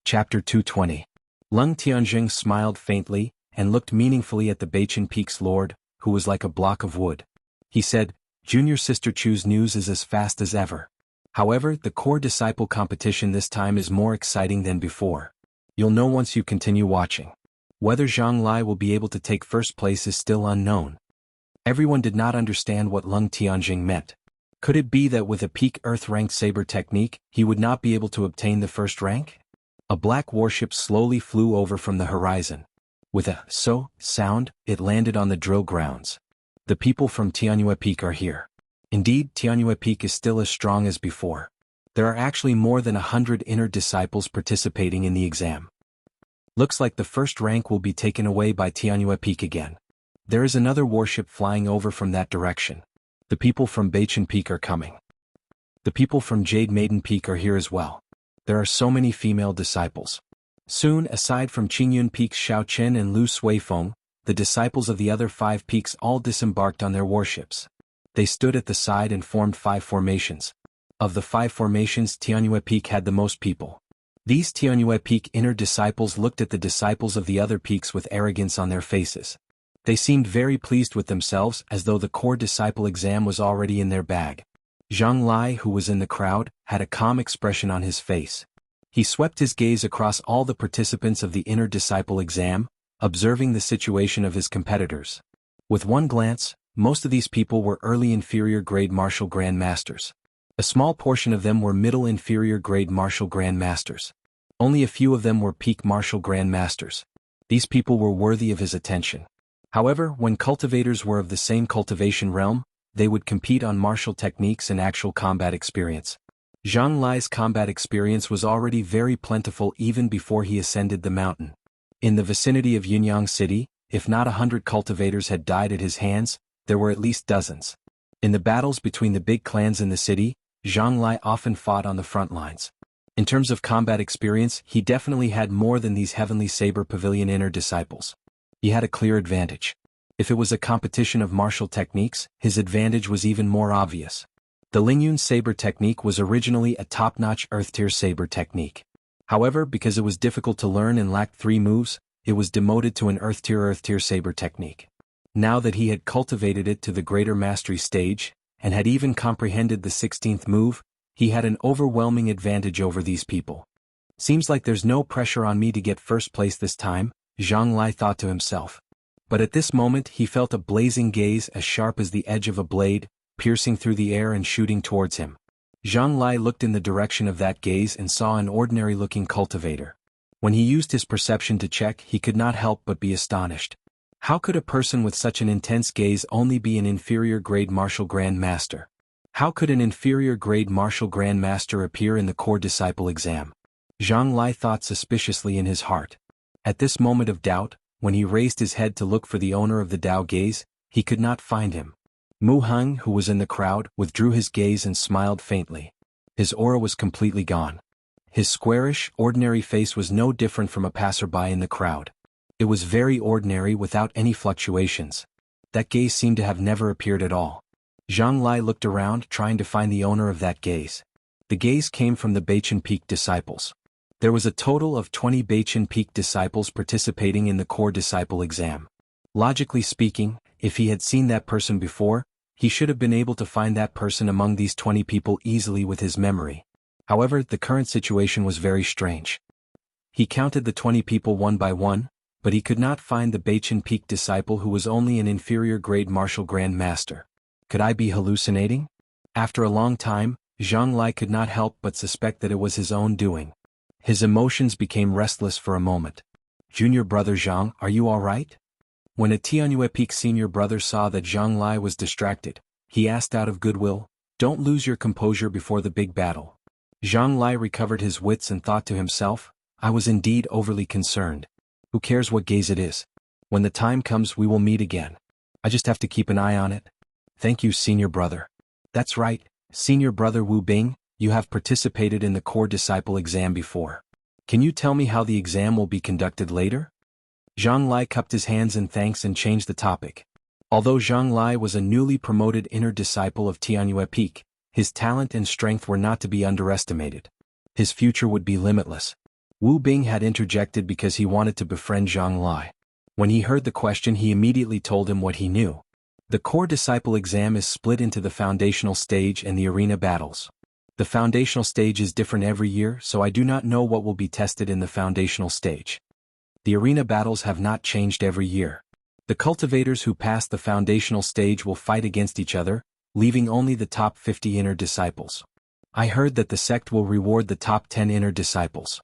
Chapter 220. Lung Tianjing smiled faintly and looked meaningfully at the Beichen Peak's lord, who was like a block of wood. He said, "Junior Sister Chu's news is as fast as ever. However, the core disciple competition this time is more exciting than before. You'll know once you continue watching. Whether Zhang Lai will be able to take first place is still unknown." Everyone did not understand what Lung Tianjing meant. Could it be that with a peak Earth-ranked saber technique, he would not be able to obtain the first rank? A black warship slowly flew over from the horizon. With a "so" sound, it landed on the drill grounds. The people from Tianyue Peak are here. Indeed, Tianyue Peak is still as strong as before. There are actually more than 100 inner disciples participating in the exam. Looks like the first rank will be taken away by Tianyue Peak again. There is another warship flying over from that direction. The people from Beichen Peak are coming. The people from Jade Maiden Peak are here as well. There are so many female disciples. Soon, aside from Qingyun Peak's Xiaoqin and Lu Suifeng, the disciples of the other 5 peaks all disembarked on their warships. They stood at the side and formed 5 formations. Of the 5 formations, Tianyue Peak had the most people. These Tianyue Peak inner disciples looked at the disciples of the other peaks with arrogance on their faces. They seemed very pleased with themselves, as though the core disciple exam was already in their bag. Zhang Lai, who was in the crowd, had a calm expression on his face. He swept his gaze across all the participants of the inner disciple exam, observing the situation of his competitors. With one glance, most of these people were early inferior grade martial grand masters. A small portion of them were middle inferior grade martial grand masters. Only a few of them were peak martial grand masters. These people were worthy of his attention. However, when cultivators were of the same cultivation realm, they would compete on martial techniques and actual combat experience. Zhang Lai's combat experience was already very plentiful even before he ascended the mountain. In the vicinity of Yunyang City, if not 100 cultivators had died at his hands, there were at least dozens. In the battles between the big clans in the city, Zhang Lai often fought on the front lines. In terms of combat experience, he definitely had more than these Heavenly Saber Pavilion inner disciples. He had a clear advantage. If it was a competition of martial techniques, his advantage was even more obvious. The Lingyun saber technique was originally a top-notch earth-tier saber technique. However, because it was difficult to learn and lacked 3 moves, it was demoted to an earth-tier saber technique. Now that he had cultivated it to the greater mastery stage, and had even comprehended the 16th move, he had an overwhelming advantage over these people. "Seems like there's no pressure on me to get first place this time," Zhang Lai thought to himself. But at this moment he felt a blazing gaze as sharp as the edge of a blade, piercing through the air and shooting towards him. Zhang Lai looked in the direction of that gaze and saw an ordinary-looking cultivator. When he used his perception to check, he could not help but be astonished. How could a person with such an intense gaze only be an inferior-grade martial grand master? How could an inferior-grade martial grand master appear in the core disciple exam? Zhang Lai thought suspiciously in his heart. At this moment of doubt, when he raised his head to look for the owner of the Dao gaze, he could not find him. Mu Heng, who was in the crowd, withdrew his gaze and smiled faintly. His aura was completely gone. His squarish, ordinary face was no different from a passerby in the crowd. It was very ordinary without any fluctuations. That gaze seemed to have never appeared at all. Zhang Lai looked around, trying to find the owner of that gaze. The gaze came from the Beichen Peak disciples. There was a total of 20 Beichen Peak disciples participating in the core disciple exam. Logically speaking, if he had seen that person before, he should have been able to find that person among these 20 people easily with his memory. However, the current situation was very strange. He counted the 20 people one by one, but he could not find the Beichen Peak disciple who was only an inferior grade martial grand master. Could I be hallucinating? After a long time, Zhang Lai could not help but suspect that it was his own doing. His emotions became restless for a moment. "Junior brother Zhang, are you all right?" When a Tianyue Peak senior brother saw that Zhang Lai was distracted, he asked out of goodwill, "Don't lose your composure before the big battle." Zhang Lai recovered his wits and thought to himself, "I was indeed overly concerned. Who cares what gaze it is? When the time comes we will meet again. I just have to keep an eye on it." "Thank you, senior brother." "That's right, senior brother Wu Bing, you have participated in the core disciple exam before. Can you tell me how the exam will be conducted later?" Zhang Lai cupped his hands in thanks and changed the topic. Although Zhang Lai was a newly promoted inner disciple of Tianyue Peak, his talent and strength were not to be underestimated. His future would be limitless. Wu Bing had interjected because he wanted to befriend Zhang Lai. When he heard the question, he immediately told him what he knew. The core disciple exam is split into the foundational stage and the arena battles. The foundational stage is different every year, so I do not know what will be tested in the foundational stage. The arena battles have not changed every year. The cultivators who pass the foundational stage will fight against each other, leaving only the top 50 inner disciples. I heard that the sect will reward the top 10 inner disciples.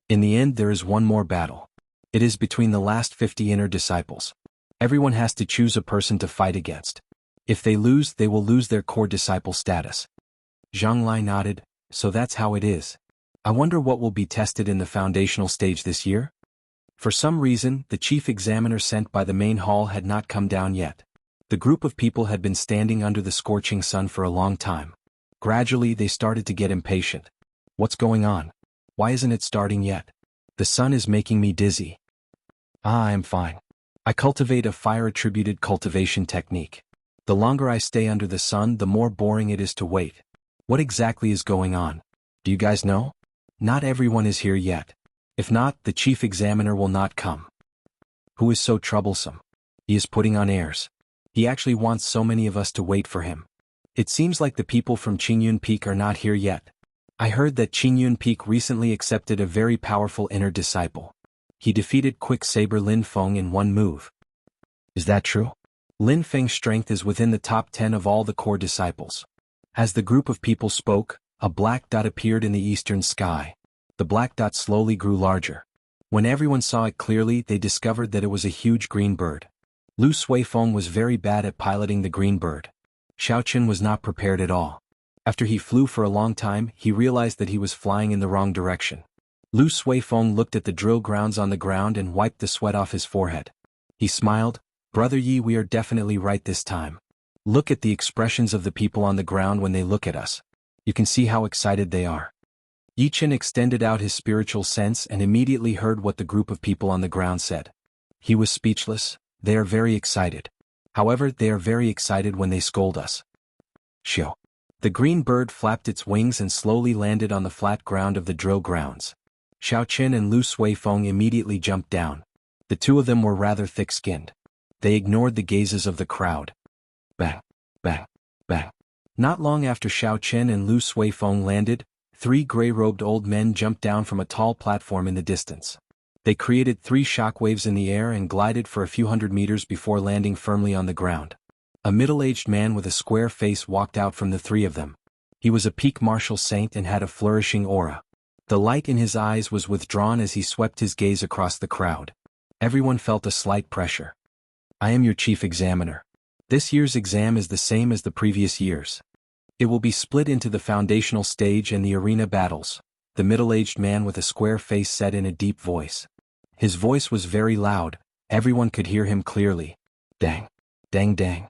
In the end, there is one more battle. It is between the last 50 inner disciples. Everyone has to choose a person to fight against. If they lose, they will lose their core disciple status. Zhang Lai nodded, so that's how it is. I wonder what will be tested in the foundational stage this year? For some reason, the chief examiner sent by the main hall had not come down yet. The group of people had been standing under the scorching sun for a long time. Gradually, they started to get impatient. What's going on? Why isn't it starting yet? The sun is making me dizzy. I'm fine. I cultivate a fire-attributed cultivation technique. The longer I stay under the sun, the more boring it is to wait. What exactly is going on? Do you guys know? Not everyone is here yet. If not, the chief examiner will not come. Who is so troublesome? He is putting on airs. He actually wants so many of us to wait for him. It seems like the people from Qingyun Peak are not here yet. I heard that Qingyun Peak recently accepted a very powerful inner disciple. He defeated Quick Saber Lin Feng in one move. Is that true? Lin Feng's strength is within the top 10 of all the core disciples. As the group of people spoke, a black dot appeared in the eastern sky. The black dot slowly grew larger. When everyone saw it clearly, they discovered that it was a huge green bird. Lu Suifeng was very bad at piloting the green bird. Xiaoqun was not prepared at all. After he flew for a long time, he realized that he was flying in the wrong direction. Lu Suifeng looked at the drill grounds on the ground and wiped the sweat off his forehead. He smiled, "Brother Yi, we are definitely right this time. Look at the expressions of the people on the ground when they look at us. You can see how excited they are." Yi Chen extended out his spiritual sense and immediately heard what the group of people on the ground said. He was speechless. They are very excited. However, they are very excited when they scold us. Shio. The green bird flapped its wings and slowly landed on the flat ground of the drill grounds. Xiaoqun and Lu Suifeng immediately jumped down. The two of them were rather thick-skinned. They ignored the gazes of the crowd. Bang, bang, bang. Not long after Xiaoqun and Lu Suifeng landed, 3 gray-robed old men jumped down from a tall platform in the distance. They created 3 shockwaves in the air and glided for a few hundred meters before landing firmly on the ground. A middle-aged man with a square face walked out from the 3 of them. He was a peak martial saint and had a flourishing aura. The light in his eyes was withdrawn as he swept his gaze across the crowd. Everyone felt a slight pressure. I am your chief examiner. This year's exam is the same as the previous years. It will be split into the foundational stage and the arena battles, the middle-aged man with a square face said in a deep voice. His voice was very loud, everyone could hear him clearly. Dang. Dang dang.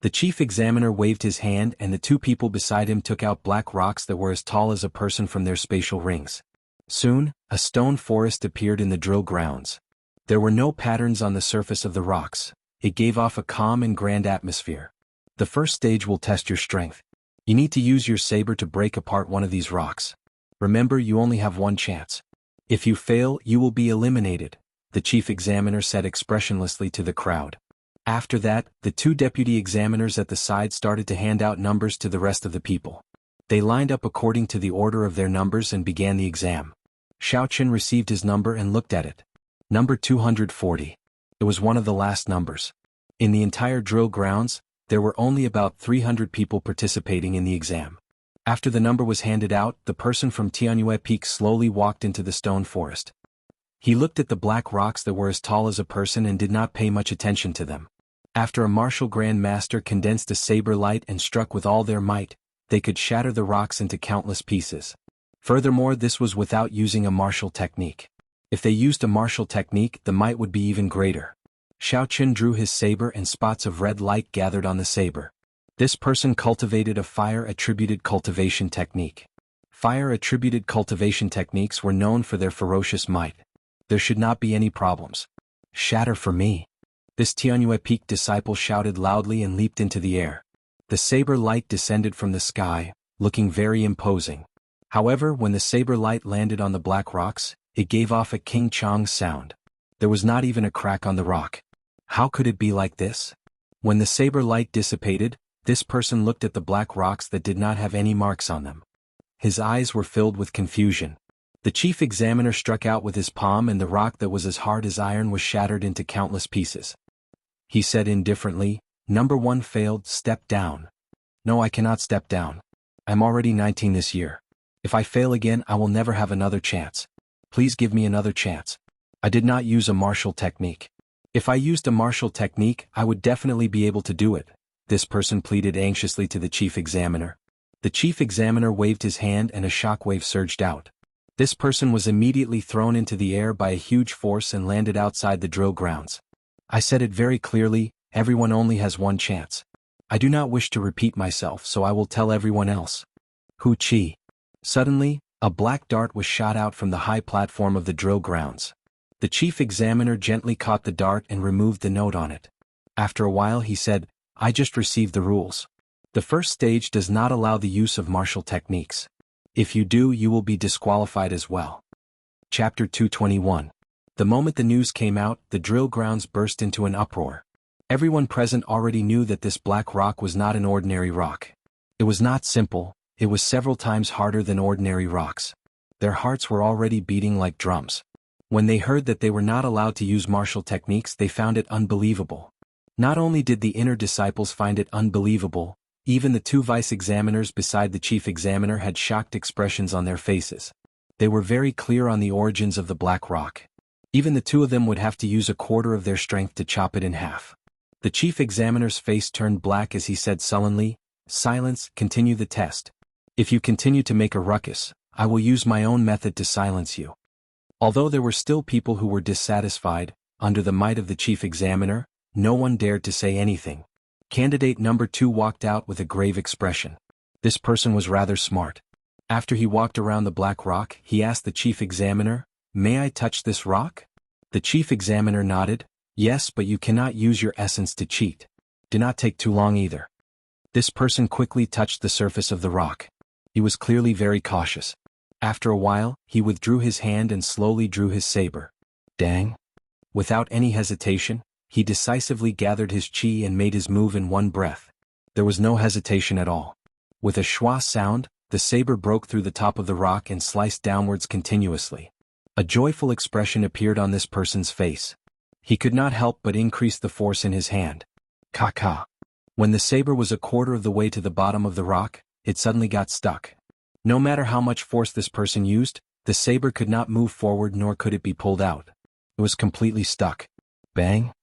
The chief examiner waved his hand and the 2 people beside him took out black rocks that were as tall as a person from their spatial rings. Soon, a stone forest appeared in the drill grounds. There were no patterns on the surface of the rocks. It gave off a calm and grand atmosphere. The first stage will test your strength. You need to use your saber to break apart one of these rocks. Remember, you only have one chance. If you fail, you will be eliminated, the chief examiner said expressionlessly to the crowd. After that, the 2 deputy examiners at the side started to hand out numbers to the rest of the people. They lined up according to the order of their numbers and began the exam. Xiaoqun received his number and looked at it. Number 240. It was one of the last numbers. In the entire drill grounds, there were only about 300 people participating in the exam. After the number was handed out, the person from Tianyue Peak slowly walked into the stone forest. He looked at the black rocks that were as tall as a person and did not pay much attention to them. After a martial grand master condensed a saber light and struck with all their might, they could shatter the rocks into countless pieces. Furthermore, this was without using a martial technique. If they used a martial technique, the might would be even greater. Xiaoqun drew his saber and spots of red light gathered on the saber. This person cultivated a fire-attributed cultivation technique. Fire-attributed cultivation techniques were known for their ferocious might. There should not be any problems. Shatter for me. This Tianyue Peak disciple shouted loudly and leaped into the air. The saber light descended from the sky, looking very imposing. However, when the saber light landed on the black rocks, It gave off a king chong sound. There was not even a crack on the rock. How could it be like this? When the saber light dissipated, this person looked at the black rocks that did not have any marks on them. His eyes were filled with confusion. The chief examiner struck out with his palm and the rock that was as hard as iron was shattered into countless pieces. He said indifferently, "Number 1 failed, step down." "No, I cannot step down. I'm already 19 this year. If I fail again I will never have another chance. Please give me another chance. I did not use a martial technique. If I used a martial technique I would definitely be able to do it," this person pleaded anxiously to the chief examiner. The chief examiner waved his hand and a shockwave surged out. This person was immediately thrown into the air by a huge force and landed outside the drill grounds. "I said it very clearly, everyone only has one chance. I do not wish to repeat myself, so I will tell everyone else." Hu Chi. Suddenly, a black dart was shot out from the high platform of the drill grounds. The chief examiner gently caught the dart and removed the note on it. After a while he said, "I just received the rules. The first stage does not allow the use of martial techniques. If you do, you will be disqualified as well." Chapter 221. The moment the news came out, the drill grounds burst into an uproar. Everyone present already knew that this black rock was not an ordinary rock. It was not simple, it was several times harder than ordinary rocks. Their hearts were already beating like drums. When they heard that they were not allowed to use martial techniques, they found it unbelievable. Not only did the inner disciples find it unbelievable, even the 2 vice examiners beside the chief examiner had shocked expressions on their faces. They were very clear on the origins of the black rock. Even the 2 of them would have to use a quarter of their strength to chop it in half. The chief examiner's face turned black as he said sullenly, "Silence, continue the test. If you continue to make a ruckus, I will use my own method to silence you." Although there were still people who were dissatisfied, under the might of the chief examiner, no one dared to say anything. Candidate number 2 walked out with a grave expression. This person was rather smart. After he walked around the black rock, he asked the chief examiner, "May I touch this rock?" The chief examiner nodded, "Yes, but you cannot use your essence to cheat. Do not take too long either." This person quickly touched the surface of the rock. He was clearly very cautious. After a while, he withdrew his hand and slowly drew his saber. Dang! Without any hesitation, he decisively gathered his chi and made his move in one breath. There was no hesitation at all. With a schwa sound, the saber broke through the top of the rock and sliced downwards continuously. A joyful expression appeared on this person's face. He could not help but increase the force in his hand. Ka-ka. When the saber was a quarter of the way to the bottom of the rock, it suddenly got stuck. No matter how much force this person used, the saber could not move forward nor could it be pulled out. It was completely stuck. Bang!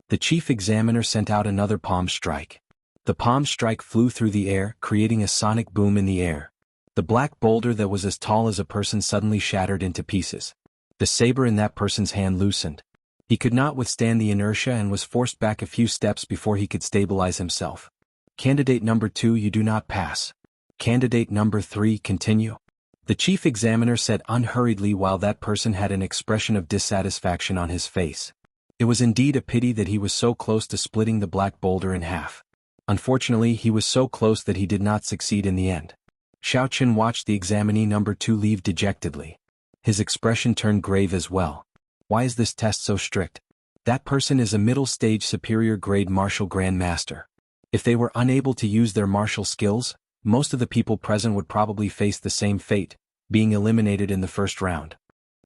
The chief examiner sent out another palm strike. The palm strike flew through the air, creating a sonic boom in the air. The black boulder that was as tall as a person suddenly shattered into pieces. The saber in that person's hand loosened. He could not withstand the inertia and was forced back a few steps before he could stabilize himself. Candidate number 2, you do not pass. Candidate number 3, continue. The chief examiner said unhurriedly while that person had an expression of dissatisfaction on his face. It was indeed a pity that he was so close to splitting the black boulder in half. Unfortunately, he was so close that he did not succeed in the end. Xiao Qin watched the examinee number 2 leave dejectedly. His expression turned grave as well. Why is this test so strict? That person is a middle-stage superior grade martial grandmaster. If they were unable to use their martial skills, most of the people present would probably face the same fate, being eliminated in the first round.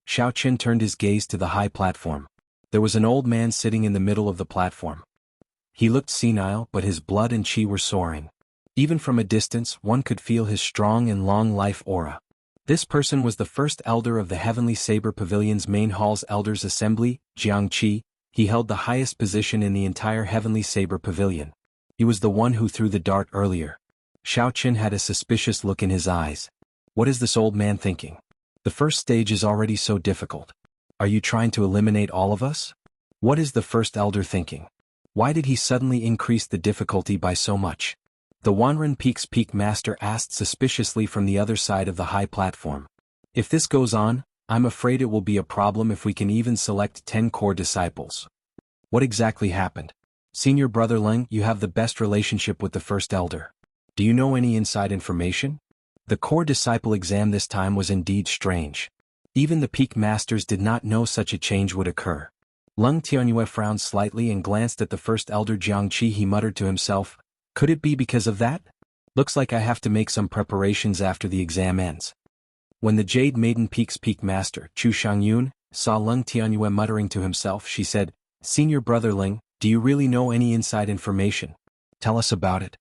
Xiao Qin turned his gaze to the high platform. There was an old man sitting in the middle of the platform. He looked senile, but his blood and chi were soaring. Even from a distance, one could feel his strong and long life aura. This person was the first elder of the Heavenly Saber Pavilion's main hall's Elders Assembly, Jiangqi. He held the highest position in the entire Heavenly Saber Pavilion. He was the one who threw the dart earlier. Xiao Qin had a suspicious look in his eyes. What is this old man thinking? The first stage is already so difficult. Are you trying to eliminate all of us? What is the first elder thinking? Why did he suddenly increase the difficulty by so much? The Wanren Peak's Peak Master asked suspiciously from the other side of the high platform. If this goes on, I'm afraid it will be a problem if we can even select 10 core disciples. What exactly happened? Senior Brother Leng, you have the best relationship with the first elder. Do you know any inside information? The core disciple exam this time was indeed strange. Even the peak masters did not know such a change would occur. Leng Tianyue frowned slightly and glanced at the first elder Jiangqi. He muttered to himself, "Could it be because of that? Looks like I have to make some preparations after the exam ends." When the Jade Maiden Peak's peak master, Chu Shangyun, saw Leng Tianyue muttering to himself, she said, "Senior brother Ling, do you really know any inside information? Tell us about it."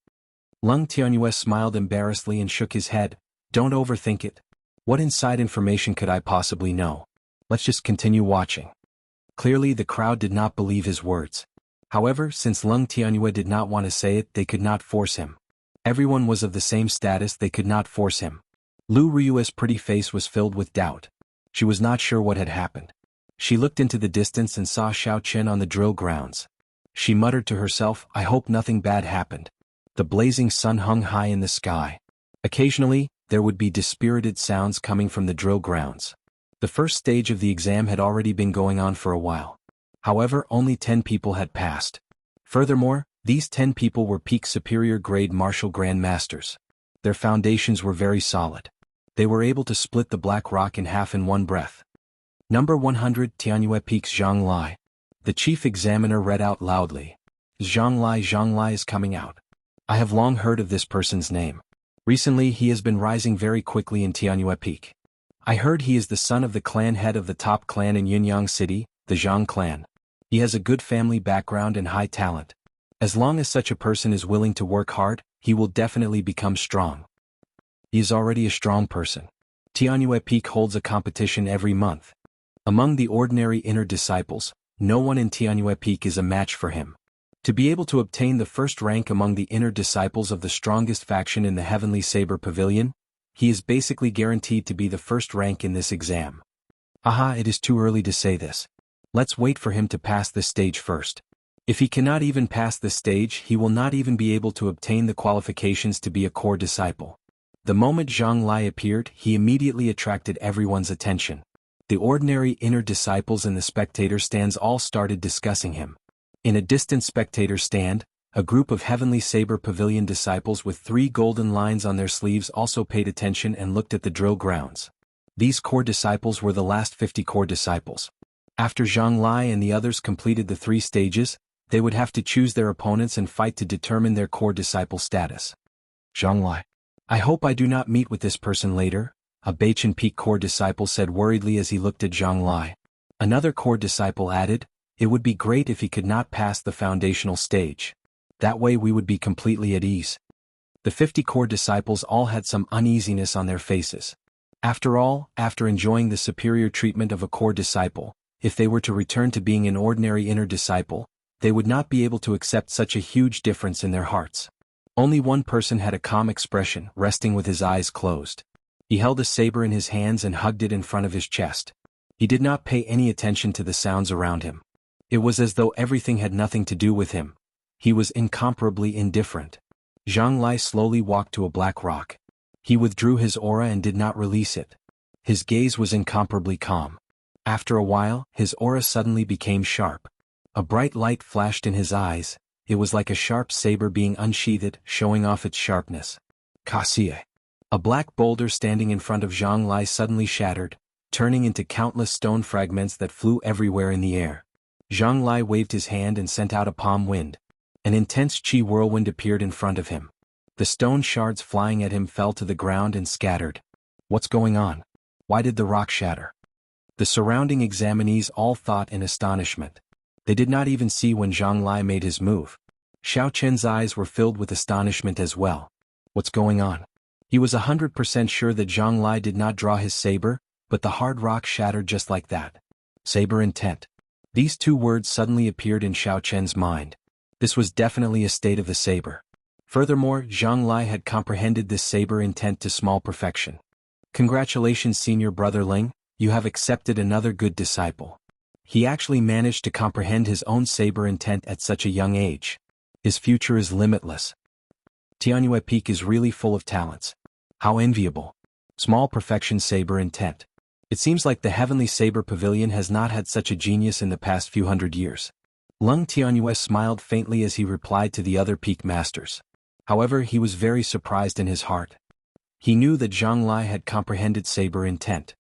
Leng Tianyue smiled embarrassedly and shook his head. "Don't overthink it. What inside information could I possibly know? Let's just continue watching." Clearly the crowd did not believe his words. However, since Leng Tianyue did not want to say it, they could not force him. Everyone was of the same status, they could not force him. Lu Ryue's pretty face was filled with doubt. She was not sure what had happened. She looked into the distance and saw Xiao Chen on the drill grounds. She muttered to herself, "I hope nothing bad happened." The blazing sun hung high in the sky. Occasionally, there would be dispirited sounds coming from the drill grounds. The first stage of the exam had already been going on for a while. However, only 10 people had passed. Furthermore, these 10 people were peak superior grade martial grandmasters. Their foundations were very solid. They were able to split the black rock in half in one breath. Number 100 Tianyue Peak's Zhang Lai. The chief examiner read out loudly. Zhang Lai is coming out. I have long heard of this person's name. Recently he has been rising very quickly in Tianyue Peak. I heard he is the son of the clan head of the top clan in Yunyang City, the Zhang clan. He has a good family background and high talent. As long as such a person is willing to work hard, he will definitely become strong. He is already a strong person. Tianyue Peak holds a competition every month. Among the ordinary inner disciples, no one in Tianyue Peak is a match for him. To be able to obtain the first rank among the inner disciples of the strongest faction in the Heavenly Saber Pavilion, he is basically guaranteed to be the first rank in this exam. It is too early to say this. Let's wait for him to pass this stage first. If he cannot even pass this stage, he will not even be able to obtain the qualifications to be a core disciple. The moment Zhang Lai appeared, he immediately attracted everyone's attention. The ordinary inner disciples and the spectator stands all started discussing him. In a distant spectator stand, a group of Heavenly Saber Pavilion disciples with 3 golden lines on their sleeves also paid attention and looked at the drill grounds. These core disciples were the last 50 core disciples. After Zhang Lai and the others completed the 3 stages, they would have to choose their opponents and fight to determine their core disciple status. Zhang Lai. I hope I do not meet with this person later, a Beichen Peak core disciple said worriedly as he looked at Zhang Lai. Another core disciple added, it would be great if he could not pass the foundational stage. That way we would be completely at ease. The 50 core disciples all had some uneasiness on their faces. After all, after enjoying the superior treatment of a core disciple, if they were to return to being an ordinary inner disciple, they would not be able to accept such a huge difference in their hearts. Only one person had a calm expression, resting with his eyes closed. He held a saber in his hands and hugged it in front of his chest. He did not pay any attention to the sounds around him. It was as though everything had nothing to do with him. He was incomparably indifferent. Zhang Lai slowly walked to a black rock. He withdrew his aura and did not release it. His gaze was incomparably calm. After a while, his aura suddenly became sharp. A bright light flashed in his eyes. It was like a sharp saber being unsheathed, showing off its sharpness. Kasie. A black boulder standing in front of Zhang Lai suddenly shattered, turning into countless stone fragments that flew everywhere in the air. Zhang Lai waved his hand and sent out a palm wind. An intense chi whirlwind appeared in front of him. The stone shards flying at him fell to the ground and scattered. What's going on? Why did the rock shatter? The surrounding examinees all thought in astonishment. They did not even see when Zhang Lai made his move. Xiao Chen's eyes were filled with astonishment as well. What's going on? He was 100% sure that Zhang Lai did not draw his saber, but the hard rock shattered just like that. Saber intent. These 2 words suddenly appeared in Xiao Chen's mind. This was definitely a state of the saber. Furthermore, Zhang Lai had comprehended this saber intent to small perfection. Congratulations, senior brother Ling, you have accepted another good disciple. He actually managed to comprehend his own saber intent at such a young age. His future is limitless. Tianyue Peak is really full of talents. How enviable. Small perfection saber intent. It seems like the Heavenly Saber Pavilion has not had such a genius in the past few hundred years. Leng Tianyue smiled faintly as he replied to the other peak masters. However, he was very surprised in his heart. He knew that Zhang Lai had comprehended saber intent.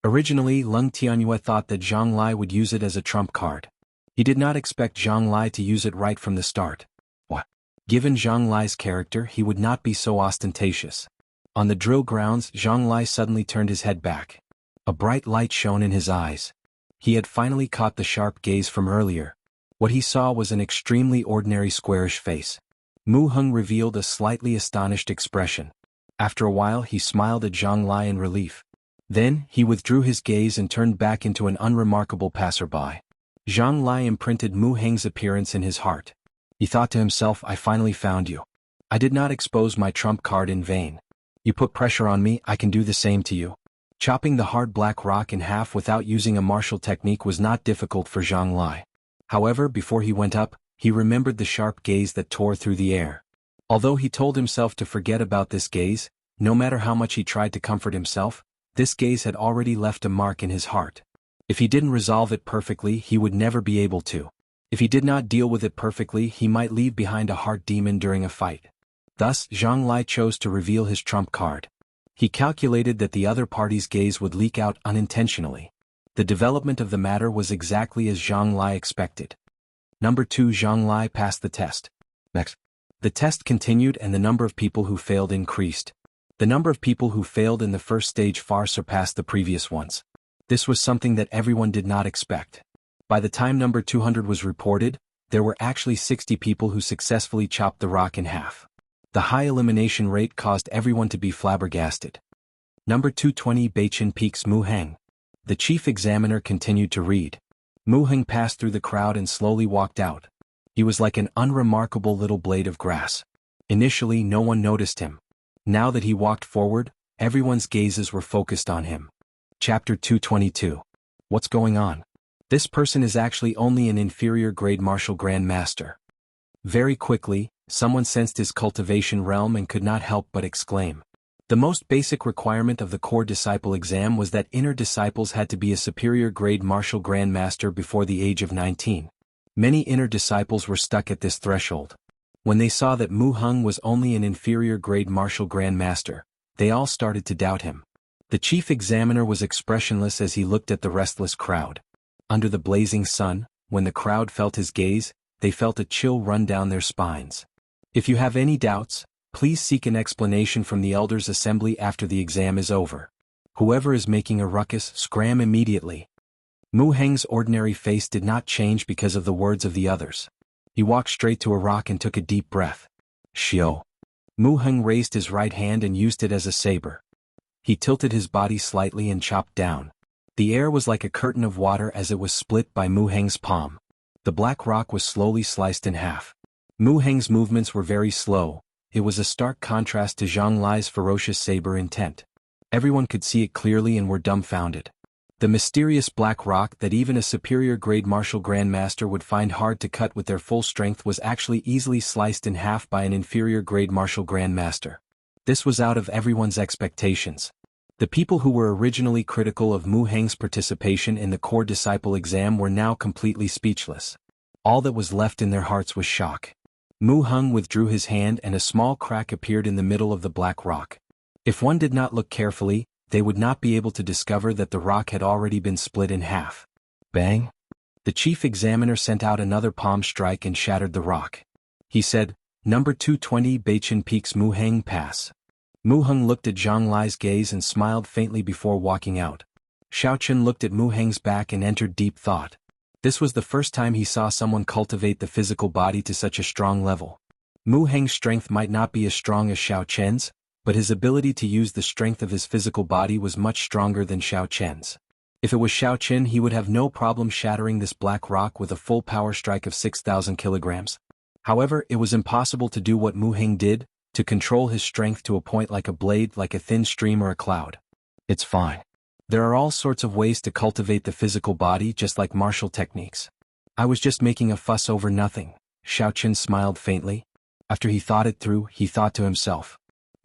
Originally, Lung Tianyue thought that Zhang Lai would use it as a trump card. He did not expect Zhang Lai to use it right from the start. What? Given Zhang Lai's character, he would not be so ostentatious. On the drill grounds, Zhang Lai suddenly turned his head back. A bright light shone in his eyes. He had finally caught the sharp gaze from earlier. What he saw was an extremely ordinary squarish face. Mu Heng revealed a slightly astonished expression. After a while he smiled at Zhang Lai in relief. Then, he withdrew his gaze and turned back into an unremarkable passerby. Zhang Lai imprinted Mu Heng's appearance in his heart. He thought to himself, I finally found you. I did not expose my trump card in vain. You put pressure on me, I can do the same to you. Chopping the hard black rock in half without using a martial technique was not difficult for Zhang Lai. However, before he went up, he remembered the sharp gaze that tore through the air. Although he told himself to forget about this gaze, no matter how much he tried to comfort himself, this gaze had already left a mark in his heart. If he didn't resolve it perfectly, he would never be able to. If he did not deal with it perfectly, he might leave behind a heart demon during a fight. Thus, Zhang Lai chose to reveal his trump card. He calculated that the other party's gaze would leak out unintentionally. The development of the matter was exactly as Zhang Lai expected. Number 2, Zhang Lai passed the test. Next. The test continued and the number of people who failed increased. The number of people who failed in the first stage far surpassed the previous ones. This was something that everyone did not expect. By the time number 200 was reported, there were actually 60 people who successfully chopped the rock in half. The high elimination rate caused everyone to be flabbergasted. Number 220, Beichin Peak's Mu Heng. The chief examiner continued to read. Mu Heng passed through the crowd and slowly walked out. He was like an unremarkable little blade of grass. Initially, no one noticed him. Now that he walked forward, everyone's gazes were focused on him. Chapter 222. What's going on? This person is actually only an inferior grade martial grand master. Very quickly, someone sensed his cultivation realm and could not help but exclaim. The most basic requirement of the core disciple exam was that inner disciples had to be a superior grade martial grand master before the age of 19. Many inner disciples were stuck at this threshold. When they saw that Mu Heng was only an inferior grade martial grand master, they all started to doubt him. The chief examiner was expressionless as he looked at the restless crowd. Under the blazing sun, when the crowd felt his gaze, they felt a chill run down their spines. If you have any doubts, please seek an explanation from the elders' assembly after the exam is over. Whoever is making a ruckus, scram immediately. Mu Heng's ordinary face did not change because of the words of the others. He walked straight to a rock and took a deep breath. Shio. Mu Heng raised his right hand and used it as a saber. He tilted his body slightly and chopped down. The air was like a curtain of water as it was split by Mu Heng's palm. The black rock was slowly sliced in half. Mu Heng's movements were very slow. It was a stark contrast to Zhang Lai's ferocious saber intent. Everyone could see it clearly and were dumbfounded. The mysterious black rock that even a superior grade martial grandmaster would find hard to cut with their full strength was actually easily sliced in half by an inferior grade martial grandmaster. This was out of everyone's expectations. The people who were originally critical of Mu Heng's participation in the core disciple exam were now completely speechless. All that was left in their hearts was shock. Mu Heng withdrew his hand and a small crack appeared in the middle of the black rock. If one did not look carefully, they would not be able to discover that the rock had already been split in half. Bang! The chief examiner sent out another palm strike and shattered the rock. He said, Number 220 Beichin Peak's Mu Heng pass. Mu Heng looked at Zhang Lai's gaze and smiled faintly before walking out. Xiao Chen looked at Mu Heng's back and entered deep thought. This was the first time he saw someone cultivate the physical body to such a strong level. Mu Heng's strength might not be as strong as Xiao Chen's, but his ability to use the strength of his physical body was much stronger than Xiao Chen's. If it was Xiao Chen, he would have no problem shattering this black rock with a full power strike of 6,000 kilograms. However, it was impossible to do what Mu Heng did, to control his strength to a point like a blade, like a thin stream or a cloud. It's fine. There are all sorts of ways to cultivate the physical body just like martial techniques. I was just making a fuss over nothing. Xiao Chen smiled faintly. After he thought it through, he thought to himself.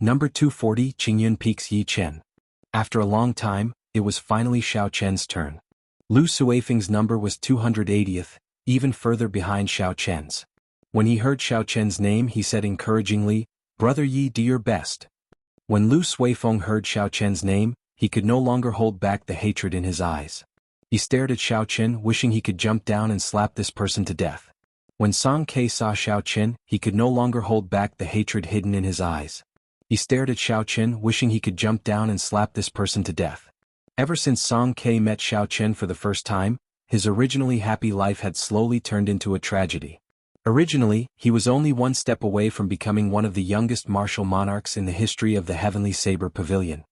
Number 240 Qingyun Peaks Yi Chen. After a long time, it was finally Xiao Chen's turn. Lu Suifeng's number was 280th, even further behind Xiao Chen's. When he heard Xiao Chen's name, he said encouragingly, Brother Yi, do your best. When Lu Suifeng heard Xiao Chen's name, he could no longer hold back the hatred in his eyes. He stared at Xiao Qin, wishing he could jump down and slap this person to death. When Song Ke saw Xiao Qin, he could no longer hold back the hatred hidden in his eyes. He stared at Xiao Qin, wishing he could jump down and slap this person to death. Ever since Song Ke met Xiao Qin for the first time, his originally happy life had slowly turned into a tragedy. Originally, he was only one step away from becoming one of the youngest martial monarchs in the history of the Heavenly Saber Pavilion.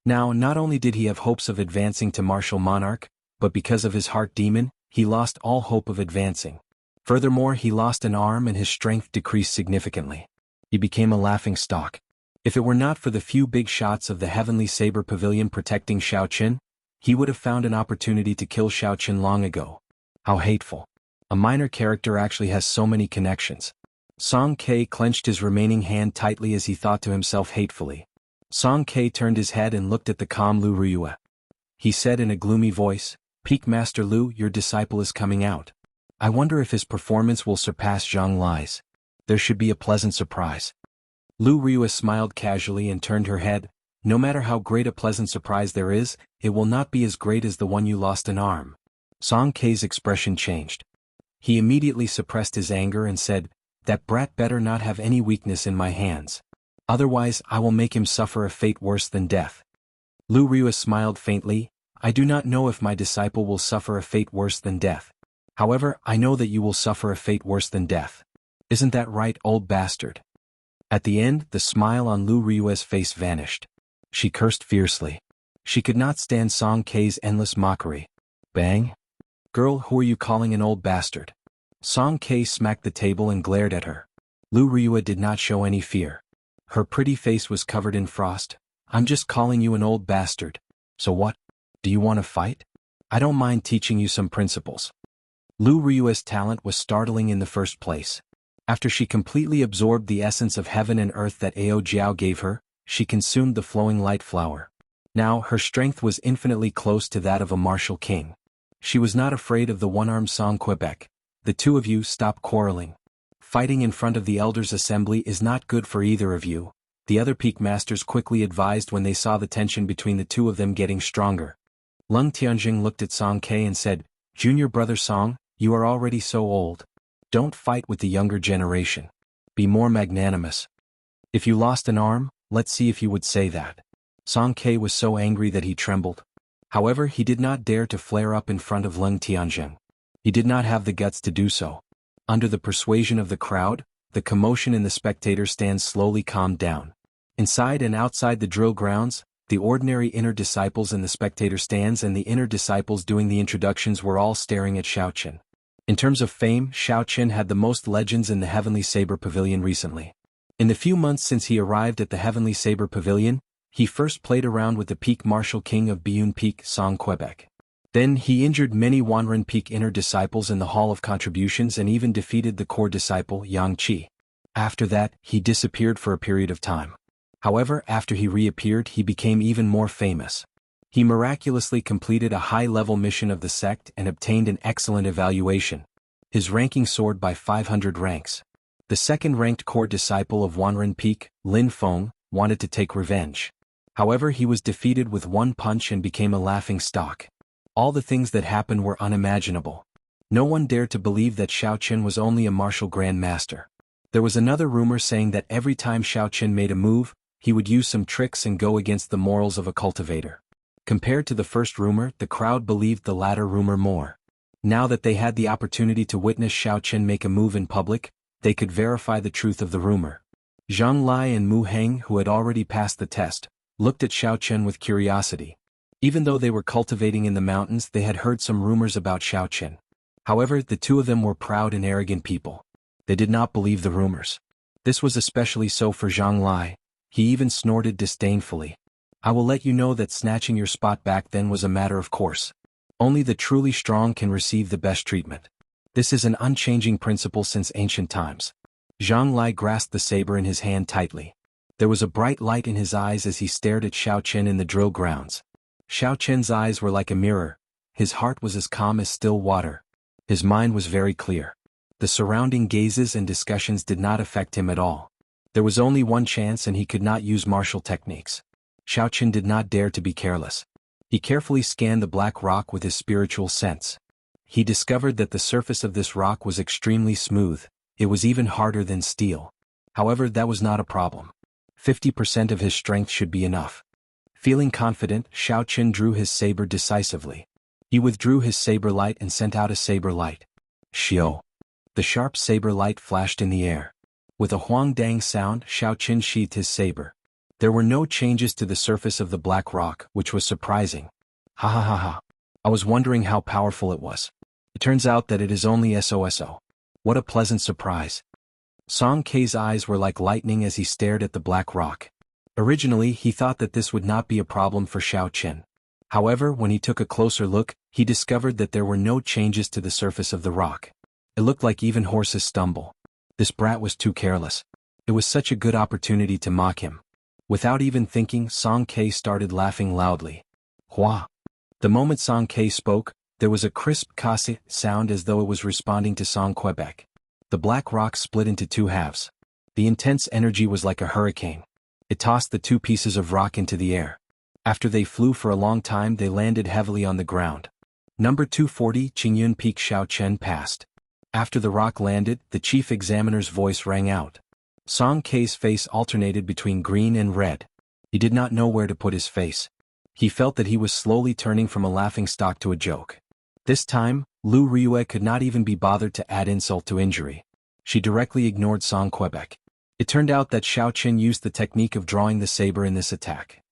Now, not only did he have hopes of advancing to martial monarch, but because of his heart demon, he lost all hope of advancing. Furthermore, he lost an arm and his strength decreased significantly. He became a laughing stock. If it were not for the few big shots of the Heavenly Saber Pavilion protecting Xiao Qin, he would have found an opportunity to kill Xiao Qin long ago. How hateful. A minor character actually has so many connections. Song Ke clenched his remaining hand tightly as he thought to himself hatefully. Song Ke turned his head and looked at the calm Lu Riyue. He said in a gloomy voice, "Peak Master Lu, your disciple is coming out. I wonder if his performance will surpass Zhang Lai's. There should be a pleasant surprise." Lu Riyue smiled casually and turned her head. "No matter how great a pleasant surprise there is, it will not be as great as the one you lost an arm." Song Ke's expression changed. He immediately suppressed his anger and said, "That brat better not have any weakness in my hands. Otherwise I will make him suffer a fate worse than death." Lu Riyue smiled faintly. "I do not know if my disciple will suffer a fate worse than death. However, I know that you will suffer a fate worse than death. Isn't that right, old bastard?" At the end, the smile on Lu Riyue's face vanished. She cursed fiercely. She could not stand Song Ke's endless mockery. Bang! "Girl, who are you calling an old bastard?" Song Ke smacked the table and glared at her. Lu Riyue did not show any fear. Her pretty face was covered in frost. "I'm just calling you an old bastard. So what? Do you want to fight? I don't mind teaching you some principles." Lu Riyue's talent was startling in the first place. After she completely absorbed the essence of heaven and earth that Ao Jiao gave her, she consumed the flowing light flower. Now, her strength was infinitely close to that of a martial king. She was not afraid of the one-armed Song Quebec. "The two of you stop quarreling. Fighting in front of the elders' assembly is not good for either of you," the other peak masters quickly advised when they saw the tension between the two of them getting stronger. Lung Tianjing looked at Song Ke and said, "Junior brother Song, you are already so old. Don't fight with the younger generation. Be more magnanimous. If you lost an arm, let's see if you would say that." Song Ke was so angry that he trembled. However, he did not dare to flare up in front of Lung Tianjing. He did not have the guts to do so. Under the persuasion of the crowd, the commotion in the spectator stands slowly calmed down. Inside and outside the drill grounds, the ordinary inner disciples in the spectator stands and the inner disciples doing the introductions were all staring at Xiao Qin. In terms of fame, Xiao Qin had the most legends in the Heavenly Saber Pavilion recently. In the few months since he arrived at the Heavenly Saber Pavilion, he first played around with the peak martial king of Biyun Peak, Song Quebec. Then he injured many Wanren Peak inner disciples in the Hall of Contributions and even defeated the core disciple Yang Qi. After that, he disappeared for a period of time. However, after he reappeared, he became even more famous. He miraculously completed a high-level mission of the sect and obtained an excellent evaluation. His ranking soared by 500 ranks. The second-ranked core disciple of Wanren Peak, Lin Feng, wanted to take revenge. However, he was defeated with one punch and became a laughing stock. All the things that happened were unimaginable. No one dared to believe that Xiao Qin was only a martial grand master. There was another rumor saying that every time Xiao Qin made a move, he would use some tricks and go against the morals of a cultivator. Compared to the first rumor, the crowd believed the latter rumor more. Now that they had the opportunity to witness Xiao Qin make a move in public, they could verify the truth of the rumor. Zhang Lai and Mu Heng, who had already passed the test, looked at Xiao Qin with curiosity. Even though they were cultivating in the mountains, they had heard some rumors about Xiao Qin. However, the two of them were proud and arrogant people. They did not believe the rumors. This was especially so for Zhang Lai. He even snorted disdainfully. "I will let you know that snatching your spot back then was a matter of course. Only the truly strong can receive the best treatment. This is an unchanging principle since ancient times." Zhang Lai grasped the saber in his hand tightly. There was a bright light in his eyes as he stared at Xiao Qin in the drill grounds. Xiao Qin's eyes were like a mirror. His heart was as calm as still water. His mind was very clear. The surrounding gazes and discussions did not affect him at all. There was only one chance and he could not use martial techniques. Xiaoqin did not dare to be careless. He carefully scanned the black rock with his spiritual sense. He discovered that the surface of this rock was extremely smooth. It was even harder than steel. However, that was not a problem. 50% of his strength should be enough. Feeling confident, Xiaoqin drew his saber decisively. He withdrew his saber light and sent out a saber light. Xiao. The sharp saber light flashed in the air. With a huang-dang sound, Xiaoqin sheathed his saber. There were no changes to the surface of the black rock, which was surprising. Ha ha ha ha. I was wondering how powerful it was. It turns out that it is only SOSO. What a pleasant surprise. Song Kei's eyes were like lightning as he stared at the black rock. Originally, he thought that this would not be a problem for Xiaoqin. However, when he took a closer look, he discovered that there were no changes to the surface of the rock. It looked like even horses stumble. This brat was too careless. It was such a good opportunity to mock him. Without even thinking, Song Kei started laughing loudly. Hua. The moment Song Kei spoke, there was a crisp kasi sound as though it was responding to Song Quebec. The black rock split into two halves. The intense energy was like a hurricane. It tossed the two pieces of rock into the air. After they flew for a long time, they landed heavily on the ground. Number 240 Qingyun Peak Xiaoqin passed. After the rock landed, the chief examiner's voice rang out. Song Kei's face alternated between green and red. He did not know where to put his face. He felt that he was slowly turning from a laughingstock to a joke. This time, Lu Ryue could not even be bothered to add insult to injury. She directly ignored Song Quebec. It turned out that Xiaoqin used the technique of drawing the saber in this attack.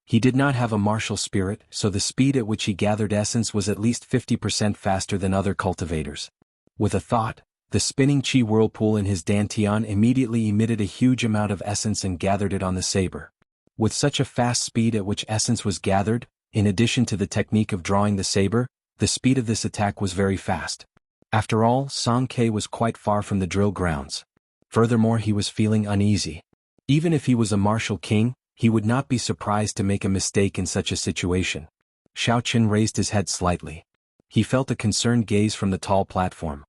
He did not have a martial spirit, so the speed at which he gathered essence was at least 50% faster than other cultivators. With a thought, the spinning chi whirlpool in his dantian immediately emitted a huge amount of essence and gathered it on the saber. With such a fast speed at which essence was gathered, in addition to the technique of drawing the saber, the speed of this attack was very fast. After all, Song Kei was quite far from the drill grounds. Furthermore, he was feeling uneasy. Even if he was a martial king, he would not be surprised to make a mistake in such a situation. Xiaoqin raised his head slightly. He felt a concerned gaze from the tall platform.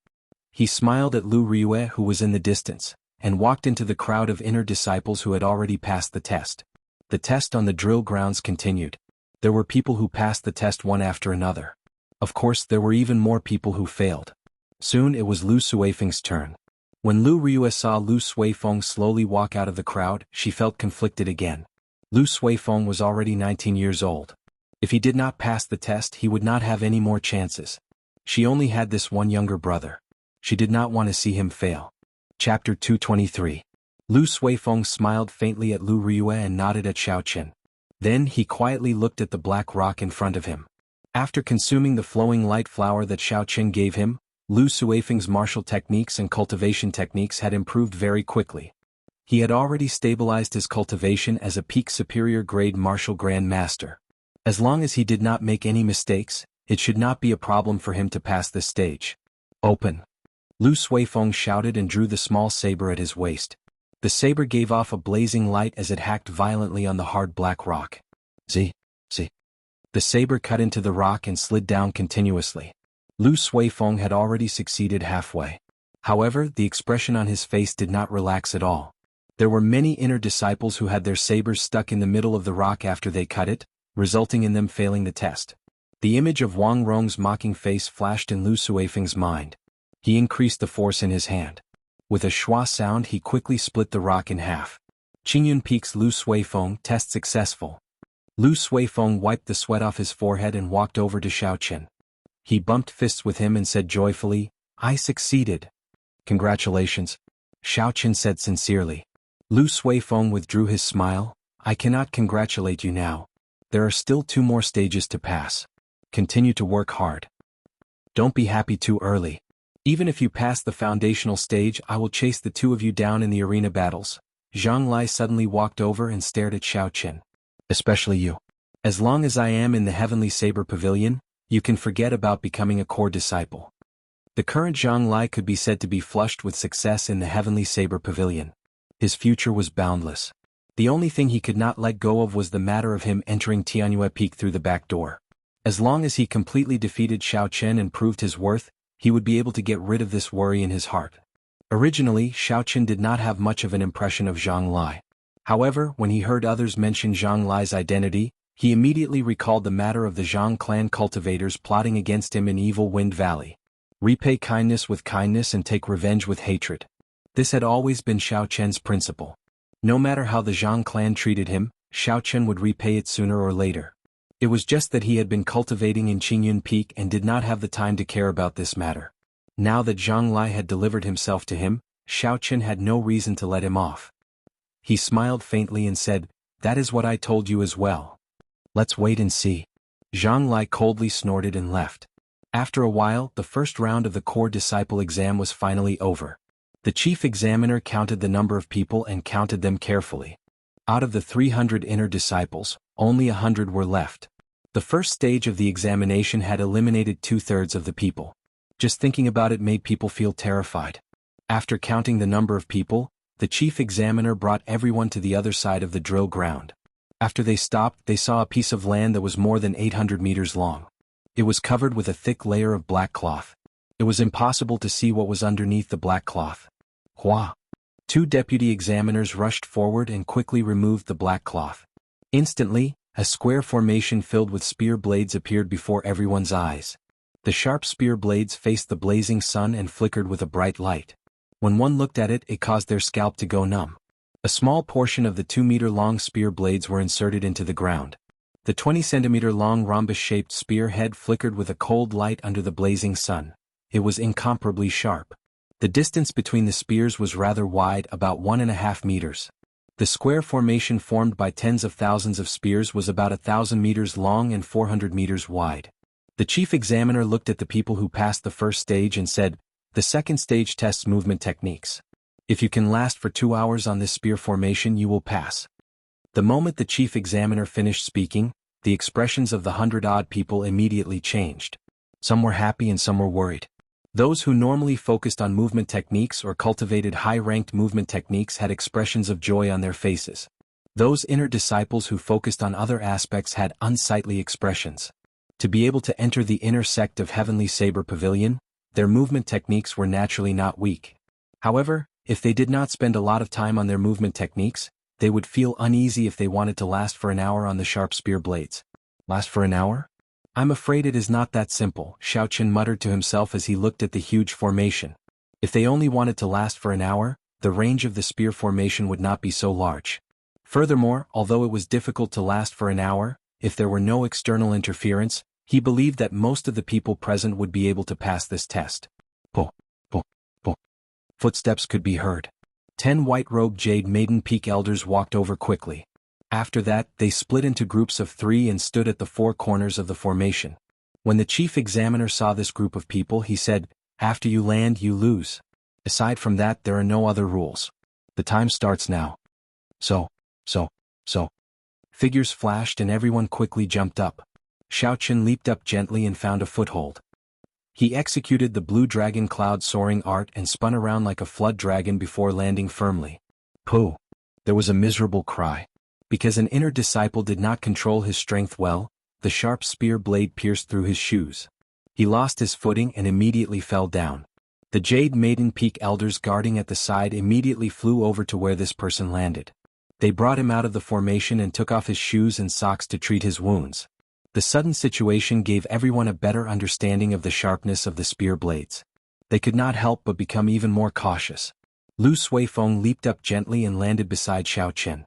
He smiled at Lu Ryue, who was in the distance, and walked into the crowd of inner disciples who had already passed the test. The test on the drill grounds continued. There were people who passed the test one after another. Of course, there were even more people who failed. Soon it was Lu Suifeng's turn. When Lu Ryue saw Lu Suifeng slowly walk out of the crowd, she felt conflicted again. Lu Suifeng was already 19 years old. If he did not pass the test, he would not have any more chances. She only had this one younger brother. She did not want to see him fail. Chapter 223. Lu Suifeng smiled faintly at Lu Ryue and nodded at Xiaoqin. Then he quietly looked at the black rock in front of him. After consuming the flowing light flower that Xiaoqin gave him, Lu Suifeng's martial techniques and cultivation techniques had improved very quickly. He had already stabilized his cultivation as a peak superior grade martial grand master. As long as he did not make any mistakes, it should not be a problem for him to pass this stage. Open. Lu Suifeng shouted and drew the small saber at his waist. The saber gave off a blazing light as it hacked violently on the hard black rock. Z. The saber cut into the rock and slid down continuously. Lu Suifeng had already succeeded halfway. However, the expression on his face did not relax at all. There were many inner disciples who had their sabers stuck in the middle of the rock after they cut it, resulting in them failing the test. The image of Wang Rong's mocking face flashed in Lu Suifeng's mind. He increased the force in his hand. With a schwa sound, he quickly split the rock in half. Qingyun Peak's Lu Suifeng, test successful. Lu Suifeng wiped the sweat off his forehead and walked over to Xiaoqin. He bumped fists with him and said joyfully, "I succeeded." "Congratulations," Xiaoqin said sincerely. Lu Suifeng withdrew his smile. "I cannot congratulate you now. There are still 2 more stages to pass. Continue to work hard. Don't be happy too early. Even if you pass the foundational stage, I will chase the 2 of you down in the arena battles." Zhang Lai suddenly walked over and stared at Xiaoqin. "Especially you. As long as I am in the Heavenly Saber Pavilion, you can forget about becoming a core disciple." The current Zhang Lai could be said to be flushed with success in the Heavenly Saber Pavilion. His future was boundless. The only thing he could not let go of was the matter of him entering Tianyue Peak through the back door. As long as he completely defeated Xiaoqin and proved his worth, he would be able to get rid of this worry in his heart. Originally, Xiaoqin did not have much of an impression of Zhang Lai. However, when he heard others mention Zhang Lai's identity, he immediately recalled the matter of the Zhang clan cultivators plotting against him in Evil Wind Valley. Repay kindness with kindness and take revenge with hatred. This had always been Xiao Chen's principle. No matter how the Zhang clan treated him, Xiao Chen would repay it sooner or later. It was just that he had been cultivating in Qingyun Peak and did not have the time to care about this matter. Now that Zhang Lai had delivered himself to him, Xiao Chen had no reason to let him off. He smiled faintly and said, "That is what I told you as well. Let's wait and see." Zhang Lai coldly snorted and left. After a while, the first round of the core disciple exam was finally over. The chief examiner counted the number of people and counted them carefully. Out of the 300 inner disciples, only 100 were left. The first stage of the examination had eliminated 2/3 of the people. Just thinking about it made people feel terrified. After counting the number of people, the chief examiner brought everyone to the other side of the drill ground. After they stopped, they saw a piece of land that was more than 800 meters long. It was covered with a thick layer of black cloth. It was impossible to see what was underneath the black cloth. Hua! 2 deputy examiners rushed forward and quickly removed the black cloth. Instantly, a square formation filled with spear blades appeared before everyone's eyes. The sharp spear blades faced the blazing sun and flickered with a bright light. When one looked at it, it caused their scalp to go numb. A small portion of the 2-meter-long spear blades were inserted into the ground. The 20-centimeter-long rhombus-shaped spear head flickered with a cold light under the blazing sun. It was incomparably sharp. The distance between the spears was rather wide, about 1.5 meters. The square formation formed by tens of thousands of spears was about 1,000 meters long and 400 meters wide. The chief examiner looked at the people who passed the first stage and said, "The second stage tests movement techniques. If you can last for 2 hours on this spear formation, you will pass." The moment the chief examiner finished speaking, the expressions of the 100-odd people immediately changed. Some were happy and some were worried. Those who normally focused on movement techniques or cultivated high-ranked movement techniques had expressions of joy on their faces. Those inner disciples who focused on other aspects had unsightly expressions. To be able to enter the inner sect of Heavenly Saber Pavilion, their movement techniques were naturally not weak. However, if they did not spend a lot of time on their movement techniques, they would feel uneasy if they wanted to last for an hour on the sharp spear blades. Last for an hour? "I'm afraid it is not that simple," Xiao Chen muttered to himself as he looked at the huge formation. If they only wanted to last for an hour, the range of the spear formation would not be so large. Furthermore, although it was difficult to last for an hour, if there were no external interference, he believed that most of the people present would be able to pass this test. Po, po, po. Footsteps could be heard. 10 white-robed Jade Maiden Peak elders walked over quickly. After that, they split into groups of 3 and stood at the 4 corners of the formation. When the chief examiner saw this group of people, he said, "After you land, you lose. Aside from that, there are no other rules. The time starts now." So. Figures flashed and everyone quickly jumped up. Xiao Chen leaped up gently and found a foothold. He executed the blue dragon cloud soaring art and spun around like a flood dragon before landing firmly. Pooh! There was a miserable cry. Because an inner disciple did not control his strength well, the sharp spear blade pierced through his shoes. He lost his footing and immediately fell down. The Jade Maiden Peak elders guarding at the side immediately flew over to where this person landed. They brought him out of the formation and took off his shoes and socks to treat his wounds. The sudden situation gave everyone a better understanding of the sharpness of the spear blades. They could not help but become even more cautious. Lu Suifeng leaped up gently and landed beside Xiao Chen.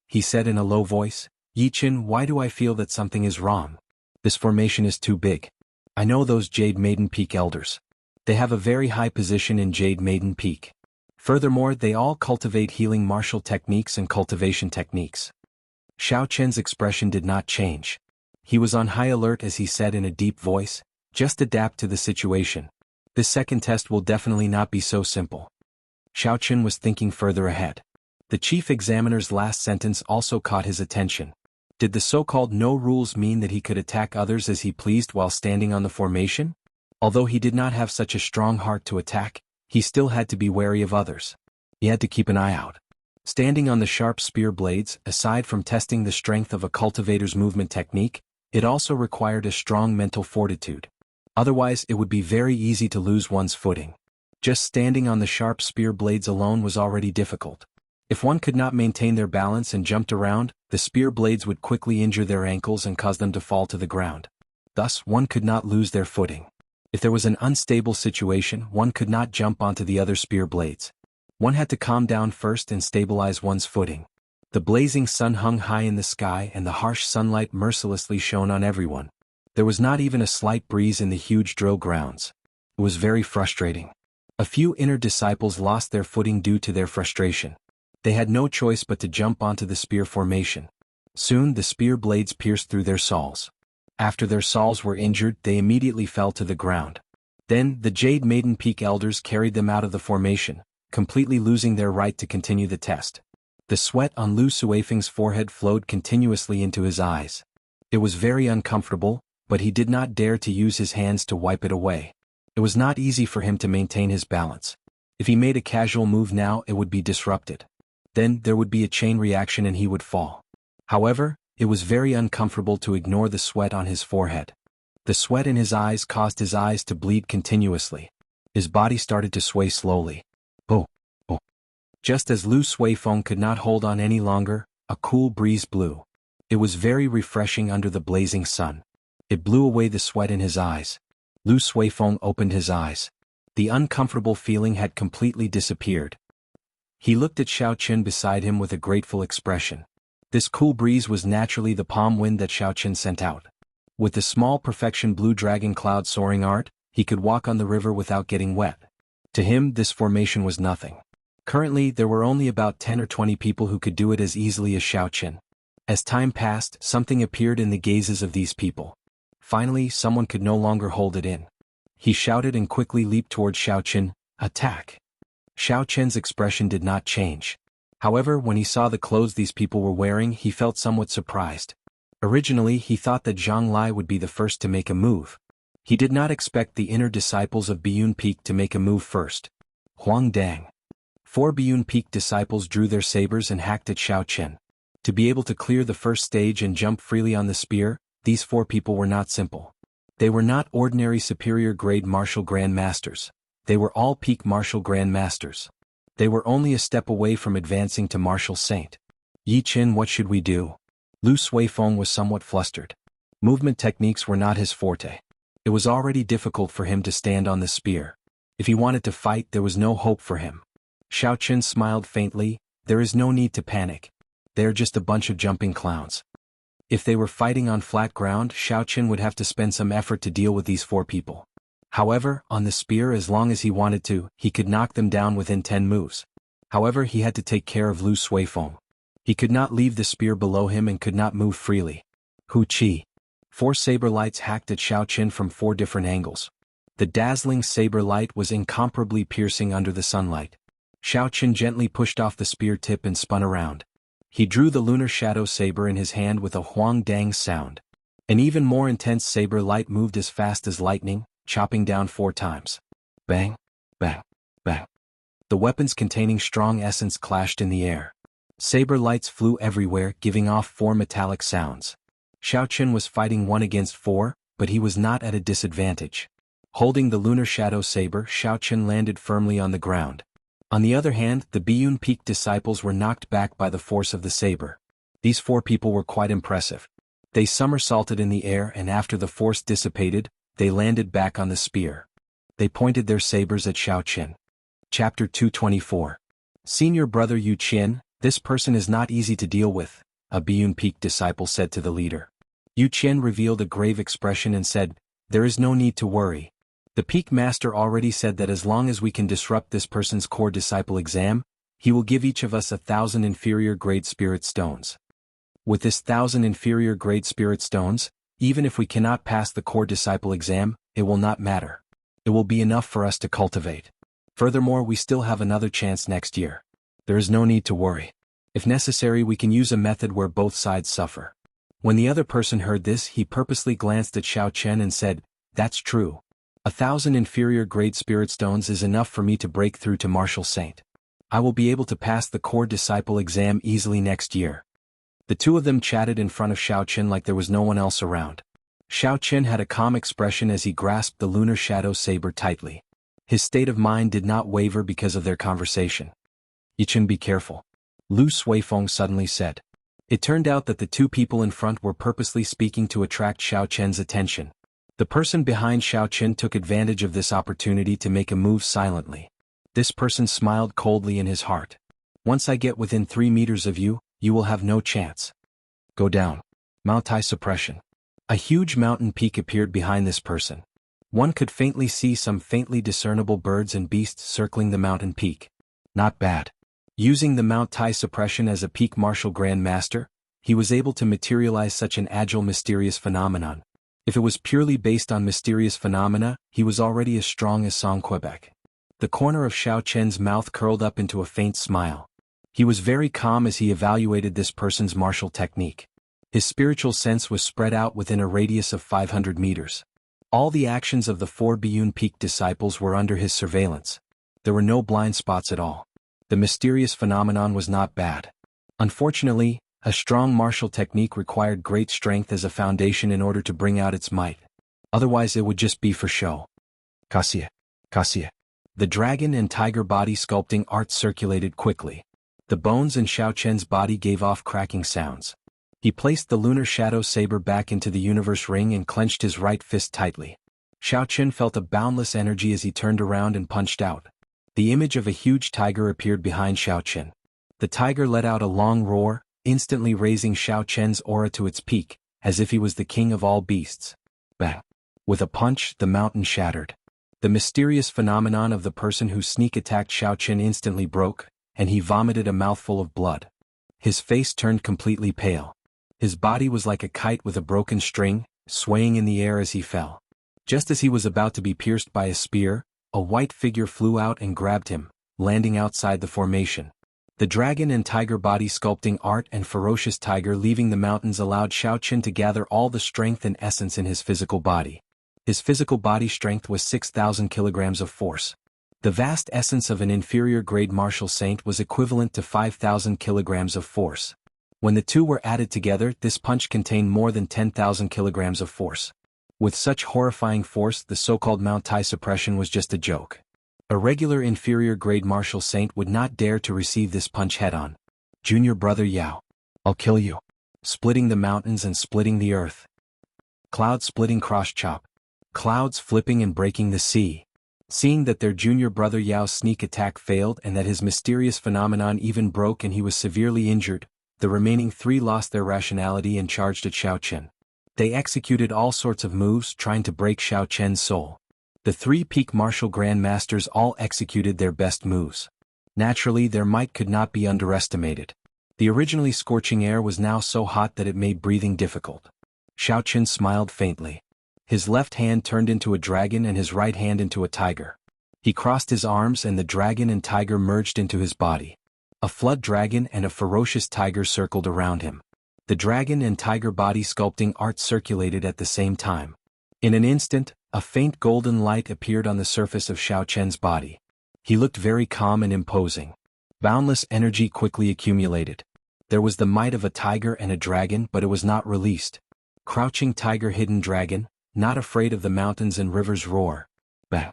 He said in a low voice, "Yichen, why do I feel that something is wrong? This formation is too big. I know those Jade Maiden Peak elders. They have a very high position in Jade Maiden Peak. Furthermore, they all cultivate healing martial techniques and cultivation techniques." Xiao Chen's expression did not change. He was on high alert as he said in a deep voice, "Just adapt to the situation. This second test will definitely not be so simple." Xiao Chen was thinking further ahead. The chief examiner's last sentence also caught his attention. Did the so-called no rules mean that he could attack others as he pleased while standing on the formation? Although he did not have such a strong heart to attack, he still had to be wary of others. He had to keep an eye out. Standing on the sharp spear blades, aside from testing the strength of a cultivator's movement technique, it also required a strong mental fortitude. Otherwise, it would be very easy to lose one's footing. Just standing on the sharp spear blades alone was already difficult. If one could not maintain their balance and jumped around, the spear blades would quickly injure their ankles and cause them to fall to the ground. Thus, one could not lose their footing. If there was an unstable situation, one could not jump onto the other spear blades. One had to calm down first and stabilize one's footing. The blazing sun hung high in the sky and the harsh sunlight mercilessly shone on everyone. There was not even a slight breeze in the huge drill grounds. It was very frustrating. A few inner disciples lost their footing due to their frustration. They had no choice but to jump onto the spear formation. Soon the spear blades pierced through their soles. After their soles were injured, they immediately fell to the ground. Then the Jade Maiden Peak elders carried them out of the formation, completely losing their right to continue the test. The sweat on Lu Suifeng's forehead flowed continuously into his eyes. It was very uncomfortable, but he did not dare to use his hands to wipe it away. It was not easy for him to maintain his balance. If he made a casual move now, it would be disrupted. Then there would be a chain reaction and he would fall. However, it was very uncomfortable to ignore the sweat on his forehead. The sweat in his eyes caused his eyes to bleed continuously. His body started to sway slowly. Oh. Just as Lu Suifeng could not hold on any longer, a cool breeze blew. It was very refreshing under the blazing sun. It blew away the sweat in his eyes. Lu Suifeng opened his eyes. The uncomfortable feeling had completely disappeared. He looked at Xiao Qin beside him with a grateful expression. This cool breeze was naturally the palm wind that Xiao Qin sent out. With the small perfection blue dragon cloud soaring art, he could walk on the river without getting wet. To him, this formation was nothing. Currently, there were only about 10 or 20 people who could do it as easily as Xiao Qin. As time passed, something appeared in the gazes of these people. Finally, someone could no longer hold it in. He shouted and quickly leaped towards Xiao Qin, "Attack!" Xiao Qin's expression did not change. However, when he saw the clothes these people were wearing, he felt somewhat surprised. Originally, he thought that Zhang Lai would be the first to make a move. He did not expect the inner disciples of Biyun Peak to make a move first. Huang Dang. 4 Biyun Peak disciples drew their sabers and hacked at Xiao Qin. To be able to clear the first stage and jump freely on the spear, these 4 people were not simple. They were not ordinary superior grade martial grand masters. They were all peak martial grand masters. They were only a step away from advancing to martial saint. "Yi Qin, what should we do?" Lu Suifeng was somewhat flustered. Movement techniques were not his forte. It was already difficult for him to stand on the spear. If he wanted to fight, there was no hope for him. Xiao Qin smiled faintly. "There is no need to panic. They are just a bunch of jumping clowns." If they were fighting on flat ground, Xiao Qin would have to spend some effort to deal with these 4 people. However, on the spear, as long as he wanted to, he could knock them down within 10 moves. However, he had to take care of Lu Suifeng. He could not leave the spear below him and could not move freely. Hu Qi. 4 saber lights hacked at Xiao Qin from 4 different angles. The dazzling saber light was incomparably piercing under the sunlight. Xiao Qin gently pushed off the spear tip and spun around. He drew the lunar shadow saber in his hand with a huang dang sound. An even more intense saber light moved as fast as lightning, chopping down 4 times. Bang, bang, bang. The weapons containing strong essence clashed in the air. Saber lights flew everywhere, giving off 4 metallic sounds. Xiao Qin was fighting 1 against 4, but he was not at a disadvantage. Holding the lunar shadow saber, Xiao Qin landed firmly on the ground. On the other hand, the Biyun Peak disciples were knocked back by the force of the saber. These 4 people were quite impressive. They somersaulted in the air and after the force dissipated, they landed back on the spear. They pointed their sabers at Xiao Qin. Chapter 224. Senior brother Yu Qin, this person is not easy to deal with, a Biyun Peak disciple said to the leader. Yu Qin revealed a grave expression and said, "There is no need to worry. The Peak Master already said that as long as we can disrupt this person's core disciple exam, he will give each of us 1,000 inferior grade spirit stones. With this 1,000 inferior grade spirit stones, even if we cannot pass the core disciple exam, it will not matter. It will be enough for us to cultivate. Furthermore, we still have another chance next year. There is no need to worry. If necessary, we can use a method where both sides suffer." When the other person heard this, he purposely glanced at Xiao Qin and said, "That's true. 1,000 inferior grade spirit stones is enough for me to break through to martial saint. I will be able to pass the core disciple exam easily next year." The 2 of them chatted in front of Xiao Qin like there was no one else around. Xiao Qin had a calm expression as he grasped the lunar shadow saber tightly. His state of mind did not waver because of their conversation. "Yi Qin, be careful. Lu Suifeng suddenly said. It turned out that the two people in front were purposely speaking to attract Xiao Chen's attention. The person behind Xiao Chen took advantage of this opportunity to make a move silently. This person smiled coldly in his heart. Once I get within 3 meters of you, you will have no chance. Go down. Moutai suppression. A huge mountain peak appeared behind this person. One could faintly see some faintly discernible birds and beasts circling the mountain peak. Not bad. Using the Moutai suppression as a peak martial Grand Master, he was able to materialize such an agile mysterious phenomenon. If it was purely based on mysterious phenomena, he was already as strong as Song Quebec. The corner of Xiao Chen's mouth curled up into a faint smile. He was very calm as he evaluated this person's martial technique. His spiritual sense was spread out within a radius of 500 meters. All the actions of the 4 Biyun Peak disciples were under his surveillance. There were no blind spots at all. The mysterious phenomenon was not bad. Unfortunately, a strong martial technique required great strength as a foundation in order to bring out its might. Otherwise it would just be for show. Cassia. The dragon and tiger body sculpting art circulated quickly. The bones in Xiao Chen's body gave off cracking sounds. He placed the lunar shadow saber back into the universe ring and clenched his right fist tightly. Xiao Chen felt a boundless energy as he turned around and punched out. The image of a huge tiger appeared behind Xiao Chen. The tiger let out a long roar, instantly raising Xiao Chen's aura to its peak, as if he was the king of all beasts. Bang! With a punch, the mountain shattered. The mysterious phenomenon of the person who sneak attacked Xiao Chen instantly broke, and he vomited a mouthful of blood. His face turned completely pale. His body was like a kite with a broken string, swaying in the air as he fell. Just as he was about to be pierced by a spear, a white figure flew out and grabbed him, landing outside the formation. The dragon and tiger body sculpting art and ferocious tiger leaving the mountains allowed Xiao Chen to gather all the strength and essence in his physical body. His physical body strength was 6,000 kilograms of force. The vast essence of an inferior grade martial saint was equivalent to 5,000 kilograms of force. When the two were added together, this punch contained more than 10,000 kilograms of force. With such horrifying force, the so-called Moutai suppression was just a joke. A regular inferior grade martial saint would not dare to receive this punch head-on. Junior brother Yao. I'll kill you. Splitting the mountains and splitting the earth. Cloud splitting cross-chop. Clouds flipping and breaking the sea. Seeing that their junior brother Yao's sneak attack failed and that his mysterious phenomenon even broke and he was severely injured, the remaining 3 lost their rationality and charged at Xiao Chen. They executed all sorts of moves trying to break Xiao Chen's soul. The 3 peak martial Grand Masters all executed their best moves. Naturally, their might could not be underestimated. The originally scorching air was now so hot that it made breathing difficult. Xiao Chen smiled faintly. His left hand turned into a dragon and his right hand into a tiger. He crossed his arms and the dragon and tiger merged into his body. A flood dragon and a ferocious tiger circled around him. The dragon and tiger body sculpting art circulated at the same time. In an instant, a faint golden light appeared on the surface of Xiao Chen's body. He looked very calm and imposing. Boundless energy quickly accumulated. There was the might of a tiger and a dragon, but it was not released. Crouching tiger, hidden dragon, not afraid of the mountains and rivers roar. Bah!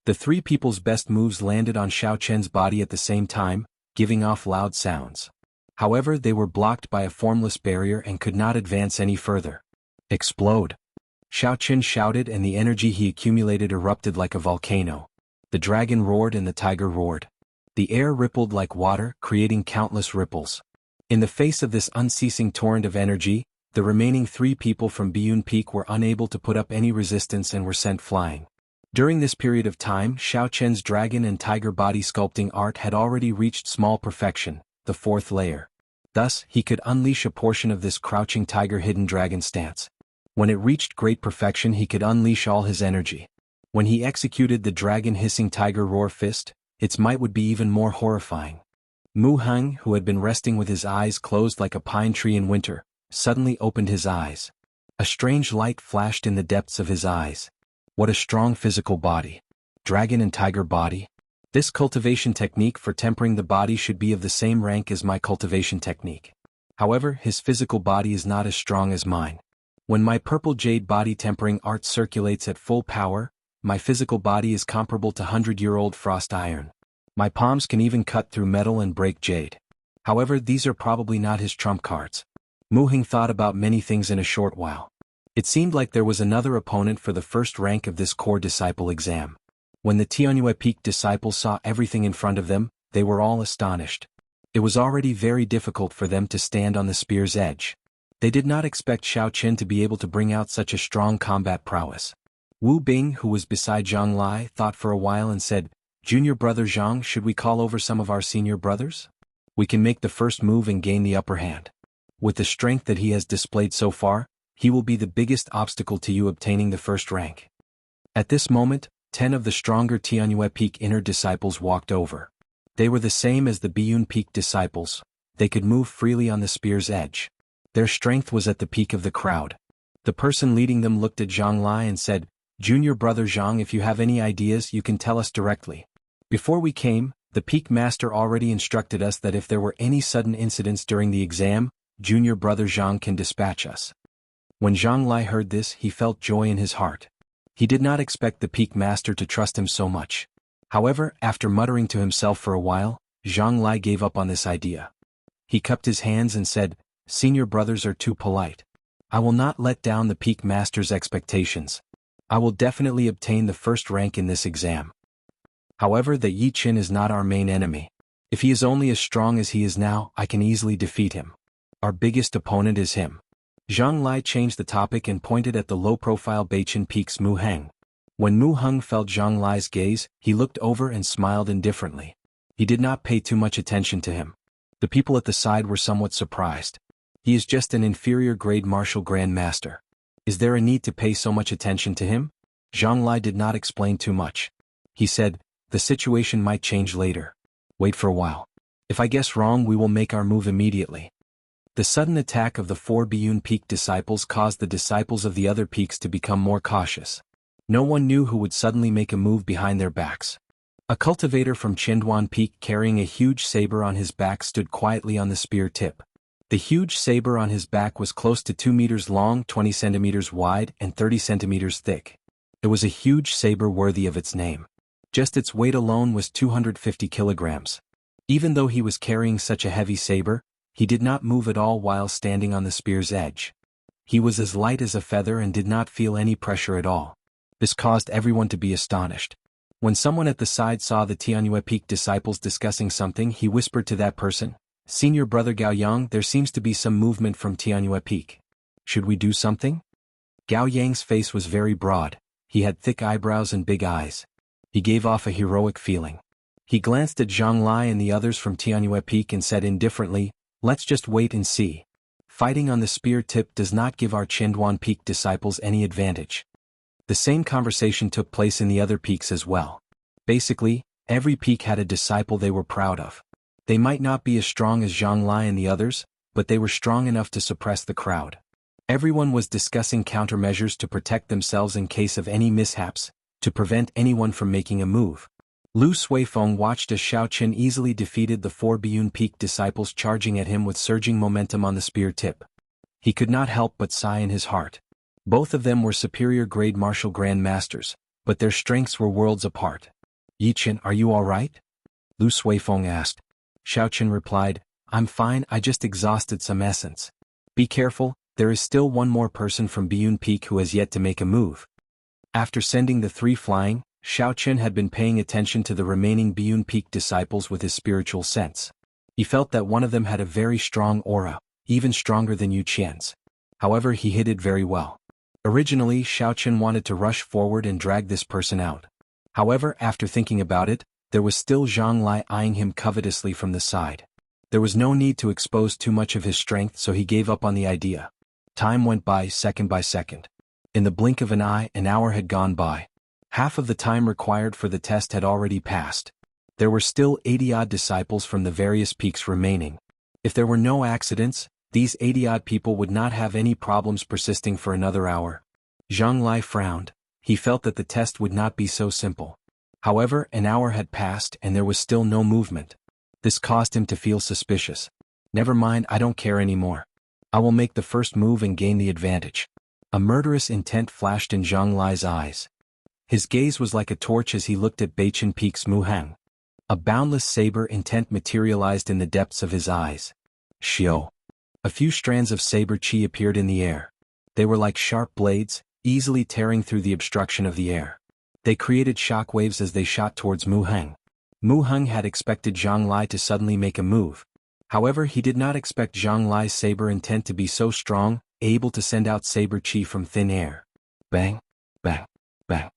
The 3 people's best moves landed on Xiao Chen's body at the same time, giving off loud sounds. However, they were blocked by a formless barrier and could not advance any further. Explode! Xiao Chen shouted and the energy he accumulated erupted like a volcano. The dragon roared and the tiger roared. The air rippled like water, creating countless ripples. In the face of this unceasing torrent of energy, the remaining 3 people from Biyun Peak were unable to put up any resistance and were sent flying. During this period of time, Xiao Chen's dragon and tiger body sculpting art had already reached small perfection, the 4th layer. Thus, he could unleash a portion of this crouching tiger hidden dragon stance. When it reached great perfection, he could unleash all his energy. When he executed the dragon hissing tiger roar fist, its might would be even more horrifying. Mu Heng, who had been resting with his eyes closed like a pine tree in winter, suddenly opened his eyes. A strange light flashed in the depths of his eyes. What a strong physical body. Dragon and tiger body. This cultivation technique for tempering the body should be of the same rank as my cultivation technique. However, his physical body is not as strong as mine. When my purple jade body tempering art circulates at full power, my physical body is comparable to 100-year-old frost iron. My palms can even cut through metal and break jade. However, these are probably not his trump cards. Mu Heng thought about many things in a short while. It seemed like there was another opponent for the first rank of this core disciple exam. When the Tianyue Peak disciples saw everything in front of them, they were all astonished. It was already very difficult for them to stand on the spear's edge. They did not expect Xiao Qin to be able to bring out such a strong combat prowess. Wu Bing, who was beside Zhang Lai, thought for a while and said, "Junior brother Zhang, should we call over some of our senior brothers? We can make the first move and gain the upper hand. With the strength that he has displayed so far, he will be the biggest obstacle to you obtaining the first rank." At this moment, 10 of the stronger Tianyue Peak inner disciples walked over. They were the same as the Biyun Peak disciples. They could move freely on the spear's edge. Their strength was at the peak of the crowd. The person leading them looked at Zhang Lai and said, "Junior brother Zhang, if you have any ideas you can tell us directly. Before we came, the Peak Master already instructed us that if there were any sudden incidents during the exam, Junior brother Zhang can dispatch us." When Zhang Lai heard this, he felt joy in his heart. He did not expect the Peak Master to trust him so much. However, after muttering to himself for a while, Zhang Lai gave up on this idea. He cupped his hands and said, "Senior brothers are too polite. I will not let down the Peak Master's expectations. I will definitely obtain the first rank in this exam. However, the Yi Qin is not our main enemy. If he is only as strong as he is now, I can easily defeat him. Our biggest opponent is him." Zhang Lai changed the topic and pointed at the low-profile Beichin Peak's Mu Heng. When Mu Heng felt Zhang Lai's gaze, he looked over and smiled indifferently. He did not pay too much attention to him. The people at the side were somewhat surprised. He is just an inferior grade martial Grand Master. Is there a need to pay so much attention to him? Zhang Lai did not explain too much. He said, "The situation might change later. Wait for a while. If I guess wrong, we will make our move immediately." The sudden attack of the 4 Biyun Peak disciples caused the disciples of the other peaks to become more cautious. No one knew who would suddenly make a move behind their backs. A cultivator from Qinduan Peak carrying a huge saber on his back stood quietly on the spear tip. The huge saber on his back was close to 2 meters long, 20 centimeters wide, and 30 centimeters thick. It was a huge saber worthy of its name. Just its weight alone was 250 kilograms. Even though he was carrying such a heavy saber, he did not move at all while standing on the spear's edge. He was as light as a feather and did not feel any pressure at all. This caused everyone to be astonished. When someone at the side saw the Tianyue Peak disciples discussing something, he whispered to that person, "Senior brother Gao Yang, there seems to be some movement from Tianyue Peak. Should we do something?" Gao Yang's face was very broad. He had thick eyebrows and big eyes. He gave off a heroic feeling. He glanced at Zhang Lai and the others from Tianyue Peak and said indifferently, "Let's just wait and see. Fighting on the spear tip does not give our Qinduan Peak disciples any advantage." The same conversation took place in the other peaks as well. Basically, every peak had a disciple they were proud of. They might not be as strong as Zhang Lai and the others, but they were strong enough to suppress the crowd. Everyone was discussing countermeasures to protect themselves in case of any mishaps, to prevent anyone from making a move. Lu Suifeng watched as Xiao Qin easily defeated the 4 Biyun Peak disciples charging at him with surging momentum on the spear tip. He could not help but sigh in his heart. Both of them were superior grade martial Grand Masters, but their strengths were worlds apart. "Yi Qin, are you all right?" Lu Suifeng asked. Xiao Qin replied, "I'm fine, I just exhausted some essence." "Be careful, there is still one more person from Biyun Peak who has yet to make a move." After sending the 3 flying, Xiao Qin had been paying attention to the remaining Biyun Peak disciples with his spiritual sense. He felt that one of them had a very strong aura, even stronger than Yu Qian's. However, he hid it very well. Originally, Xiao Qin wanted to rush forward and drag this person out. However, after thinking about it, there was still Zhang Lai eyeing him covetously from the side. There was no need to expose too much of his strength, so he gave up on the idea. Time went by second by second. In the blink of an eye, an hour had gone by. Half of the time required for the test had already passed. There were still 80-odd disciples from the various peaks remaining. If there were no accidents, these 80-odd people would not have any problems persisting for another hour. Zhang Lai frowned. He felt that the test would not be so simple. However, an hour had passed and there was still no movement. This caused him to feel suspicious. "Never mind, I don't care anymore. I will make the first move and gain the advantage." A murderous intent flashed in Zhang Lai's eyes. His gaze was like a torch as he looked at Beichin Peak's Mu Heng. A boundless saber intent materialized in the depths of his eyes. Xiao. A few strands of saber chi appeared in the air. They were like sharp blades, easily tearing through the obstruction of the air. They created shockwaves as they shot towards Mu Heng. Mu Heng had expected Zhang Lai to suddenly make a move. However, he did not expect Zhang Lai's saber intent to be so strong, able to send out saber chi from thin air. Bang, bang, bang.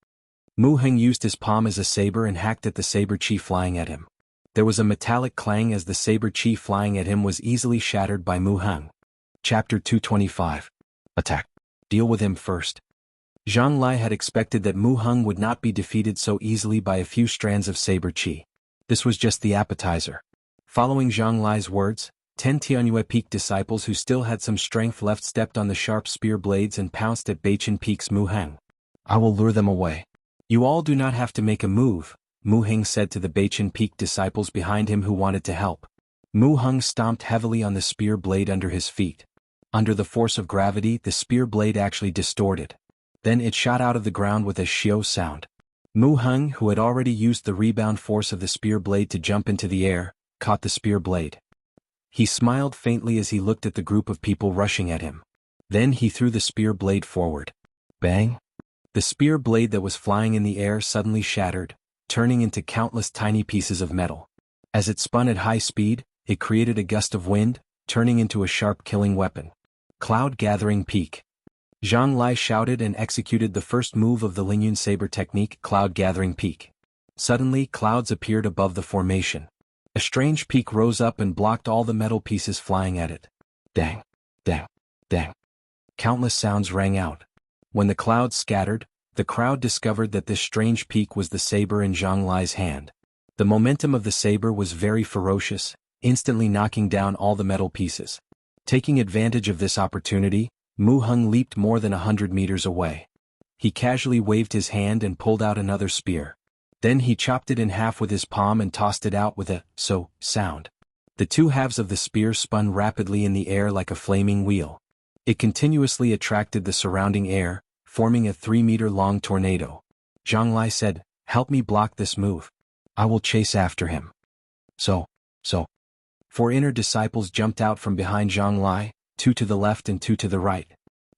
Mu Heng used his palm as a saber and hacked at the saber chi flying at him. There was a metallic clang as the saber chi flying at him was easily shattered by Mu Heng. Chapter 225. Attack. Deal with him first. Zhang Lai had expected that Mu Heng would not be defeated so easily by a few strands of saber chi. This was just the appetizer. Following Zhang Lai's words, 10 Tianyue Peak disciples who still had some strength left stepped on the sharp spear blades and pounced at Beichen Peak's Mu Heng. I will lure them away. You all do not have to make a move, Mu Heng said to the Beichen Peak disciples behind him who wanted to help. Mu Heng stomped heavily on the spear blade under his feet. Under the force of gravity, the spear blade actually distorted. Then it shot out of the ground with a xiao sound. Mu Heng, who had already used the rebound force of the spear blade to jump into the air, caught the spear blade. He smiled faintly as he looked at the group of people rushing at him. Then he threw the spear blade forward. Bang! The spear blade that was flying in the air suddenly shattered, turning into countless tiny pieces of metal. As it spun at high speed, it created a gust of wind, turning into a sharp killing weapon. Cloud Gathering Peak. Zhang Lai shouted and executed the first move of the Lingyun Saber technique, Cloud Gathering Peak. Suddenly, clouds appeared above the formation. A strange peak rose up and blocked all the metal pieces flying at it. Dang, dang, dang. Countless sounds rang out. When the clouds scattered, the crowd discovered that this strange peak was the saber in Zhang Lai's hand. The momentum of the saber was very ferocious, instantly knocking down all the metal pieces. Taking advantage of this opportunity, Mu Heng leaped more than 100 meters away. He casually waved his hand and pulled out another spear. Then he chopped it in half with his palm and tossed it out with a so sound. The two halves of the spear spun rapidly in the air like a flaming wheel. It continuously attracted the surrounding air, forming a 3-meter-long tornado. Zhang Lai said, "Help me block this move. I will chase after him." So. 4 inner disciples jumped out from behind Zhang Lai, 2 to the left and 2 to the right.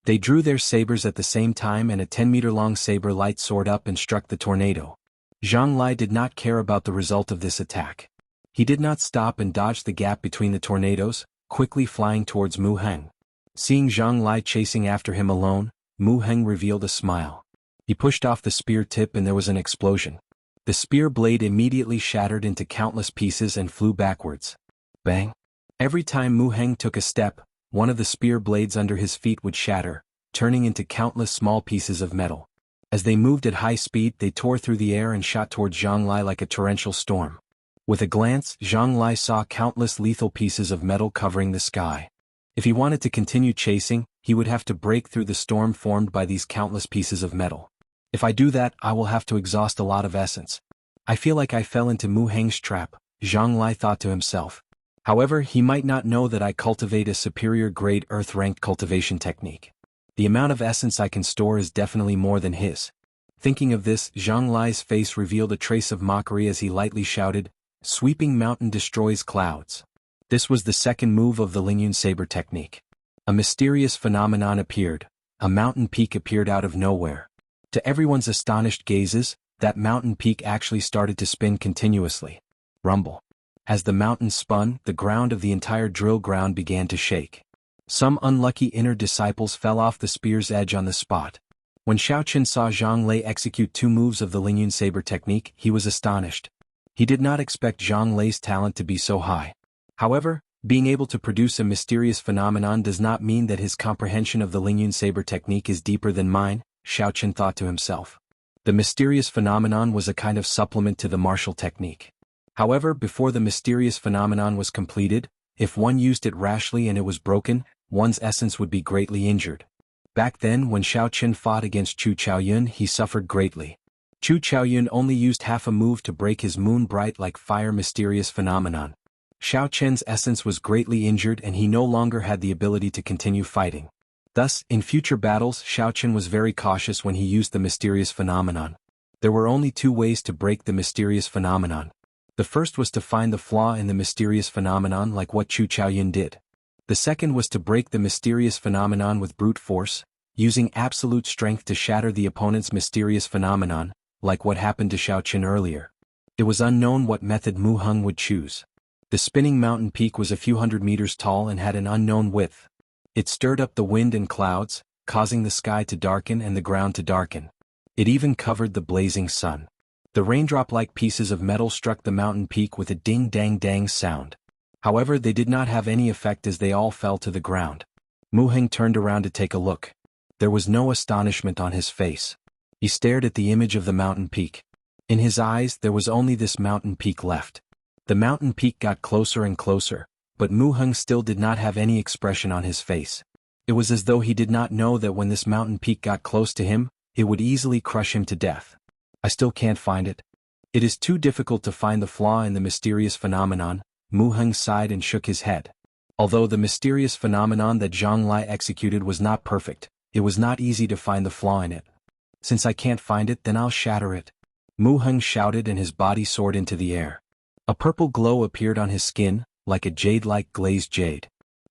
They drew their sabers at the same time and a 10-meter-long saber light soared up and struck the tornado. Zhang Lai did not care about the result of this attack. He did not stop and dodged the gap between the tornadoes, quickly flying towards Mu Heng. Seeing Zhang Lai chasing after him alone, Mu Heng revealed a smile. He pushed off the spear tip and there was an explosion. The spear blade immediately shattered into countless pieces and flew backwards. Bang! Every time Mu Heng took a step, one of the spear blades under his feet would shatter, turning into countless small pieces of metal. As they moved at high speed, they tore through the air and shot towards Zhang Lai like a torrential storm. With a glance, Zhang Lai saw countless lethal pieces of metal covering the sky. If he wanted to continue chasing, he would have to break through the storm formed by these countless pieces of metal. If I do that, I will have to exhaust a lot of essence. I feel like I fell into Mu Heng's trap, Zhang Lai thought to himself. However, he might not know that I cultivate a superior grade earth-ranked cultivation technique. The amount of essence I can store is definitely more than his. Thinking of this, Zhang Lai's face revealed a trace of mockery as he lightly shouted, "Sweeping mountain destroys clouds." This was the second move of the Lingyun Saber technique. A mysterious phenomenon appeared. A mountain peak appeared out of nowhere. To everyone's astonished gazes, that mountain peak actually started to spin continuously. Rumble. As the mountain spun, the ground of the entire drill ground began to shake. Some unlucky inner disciples fell off the spear's edge on the spot. When Xiaoqun saw Zhang Lei execute 2 moves of the Lingyun Saber technique, he was astonished. He did not expect Zhang Lei's talent to be so high. However, being able to produce a mysterious phenomenon does not mean that his comprehension of the Lingyun Saber technique is deeper than mine, Xiaoqun thought to himself. The mysterious phenomenon was a kind of supplement to the martial technique. However, before the mysterious phenomenon was completed, if one used it rashly and it was broken, one's essence would be greatly injured. Back then, when Xiaoqun fought against Chu Chaoyun, he suffered greatly. Chu Chaoyun only used half a move to break his moon-bright like fire mysterious phenomenon. Xiaoqun's essence was greatly injured and he no longer had the ability to continue fighting. Thus, in future battles, Xiaoqun was very cautious when he used the mysterious phenomenon. There were only 2 ways to break the mysterious phenomenon. The first was to find the flaw in the mysterious phenomenon like what Chu Chaoyun did. The second was to break the mysterious phenomenon with brute force, using absolute strength to shatter the opponent's mysterious phenomenon, like what happened to Xiaoqin earlier. It was unknown what method Mu Heng would choose. The spinning mountain peak was a few hundred meters tall and had an unknown width. It stirred up the wind and clouds, causing the sky to darken and the ground to darken. It even covered the blazing sun. The raindrop-like pieces of metal struck the mountain peak with a ding-dang-dang sound. However, they did not have any effect as they all fell to the ground. Mu Heng turned around to take a look. There was no astonishment on his face. He stared at the image of the mountain peak. In his eyes there was only this mountain peak left. The mountain peak got closer and closer, but Mu Heng still did not have any expression on his face. It was as though he did not know that when this mountain peak got close to him, it would easily crush him to death. I still can't find it. It is too difficult to find the flaw in the mysterious phenomenon. Mu Heng sighed and shook his head. Although the mysterious phenomenon that Zhang Lai executed was not perfect, it was not easy to find the flaw in it. Since I can't find it, then I'll shatter it. Mu Heng shouted and his body soared into the air. A purple glow appeared on his skin, like a jade-like glazed jade.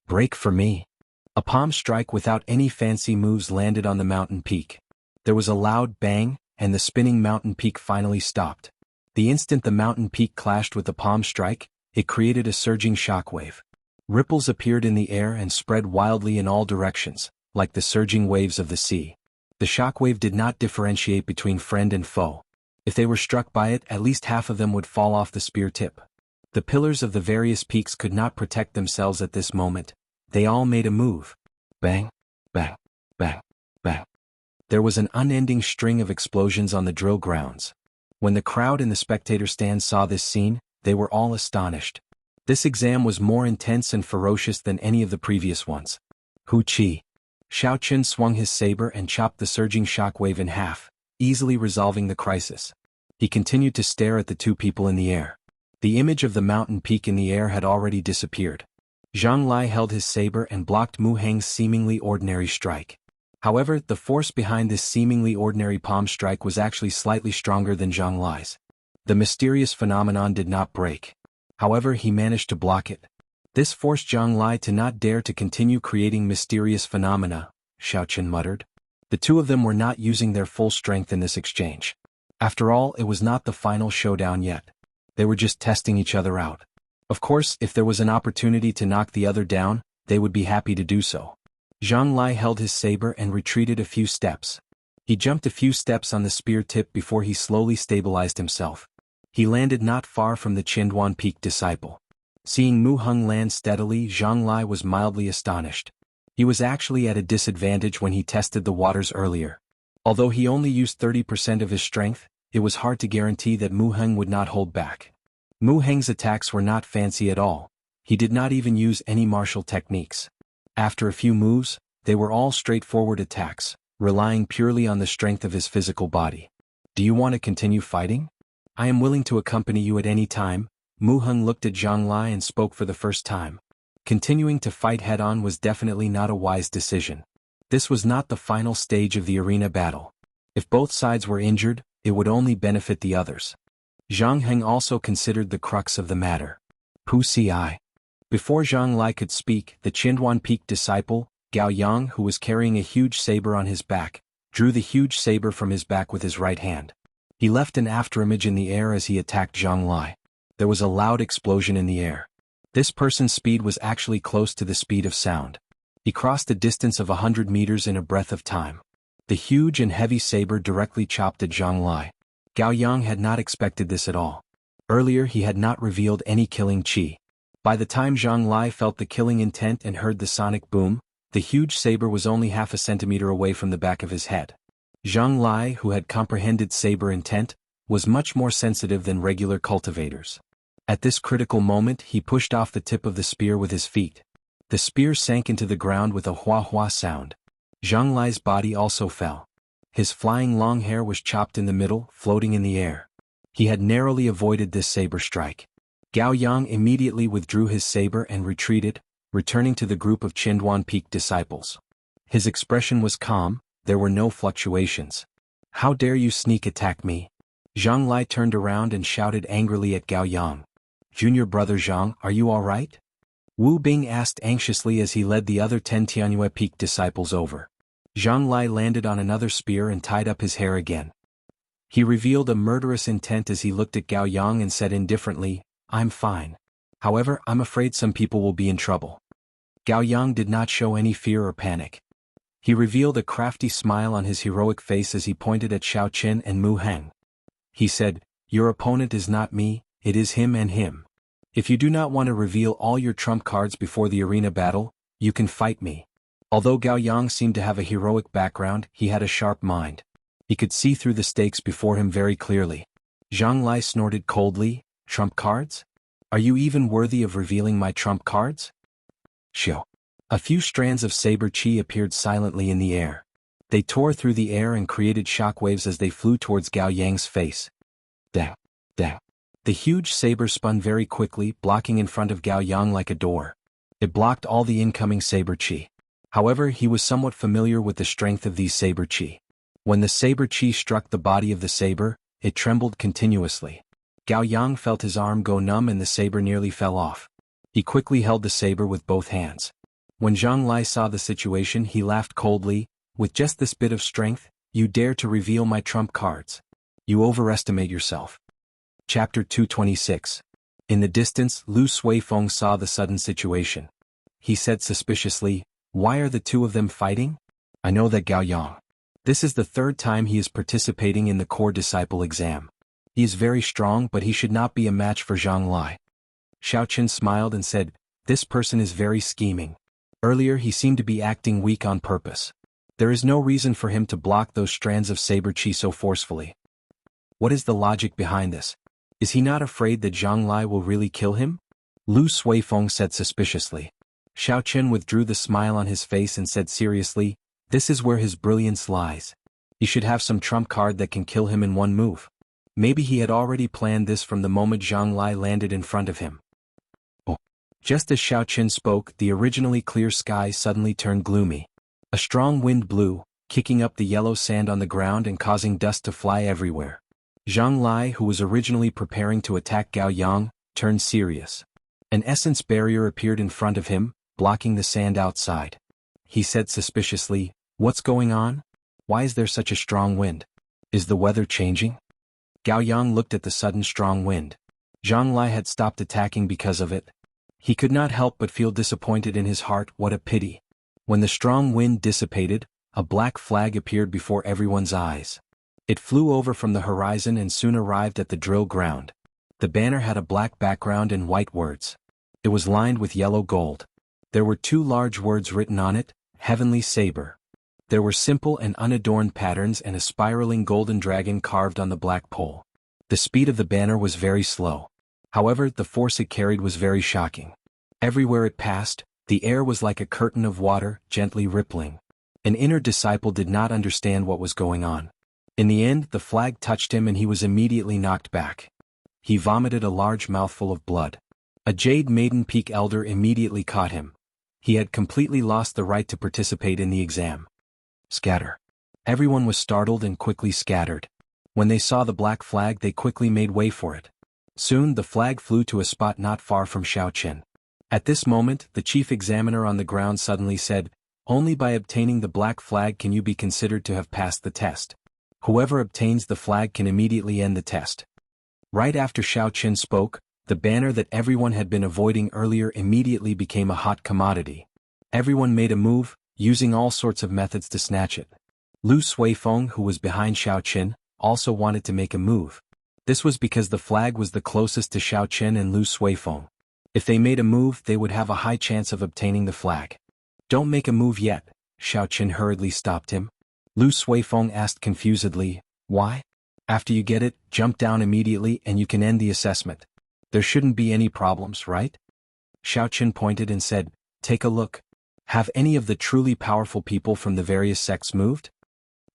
Break for me. A palm strike without any fancy moves landed on the mountain peak. There was a loud bang, and the spinning mountain peak finally stopped. The instant the mountain peak clashed with the palm strike, it created a surging shockwave. Ripples appeared in the air and spread wildly in all directions, like the surging waves of the sea. The shockwave did not differentiate between friend and foe. If they were struck by it, at least half of them would fall off the spear tip. The pillars of the various peaks could not protect themselves at this moment. They all made a move. Bang, bang, bang, bang. There was an unending string of explosions on the drill grounds. When the crowd in the spectator stand saw this scene, they were all astonished. This exam was more intense and ferocious than any of the previous ones. Hu Qi. Xiaoqin swung his saber and chopped the surging shockwave in half, easily resolving the crisis. He continued to stare at the two people in the air. The image of the mountain peak in the air had already disappeared. Zhang Lai held his saber and blocked Mu Heng's seemingly ordinary strike. However, the force behind this seemingly ordinary palm strike was actually slightly stronger than Zhang Lai's. The mysterious phenomenon did not break. However, he managed to block it. This forced Zhang Lai to not dare to continue creating mysterious phenomena, Xiaoqin muttered. The two of them were not using their full strength in this exchange. After all, it was not the final showdown yet. They were just testing each other out. Of course, if there was an opportunity to knock the other down, they would be happy to do so. Zhang Lai held his saber and retreated a few steps. He jumped a few steps on the spear tip before he slowly stabilized himself. He landed not far from the Qinduan Peak disciple. Seeing Mu Heng land steadily, Zhang Lai was mildly astonished. He was actually at a disadvantage when he tested the waters earlier. Although he only used 30% of his strength, it was hard to guarantee that Mu Heng would not hold back. Mu Heng's attacks were not fancy at all. He did not even use any martial techniques. After a few moves, they were all straightforward attacks, relying purely on the strength of his physical body. Do you want to continue fighting? I am willing to accompany you at any time. Mu Heng looked at Zhang Lai and spoke for the first time. Continuing to fight head-on was definitely not a wise decision. This was not the final stage of the arena battle. If both sides were injured, it would only benefit the others. Zhang Heng also considered the crux of the matter. Pu Ci. Before Zhang Lai could speak, the Qinduan Peak disciple, Gao Yang, who was carrying a huge saber on his back, drew the huge saber from his back with his right hand. He left an afterimage in the air as he attacked Zhang Lai. There was a loud explosion in the air. This person's speed was actually close to the speed of sound. He crossed a distance of 100 meters in a breath of time. The huge and heavy saber directly chopped at Zhang Lai. Gao Yang had not expected this at all. Earlier he had not revealed any killing chi. By the time Zhang Lai felt the killing intent and heard the sonic boom, the huge saber was only half a centimeter away from the back of his head. Zhang Lai, who had comprehended saber intent, was much more sensitive than regular cultivators. At this critical moment he pushed off the tip of the spear with his feet. The spear sank into the ground with a hua-hua sound. Zhang Lai's body also fell. His flying long hair was chopped in the middle, floating in the air. He had narrowly avoided this saber strike. Gao Yang immediately withdrew his saber and retreated, returning to the group of Qinduan Peak disciples. His expression was calm, there were no fluctuations. How dare you sneak attack me? Zhang Lai turned around and shouted angrily at Gao Yang. "Junior brother Zhang, are you all right?" Wu Bing asked anxiously as he led the other 10 Tianyue Peak disciples over. Zhang Lai landed on another spear and tied up his hair again. He revealed a murderous intent as he looked at Gao Yang and said indifferently, "I'm fine. However, I'm afraid some people will be in trouble." Gao Yang did not show any fear or panic. He revealed a crafty smile on his heroic face as he pointed at Xiao Qin and Mu Heng. He said, "Your opponent is not me, it is him and him. If you do not want to reveal all your trump cards before the arena battle, you can fight me." Although Gao Yang seemed to have a heroic background, he had a sharp mind. He could see through the stakes before him very clearly. Zhang Lai snorted coldly, "Trump cards? Are you even worthy of revealing my trump cards?" Shio. A few strands of saber chi appeared silently in the air. They tore through the air and created shockwaves as they flew towards Gao Yang's face. Dang, dang. The huge saber spun very quickly, blocking in front of Gao Yang like a door. It blocked all the incoming saber chi. However, he was somewhat familiar with the strength of these saber chi. When the saber chi struck the body of the saber, it trembled continuously. Gao Yang felt his arm go numb and the saber nearly fell off. He quickly held the saber with both hands. When Zhang Lai saw the situation, he laughed coldly, "With just this bit of strength, you dare to reveal my trump cards. You overestimate yourself." Chapter 226. In the distance, Lu Suifeng saw the sudden situation. He said suspiciously, "Why are the two of them fighting? I know that Gao Yang. This is the third time he is participating in the core disciple exam. He is very strong, but he should not be a match for Zhang Lai." Xiao Qin smiled and said, "This person is very scheming. Earlier he seemed to be acting weak on purpose. There is no reason for him to block those strands of saber chi so forcefully. What is the logic behind this? Is he not afraid that Zhang Lai will really kill him?" Lu Suifeng said suspiciously. Xiao Qin withdrew the smile on his face and said seriously, "This is where his brilliance lies. He should have some trump card that can kill him in one move." Maybe he had already planned this from the moment Zhang Lai landed in front of him. Just as Xiao Qin spoke, the originally clear sky suddenly turned gloomy. A strong wind blew, kicking up the yellow sand on the ground and causing dust to fly everywhere. Zhang Lai, who was originally preparing to attack Gao Yang, turned serious. An essence barrier appeared in front of him, blocking the sand outside. He said suspiciously, "What's going on? Why is there such a strong wind? Is the weather changing?" Gao Yang looked at the sudden strong wind. Zhang Lai had stopped attacking because of it. He could not help but feel disappointed in his heart. What a pity. When the strong wind dissipated, a black flag appeared before everyone's eyes. It flew over from the horizon and soon arrived at the drill ground. The banner had a black background and white words. It was lined with yellow gold. There were two large words written on it, "Heavenly Saber." There were simple and unadorned patterns and a spiraling golden dragon carved on the black pole. The speed of the banner was very slow. However, the force it carried was very shocking. Everywhere it passed, the air was like a curtain of water, gently rippling. An inner disciple did not understand what was going on. In the end, the flag touched him and he was immediately knocked back. He vomited a large mouthful of blood. A Jade Maiden Peak elder immediately caught him. He had completely lost the right to participate in the exam. Scatter. Everyone was startled and quickly scattered. When they saw the black flag, they quickly made way for it. Soon the flag flew to a spot not far from Xiao Qin. At this moment, the chief examiner on the ground suddenly said, "Only by obtaining the black flag can you be considered to have passed the test. Whoever obtains the flag can immediately end the test." Right after Xiao Qin spoke, the banner that everyone had been avoiding earlier immediately became a hot commodity. Everyone made a move, using all sorts of methods to snatch it. Lu Suifeng, who was behind Xiao Qin, also wanted to make a move. This was because the flag was the closest to Xiao Qin and Lu Suifeng. If they made a move, they would have a high chance of obtaining the flag. "Don't make a move yet," Xiao Qin hurriedly stopped him. Lu Suifeng asked confusedly, "Why? After you get it, jump down immediately and you can end the assessment. There shouldn't be any problems, right?" Xiao Qin pointed and said, "Take a look. Have any of the truly powerful people from the various sects moved?"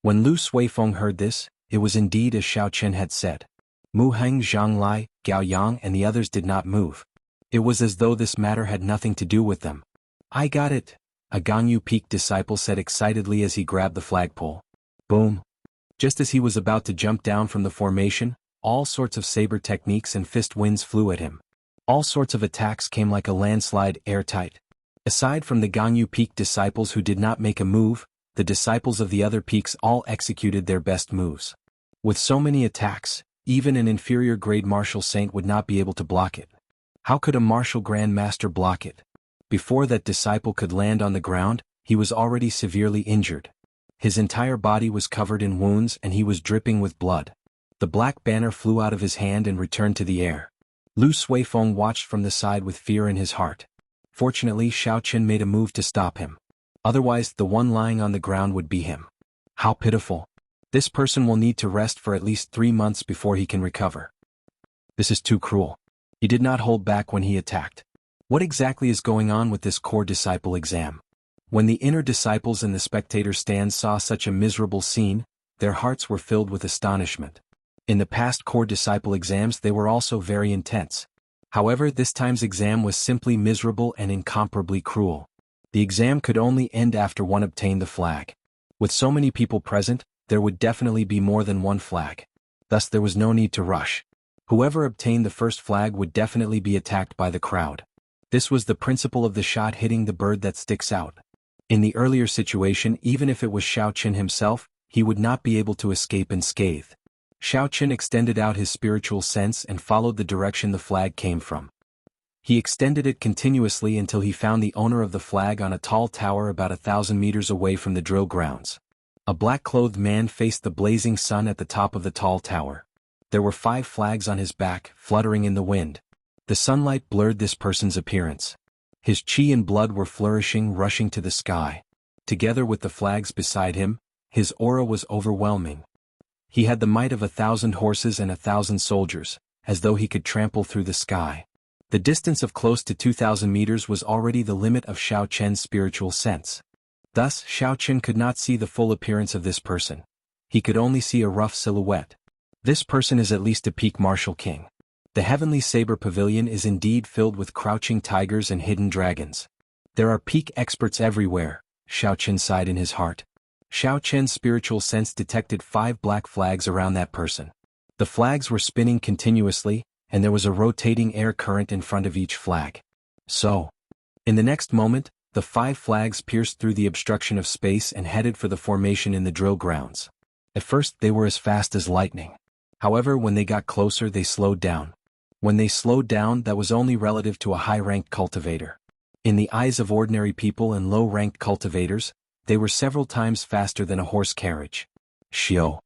When Lu Suifeng heard this, it was indeed as Xiao Qin had said. Mu Heng, Zhang Lai, Gao Yang and the others did not move. It was as though this matter had nothing to do with them. "I got it," a Gangyu Peak disciple said excitedly as he grabbed the flagpole. Boom! Just as he was about to jump down from the formation, all sorts of saber techniques and fist winds flew at him. All sorts of attacks came like a landslide, airtight. Aside from the Gangyu Peak disciples who did not make a move, the disciples of the other peaks all executed their best moves. With so many attacks, even an inferior grade martial saint would not be able to block it. How could a martial grand master block it? Before that disciple could land on the ground, he was already severely injured. His entire body was covered in wounds and he was dripping with blood. The black banner flew out of his hand and returned to the air. Lu Suifeng watched from the side with fear in his heart. Fortunately, Xiao Qin made a move to stop him. Otherwise, the one lying on the ground would be him. How pitiful. This person will need to rest for at least 3 months before he can recover. This is too cruel. He did not hold back when he attacked. What exactly is going on with this core disciple exam? When the inner disciples in the spectator stands saw such a miserable scene, their hearts were filled with astonishment. In the past core disciple exams they were also very intense. However, this time's exam was simply miserable and incomparably cruel. The exam could only end after one obtained the flag. With so many people present, there would definitely be more than one flag. Thus there was no need to rush. Whoever obtained the first flag would definitely be attacked by the crowd. This was the principle of the shot hitting the bird that sticks out. In the earlier situation, even if it was Xiao Qin himself, he would not be able to escape unscathed. Xiao Qin extended out his spiritual sense and followed the direction the flag came from. He extended it continuously until he found the owner of the flag on a tall tower about 1,000 meters away from the drill grounds. A black-clothed man faced the blazing sun at the top of the tall tower. There were 5 flags on his back, fluttering in the wind. The sunlight blurred this person's appearance. His qi and blood were flourishing, rushing to the sky. Together with the flags beside him, his aura was overwhelming. He had the might of 1,000 horses and 1,000 soldiers, as though he could trample through the sky. The distance of close to 2,000 meters was already the limit of Xiao Qian's spiritual sense. Thus, Xiao Qin could not see the full appearance of this person. He could only see a rough silhouette. This person is at least a peak martial king. The heavenly saber pavilion is indeed filled with crouching tigers and hidden dragons. There are peak experts everywhere, Xiao Qin sighed in his heart. Xiao Qian's spiritual sense detected 5 black flags around that person. The flags were spinning continuously, and there was a rotating air current in front of each flag. So, in the next moment, the 5 flags pierced through the obstruction of space and headed for the formation in the drill grounds. At first they were as fast as lightning. However, when they got closer they slowed down. When they slowed down, that was only relative to a high-ranked cultivator. In the eyes of ordinary people and low-ranked cultivators, they were several times faster than a horse carriage. Shio.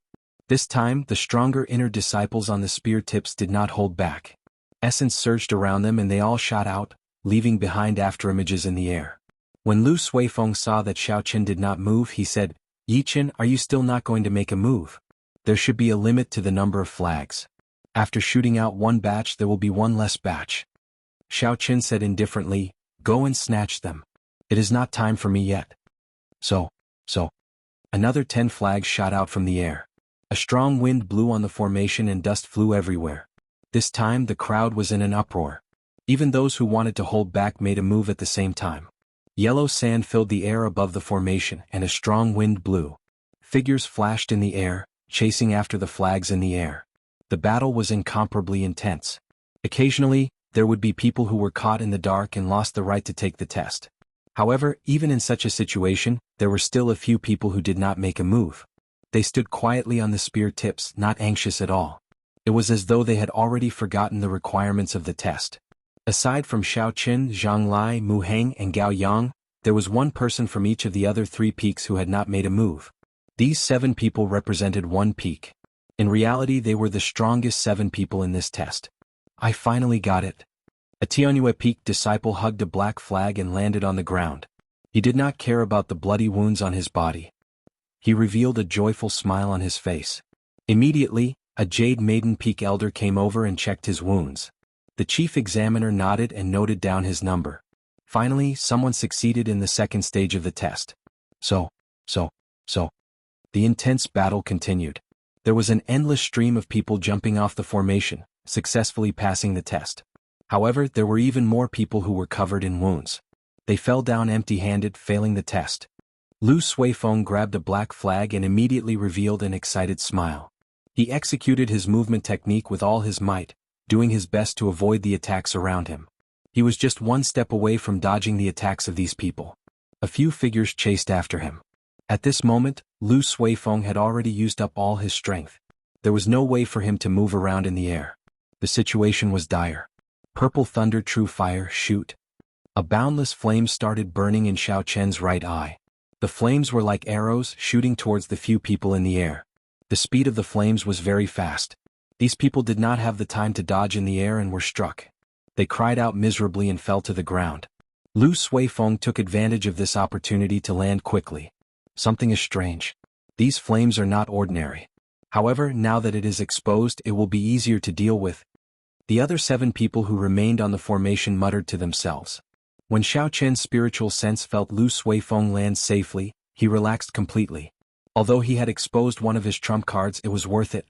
This time, the stronger inner disciples on the spear tips did not hold back. Essence surged around them and they all shot out, leaving behind afterimages in the air. When Lu Suifeng saw that Xiao Qin did not move, he said, "Yi Qin, are you still not going to make a move? There should be a limit to the number of flags. After shooting out one batch there will be one less batch." Xiao Qin said indifferently, "Go and snatch them. It is not time for me yet." So. Another 10 flags shot out from the air. A strong wind blew on the formation and dust flew everywhere. This time the crowd was in an uproar. Even those who wanted to hold back made a move at the same time. Yellow sand filled the air above the formation and a strong wind blew. Figures flashed in the air, chasing after the flags in the air. The battle was incomparably intense. Occasionally, there would be people who were caught in the dark and lost the right to take the test. However, even in such a situation, there were still a few people who did not make a move. They stood quietly on the spear tips, not anxious at all. It was as though they had already forgotten the requirements of the test. Aside from Xiao Qin, Zhang Lai, Mu Heng and Gao Yang, there was one person from each of the other 3 peaks who had not made a move. These 7 people represented one peak. In reality they were the strongest 7 people in this test. I finally got it. A Tianyue Peak disciple hugged a black flag and landed on the ground. He did not care about the bloody wounds on his body. He revealed a joyful smile on his face. Immediately, a Jade Maiden Peak elder came over and checked his wounds. The chief examiner nodded and noted down his number. Finally, someone succeeded in the second stage of the test. So. The intense battle continued. There was an endless stream of people jumping off the formation, successfully passing the test. However, there were even more people who were covered in wounds. They fell down empty-handed, failing the test. Lu Suifeng grabbed a black flag and immediately revealed an excited smile. He executed his movement technique with all his might, doing his best to avoid the attacks around him. He was just one step away from dodging the attacks of these people. A few figures chased after him. At this moment, Lu Suifeng had already used up all his strength. There was no way for him to move around in the air. The situation was dire. Purple thunder, true fire, shoot. A boundless flame started burning in Xiao Chen's right eye. The flames were like arrows shooting towards the few people in the air. The speed of the flames was very fast. These people did not have the time to dodge in the air and were struck. They cried out miserably and fell to the ground. Lu Suifeng took advantage of this opportunity to land quickly. Something is strange. These flames are not ordinary. However, now that it is exposed, it will be easier to deal with. The other 7 people who remained on the formation muttered to themselves. When Xiao Chen's spiritual sense felt Lu Suifeng land safely, he relaxed completely. Although he had exposed one of his trump cards, it was worth it.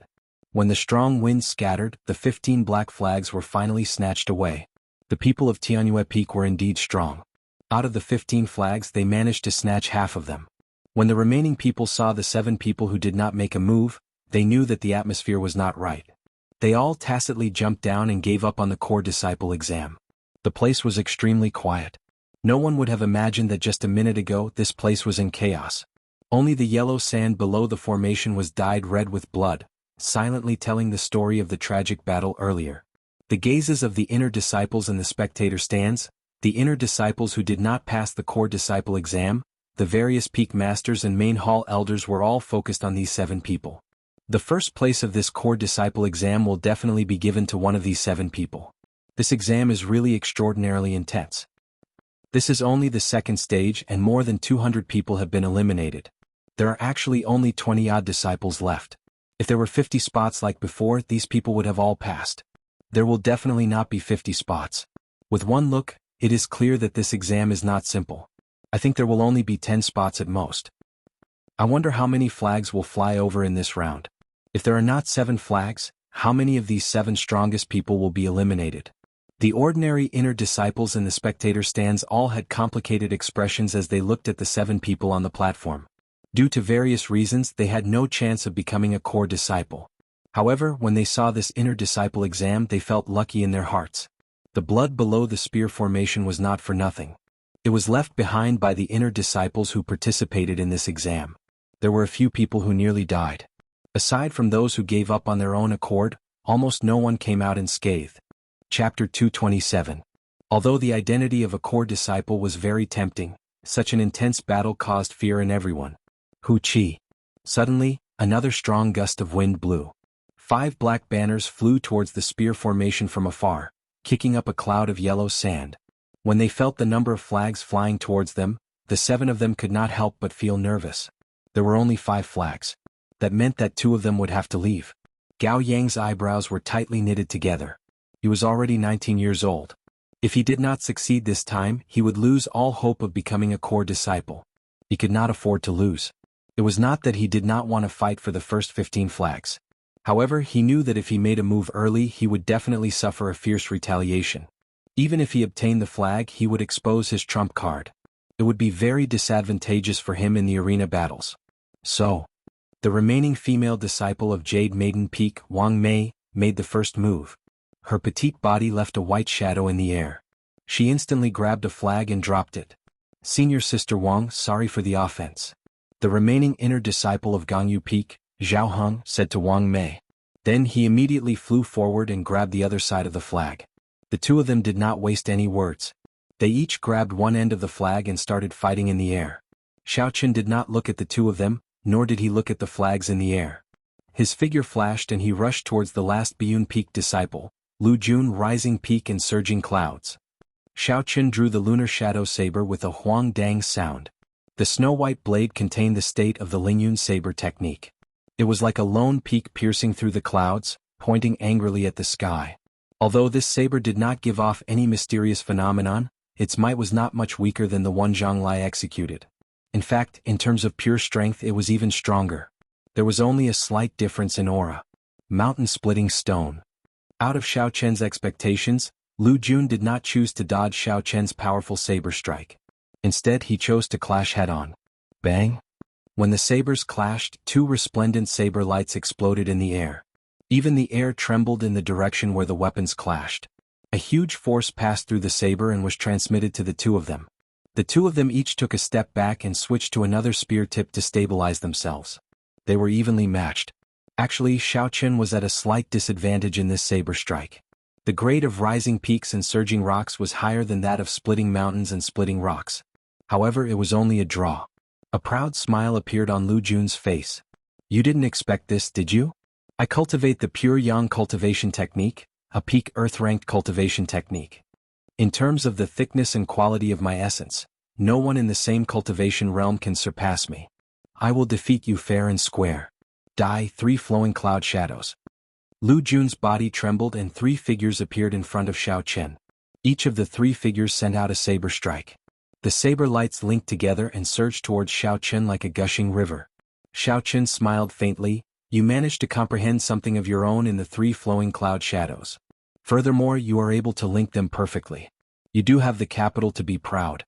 When the strong wind scattered, the 15 black flags were finally snatched away. The people of Tianyue Peak were indeed strong. Out of the 15 flags, they managed to snatch half of them. When the remaining people saw the 7 people who did not make a move, they knew that the atmosphere was not right. They all tacitly jumped down and gave up on the core disciple exam. The place was extremely quiet. No one would have imagined that just a minute ago this place was in chaos. Only the yellow sand below the formation was dyed red with blood, silently telling the story of the tragic battle earlier. The gazes of the inner disciples in the spectator stands, the inner disciples who did not pass the core disciple exam, the various peak masters and main hall elders were all focused on these 7 people. The first place of this core disciple exam will definitely be given to one of these 7 people. This exam is really extraordinarily intense. This is only the second stage and more than 200 people have been eliminated. There are actually only 20-odd disciples left. If there were 50 spots like before, these people would have all passed. There will definitely not be 50 spots. With one look, it is clear that this exam is not simple. I think there will only be 10 spots at most. I wonder how many flags will fly over in this round. If there are not 7 flags, how many of these 7 strongest people will be eliminated? The ordinary inner disciples in the spectator stands all had complicated expressions as they looked at the 7 people on the platform. Due to various reasons, they had no chance of becoming a core disciple. However, when they saw this inner disciple exam, they felt lucky in their hearts. The blood below the spear formation was not for nothing. It was left behind by the inner disciples who participated in this exam. There were a few people who nearly died. Aside from those who gave up on their own accord, almost no one came out unscathed. Chapter 227. Although the identity of a core disciple was very tempting, such an intense battle caused fear in everyone. Hu Qi. Suddenly, another strong gust of wind blew. 5 black banners flew towards the spear formation from afar, kicking up a cloud of yellow sand. When they felt the number of flags flying towards them, the 7 of them could not help but feel nervous. There were only 5 flags. That meant that 2 of them would have to leave. Gao Yang's eyebrows were tightly knitted together. He was already 19 years old. If he did not succeed this time, he would lose all hope of becoming a core disciple. He could not afford to lose. It was not that he did not want to fight for the first 15 flags. However, he knew that if he made a move early, he would definitely suffer a fierce retaliation. Even if he obtained the flag, he would expose his trump card. It would be very disadvantageous for him in the arena battles. So, the remaining female disciple of Jade Maiden Peak, Wang Mei, made the first move. Her petite body left a white shadow in the air. She instantly grabbed a flag and dropped it. Senior Sister Wang, sorry for the offense. The remaining inner disciple of Gangyu Peak, Zhao Heng, said to Wang Mei. Then he immediately flew forward and grabbed the other side of the flag. The 2 of them did not waste any words. They each grabbed one end of the flag and started fighting in the air. Xiao Chen did not look at the 2 of them, nor did he look at the flags in the air. His figure flashed and he rushed towards the last Biyun Peak disciple, Lu Jun, rising peak and surging clouds. Xiao Chen drew the lunar shadow saber with a huang dang sound. The snow-white blade contained the state of the Lingyun saber technique. It was like a lone peak piercing through the clouds, pointing angrily at the sky. Although this saber did not give off any mysterious phenomenon, its might was not much weaker than the one Zhang Lai executed. In fact, in terms of pure strength, it was even stronger. There was only a slight difference in aura. Mountain-splitting stone. Out of Xiao Chen's expectations, Lu Jun did not choose to dodge Xiao Chen's powerful saber strike. Instead, he chose to clash head-on. Bang! When the sabers clashed, two resplendent saber lights exploded in the air. Even the air trembled in the direction where the weapons clashed. A huge force passed through the saber and was transmitted to the two of them. The two of them each took a step back and switched to another spear tip to stabilize themselves. They were evenly matched. Actually, Xiaochen was at a slight disadvantage in this saber strike. The grade of rising peaks and surging rocks was higher than that of splitting mountains and splitting rocks. However, it was only a draw. A proud smile appeared on Lu Jun's face. You didn't expect this, did you? I cultivate the pure yang cultivation technique, a peak earth-ranked cultivation technique. In terms of the thickness and quality of my essence, no one in the same cultivation realm can surpass me. I will defeat you fair and square. Die 3 flowing cloud shadows. Lu Jun's body trembled and 3 figures appeared in front of Xiaochen. Each of the 3 figures sent out a saber strike. The saber lights linked together and surged towards Xiaochen like a gushing river. Xiaochen smiled faintly. You managed to comprehend something of your own in the 3 flowing cloud shadows. Furthermore, you are able to link them perfectly. You do have the capital to be proud.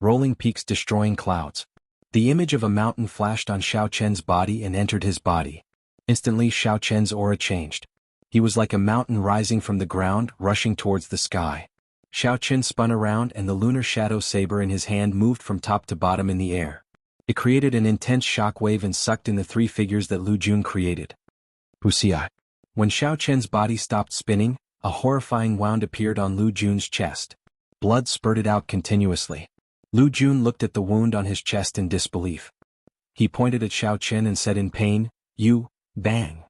Rolling peaks destroying clouds. The image of a mountain flashed on Xiaochen's body and entered his body. Instantly Xiaochen's aura changed. He was like a mountain rising from the ground, rushing towards the sky. Xiaochen spun around and the lunar shadow saber in his hand moved from top to bottom in the air. It created an intense shockwave and sucked in the 3 figures that Lu Jun created. Wuxia. When Xiaochen's body stopped spinning, a horrifying wound appeared on Lu Jun's chest. Blood spurted out continuously. Lu Jun looked at the wound on his chest in disbelief. He pointed at Xiaochen and said in pain, "You, bang."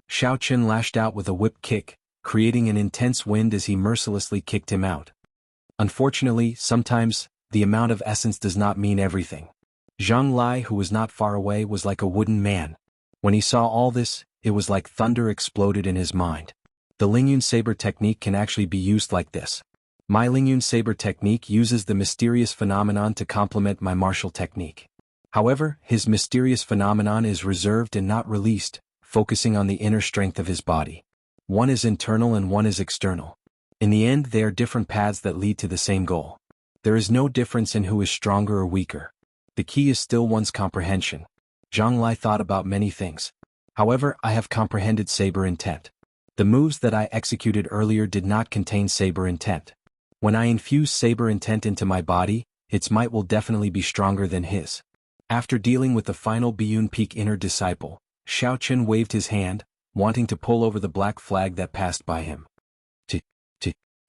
Xiaochen lashed out with a whip kick, creating an intense wind as he mercilessly kicked him out. Unfortunately, sometimes, the amount of essence does not mean everything. Zhang Lai, who was not far away, was like a wooden man. When he saw all this, it was like thunder exploded in his mind. The Lingyun Saber technique can actually be used like this. My Lingyun Saber technique uses the mysterious phenomenon to complement my martial technique. However, his mysterious phenomenon is reserved and not released, focusing on the inner strength of his body. One is internal and one is external. In the end, they are different paths that lead to the same goal. There is no difference in who is stronger or weaker. The key is still one's comprehension. Zhang Lai thought about many things. However, I have comprehended saber intent. The moves that I executed earlier did not contain saber intent. When I infuse saber intent into my body, its might will definitely be stronger than his. After dealing with the final Biyun Peak inner disciple, Xiaochen waved his hand, wanting to pull over the black flag that passed by him.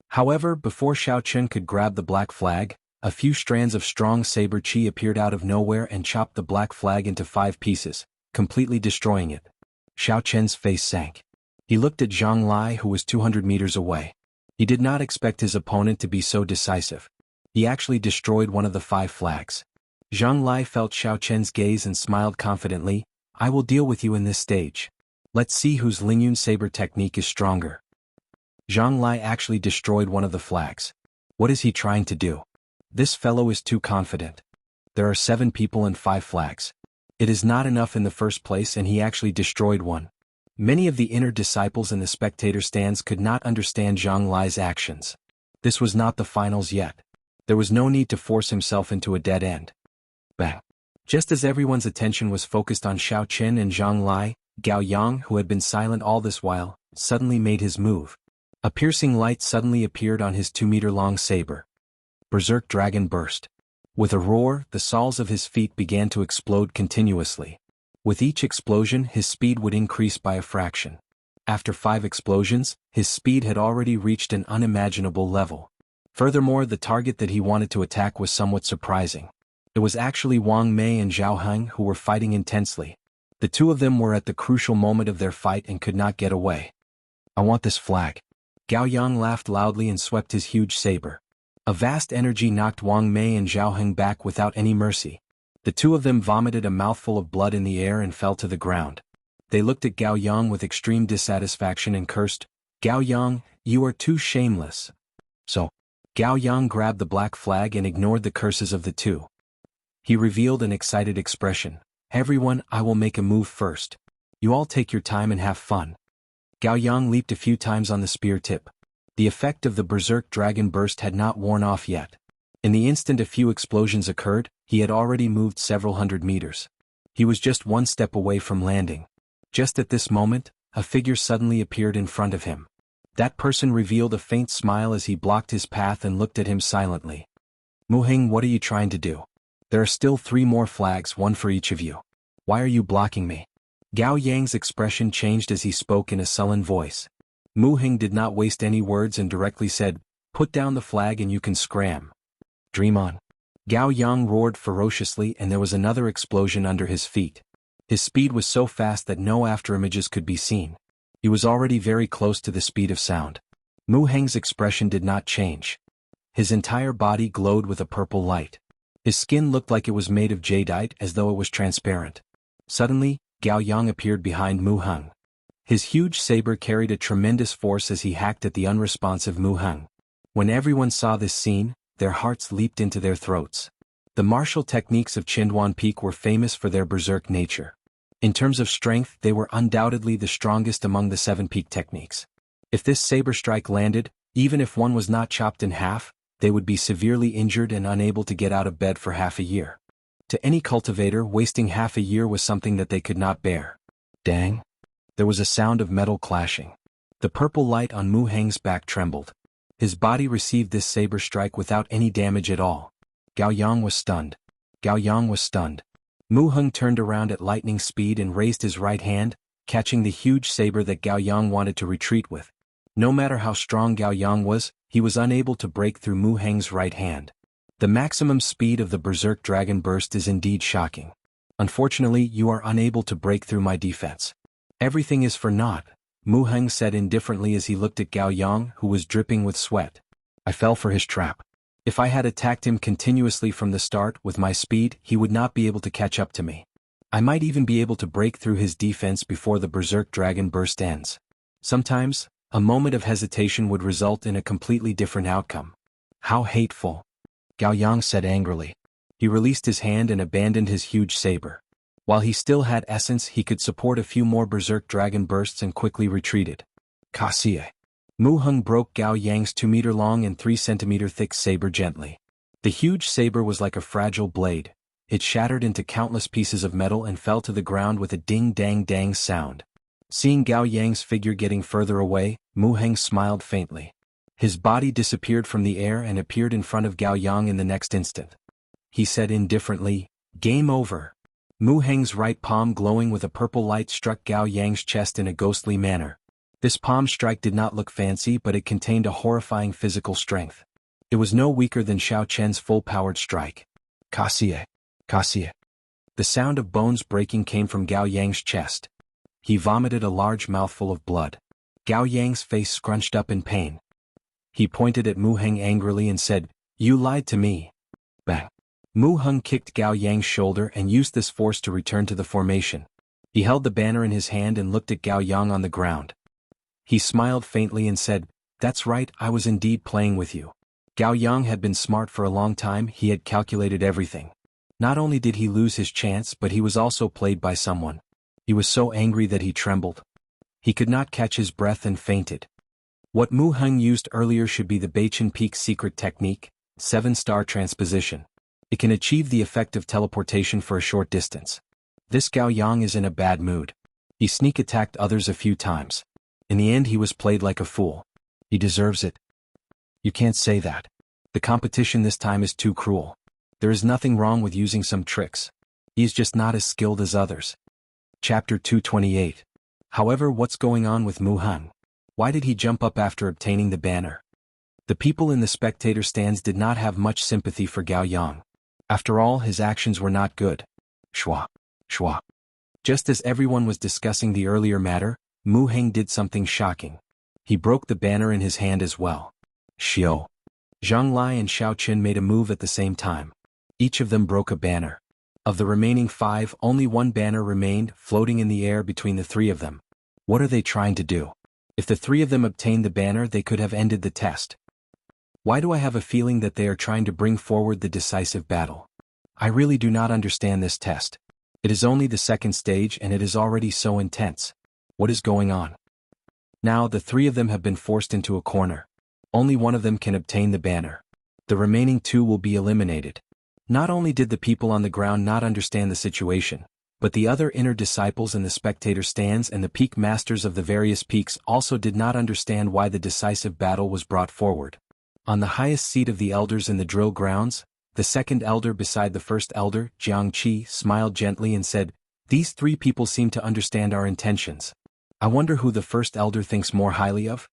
However, before Xiaochen could grab the black flag, a few strands of strong saber chi appeared out of nowhere and chopped the black flag into 5 pieces, completely destroying it. Xiaochen's face sank. He looked at Zhang Lai, who was 200 meters away. He did not expect his opponent to be so decisive. He actually destroyed one of the 5 flags. Zhang Lai felt Xiaochen's gaze and smiled confidently. I will deal with you in this stage. Let's see whose Lingyun Saber technique is stronger. Zhang Lai actually destroyed one of the flags. What is he trying to do? This fellow is too confident. There are 7 people and 5 flags. It is not enough in the first place and he actually destroyed one. Many of the inner disciples in the spectator stands could not understand Zhang Lai's actions. This was not the finals yet. There was no need to force himself into a dead end. Bang. Just as everyone's attention was focused on Xiaochen and Zhang Lai, Gao Yang, who had been silent all this while, suddenly made his move. A piercing light suddenly appeared on his 2-meter-long saber. Berserk Dragon burst. With a roar, the soles of his feet began to explode continuously. With each explosion, his speed would increase by a fraction. After 5 explosions, his speed had already reached an unimaginable level. Furthermore, the target that he wanted to attack was somewhat surprising. It was actually Wang Mei and Zhao Heng who were fighting intensely. The two of them were at the crucial moment of their fight and could not get away. I want this flag. Gao Yang laughed loudly and swept his huge saber. A vast energy knocked Wang Mei and Zhao Heng back without any mercy. The two of them vomited a mouthful of blood in the air and fell to the ground. They looked at Gao Yang with extreme dissatisfaction and cursed, Gao Yang, you are too shameless. So, Gao Yang grabbed the black flag and ignored the curses of the two. He revealed an excited expression. Everyone, I will make a move first. You all take your time and have fun. Gao Yang leaped a few times on the spear tip. The effect of the Berserk Dragon burst had not worn off yet. In the instant a few explosions occurred, he had already moved several hundred meters. He was just one step away from landing. Just at this moment, a figure suddenly appeared in front of him. That person revealed a faint smile as he blocked his path and looked at him silently. Mu Heng, what are you trying to do? There are still 3 more flags, one for each of you. Why are you blocking me? Gao Yang's expression changed as he spoke in a sullen voice. Mu Heng did not waste any words and directly said, "Put down the flag and you can scram. Dream on." Gao Yang roared ferociously and there was another explosion under his feet. His speed was so fast that no afterimages could be seen. He was already very close to the speed of sound. Mu Heng's expression did not change. His entire body glowed with a purple light. His skin looked like it was made of jadeite as though it was transparent. Suddenly, Gao Yang appeared behind Mu Heng. His huge saber carried a tremendous force as he hacked at the unresponsive Mu Heng. When everyone saw this scene, their hearts leaped into their throats. The martial techniques of Qinduan Peak were famous for their berserk nature. In terms of strength, they were undoubtedly the strongest among the 7 peak techniques. If this saber strike landed, even if one was not chopped in half, they would be severely injured and unable to get out of bed for half a year. To any cultivator, wasting half a year was something that they could not bear. Dang! There was a sound of metal clashing. The purple light on Mu Heng's back trembled. His body received this saber strike without any damage at all. Gao Yang was stunned. Gao Yang was stunned. Mu Heng turned around at lightning speed and raised his right hand, catching the huge saber that Gao Yang wanted to retreat with. No matter how strong Gao Yang was, he was unable to break through Mu Heng's right hand. The maximum speed of the Berserk Dragon Burst is indeed shocking. Unfortunately, you are unable to break through my defense. Everything is for naught, Mu Heng said indifferently as he looked at Gao Yang, who was dripping with sweat. I fell for his trap. If I had attacked him continuously from the start with my speed, he would not be able to catch up to me. I might even be able to break through his defense before the Berserk Dragon Burst ends. Sometimes, a moment of hesitation would result in a completely different outcome. How hateful! Gao Yang said angrily. He released his hand and abandoned his huge saber. While he still had essence, he could support a few more Berserk Dragon Bursts and quickly retreated. Kasie. Mu Heng broke Gao Yang's 2-meter-long and 3-centimeter-thick saber gently. The huge saber was like a fragile blade. It shattered into countless pieces of metal and fell to the ground with a ding-dang-dang sound. Seeing Gao Yang's figure getting further away, Mu Heng smiled faintly. His body disappeared from the air and appeared in front of Gao Yang in the next instant. He said indifferently, "Game over." Mu Heng's right palm glowing with a purple light struck Gao Yang's chest in a ghostly manner. This palm strike did not look fancy, but it contained a horrifying physical strength. It was no weaker than Xiao Chen's full-powered strike. Kasie. Kasie. The sound of bones breaking came from Gao Yang's chest. He vomited a large mouthful of blood. Gao Yang's face scrunched up in pain. He pointed at Mu Heng angrily and said, "You lied to me." Bang. Mu Heng kicked Gao Yang's shoulder and used this force to return to the formation. He held the banner in his hand and looked at Gao Yang on the ground. He smiled faintly and said, "That's right, I was indeed playing with you." Gao Yang had been smart for a long time. He had calculated everything. Not only did he lose his chance, but he was also played by someone. He was so angry that he trembled. He could not catch his breath and fainted. What Mu Heng used earlier should be the Beichen Peak secret technique, 7-star transposition. It can achieve the effect of teleportation for a short distance. This Gao Yang is in a bad mood. He sneak attacked others a few times. In the end he was played like a fool. He deserves it. You can't say that. The competition this time is too cruel. There is nothing wrong with using some tricks. He is just not as skilled as others. Chapter 228. However, what's going on with Mu Heng? Why did he jump up after obtaining the banner? The people in the spectator stands did not have much sympathy for Gao Yang. After all, his actions were not good. Shua. Shua. Just as everyone was discussing the earlier matter, Mu Heng did something shocking. He broke the banner in his hand as well. Xiao. Zhang Lai and Xiao Qin made a move at the same time. Each of them broke a banner. Of the remaining 5, only one banner remained, floating in the air between the 3 of them. What are they trying to do? If the 3 of them obtained the banner, they could have ended the test. Why do I have a feeling that they are trying to bring forward the decisive battle? I really do not understand this test. It is only the 2nd stage and it is already so intense. What is going on? Now the 3 of them have been forced into a corner. Only one of them can obtain the banner. The remaining 2 will be eliminated. Not only did the people on the ground not understand the situation, But the other inner disciples and the spectator stands and the peak masters of the various peaks also did not understand why the decisive battle was brought forward. On the highest seat of the elders in the drill grounds, the second elder beside the first elder, Jiang Qi, smiled gently and said, "These three people seem to understand our intentions. I wonder who the first elder thinks more highly of?"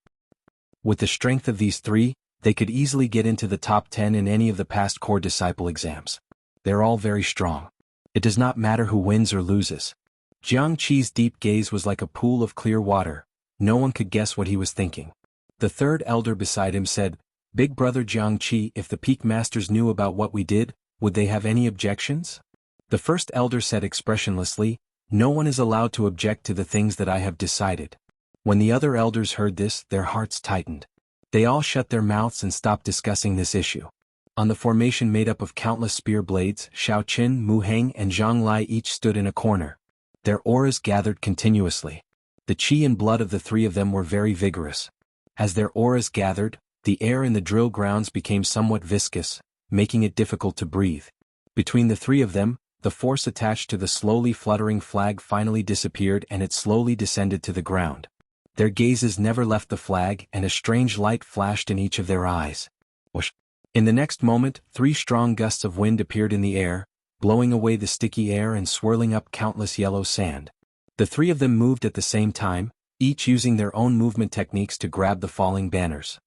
With the strength of these three, they could easily get into the top 10 in any of the past core disciple exams. They're all very strong. It does not matter who wins or loses. Jiang Qi's deep gaze was like a pool of clear water. No one could guess what he was thinking. The third elder beside him said, "Big brother Jiang Qi, if the peak masters knew about what we did, would they have any objections?" The first elder said expressionlessly, "No one is allowed to object to the things that I have decided." When the other elders heard this, their hearts tightened. They all shut their mouths and stopped discussing this issue. On the formation made up of countless spear blades, Xiao Qin, Mu Heng and Zhang Lai each stood in a corner. Their auras gathered continuously. The qi and blood of the three of them were very vigorous. As their auras gathered, the air in the drill grounds became somewhat viscous, making it difficult to breathe. Between the three of them, the force attached to the slowly fluttering flag finally disappeared and it slowly descended to the ground. Their gazes never left the flag and a strange light flashed in each of their eyes. Whoosh! In the next moment, 3 strong gusts of wind appeared in the air, blowing away the sticky air and swirling up countless yellow sand. The three of them moved at the same time, each using their own movement techniques to grab the falling banners.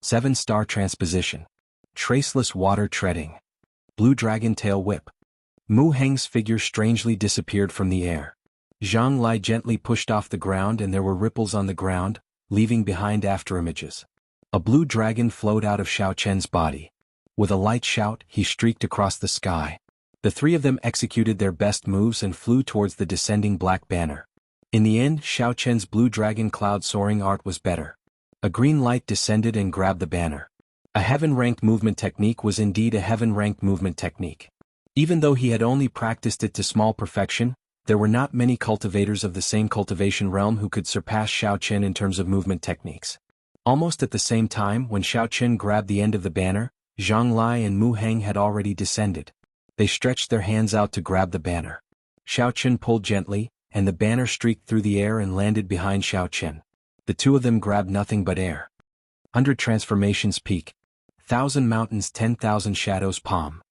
7-star transposition. Traceless water treading. Blue dragon tail whip. Mu Heng's figure strangely disappeared from the air. Zhang Lai gently pushed off the ground and there were ripples on the ground, leaving behind afterimages. A blue dragon flowed out of Xiao Chen's body. With a light shout, he streaked across the sky. The three of them executed their best moves and flew towards the descending black banner. In the end, Xiao Chen's blue dragon cloud soaring art was better. A green light descended and grabbed the banner. A heaven-ranked movement technique was indeed a heaven-ranked movement technique. Even though he had only practiced it to small perfection, there were not many cultivators of the same cultivation realm who could surpass Xiao Chen in terms of movement techniques. Almost at the same time, when Xiao Chen grabbed the end of the banner, Zhang Lai and Mu Heng had already descended. They stretched their hands out to grab the banner. Xiao Chen pulled gently, and the banner streaked through the air and landed behind Xiao Chen. The two of them grabbed nothing but air. 100 transformations peak. 1,000 mountains 10,000 shadows palm.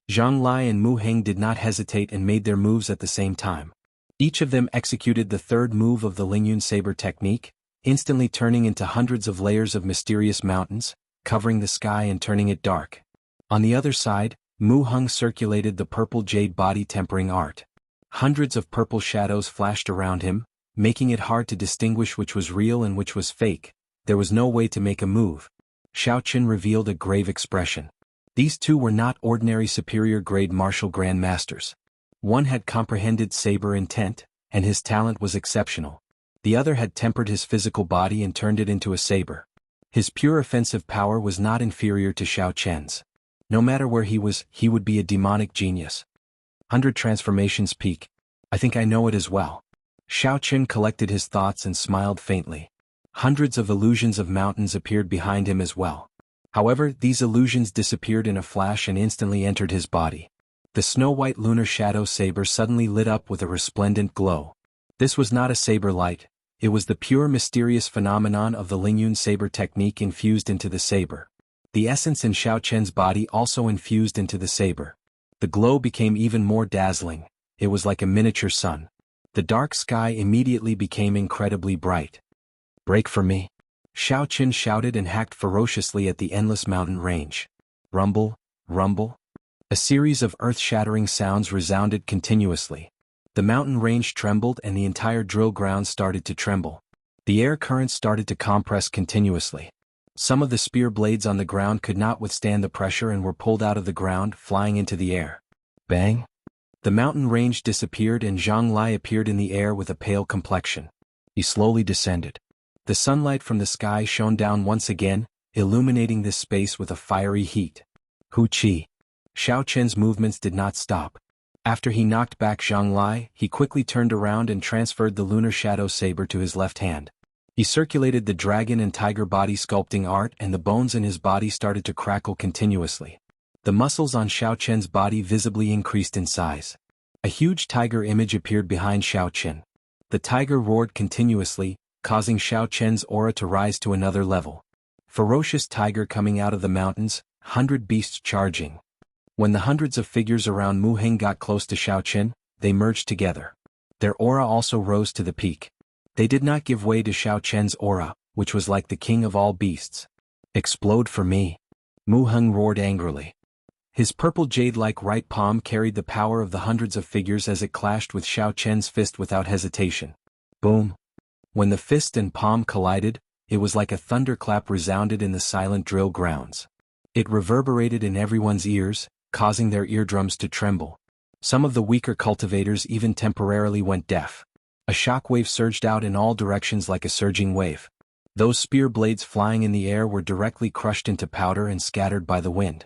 Zhang Lai and Mu Heng did not hesitate and made their moves at the same time. Each of them executed the third move of the Lingyun Saber technique, instantly turning into hundreds of layers of mysterious mountains, covering the sky and turning it dark. On the other side, Mu Heng circulated the purple jade body tempering art. Hundreds of purple shadows flashed around him, making it hard to distinguish which was real and which was fake. There was no way to make a move. Xiao Chen revealed a grave expression. These two were not ordinary superior-grade martial grandmasters. One had comprehended saber intent, and his talent was exceptional. The other had tempered his physical body and turned it into a saber. His pure offensive power was not inferior to Xiao Chen's. No matter where he was, he would be a demonic genius. 100 transformations peak. I think I know it as well. Xiao Chen collected his thoughts and smiled faintly. Hundreds of illusions of mountains appeared behind him as well. However, these illusions disappeared in a flash and instantly entered his body. The snow-white lunar shadow saber suddenly lit up with a resplendent glow. This was not a saber light, it was the pure mysterious phenomenon of the Lingyun Saber technique infused into the saber. The essence in Xiao Chen's body also infused into the saber. The glow became even more dazzling, it was like a miniature sun. The dark sky immediately became incredibly bright. "Break for me!" Xiao Chen shouted and hacked ferociously at the endless mountain range. Rumble, rumble. A series of earth-shattering sounds resounded continuously. The mountain range trembled and the entire drill ground started to tremble. The air currents started to compress continuously. Some of the spear blades on the ground could not withstand the pressure and were pulled out of the ground, flying into the air. Bang! The mountain range disappeared and Zhang Lai appeared in the air with a pale complexion. He slowly descended. The sunlight from the sky shone down once again, illuminating this space with a fiery heat. Hu Qi. Xiao Chen's movements did not stop. After he knocked back Zhang Lai, he quickly turned around and transferred the lunar shadow saber to his left hand. He circulated the dragon and tiger body sculpting art and the bones in his body started to crackle continuously. The muscles on Xiao Chen's body visibly increased in size. A huge tiger image appeared behind Xiao Chen. The tiger roared continuously, causing Xiao Chen's aura to rise to another level. Ferocious tiger coming out of the mountains, 100 beasts charging. When the hundreds of figures around Mu Heng got close to Xiao Chen, they merged together. Their aura also rose to the peak. They did not give way to Xiao Chen's aura, which was like the king of all beasts. Explode for me. Mu Heng roared angrily. His purple jade-like right palm carried the power of the hundreds of figures as it clashed with Xiao Chen's fist without hesitation. Boom. When the fist and palm collided, it was like a thunderclap resounded in the silent drill grounds. It reverberated in everyone's ears, causing their eardrums to tremble. Some of the weaker cultivators even temporarily went deaf. A shockwave surged out in all directions like a surging wave. Those spear blades flying in the air were directly crushed into powder and scattered by the wind.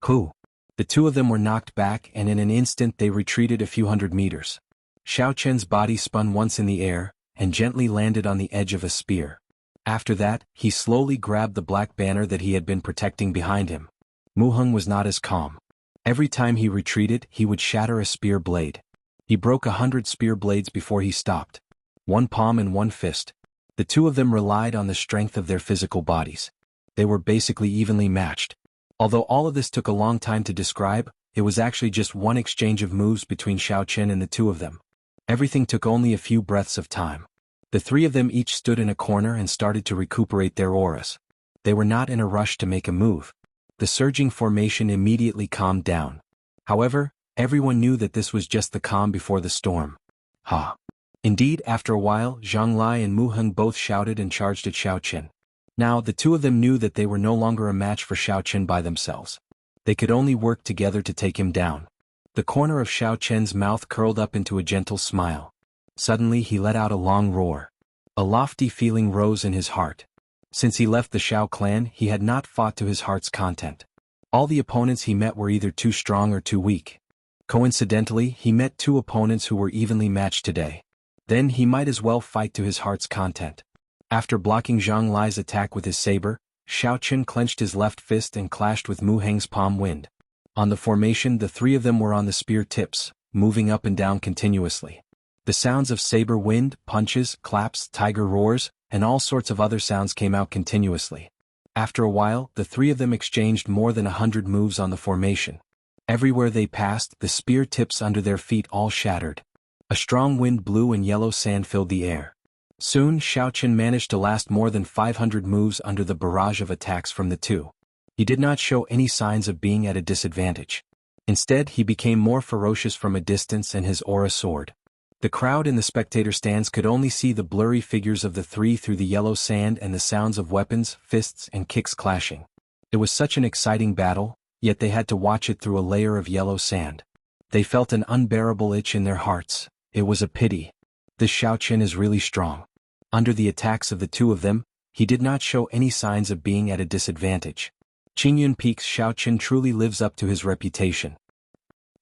Whew! The two of them were knocked back and in an instant they retreated a few hundred meters. Xiao Chen's body spun once in the air, and gently landed on the edge of a spear. After that, he slowly grabbed the black banner that he had been protecting behind him. Mu Heng was not as calm. Every time he retreated, he would shatter a spear blade. He broke 100 spear blades before he stopped. One palm and one fist. The two of them relied on the strength of their physical bodies. They were basically evenly matched. Although all of this took a long time to describe, it was actually just one exchange of moves between Xiao Chen and the two of them. Everything took only a few breaths of time. The three of them each stood in a corner and started to recuperate their auras. They were not in a rush to make a move. The surging formation immediately calmed down. However, everyone knew that this was just the calm before the storm. Ha! Indeed, after a while, Zhang Lai and Mu Heng both shouted and charged at Xiao Chen. Now, the two of them knew that they were no longer a match for Xiao Chen by themselves. They could only work together to take him down. The corner of Xiao Chen's mouth curled up into a gentle smile. Suddenly he let out a long roar. A lofty feeling rose in his heart. Since he left the Xiao clan, he had not fought to his heart's content. All the opponents he met were either too strong or too weak. Coincidentally, he met two opponents who were evenly matched today. Then he might as well fight to his heart's content. After blocking Zhang Lai's attack with his saber, Xiao Chen clenched his left fist and clashed with Mu Heng's palm wind. On the formation, the three of them were on the spear tips, moving up and down continuously. The sounds of saber wind, punches, claps, tiger roars, and all sorts of other sounds came out continuously. After a while, the three of them exchanged more than 100 moves on the formation. Everywhere they passed, the spear tips under their feet all shattered. A strong wind blew and yellow sand filled the air. Soon, Xiao Chen managed to last more than 500 moves under the barrage of attacks from the two. He did not show any signs of being at a disadvantage. Instead, he became more ferocious from a distance and his aura soared. The crowd in the spectator stands could only see the blurry figures of the three through the yellow sand and the sounds of weapons, fists, and kicks clashing. It was such an exciting battle, yet they had to watch it through a layer of yellow sand. They felt an unbearable itch in their hearts. It was a pity. This Xiao Chen is really strong. Under the attacks of the two of them, he did not show any signs of being at a disadvantage. Qingyun Peak's Xiao Chen truly lives up to his reputation.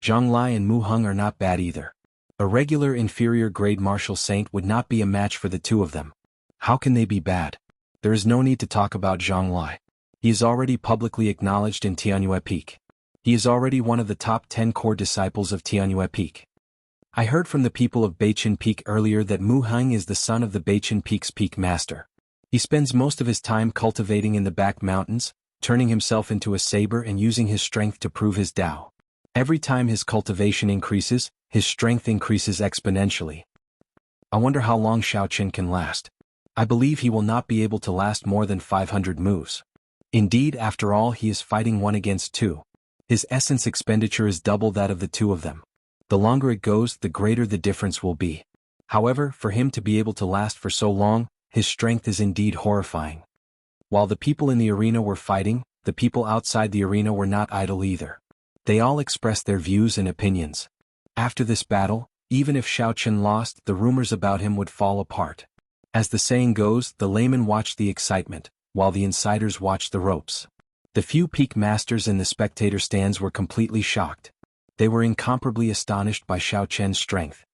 Zhang Lai and Mu Heng are not bad either. A regular inferior grade martial saint would not be a match for the two of them. How can they be bad? There is no need to talk about Zhang Lai. He is already publicly acknowledged in Tianyue Peak. He is already one of the top 10 core disciples of Tianyue Peak. I heard from the people of Beiqin Peak earlier that Mu Heng is the son of the Beiqin Peak's peak master. He spends most of his time cultivating in the back mountains, turning himself into a saber and using his strength to prove his Tao. Every time his cultivation increases, his strength increases exponentially. I wonder how long Xiao Chen can last. I believe he will not be able to last more than 500 moves. Indeed, after all, he is fighting one against two. His essence expenditure is double that of the two of them. The longer it goes, the greater the difference will be. However, for him to be able to last for so long, his strength is indeed horrifying. While the people in the arena were fighting, the people outside the arena were not idle either. They all expressed their views and opinions. After this battle, even if Xiao Chen lost, the rumors about him would fall apart. As the saying goes, the layman watched the excitement, while the insiders watched the ropes. The few peak masters in the spectator stands were completely shocked. They were incomparably astonished by Xiao Chen's strength.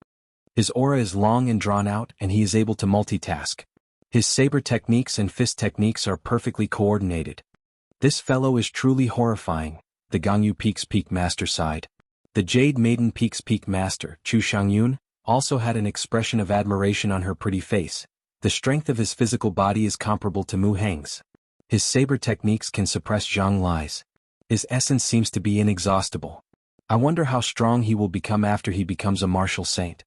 His aura is long and drawn out, and he is able to multitask. His saber techniques and fist techniques are perfectly coordinated. This fellow is truly horrifying, the Gangyu Peak's peak master sighed. The Jade Maiden Peak's peak master, Chu Shangyun, also had an expression of admiration on her pretty face. The strength of his physical body is comparable to Mu Heng's. His saber techniques can suppress Zhang Lai's. His essence seems to be inexhaustible. I wonder how strong he will become after he becomes a martial saint.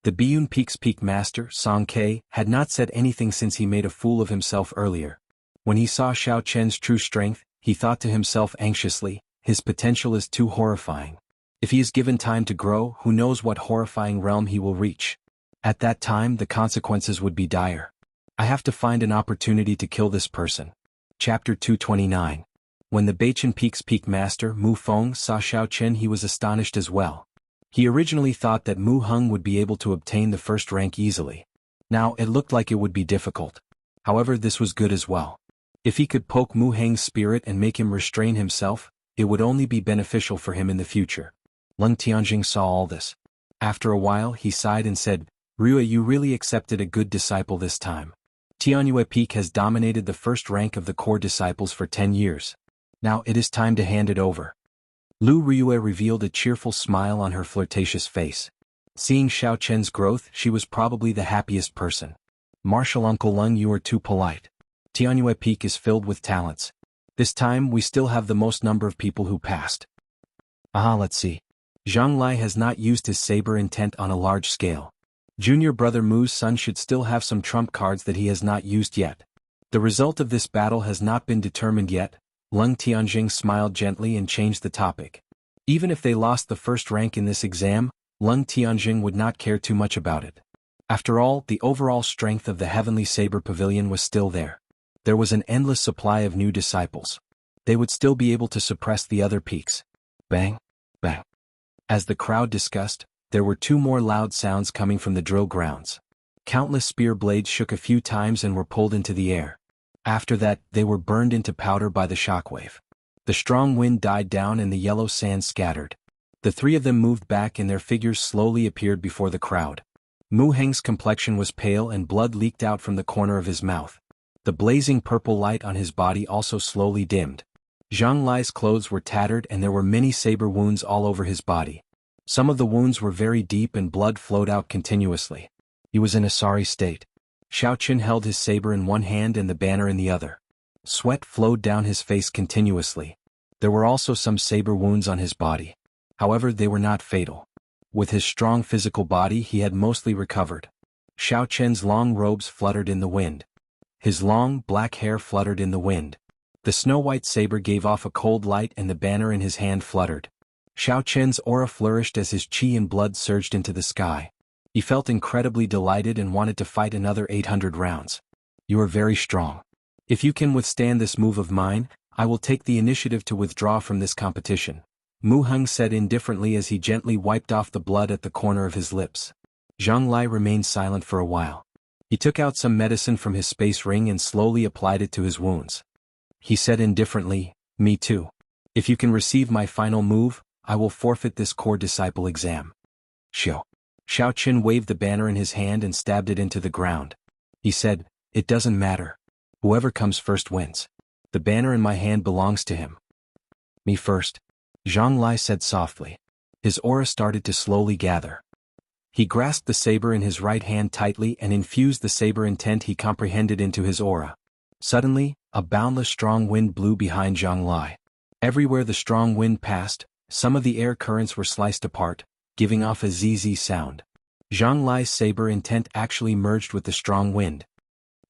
The Biyun Peak's peak master, Song Ke, had not said anything since he made a fool of himself earlier. When he saw Xiao Chen's true strength, he thought to himself anxiously, his potential is too horrifying. If he is given time to grow, who knows what horrifying realm he will reach. At that time the consequences would be dire. I have to find an opportunity to kill this person. Chapter 229. When the Beichen Peak's peak master, Mu Feng, saw Xiao Chen, he was astonished as well. He originally thought that Mu Heng would be able to obtain the first rank easily. Now it looked like it would be difficult. However, this was good as well. If he could poke Mu Heng's spirit and make him restrain himself, it would only be beneficial for him in the future. Leng Tianjing saw all this. After a while he sighed and said, Rue, you really accepted a good disciple this time. Tianyue Peak has dominated the first rank of the core disciples for 10 years. Now it is time to hand it over. Lu Rue revealed a cheerful smile on her flirtatious face. Seeing Xiao Chen's growth, she was probably the happiest person. Martial Uncle Leng, you are too polite. Tianyue Peak is filled with talents. This time we still have the most number of people who passed. Let's see. Zhang Lai has not used his saber intent on a large scale. Junior brother Mu's son should still have some trump cards that he has not used yet. The result of this battle has not been determined yet. Leng Tianjing smiled gently and changed the topic. Even if they lost the first rank in this exam, Leng Tianjing would not care too much about it. After all, the overall strength of the Heavenly Saber Pavilion was still there. There was an endless supply of new disciples. They would still be able to suppress the other peaks. Bang, bang. As the crowd discussed, there were two more loud sounds coming from the drill grounds. Countless spear blades shook a few times and were pulled into the air. After that, they were burned into powder by the shockwave. The strong wind died down and the yellow sand scattered. The three of them moved back and their figures slowly appeared before the crowd. Mu Heng's complexion was pale and blood leaked out from the corner of his mouth. The blazing purple light on his body also slowly dimmed. Zhang Lai's clothes were tattered and there were many saber wounds all over his body. Some of the wounds were very deep and blood flowed out continuously. He was in a sorry state. Xiao Chen held his saber in one hand and the banner in the other. Sweat flowed down his face continuously. There were also some saber wounds on his body. However, they were not fatal. With his strong physical body he had mostly recovered. Xiao Chen's long robes fluttered in the wind. His long, black hair fluttered in the wind. The snow-white saber gave off a cold light and the banner in his hand fluttered. Xiao Chen's aura flourished as his chi and blood surged into the sky. He felt incredibly delighted and wanted to fight another 800 rounds. You are very strong. If you can withstand this move of mine, I will take the initiative to withdraw from this competition. Mu Heng said indifferently as he gently wiped off the blood at the corner of his lips. Zhang Lai remained silent for a while. He took out some medicine from his space ring and slowly applied it to his wounds. He said indifferently, me too. If you can receive my final move, I will forfeit this core disciple exam. Xiao Chen waved the banner in his hand and stabbed it into the ground. He said, it doesn't matter. Whoever comes first wins. The banner in my hand belongs to him. Me first. Zhang Lai said softly. His aura started to slowly gather. He grasped the saber in his right hand tightly and infused the saber intent he comprehended into his aura. Suddenly, a boundless strong wind blew behind Zhang Lai. Everywhere the strong wind passed, some of the air currents were sliced apart, giving off a ZZ sound. Zhang Lai's saber intent actually merged with the strong wind.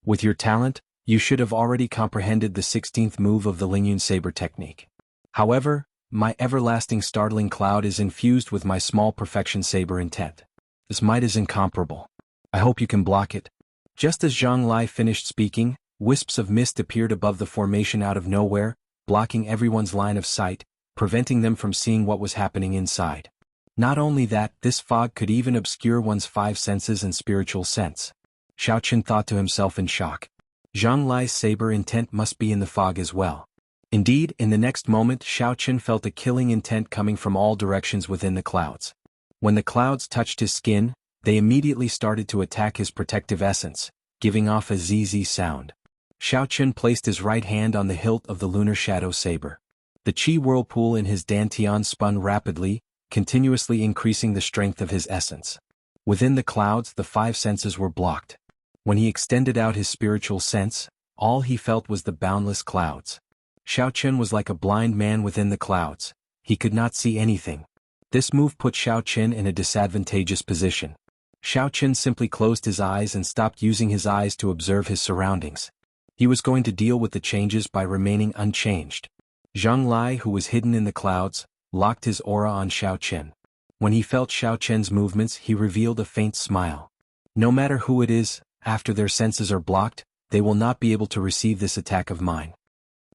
With your talent, you should have already comprehended the 16th move of the Lingyun saber technique. However, my everlasting startling cloud is infused with my small perfection saber intent. This might is incomparable. I hope you can block it. Just as Zhang Lai finished speaking, wisps of mist appeared above the formation out of nowhere, blocking everyone's line of sight, preventing them from seeing what was happening inside. Not only that, this fog could even obscure one's five senses and spiritual sense. Xiao Chen thought to himself in shock. Zhang Lai's saber intent must be in the fog as well. Indeed, in the next moment Xiao Chen felt a killing intent coming from all directions within the clouds. When the clouds touched his skin, they immediately started to attack his protective essence, giving off a ZZ sound. Xiao Chen placed his right hand on the hilt of the lunar shadow saber. The chi whirlpool in his dantian spun rapidly, continuously increasing the strength of his essence. Within the clouds, the five senses were blocked. When he extended out his spiritual sense, all he felt was the boundless clouds. Xiaochen was like a blind man within the clouds. He could not see anything. This move put Xiaochen in a disadvantageous position. Xiaochen simply closed his eyes and stopped using his eyes to observe his surroundings. He was going to deal with the changes by remaining unchanged. Zhang Lai, who was hidden in the clouds, locked his aura on Xiaochen. When he felt Xiaochen's movements, he revealed a faint smile. No matter who it is, after their senses are blocked, they will not be able to receive this attack of mine.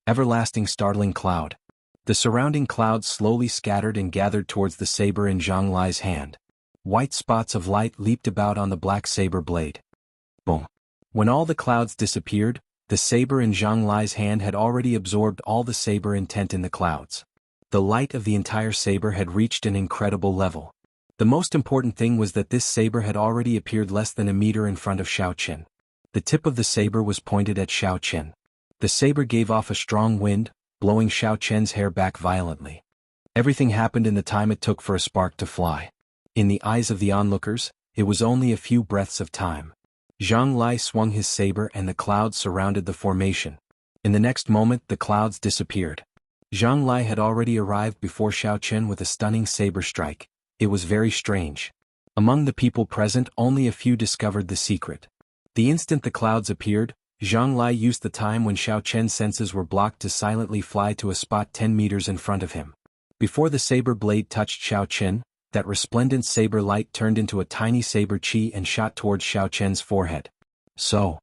Everlasting startling cloud. The surrounding clouds slowly scattered and gathered towards the saber in Zhang Lai's hand. White spots of light leaped about on the black saber blade. Boom. When all the clouds disappeared, the saber in Zhang Lai's hand had already absorbed all the saber intent in the clouds. The light of the entire saber had reached an incredible level. The most important thing was that this saber had already appeared less than a meter in front of Xiaochen. The tip of the saber was pointed at Xiaochen. The saber gave off a strong wind, blowing Xiaochen's hair back violently. Everything happened in the time it took for a spark to fly. In the eyes of the onlookers, it was only a few breaths of time. Zhang Lai swung his saber and the clouds surrounded the formation. In the next moment, the clouds disappeared. Zhang Lai had already arrived before Xiaochen with a stunning saber strike. It was very strange. Among the people present, only a few discovered the secret. The instant the clouds appeared, Zhang Lai used the time when Xiaochen's senses were blocked to silently fly to a spot 10 meters in front of him. Before the saber blade touched Xiaochen, that resplendent saber light turned into a tiny saber chi and shot towards Xiaochen's forehead. So,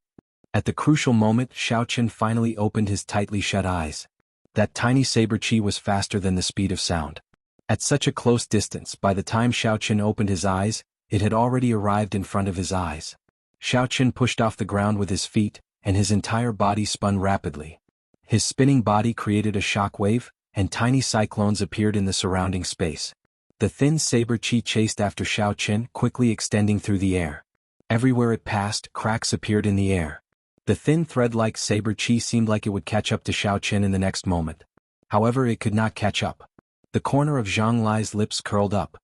at the crucial moment, Xiaochen finally opened his tightly shut eyes. That tiny saber chi was faster than the speed of sound. At such a close distance, by the time Xiaochen opened his eyes, it had already arrived in front of his eyes. Xiaochen pushed off the ground with his feet, and his entire body spun rapidly. His spinning body created a shock wave, and tiny cyclones appeared in the surrounding space. The thin saber chi chased after Xiaochen, quickly extending through the air. Everywhere it passed, cracks appeared in the air. The thin thread-like saber chi seemed like it would catch up to Xiaochen in the next moment. However, it could not catch up. The corner of Zhang Lai's lips curled up.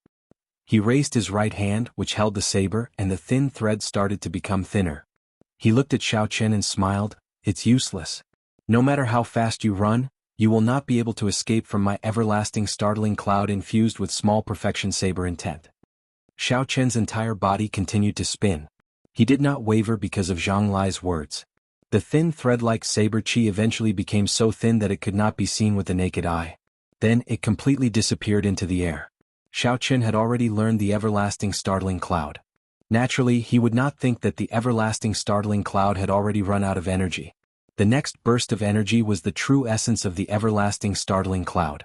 He raised his right hand, which held the saber, and the thin thread started to become thinner. He looked at Xiaochen and smiled. It's useless. No matter how fast you run, you will not be able to escape from my everlasting startling cloud infused with small perfection saber intent. Xiaochen's entire body continued to spin. He did not waver because of Zhang Lai's words. The thin thread-like saber chi eventually became so thin that it could not be seen with the naked eye. Then it completely disappeared into the air. Xiaochen had already learned the everlasting startling cloud. Naturally, he would not think that the everlasting startling cloud had already run out of energy. The next burst of energy was the true essence of the everlasting startling cloud.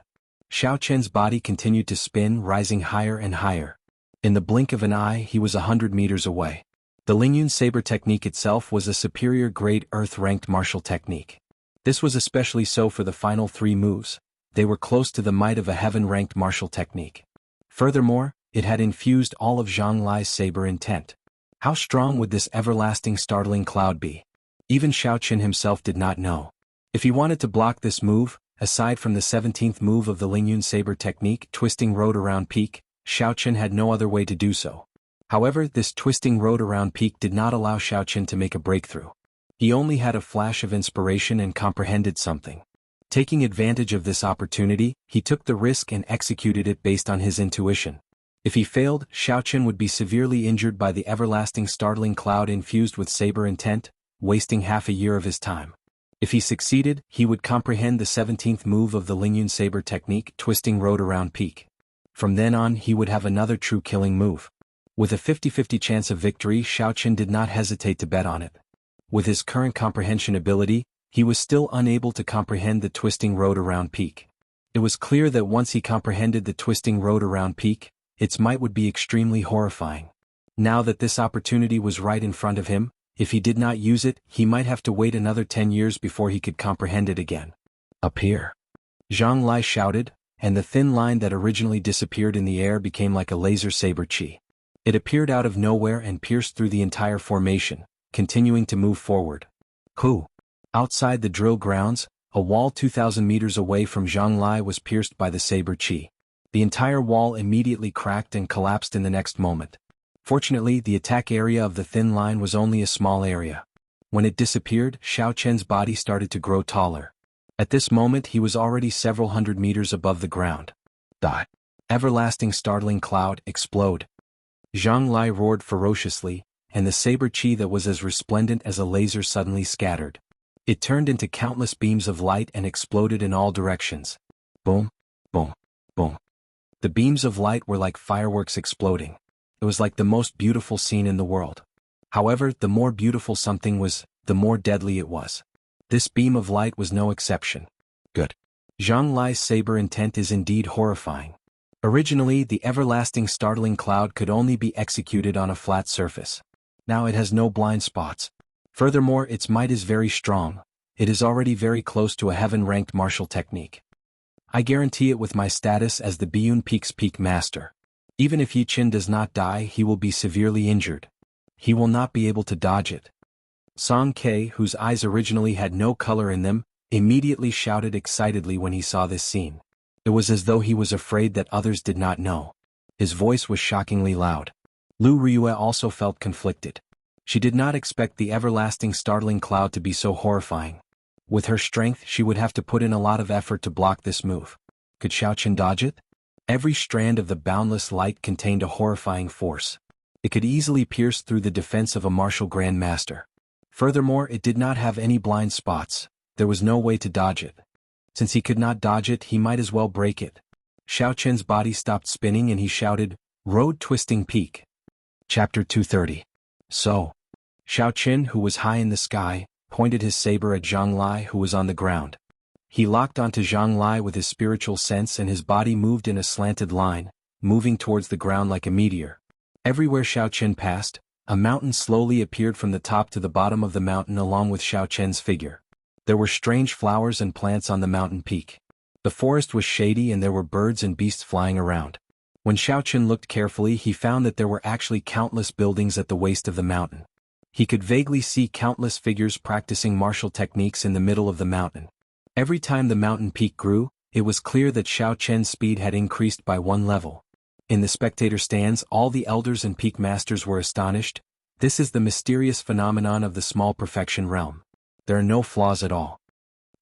Xiaochen's body continued to spin, rising higher and higher. In the blink of an eye, he was 100 meters away. The Lingyun saber technique itself was a superior grade Earth-ranked martial technique. This was especially so for the final 3 moves. They were close to the might of a heaven-ranked martial technique. Furthermore, it had infused all of Zhang Lai's saber intent. How strong would this everlasting startling cloud be? Even Xiaochen himself did not know. If he wanted to block this move, aside from the 17th move of the Lingyun saber technique, twisting road around peak, Xiaochen had no other way to do so. However, this twisting road around peak did not allow Xiaochen to make a breakthrough. He only had a flash of inspiration and comprehended something. Taking advantage of this opportunity, he took the risk and executed it based on his intuition. If he failed, Xiaochen would be severely injured by the everlasting startling cloud infused with saber intent, wasting half a year of his time. If he succeeded, he would comprehend the 17th move of the Lingyun saber technique, twisting road around peak. From then on, he would have another true killing move. With a 50-50 chance of victory, Xiaochen did not hesitate to bet on it. With his current comprehension ability, he was still unable to comprehend the twisting road around peak. It was clear that once he comprehended the twisting road around peak, its might would be extremely horrifying. Now that this opportunity was right in front of him, if he did not use it, he might have to wait another 10 years before he could comprehend it again. Up here! Zhang Lai shouted, and the thin line that originally disappeared in the air became like a laser saber chi. It appeared out of nowhere and pierced through the entire formation, continuing to move forward. Who? Outside the drill grounds, a wall 2,000 meters away from Zhang Lai was pierced by the saber chi. The entire wall immediately cracked and collapsed in the next moment. Fortunately, the attack area of the thin line was only a small area. When it disappeared, Xiao Chen's body started to grow taller. At this moment he was already several hundred meters above the ground. The everlasting startling cloud explode. Zhang Lai roared ferociously, and the saber chi that was as resplendent as a laser suddenly scattered. It turned into countless beams of light and exploded in all directions. Boom, boom, boom. The beams of light were like fireworks exploding. It was like the most beautiful scene in the world. However, the more beautiful something was, the more deadly it was. This beam of light was no exception. Good. Zhang Lai's saber intent is indeed horrifying. Originally, the everlasting startling cloud could only be executed on a flat surface. Now it has no blind spots. Furthermore, its might is very strong. It is already very close to a heaven-ranked martial technique. I guarantee it with my status as the Biyun Peak's peak master. Even if Yi Qin does not die, he will be severely injured. He will not be able to dodge it. Song Ke, whose eyes originally had no color in them, immediately shouted excitedly when he saw this scene. It was as though he was afraid that others did not know. His voice was shockingly loud. Lu Ryue also felt conflicted. She did not expect the everlasting startling cloud to be so horrifying. With her strength, she would have to put in a lot of effort to block this move. Could Xiao Chen dodge it? Every strand of the boundless light contained a horrifying force. It could easily pierce through the defense of a martial Grand Master. Furthermore, it did not have any blind spots. There was no way to dodge it. Since he could not dodge it, he might as well break it. Xiao Chen's body stopped spinning and he shouted, "Road Twisting Peak." Chapter 230. So. Xiao Chen, who was high in the sky, pointed his saber at Zhang Lai, who was on the ground. He locked onto Zhang Lai with his spiritual sense and his body moved in a slanted line, moving towards the ground like a meteor. Everywhere Xiao Chen passed, a mountain slowly appeared from the top to the bottom of the mountain along with Xiao Chen's figure. There were strange flowers and plants on the mountain peak. The forest was shady and there were birds and beasts flying around. When Xiao Chen looked carefully, he found that there were actually countless buildings at the waist of the mountain. He could vaguely see countless figures practicing martial techniques in the middle of the mountain. Every time the mountain peak grew, it was clear that Xiao Chen's speed had increased by one level. In the spectator stands, all the elders and peak masters were astonished. This is the mysterious phenomenon of the small perfection realm. There are no flaws at all.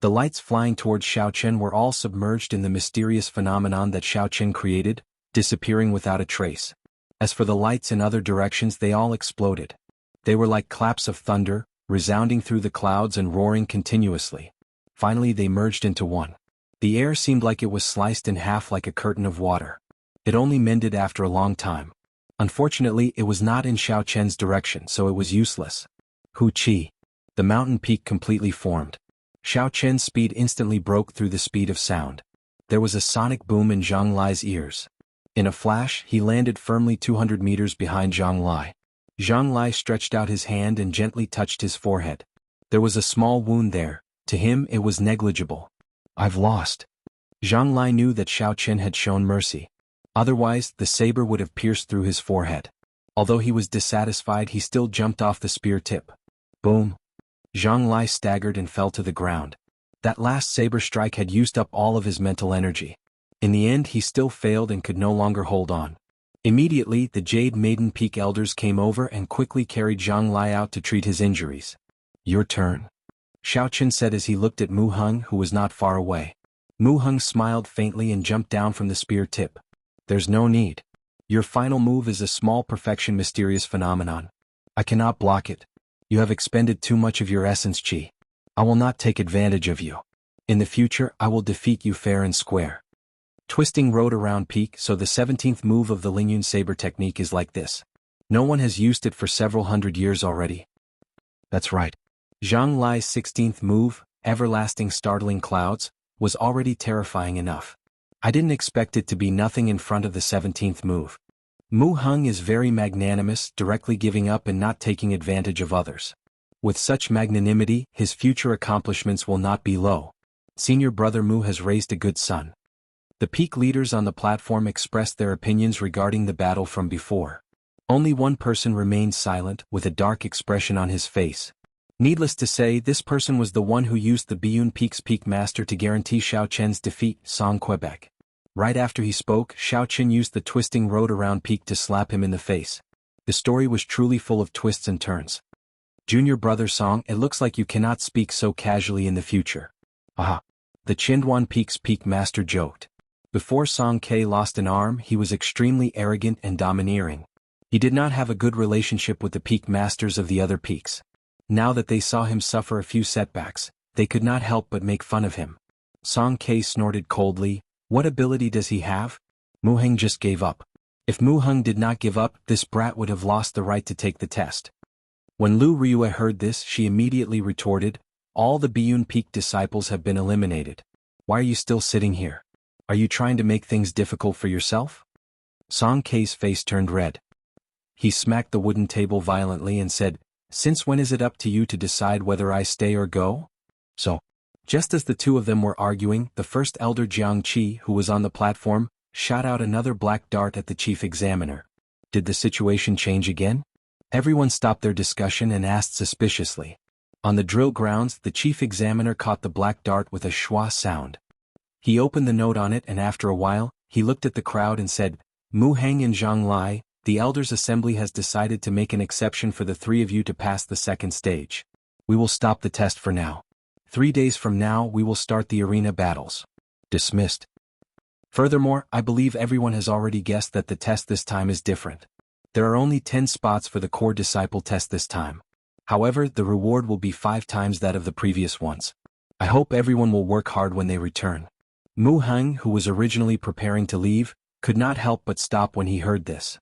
The lights flying towards Xiao Chen were all submerged in the mysterious phenomenon that Xiao Chen created, disappearing without a trace. As for the lights in other directions, they all exploded. They were like claps of thunder, resounding through the clouds and roaring continuously. Finally they merged into one. The air seemed like it was sliced in half like a curtain of water. It only mended after a long time. Unfortunately, it was not in Xiao Chen's direction, so it was useless. Hu Qi. The mountain peak completely formed. Xiao Chen's speed instantly broke through the speed of sound. There was a sonic boom in Zhang Lai's ears. In a flash, he landed firmly 200 meters behind Zhang Lai. Zhang Lai stretched out his hand and gently touched his forehead. There was a small wound there. To him it was negligible. I've lost. Zhang Lai knew that Xiao Chen had shown mercy. Otherwise, the saber would have pierced through his forehead. Although he was dissatisfied, he still jumped off the spear tip. Boom. Zhang Lai staggered and fell to the ground. That last saber strike had used up all of his mental energy. In the end, he still failed and could no longer hold on. Immediately, the Jade Maiden Peak elders came over and quickly carried Zhang Lai out to treat his injuries. Your turn. Xiao Chen said as he looked at Mu Heng, who was not far away. Mu Heng smiled faintly and jumped down from the spear tip. There's no need. Your final move is a small perfection mysterious phenomenon. I cannot block it. You have expended too much of your essence chi. I will not take advantage of you. In the future, I will defeat you fair and square. Twisting road around peak, so the 17th move of the Lingyun saber technique is like this. No one has used it for several hundred years already. That's right. Zhang Lai's 16th move, Everlasting Startling Clouds, was already terrifying enough. I didn't expect it to be nothing in front of the 17th move. Mu Heng is very magnanimous, directly giving up and not taking advantage of others. With such magnanimity, his future accomplishments will not be low. Senior brother Mu has raised a good son. The peak leaders on the platform expressed their opinions regarding the battle from before. Only one person remained silent, with a dark expression on his face. Needless to say, this person was the one who used the Biyun Peak's peak master to guarantee Xiao Chen's defeat, Song Quebec. Right after he spoke, Xiao Qin used the twisting road around peak to slap him in the face. The story was truly full of twists and turns. Junior brother Song, it looks like you cannot speak so casually in the future. Aha. The Qinduan Peak's peak master joked. Before Song Ke lost an arm, he was extremely arrogant and domineering. He did not have a good relationship with the peak masters of the other peaks. Now that they saw him suffer a few setbacks, they could not help but make fun of him. Song Ke snorted coldly. What ability does he have? Mu Heng just gave up. If Mu Heng did not give up, this brat would have lost the right to take the test. When Lu Ryue heard this, she immediately retorted, all the Biyun Peak disciples have been eliminated. Why are you still sitting here? Are you trying to make things difficult for yourself? Song Ke's face turned red. He smacked the wooden table violently and said, since when is it up to you to decide whether I stay or go? So, just as the two of them were arguing, the first elder Jiang Qi, who was on the platform, shot out another black dart at the chief examiner. Did the situation change again? Everyone stopped their discussion and asked suspiciously. On the drill grounds, the chief examiner caught the black dart with a schwa sound. He opened the note on it and after a while, he looked at the crowd and said, Mu Heng and Zhang Lai, the elders' assembly has decided to make an exception for the three of you to pass the second stage. We will stop the test for now. 3 days from now we will start the arena battles. Dismissed. Furthermore, I believe everyone has already guessed that the test this time is different. There are only 10 spots for the core disciple test this time. However, the reward will be 5 times that of the previous ones. I hope everyone will work hard when they return. Mu Heng, who was originally preparing to leave, could not help but stop when he heard this.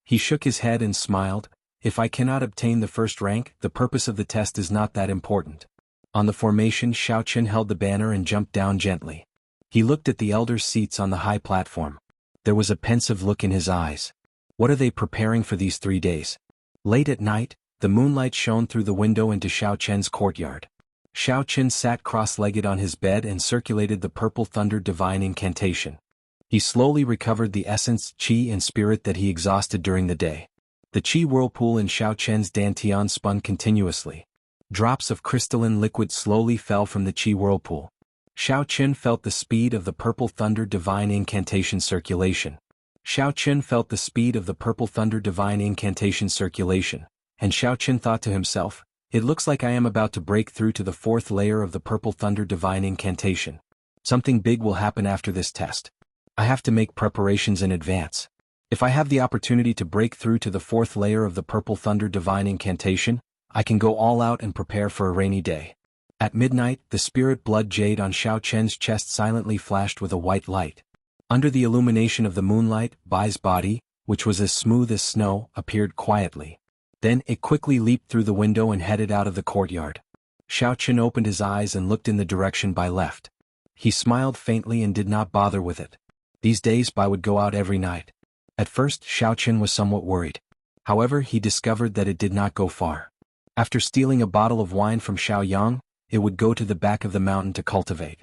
He shook his head and smiled. If I cannot obtain the first rank, the purpose of the test is not that important. On the formation, Xiao Qin held the banner and jumped down gently. He looked at the elders' seats on the high platform. There was a pensive look in his eyes. What are they preparing for these 3 days? Late at night, the moonlight shone through the window into Xiao Qian's courtyard. Xiao Qin sat cross-legged on his bed and circulated the purple thunder divine incantation. He slowly recovered the essence, qi and spirit that he exhausted during the day. The qi whirlpool in Xiao Qian's dantian spun continuously. Drops of crystalline liquid slowly fell from the qi whirlpool. Xiao Qin felt the speed of the purple thunder divine incantation circulation. Xiao Qin felt the speed of the purple thunder divine incantation circulation, and Xiao Qin thought to himself, it looks like I am about to break through to the 4th layer of the purple thunder divine incantation. Something big will happen after this test. I have to make preparations in advance. If I have the opportunity to break through to the 4th layer of the purple thunder divine incantation, I can go all out and prepare for a rainy day. At midnight, the spirit blood jade on Xiao Qian's chest silently flashed with a white light. Under the illumination of the moonlight, Bai's body, which was as smooth as snow, appeared quietly. Then it quickly leaped through the window and headed out of the courtyard. Xiao Qin opened his eyes and looked in the direction Bai left. He smiled faintly and did not bother with it. These days Bai would go out every night. At first, Xiao Qin was somewhat worried. However, he discovered that it did not go far. After stealing a bottle of wine from Xiao Yang, it would go to the back of the mountain to cultivate.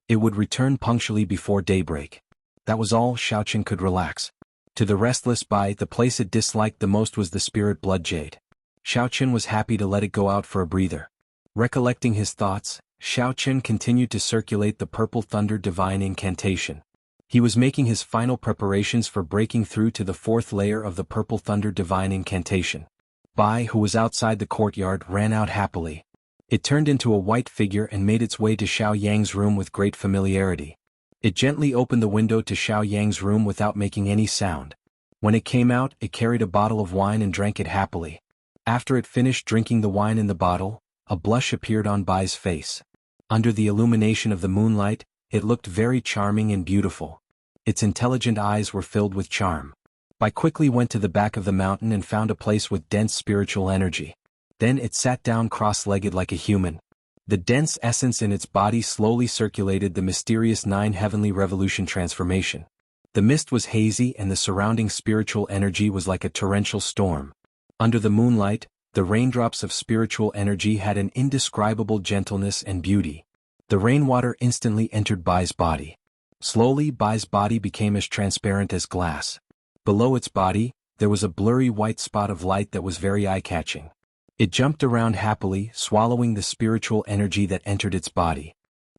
It would return punctually before daybreak. That was all. Xiao Qin could relax. To the restless Bai, the place it disliked the most was the spirit blood jade. Xiao Qin was happy to let it go out for a breather. Recollecting his thoughts, Xiao Qin continued to circulate the purple thunder divine incantation. He was making his final preparations for breaking through to the 4th layer of the purple thunder divine incantation. Bai, who was outside the courtyard, ran out happily. It turned into a white figure and made its way to Xiao Yang's room with great familiarity. It gently opened the window to Xiao Yang's room without making any sound. When it came out, it carried a bottle of wine and drank it happily. After it finished drinking the wine in the bottle, a blush appeared on Bai's face. Under the illumination of the moonlight, it looked very charming and beautiful. Its intelligent eyes were filled with charm. Bai quickly went to the back of the mountain and found a place with dense spiritual energy. Then it sat down cross-legged like a human. The dense essence in its body slowly circulated the mysterious 9 heavenly revolution transformation. The mist was hazy and the surrounding spiritual energy was like a torrential storm. Under the moonlight, the raindrops of spiritual energy had an indescribable gentleness and beauty. The rainwater instantly entered Bai's body. Slowly, Bai's body became as transparent as glass. Below its body, there was a blurry white spot of light that was very eye-catching. It jumped around happily, swallowing the spiritual energy that entered its body.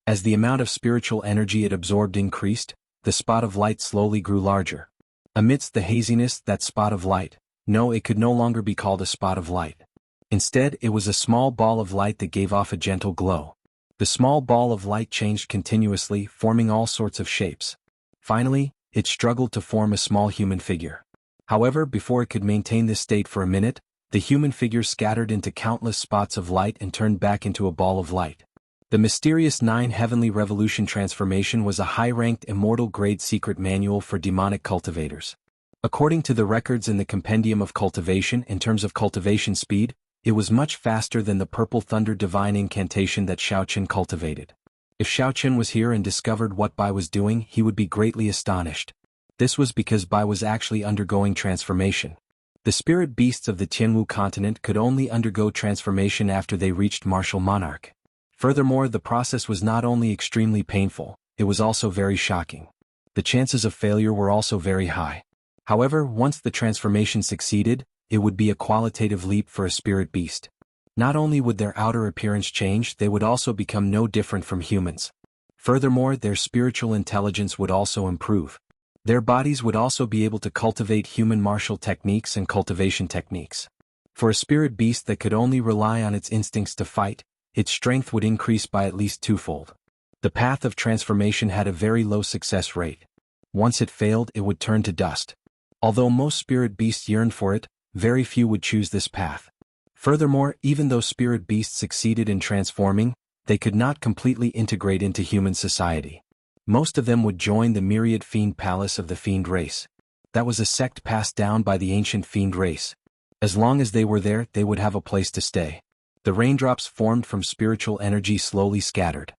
As the amount of spiritual energy it absorbed increased, the spot of light slowly grew larger. Amidst the haziness, that spot of light, no, it could no longer be called a spot of light. Instead, it was a small ball of light that gave off a gentle glow. The small ball of light changed continuously, forming all sorts of shapes. Finally, it struggled to form a small human figure. However, before it could maintain this state for a minute, the human figure scattered into countless spots of light and turned back into a ball of light. The mysterious 9 Heavenly Revolution transformation was a high-ranked immortal-grade secret manual for demonic cultivators. According to the records in the Compendium of Cultivation, in terms of cultivation speed, it was much faster than the Purple Thunder divine incantation that Xiaoqin cultivated. If Xiaoqin was here and discovered what Bai was doing, he would be greatly astonished. This was because Bai was actually undergoing transformation. The spirit beasts of the Tianwu continent could only undergo transformation after they reached martial monarch. Furthermore, the process was not only extremely painful, it was also very shocking. The chances of failure were also very high. However, once the transformation succeeded, it would be a qualitative leap for a spirit beast. Not only would their outer appearance change, they would also become no different from humans. Furthermore, their spiritual intelligence would also improve. Their bodies would also be able to cultivate human martial techniques and cultivation techniques. For a spirit beast that could only rely on its instincts to fight, its strength would increase by at least twofold. The path of transformation had a very low success rate. Once it failed, it would turn to dust. Although most spirit beasts yearned for it, very few would choose this path. Furthermore, even though spirit beasts succeeded in transforming, they could not completely integrate into human society. Most of them would join the myriad fiend palace of the fiend race. That was a sect passed down by the ancient fiend race. As long as they were there, they would have a place to stay. The raindrops formed from spiritual energy slowly scattered.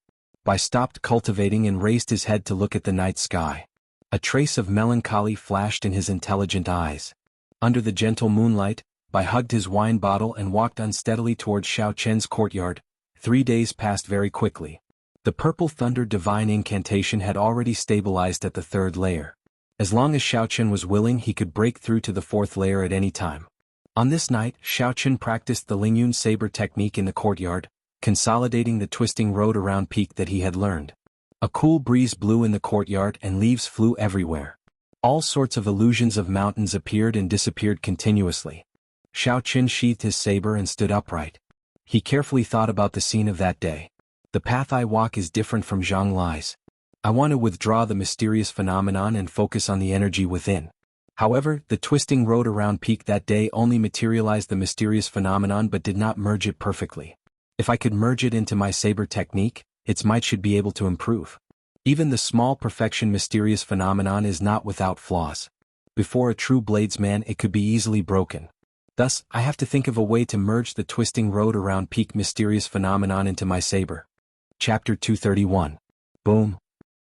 Bai stopped cultivating and raised his head to look at the night sky. A trace of melancholy flashed in his intelligent eyes. Under the gentle moonlight, Bai hugged his wine bottle and walked unsteadily towards Xiaoqian's courtyard. 3 days passed very quickly. The Purple Thunder divine incantation had already stabilized at the 3rd layer. As long as Xiaoqian was willing, he could break through to the 4th layer at any time. On this night, Xiaoqian practiced the Lingyun saber technique in the courtyard, consolidating the twisting road around peak that he had learned. A cool breeze blew in the courtyard and leaves flew everywhere. All sorts of illusions of mountains appeared and disappeared continuously. Xiaoqian sheathed his saber and stood upright. He carefully thought about the scene of that day. The path I walk is different from Zhang Lai's. I want to withdraw the mysterious phenomenon and focus on the energy within. However, the twisting road around peak that day only materialized the mysterious phenomenon but did not merge it perfectly. If I could merge it into my saber technique, its might should be able to improve. Even the small perfection mysterious phenomenon is not without flaws. Before a true bladesman it could be easily broken. Thus, I have to think of a way to merge the twisting road around peak mysterious phenomenon into my saber. Chapter 231. Boom.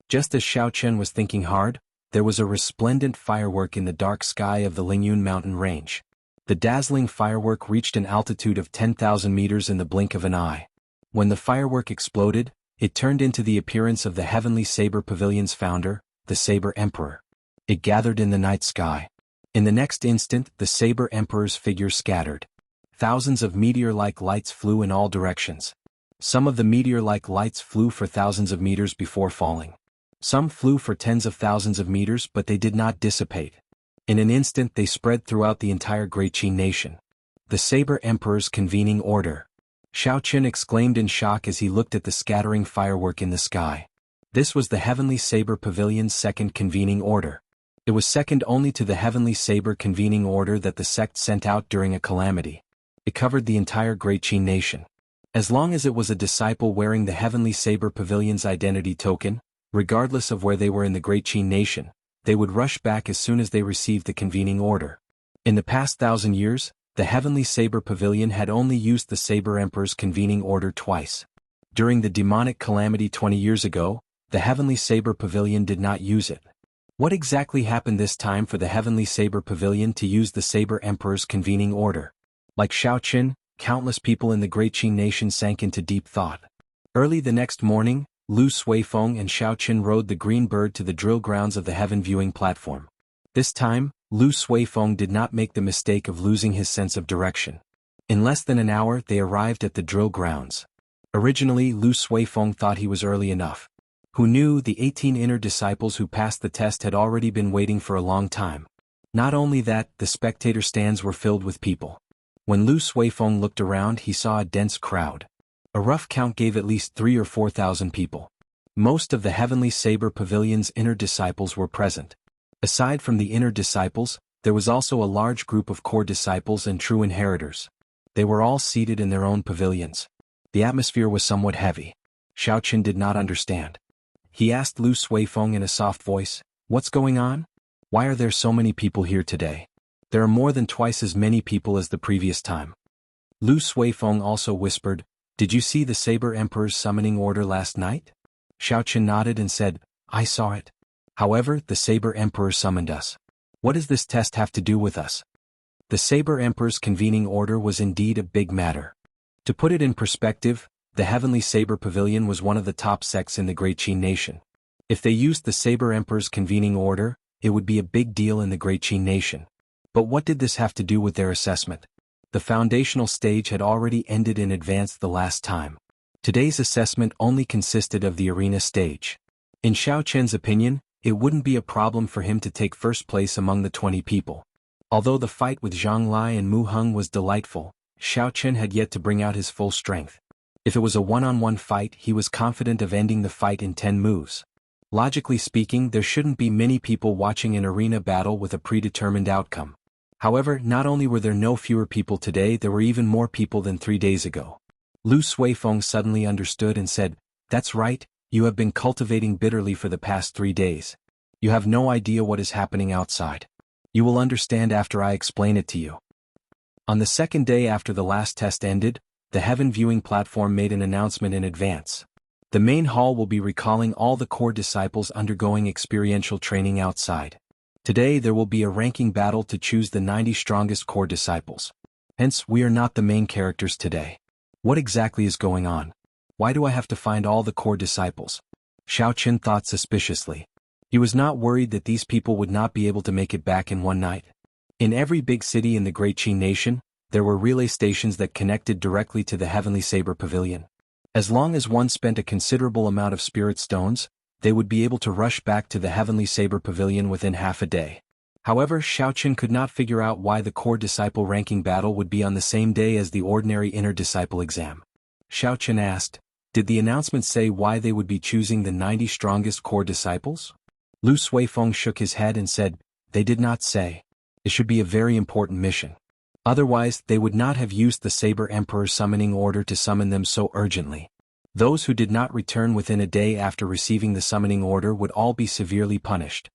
Just as Xiaoqian was thinking hard, there was a resplendent firework in the dark sky of the Lingyun mountain range. The dazzling firework reached an altitude of 10,000 meters in the blink of an eye. When the firework exploded, it turned into the appearance of the Heavenly Saber Pavilion's founder, the Saber Emperor. It gathered in the night sky. In the next instant, the Saber Emperor's figure scattered. Thousands of meteor-like lights flew in all directions. Some of the meteor-like lights flew for thousands of meters before falling. Some flew for tens of thousands of meters, but they did not dissipate. In an instant they spread throughout the entire Great Qin nation. The Saber Emperor's convening order. Xiaoqian exclaimed in shock as he looked at the scattering firework in the sky. This was the Heavenly Saber Pavilion's second convening order. It was second only to the Heavenly Saber convening order that the sect sent out during a calamity. It covered the entire Great Qin nation. As long as it was a disciple wearing the Heavenly Saber Pavilion's identity token, regardless of where they were in the Great Qin nation, they would rush back as soon as they received the convening order. In the past 1,000 years, the Heavenly Saber Pavilion had only used the Saber Emperor's convening order twice. During the demonic calamity 20 years ago, the Heavenly Saber Pavilion did not use it. What exactly happened this time for the Heavenly Saber Pavilion to use the Saber Emperor's convening order? Like Xiaoqian, countless people in the Great Qin nation sank into deep thought. Early the next morning, Lu Suifeng and Xiaoqian rode the green bird to the drill grounds of the heaven viewing platform. This time, Lu Suifeng did not make the mistake of losing his sense of direction. In less than an hour they arrived at the drill grounds. Originally Lu Suifeng thought he was early enough. Who knew the 18 inner disciples who passed the test had already been waiting for a long time. Not only that, the spectator stands were filled with people. When Lu Suifeng looked around, he saw a dense crowd. A rough count gave at least 3,000 or 4,000 people. Most of the Heavenly Saber Pavilion's inner disciples were present. Aside from the inner disciples, there was also a large group of core disciples and true inheritors. They were all seated in their own pavilions. The atmosphere was somewhat heavy. Xiaoqin did not understand. He asked Lu Suifeng in a soft voice, "What's going on? Why are there so many people here today? There are more than twice as many people as the previous time." Lu Suifeng also whispered, "Did you see the Saber Emperor's summoning order last night?" Xiaoqin nodded and said, "I saw it. However, the Saber Emperor summoned us. What does this test have to do with us?" The Saber Emperor's convening order was indeed a big matter. To put it in perspective, the Heavenly Saber Pavilion was one of the top sects in the Great Qin Nation. If they used the Saber Emperor's convening order, it would be a big deal in the Great Qin Nation. But what did this have to do with their assessment? The foundational stage had already ended in advance the last time. Today's assessment only consisted of the arena stage. In Xiaoqin's opinion, it wouldn't be a problem for him to take first place among the 20 people. Although the fight with Zhang Lai and Mu Heng was delightful, Xiaoqin had yet to bring out his full strength. If it was a one-on-one fight, he was confident of ending the fight in 10 moves. Logically speaking, there shouldn't be many people watching an arena battle with a predetermined outcome. However, not only were there no fewer people today, there were even more people than 3 days ago. Lu Suifeng suddenly understood and said, "That's right, you have been cultivating bitterly for the past 3 days. You have no idea what is happening outside. You will understand after I explain it to you." On the second day after the last test ended, the Heaven Viewing Platform made an announcement in advance. The main hall will be recalling all the core disciples undergoing experiential training outside. Today there will be a ranking battle to choose the 90 strongest core disciples. Hence, we are not the main characters today. What exactly is going on? Why do I have to find all the core disciples? Xiaoqin thought suspiciously. He was not worried that these people would not be able to make it back in one night. In every big city in the Great Qin Nation, there were relay stations that connected directly to the Heavenly Saber Pavilion. As long as one spent a considerable amount of spirit stones, they would be able to rush back to the Heavenly Saber Pavilion within half a day. However, Xiaoqin could not figure out why the core disciple ranking battle would be on the same day as the ordinary inner disciple exam. Xiaoqin asked, "Did the announcement say why they would be choosing the 90 strongest core disciples?" Lu Suifeng shook his head and said, "They did not say. It should be a very important mission. Otherwise, they would not have used the Saber Emperor's summoning order to summon them so urgently. Those who did not return within a day after receiving the summoning order would all be severely punished."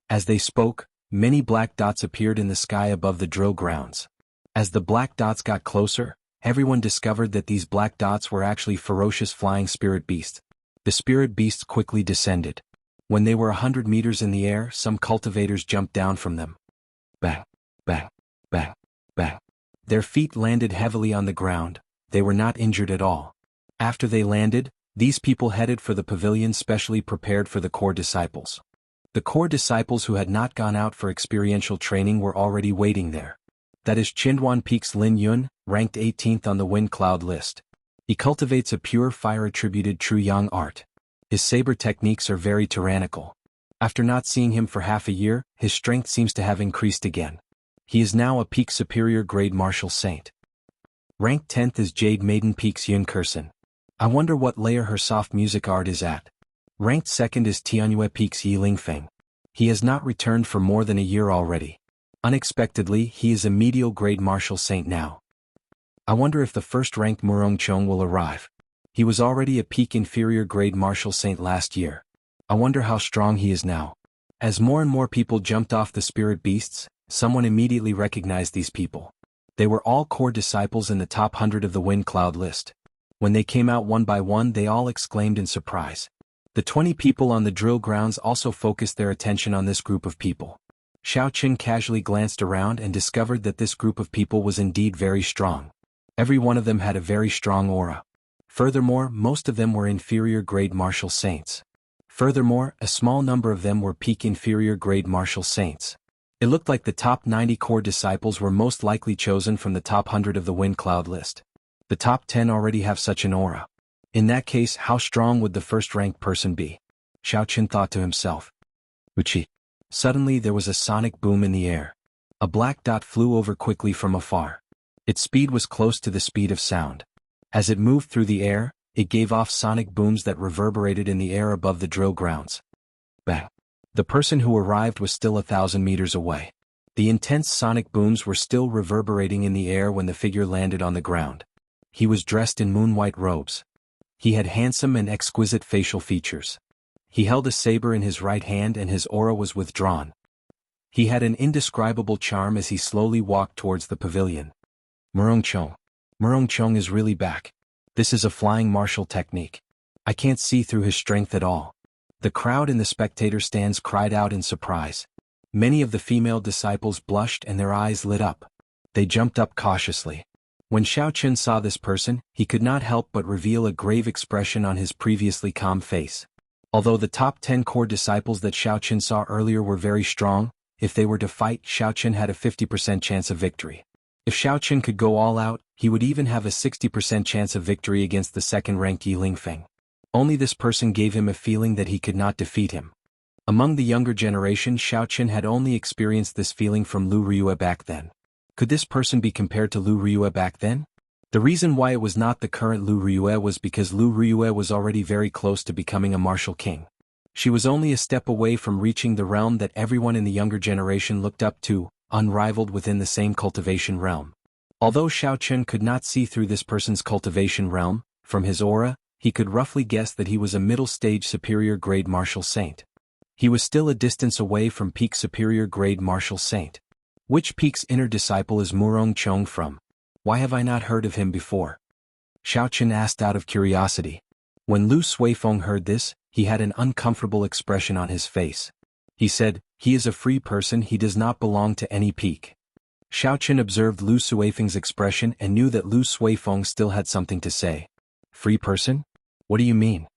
As they spoke, many black dots appeared in the sky above the drill grounds. As the black dots got closer, everyone discovered that these black dots were actually ferocious flying spirit beasts. The spirit beasts quickly descended. When they were 100 meters in the air, some cultivators jumped down from them. Bang, bang, bang, bang. Their feet landed heavily on the ground. They were not injured at all. After they landed, these people headed for the pavilion specially prepared for the core disciples. The core disciples who had not gone out for experiential training were already waiting there. That is Qinduan Peak's Lin Yun, ranked 18th on the wind cloud list. He cultivates a pure fire-attributed true yang art. His saber techniques are very tyrannical. After not seeing him for half a year, his strength seems to have increased again. He is now a peak superior grade martial saint. Ranked 10th is Jade Maiden Peak's Yun Kursen. I wonder what layer her soft music art is at. Ranked 2nd is Tianyue Peak's Yi Lingfeng. He has not returned for more than a year already. Unexpectedly, he is a medial grade martial saint now. I wonder if the first-ranked Murongchong will arrive. He was already a peak inferior grade martial saint last year. I wonder how strong he is now. As more and more people jumped off the spirit beasts, someone immediately recognized these people. They were all core disciples in the top 100 of the wind cloud list. When they came out one by one, they all exclaimed in surprise. The 20 people on the drill grounds also focused their attention on this group of people. Xiaoqin casually glanced around and discovered that this group of people was indeed very strong. Every one of them had a very strong aura. Furthermore, most of them were inferior grade martial saints. Furthermore, a small number of them were peak inferior grade martial saints. It looked like the top 90 core disciples were most likely chosen from the top 100 of the wind cloud list. The top 10 already have such an aura. In that case, how strong would the first-ranked person be? Xiao Qin thought to himself. Uchi. Suddenly there was a sonic boom in the air. A black dot flew over quickly from afar. Its speed was close to the speed of sound. As it moved through the air, it gave off sonic booms that reverberated in the air above the drill grounds. Bang! The person who arrived was still 1,000 meters away. The intense sonic booms were still reverberating in the air when the figure landed on the ground. He was dressed in moon-white robes. He had handsome and exquisite facial features. He held a saber in his right hand and his aura was withdrawn. He had an indescribable charm as he slowly walked towards the pavilion. Murongchong. Murongchong is really back. This is a flying martial technique. I can't see through his strength at all. The crowd in the spectator stands cried out in surprise. Many of the female disciples blushed and their eyes lit up. They jumped up cautiously. When Xiao Qin saw this person, he could not help but reveal a grave expression on his previously calm face. Although the top 10 core disciples that Xiao Qin saw earlier were very strong, if they were to fight, Xiao Qin had a 50% chance of victory. If Xiao Qin could go all out, he would even have a 60% chance of victory against the second-ranked Yi Lingfeng. Only this person gave him a feeling that he could not defeat him. Among the younger generation, Xiao Qin had only experienced this feeling from Lu Ryue back then. Could this person be compared to Lu Ryue back then? The reason why it was not the current Lu Ryue was because Lu Ryue was already very close to becoming a martial king. She was only a step away from reaching the realm that everyone in the younger generation looked up to, unrivaled within the same cultivation realm. Although Xiao Qin could not see through this person's cultivation realm, from his aura, he could roughly guess that he was a middle-stage superior-grade martial saint. He was still a distance away from peak superior-grade martial saint. Which peak's inner disciple is Murongchong from? Why have I not heard of him before? Xiao Qin asked out of curiosity. When Lu Suifeng heard this, he had an uncomfortable expression on his face. He said, he is a free person, he does not belong to any peak. Xiao Qin observed Lu Suifeng's expression and knew that Lu Suifeng still had something to say. Free person? What do you mean?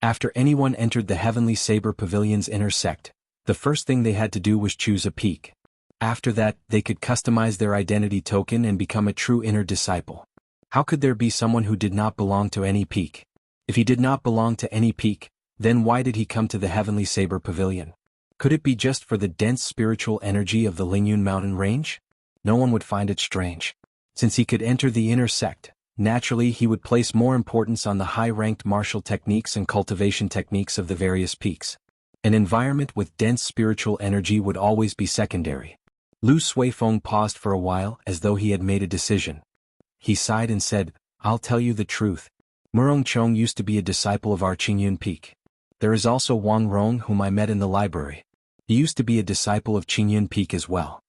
After anyone entered the Heavenly Saber Pavilion's inner sect, the first thing they had to do was choose a peak. After that, they could customize their identity token and become a true inner disciple. How could there be someone who did not belong to any peak? If he did not belong to any peak, then why did he come to the Heavenly Saber Pavilion? Could it be just for the dense spiritual energy of the Lingyun mountain range? No one would find it strange. Since he could enter the inner sect, naturally he would place more importance on the high-ranked martial techniques and cultivation techniques of the various peaks. An environment with dense spiritual energy would always be secondary. Lu Suifeng paused for a while as though he had made a decision. He sighed and said, I'll tell you the truth. Murongchong used to be a disciple of our Qingyun Peak. There is also Wang Rong whom I met in the library. He used to be a disciple of Qingyun Peak as well.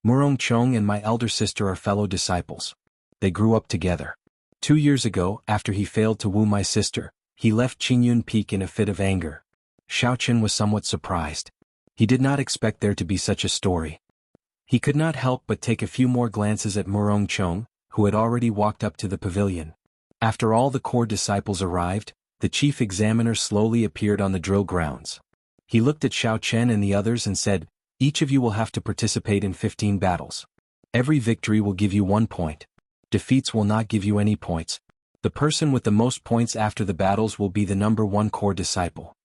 Murongchong and my elder sister are fellow disciples. They grew up together. 2 years ago, after he failed to woo my sister, he left Qingyun Peak in a fit of anger. Xiao Qin was somewhat surprised. He did not expect there to be such a story. He could not help but take a few more glances at Murongchong, who had already walked up to the pavilion. After all the core disciples arrived, the chief examiner slowly appeared on the drill grounds. He looked at Xiao Qin and the others and said, each of you will have to participate in 15 battles. Every victory will give you 1 point. Defeats will not give you any points. The person with the most points after the battles will be the number 1 core disciple.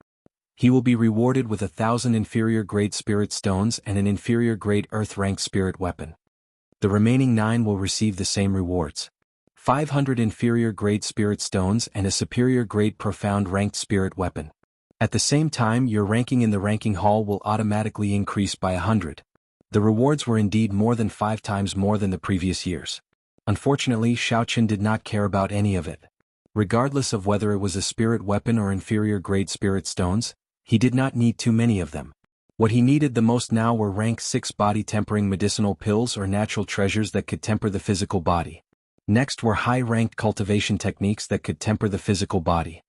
He will be rewarded with 1,000 inferior-grade spirit stones and an inferior-grade earth-ranked spirit weapon. The remaining 9 will receive the same rewards. 500 inferior-grade spirit stones and a superior-grade profound-ranked spirit weapon. At the same time, your ranking in the ranking hall will automatically increase by 100. The rewards were indeed more than 5 times more than the previous years. Unfortunately, Xiao Qin did not care about any of it. Regardless of whether it was a spirit weapon or inferior-grade spirit stones, he did not need too many of them. What he needed the most now were rank 6 body-tempering medicinal pills or natural treasures that could temper the physical body. Next were high-ranked cultivation techniques that could temper the physical body.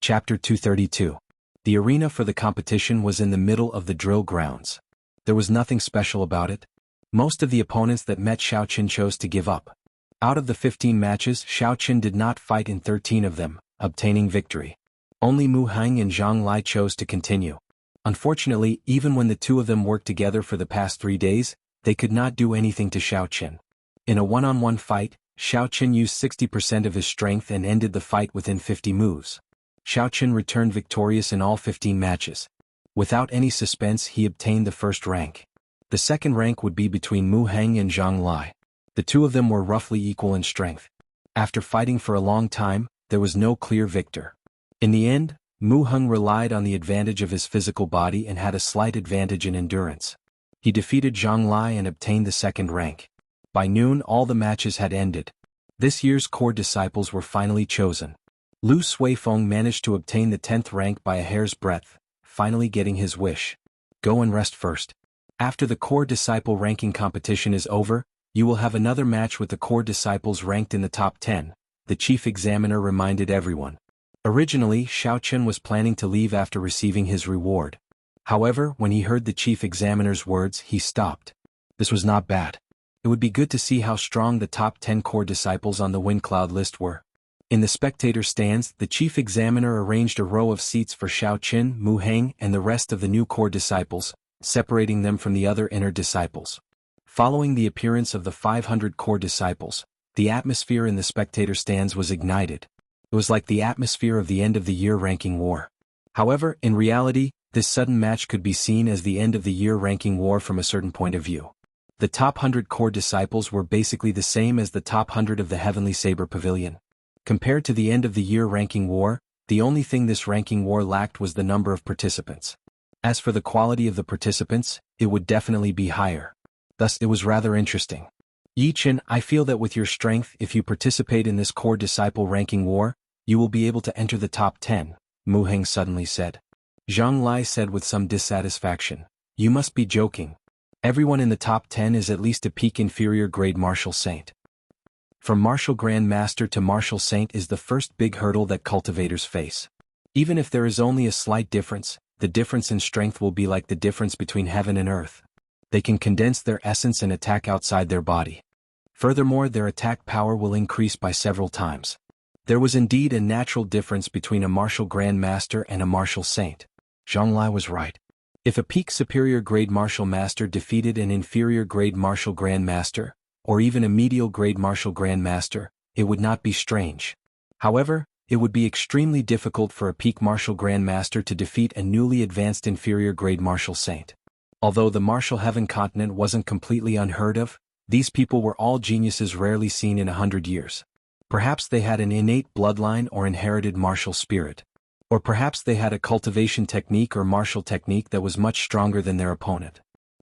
Chapter 232. The arena for the competition was in the middle of the drill grounds. There was nothing special about it. Most of the opponents that met Xiao Qin chose to give up. Out of the 15 matches, Xiao Qin did not fight in 13 of them, obtaining victory. Only Mu Heng and Zhang Lai chose to continue. Unfortunately, even when the two of them worked together for the past 3 days, they could not do anything to Xiao Qin. In a one-on-one fight, Xiao Qin used 60% of his strength and ended the fight within 50 moves. Xiaoqun returned victorious in all 15 matches. Without any suspense, he obtained the first rank. The second rank would be between Mu Heng and Zhang Lai. The two of them were roughly equal in strength. After fighting for a long time, there was no clear victor. In the end, Mu Heng relied on the advantage of his physical body and had a slight advantage in endurance. He defeated Zhang Lai and obtained the second rank. By noon, all the matches had ended. This year's core disciples were finally chosen. Lu Suifeng managed to obtain the 10th rank by a hair's breadth, finally getting his wish. Go and rest first. After the core disciple ranking competition is over, you will have another match with the core disciples ranked in the top 10, the chief examiner reminded everyone. Originally, Xiaoqun was planning to leave after receiving his reward. However, when he heard the chief examiner's words, he stopped. This was not bad. It would be good to see how strong the top 10 core disciples on the wind cloud list were. In the spectator stands, the chief examiner arranged a row of seats for Xiaoqun, Mu Heng, and the rest of the new core disciples, separating them from the other inner disciples. Following the appearance of the 500 core disciples, the atmosphere in the spectator stands was ignited. It was like the atmosphere of the end-of-the-year ranking war. However, in reality, this sudden match could be seen as the end-of-the-year ranking war from a certain point of view. The top 100 core disciples were basically the same as the top 100 of the Heavenly Saber Pavilion. Compared to the end-of-the-year ranking war, the only thing this ranking war lacked was the number of participants. As for the quality of the participants, it would definitely be higher. Thus, it was rather interesting. Yi Chen, I feel that with your strength, if you participate in this core disciple ranking war, you will be able to enter the top 10, Mu Heng suddenly said. Zhang Lai said with some dissatisfaction. You must be joking. Everyone in the top 10 is at least a peak inferior grade martial saint. From martial grand master to martial saint is the first big hurdle that cultivators face. Even if there is only a slight difference, the difference in strength will be like the difference between heaven and earth. They can condense their essence and attack outside their body. Furthermore, their attack power will increase by several times. There was indeed a natural difference between a martial grand master and a martial saint. Zhang Lai was right. If a peak superior grade martial master defeated an inferior grade martial grand master, or even a medial grade martial grand master, it would not be strange. However, it would be extremely difficult for a peak martial grand master to defeat a newly advanced inferior grade martial saint. Although the martial heaven continent wasn't completely unheard of, these people were all geniuses rarely seen in 100 years. Perhaps they had an innate bloodline or inherited martial spirit. Or perhaps they had a cultivation technique or martial technique that was much stronger than their opponent.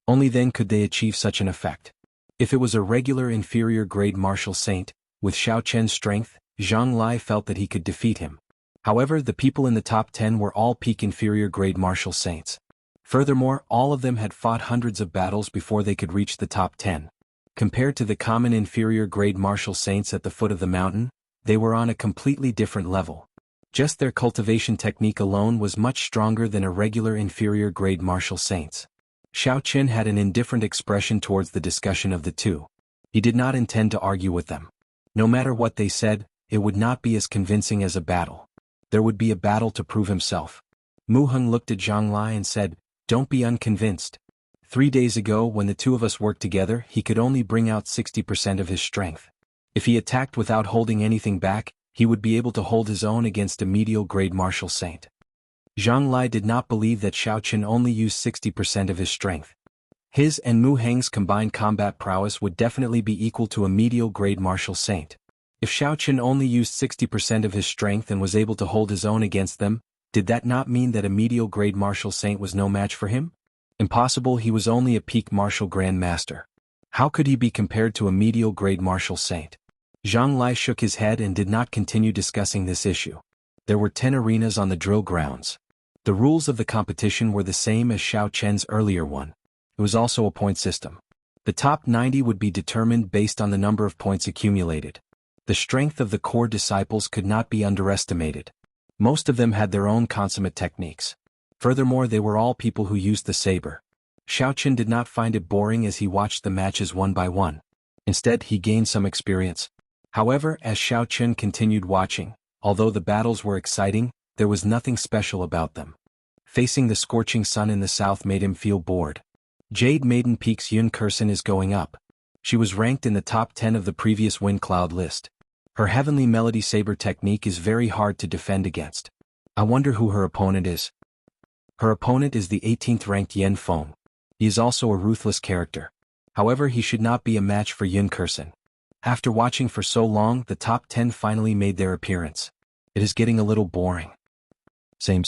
Only then could they achieve such an effect. If it was a regular inferior grade martial saint, with Xiaoqun's strength, Zhang Lai felt that he could defeat him. However, the people in the top 10 were all peak inferior grade martial saints. Furthermore, all of them had fought hundreds of battles before they could reach the top 10. Compared to the common inferior grade martial saints at the foot of the mountain, they were on a completely different level. Just their cultivation technique alone was much stronger than a regular inferior grade martial saints. Xiaoqun had an indifferent expression towards the discussion of the two. He did not intend to argue with them. No matter what they said, it would not be as convincing as a battle. There would be a battle to prove himself. Mu Heng looked at Zhang Lai and said, Don't be unconvinced. 3 days ago when the two of us worked together, he could only bring out 60% of his strength. If he attacked without holding anything back, he would be able to hold his own against a medial grade martial saint. Zhang Lai did not believe that Xiaoqun only used 60% of his strength. His and Mu Heng's combined combat prowess would definitely be equal to a medial grade martial saint. If Xiaoqun only used 60% of his strength and was able to hold his own against them, did that not mean that a medial grade martial saint was no match for him? Impossible, he was only a peak martial grand master. How could he be compared to a medial grade martial saint? Zhang Lai shook his head and did not continue discussing this issue. There were 10 arenas on the drill grounds. The rules of the competition were the same as Xiaoqun's earlier one. It was also a point system. The top 90 would be determined based on the number of points accumulated. The strength of the core disciples could not be underestimated. Most of them had their own consummate techniques. Furthermore, they were all people who used the saber. Xiaoqun did not find it boring as he watched the matches one by one. Instead, he gained some experience. However, as Xiaoqun continued watching, although the battles were exciting, there was nothing special about them. Facing the scorching sun in the south made him feel bored. Jade Maiden Peak's Yun Kursen is going up. She was ranked in the top 10 of the previous wind cloud list. Her heavenly melody saber technique is very hard to defend against. I wonder who her opponent is. Her opponent is the 18th ranked Yen Feng. He is also a ruthless character. However, he should not be a match for Yun Kursen. After watching for so long, the top 10 finally made their appearance. It is getting a little boring. Same.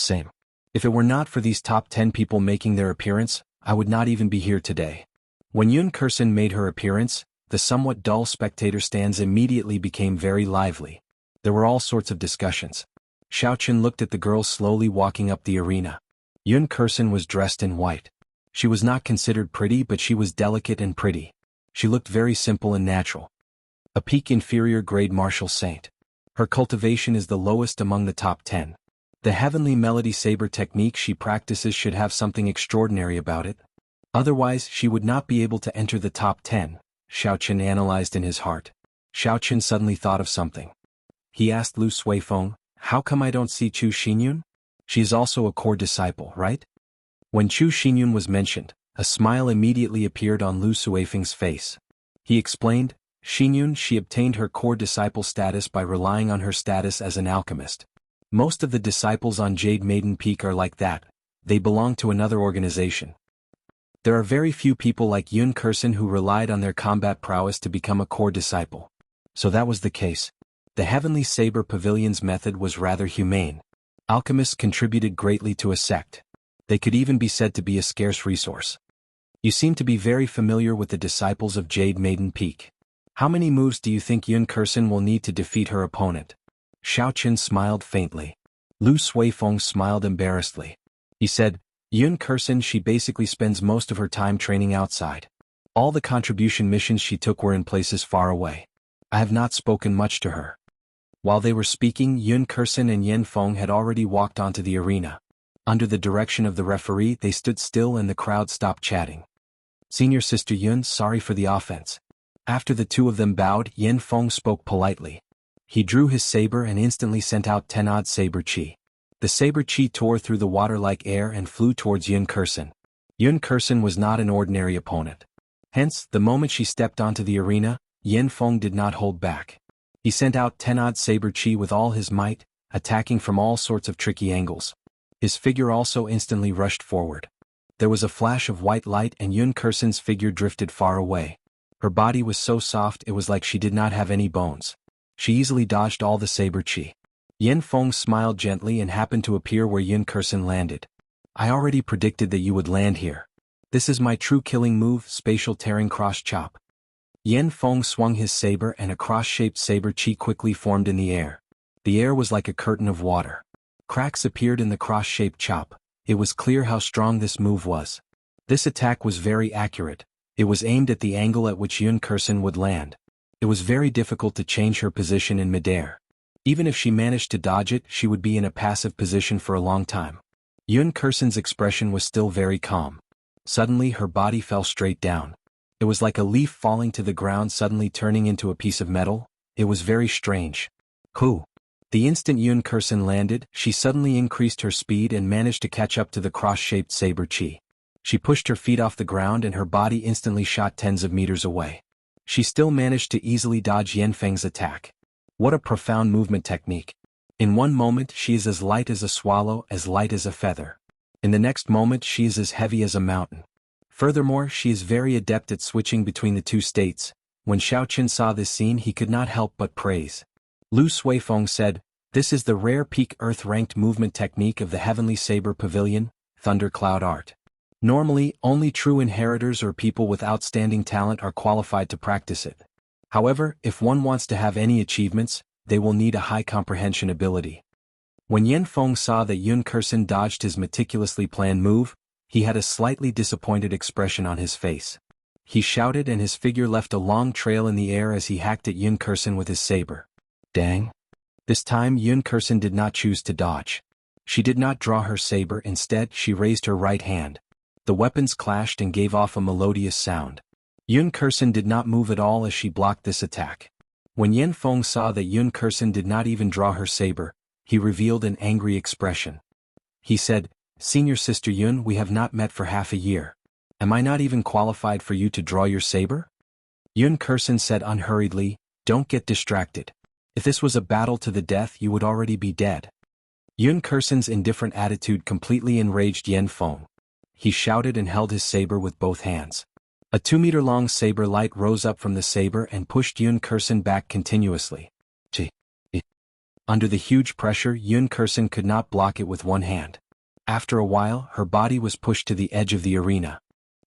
If it were not for these top 10 people making their appearance, I would not even be here today. When Yun Kursen made her appearance, the somewhat dull spectator stands immediately became very lively. There were all sorts of discussions. Xiaochen looked at the girl slowly walking up the arena. Yun Kursen was dressed in white. She was not considered pretty, but she was delicate and pretty. She looked very simple and natural. A peak inferior grade martial saint. Her cultivation is the lowest among the top 10. The heavenly melody saber technique she practices should have something extraordinary about it. Otherwise, she would not be able to enter the top 10, Xiaochen analyzed in his heart. Xiaochen suddenly thought of something. He asked Lu Suifeng, "How come I don't see Chu Xinyun? She is also a core disciple, right?" When Chu Xinyun was mentioned, a smile immediately appeared on Lu Suifeng's face. He explained, "Xinyun, she obtained her core disciple status by relying on her status as an alchemist. Most of the disciples on Jade Maiden Peak are like that, they belong to another organization. There are very few people like Yun Kursen who relied on their combat prowess to become a core disciple. So that was the case. The Heavenly Saber Pavilion's method was rather humane. Alchemists contributed greatly to a sect. They could even be said to be a scarce resource. You seem to be very familiar with the disciples of Jade Maiden Peak. How many moves do you think Yun Kursen will need to defeat her opponent?" Xiaochen smiled faintly. Lu Suifeng smiled embarrassedly. He said, "Yun Kursen, she basically spends most of her time training outside. All the contribution missions she took were in places far away. I have not spoken much to her." While they were speaking, Yun Kursen and Yen Feng had already walked onto the arena. Under the direction of the referee, they stood still and the crowd stopped chatting. "Senior Sister Yun, sorry for the offense." After the two of them bowed, Yen Feng spoke politely. He drew his saber and instantly sent out 10-odd saber chi. The saber chi tore through the water like air and flew towards Yun Kursen. Yun Kursen was not an ordinary opponent. Hence, the moment she stepped onto the arena, Yen Feng did not hold back. He sent out 10-odd saber chi with all his might, attacking from all sorts of tricky angles. His figure also instantly rushed forward. There was a flash of white light and Yun Kursen's figure drifted far away. Her body was so soft it was like she did not have any bones. She easily dodged all the saber chi. Yen Feng smiled gently and happened to appear where Yun Kursen landed. "I already predicted that you would land here. This is my true killing move, spatial tearing cross chop." Yen Feng swung his saber and a cross-shaped saber chi quickly formed in the air. The air was like a curtain of water. Cracks appeared in the cross-shaped chop. It was clear how strong this move was. This attack was very accurate. It was aimed at the angle at which Yun Kursen would land. It was very difficult to change her position in midair. Even if she managed to dodge it, she would be in a passive position for a long time. Yun Kursen's expression was still very calm. Suddenly her body fell straight down. It was like a leaf falling to the ground suddenly turning into a piece of metal. It was very strange. "Who?" The instant Yun Kursen landed, she suddenly increased her speed and managed to catch up to the cross-shaped saber chi. She pushed her feet off the ground and her body instantly shot tens of meters away. She still managed to easily dodge Yen Feng's attack. What a profound movement technique. In one moment she is as light as a swallow, as light as a feather. In the next moment she is as heavy as a mountain. Furthermore, she is very adept at switching between the two states. When Xiaochen saw this scene, he could not help but praise. Lu Suifeng said, "This is the rare peak earth-ranked movement technique of the Heavenly Saber Pavilion, Thundercloud Art. Normally, only true inheritors or people with outstanding talent are qualified to practice it. However, if one wants to have any achievements, they will need a high comprehension ability." When Yen Feng saw that Yun Kursen dodged his meticulously planned move, he had a slightly disappointed expression on his face. He shouted and his figure left a long trail in the air as he hacked at Yun Kursen with his saber. Dang! This time Yun Kursen did not choose to dodge. She did not draw her saber, instead she raised her right hand. The weapons clashed and gave off a melodious sound. Yun Kursen did not move at all as she blocked this attack. When Yen Feng saw that Yun Kursen did not even draw her saber, he revealed an angry expression. He said, "Senior Sister Yun, we have not met for half a year. Am I not even qualified for you to draw your saber?" Yun Kursen said unhurriedly, "Don't get distracted. If this was a battle to the death, you would already be dead." Yun Kursen's indifferent attitude completely enraged Yen Feng. He shouted and held his saber with both hands. A 2-meter-long saber light rose up from the saber and pushed Yun Kursen back continuously. Under the huge pressure, Yun Kursen could not block it with one hand. After a while, her body was pushed to the edge of the arena.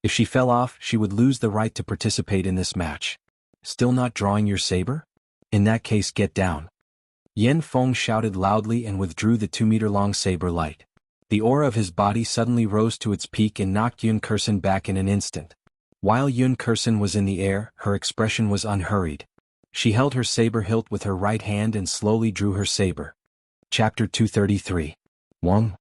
If she fell off, she would lose the right to participate in this match. Still not drawing your saber? In that case, get down. Yen Feng shouted loudly and withdrew the 2-meter-long saber light. The aura of his body suddenly rose to its peak and knocked Yun Kursen back in an instant. While Yun Kursen was in the air, her expression was unhurried. She held her saber hilt with her right hand and slowly drew her saber. Chapter 233. Wong.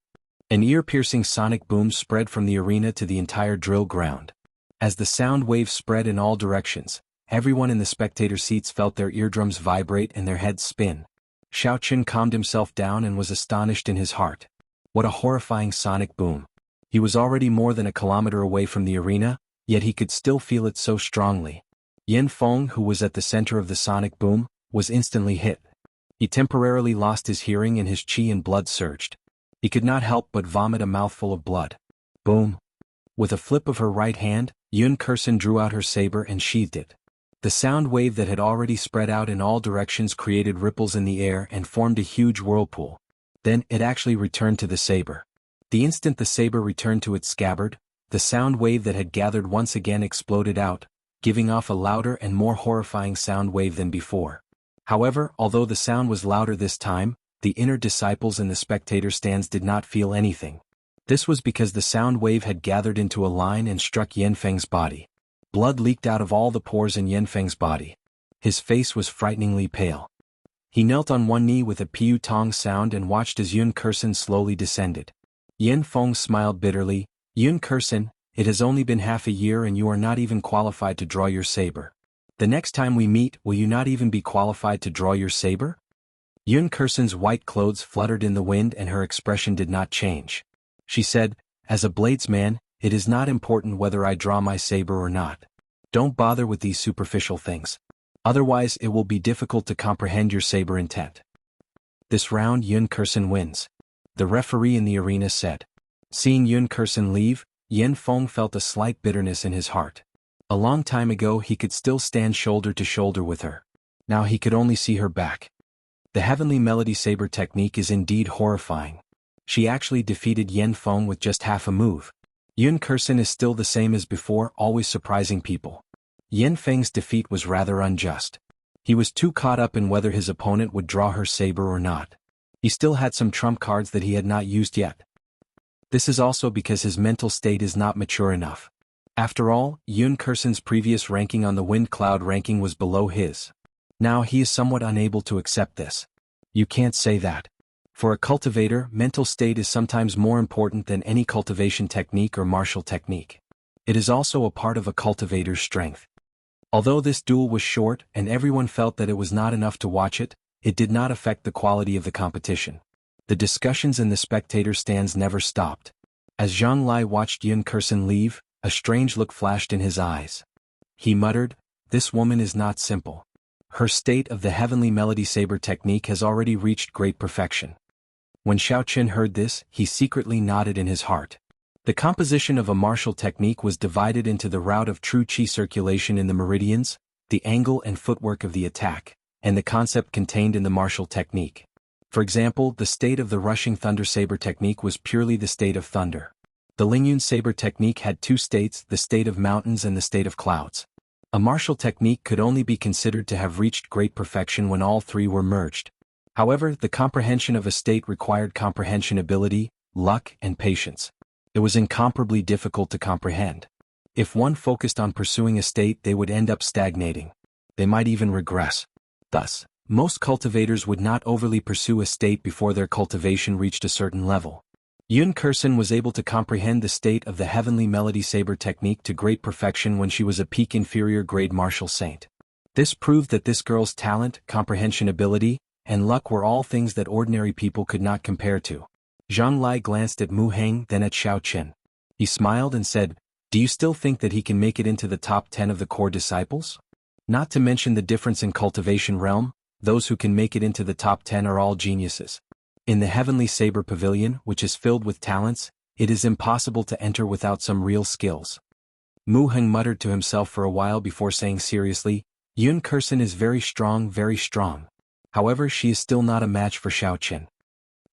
An ear-piercing sonic boom spread from the arena to the entire drill ground. As the sound wave spread in all directions, everyone in the spectator seats felt their eardrums vibrate and their heads spin. Xiaoqun calmed himself down and was astonished in his heart. What a horrifying sonic boom. He was already more than a kilometer away from the arena, yet he could still feel it so strongly. Yen Feng, who was at the center of the sonic boom, was instantly hit. He temporarily lost his hearing and his qi and blood surged. He could not help but vomit a mouthful of blood. Boom. With a flip of her right hand, Yun Kursen drew out her saber and sheathed it. The sound wave that had already spread out in all directions created ripples in the air and formed a huge whirlpool. Then, it actually returned to the saber. The instant the saber returned to its scabbard, the sound wave that had gathered once again exploded out, giving off a louder and more horrifying sound wave than before. However, although the sound was louder this time, the inner disciples in the spectator stands did not feel anything. This was because the sound wave had gathered into a line and struck Yen Feng's body. Blood leaked out of all the pores in Yen Feng's body. His face was frighteningly pale. He knelt on one knee with a piu tong sound and watched as Yun Kursen slowly descended. Yen Feng smiled bitterly. Yun Kursen, it has only been half a year and you are not even qualified to draw your saber. The next time we meet, will you not even be qualified to draw your saber? Yun Kursen's white clothes fluttered in the wind and her expression did not change. She said, as a bladesman, it is not important whether I draw my saber or not. Don't bother with these superficial things. Otherwise it will be difficult to comprehend your saber intent. This round Yun Kursen wins. The referee in the arena said. Seeing Yun Kursen leave, Yen Feng felt a slight bitterness in his heart. A long time ago he could still stand shoulder to shoulder with her. Now he could only see her back. The Heavenly Melody Saber technique is indeed horrifying. She actually defeated Yen Feng with just half a move. Yun Kursen is still the same as before, always surprising people. Yen Feng's defeat was rather unjust. He was too caught up in whether his opponent would draw her saber or not. He still had some trump cards that he had not used yet. This is also because his mental state is not mature enough. After all, Yun Kursen's previous ranking on the Wind Cloud ranking was below his. Now he is somewhat unable to accept this. You can't say that. For a cultivator, mental state is sometimes more important than any cultivation technique or martial technique. It is also a part of a cultivator's strength. Although this duel was short and everyone felt that it was not enough to watch it, it did not affect the quality of the competition. The discussions in the spectator stands never stopped. As Zhang Lai watched Yun Kursen leave, a strange look flashed in his eyes. He muttered, this woman is not simple. Her state of the Heavenly Melody Saber technique has already reached great perfection. When Xiaoqun heard this, he secretly nodded in his heart. The composition of a martial technique was divided into the route of true qi circulation in the meridians, the angle and footwork of the attack, and the concept contained in the martial technique. For example, the state of the rushing thunder saber technique was purely the state of thunder. The Lingyun saber technique had two states, the state of mountains and the state of clouds. A martial technique could only be considered to have reached great perfection when all three were merged. However, the comprehension of a state required comprehension ability, luck, and patience. It was incomparably difficult to comprehend. If one focused on pursuing a state, they would end up stagnating. They might even regress. Thus, most cultivators would not overly pursue a state before their cultivation reached a certain level. Yun Kursen was able to comprehend the state of the Heavenly Melody Saber technique to great perfection when she was a peak inferior grade martial saint. This proved that this girl's talent, comprehension ability, and luck were all things that ordinary people could not compare to. Zhang Lai glanced at Mu Heng, then at Xiaoqun. He smiled and said, do you still think that he can make it into the top 10 of the core disciples? Not to mention the difference in cultivation realm, those who can make it into the top 10 are all geniuses. In the Heavenly Saber Pavilion, which is filled with talents, it is impossible to enter without some real skills. Mu Heng muttered to himself for a while before saying seriously, Yun Kursen is very strong, very strong. However, she is still not a match for Xiao Qin.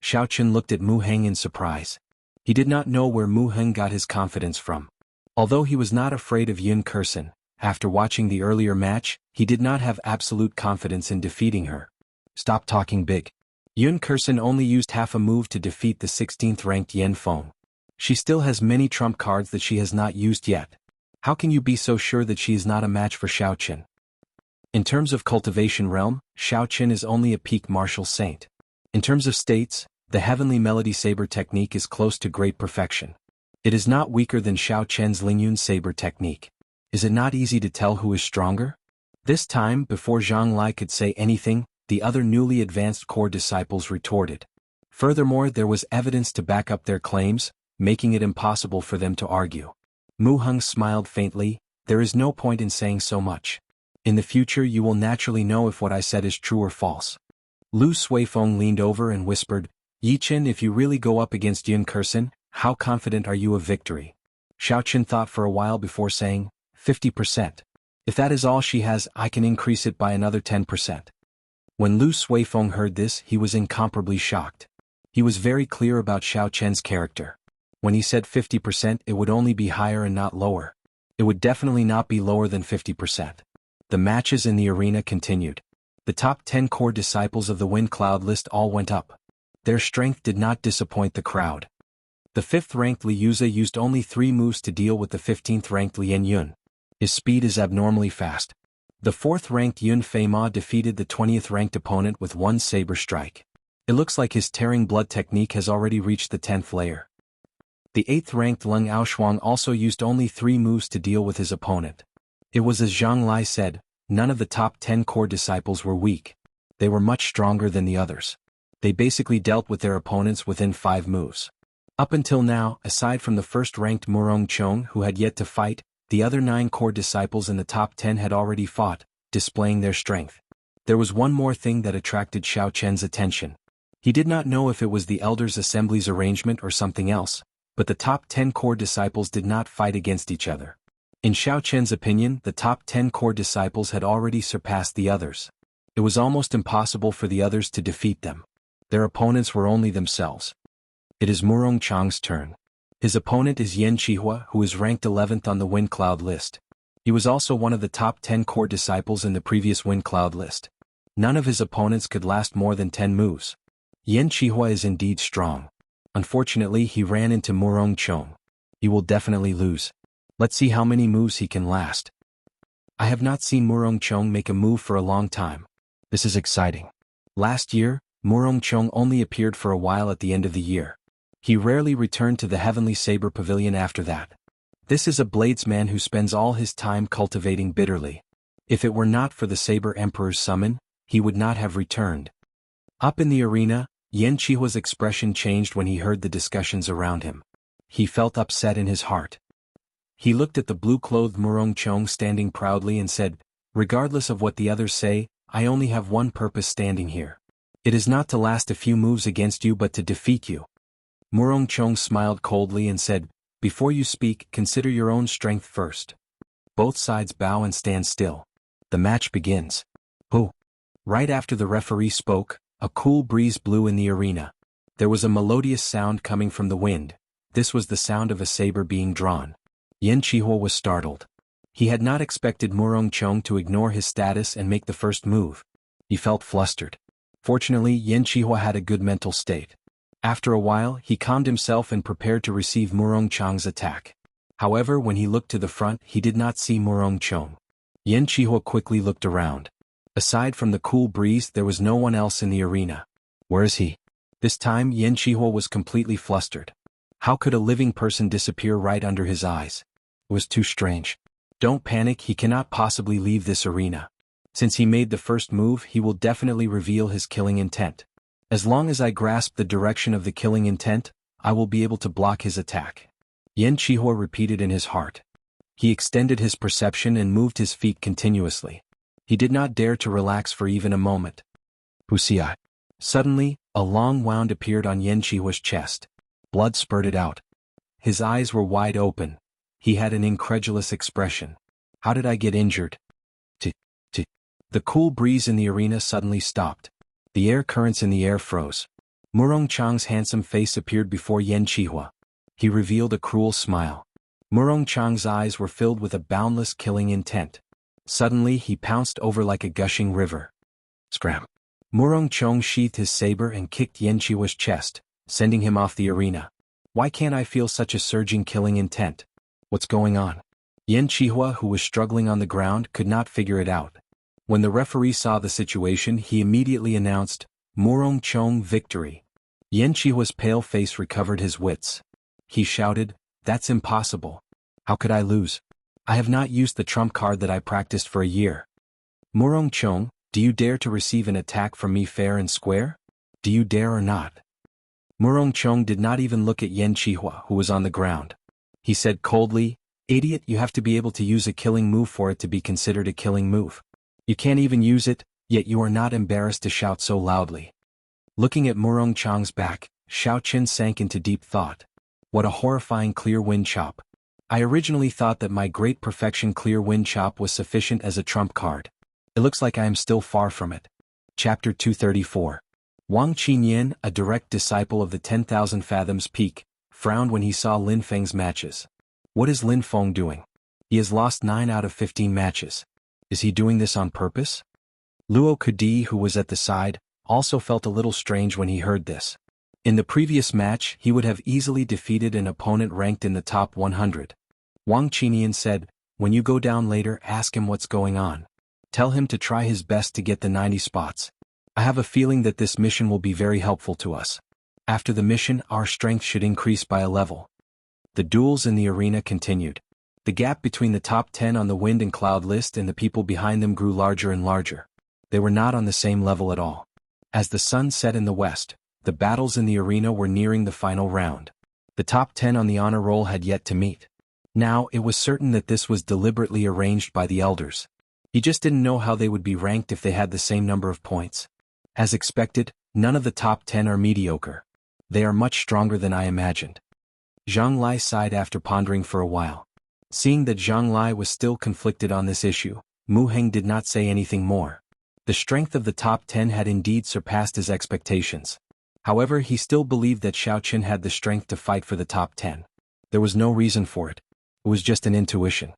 Xiao Qin looked at Mu Heng in surprise. He did not know where Mu Heng got his confidence from. Although he was not afraid of Yun Kursen, after watching the earlier match, he did not have absolute confidence in defeating her. Stop talking big. Yun Kursen only used half a move to defeat the 16th-ranked Yen Feng. She still has many trump cards that she has not used yet. How can you be so sure that she is not a match for Xiao Qin? In terms of cultivation realm, Xiao Qin is only a peak martial saint. In terms of states, the Heavenly Melody Saber technique is close to great perfection. It is not weaker than Xiao Qian's Lingyun Saber technique. Is it not easy to tell who is stronger? This time, before Zhang Lai could say anything, the other newly advanced core disciples retorted. Furthermore, there was evidence to back up their claims, making it impossible for them to argue. Mu Heng smiled faintly. There is no point in saying so much. In the future you will naturally know if what I said is true or false. Lu Suifeng leaned over and whispered, Yi Qin, if you really go up against Yun Kursen, how confident are you of victory? Xiao Qin thought for a while before saying, 50%. If that is all she has, I can increase it by another 10%. When Lu Suifeng heard this, he was incomparably shocked. He was very clear about Xiao Qian's character. When he said 50%, it would only be higher and not lower. It would definitely not be lower than 50%. The matches in the arena continued. The top 10 core disciples of the Wind Cloud list all went up. Their strength did not disappoint the crowd. The 5th-ranked Li Yuze used only 3 moves to deal with the 15th-ranked Lien Yun. His speed is abnormally fast. The 4th-ranked Yun Fei Ma defeated the 20th-ranked opponent with 1 saber strike. It looks like his tearing blood technique has already reached the 10th layer. The 8th-ranked Leng Aoshuang also used only 3 moves to deal with his opponent. It was as Zhang Lai said, none of the top 10 core disciples were weak. They were much stronger than the others. They basically dealt with their opponents within 5 moves. Up until now, aside from the 1st-ranked Murong Chong who had yet to fight, the other 9 core disciples in the top 10 had already fought, displaying their strength. There was one more thing that attracted Xiao Qian's attention. He did not know if it was the Elders' Assembly's arrangement or something else, but the top 10 core disciples did not fight against each other. In Xiao Qian's opinion, the top 10 core disciples had already surpassed the others. It was almost impossible for the others to defeat them. Their opponents were only themselves. It is Murong Chang's turn. His opponent is Yen Qihua, who is ranked 11th on the Wind Cloud list. He was also one of the top 10 core disciples in the previous Wind Cloud list. None of his opponents could last more than 10 moves. Yen Qihua is indeed strong. Unfortunately, he ran into Murong Chong. He will definitely lose. Let's see how many moves he can last. I have not seen Murong Chong make a move for a long time. This is exciting. Last year, Murong Chong only appeared for a while at the end of the year. He rarely returned to the Heavenly Saber Pavilion after that. This is a bladesman who spends all his time cultivating bitterly. If it were not for the Saber Emperor's summon, he would not have returned. Up in the arena, Yen Qihua's expression changed when he heard the discussions around him. He felt upset in his heart. He looked at the blue-clothed Murong Chong standing proudly and said, regardless of what the others say, I only have one purpose standing here. It is not to last a few moves against you but to defeat you. Murong Chong smiled coldly and said, before you speak, consider your own strength first. Both sides bow and stand still. The match begins. Who? Right after the referee spoke, a cool breeze blew in the arena. There was a melodious sound coming from the wind. This was the sound of a saber being drawn. Yen Qihua was startled. He had not expected Murong Chong to ignore his status and make the first move. He felt flustered. Fortunately, Yen Qihua had a good mental state. After a while, he calmed himself and prepared to receive Murong Chong's attack. However, when he looked to the front, he did not see Murong Chong. Yen Qihua quickly looked around. Aside from the cool breeze, there was no one else in the arena. Where is he? This time, Yen Qihua was completely flustered. How could a living person disappear right under his eyes? It was too strange. Don't panic, he cannot possibly leave this arena. Since he made the first move, he will definitely reveal his killing intent. As long as I grasp the direction of the killing intent, I will be able to block his attack. Yen Qihua repeated in his heart. He extended his perception and moved his feet continuously. He did not dare to relax for even a moment. Wuxia. Suddenly, A long wound appeared on Yan Qihua's chest. Blood spurted out. His eyes were wide open. He had an incredulous expression. How did I get injured? T. The cool breeze in the arena suddenly stopped. The air currents in the air froze. Murong Chang's handsome face appeared before Yan Qihua. He revealed a cruel smile. Murong Chang's eyes were filled with a boundless killing intent. Suddenly he pounced over like a gushing river. Scram! Murong Chong sheathed his saber and kicked Yan Qihua's chest, sending him off the arena. Why can't I feel such a surging killing intent? What's going on? Yan Qihua, who was struggling on the ground, could not figure it out. When the referee saw the situation, he immediately announced, Murong Chong victory. Yan Qihua's pale face recovered his wits. He shouted, That's impossible. How could I lose? I have not used the trump card that I practiced for a year. Murong Chong, do you dare to receive an attack from me fair and square? Do you dare or not? Murong Chong did not even look at Yan Qihua, who was on the ground. He said coldly, Idiot, you have to be able to use a killing move for it to be considered a killing move. You can't even use it, yet you are not embarrassed to shout so loudly. Looking at Murong Chong's back, Xiao Qin sank into deep thought. What a horrifying clear wind chop. I originally thought that my great perfection clear wind chop was sufficient as a trump card. It looks like I am still far from it. Chapter 234. Wang Qinyan, a direct disciple of the 10,000 Fathoms Peak, frowned when he saw Lin Feng's matches. What is Lin Feng doing? He has lost 9 out of 15 matches. Is he doing this on purpose? Luo Kudi, who was at the side, also felt a little strange when he heard this. In the previous match, he would have easily defeated an opponent ranked in the top 100. Wang Qinyan said, When you go down later, ask him what's going on. Tell him to try his best to get the 90 spots. I have a feeling that this mission will be very helpful to us. After the mission, our strength should increase by a level. The duels in the arena continued. The gap between the top 10 on the wind and cloud list and the people behind them grew larger and larger. They were not on the same level at all. As the sun set in the west, the battles in the arena were nearing the final round. The top 10 on the honor roll had yet to meet. Now, it was certain that this was deliberately arranged by the elders. He just didn't know how they would be ranked if they had the same number of points. As expected, none of the top 10 are mediocre. They are much stronger than I imagined. Zhang Lai sighed after pondering for a while. Seeing that Zhang Lai was still conflicted on this issue, Mu Heng did not say anything more. The strength of the top 10 had indeed surpassed his expectations. However, he still believed that Xiao Qin had the strength to fight for the top 10. There was no reason for it. It was just an intuition.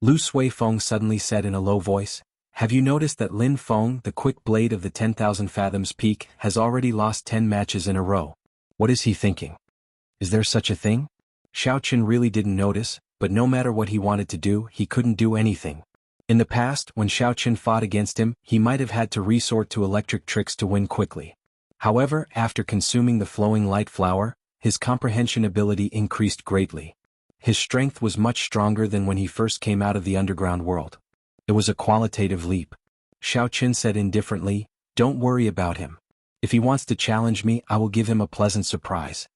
Lu Suifeng suddenly said in a low voice, Have you noticed that Lin Feng, the quick blade of the 10,000 Fathoms Peak, has already lost 10 matches in a row? What is he thinking? Is there such a thing? Xiao Qin really didn't notice, but no matter what he wanted to do, he couldn't do anything. In the past, when Xiao Qin fought against him, he might have had to resort to electric tricks to win quickly. However, after consuming the flowing light flower, his comprehension ability increased greatly. His strength was much stronger than when he first came out of the underground world. It was a qualitative leap. Xiao Qin said indifferently, Don't worry about him. If he wants to challenge me, I will give him a pleasant surprise.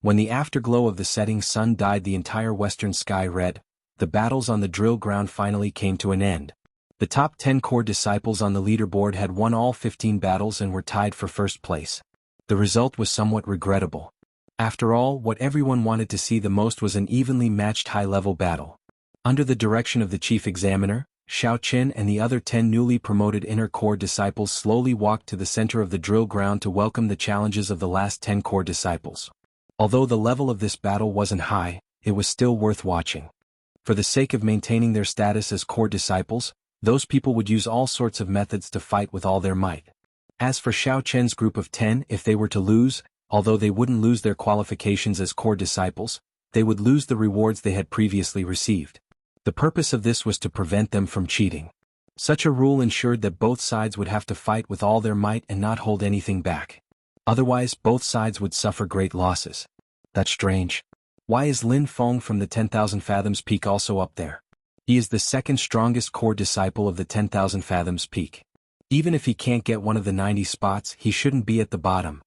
When the afterglow of the setting sun dyed the entire western sky red, the battles on the drill ground finally came to an end. The top 10 core disciples on the leaderboard had won all 15 battles and were tied for first place. The result was somewhat regrettable. After all, what everyone wanted to see the most was an evenly matched high-level battle. Under the direction of the chief examiner, Xiao Qin and the other 10 newly promoted inner core disciples slowly walked to the center of the drill ground to welcome the challenges of the last 10 core disciples. Although the level of this battle wasn't high, it was still worth watching. For the sake of maintaining their status as core disciples, those people would use all sorts of methods to fight with all their might. As for Xiao Qin's group of 10, if they were to lose, although they wouldn't lose their qualifications as core disciples, they would lose the rewards they had previously received. The purpose of this was to prevent them from cheating. Such a rule ensured that both sides would have to fight with all their might and not hold anything back. Otherwise, both sides would suffer great losses. That's strange. Why is Lin Feng from the 10,000 Fathoms Peak also up there? He is the second strongest core disciple of the 10,000 Fathoms Peak. Even if he can't get one of the 90 spots, he shouldn't be at the bottom.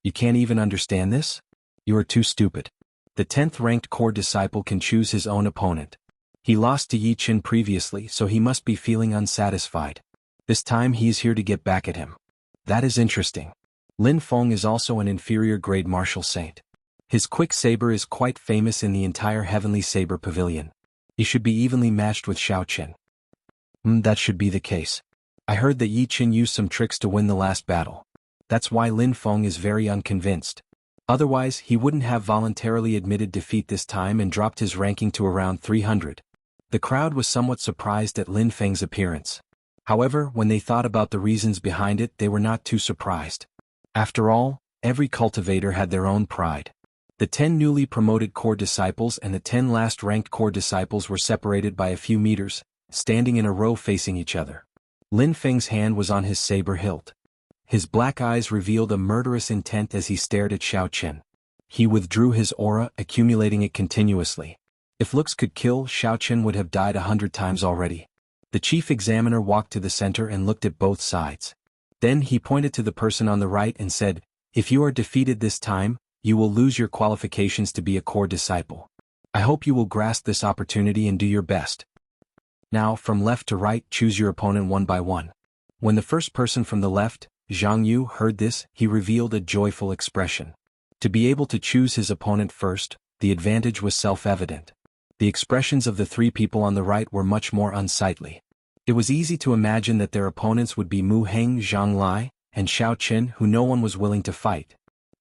You can't even understand this? You are too stupid. The 10th ranked core disciple can choose his own opponent. He lost to Yi Qin previously, so he must be feeling unsatisfied. This time he is here to get back at him. That is interesting. Lin Feng is also an inferior-grade martial saint. His quick saber is quite famous in the entire Heavenly Saber Pavilion. He should be evenly matched with Xiao Qin. That should be the case. I heard that Yi Qin used some tricks to win the last battle. That's why Lin Feng is very unconvinced. Otherwise, he wouldn't have voluntarily admitted defeat this time and dropped his ranking to around 300. The crowd was somewhat surprised at Lin Feng's appearance. However, when they thought about the reasons behind it, they were not too surprised. After all, every cultivator had their own pride. The 10 newly promoted core disciples and the 10 last-ranked core disciples were separated by a few meters, standing in a row facing each other. Lin Feng's hand was on his saber hilt. His black eyes revealed a murderous intent as he stared at Xiao Qin. He withdrew his aura, accumulating it continuously. If looks could kill, Xiao Qin would have died 100 times already. The chief examiner walked to the center and looked at both sides. Then he pointed to the person on the right and said, "If you are defeated this time, you will lose your qualifications to be a core disciple. I hope you will grasp this opportunity and do your best. Now, from left to right, choose your opponent one by one." When the first person from the left, Zhang Yu, heard this, he revealed a joyful expression. To be able to choose his opponent first, the advantage was self-evident. The expressions of the three people on the right were much more unsightly. It was easy to imagine that their opponents would be Mu Heng, Zhang Lai, and Xiao Qin, who no one was willing to fight.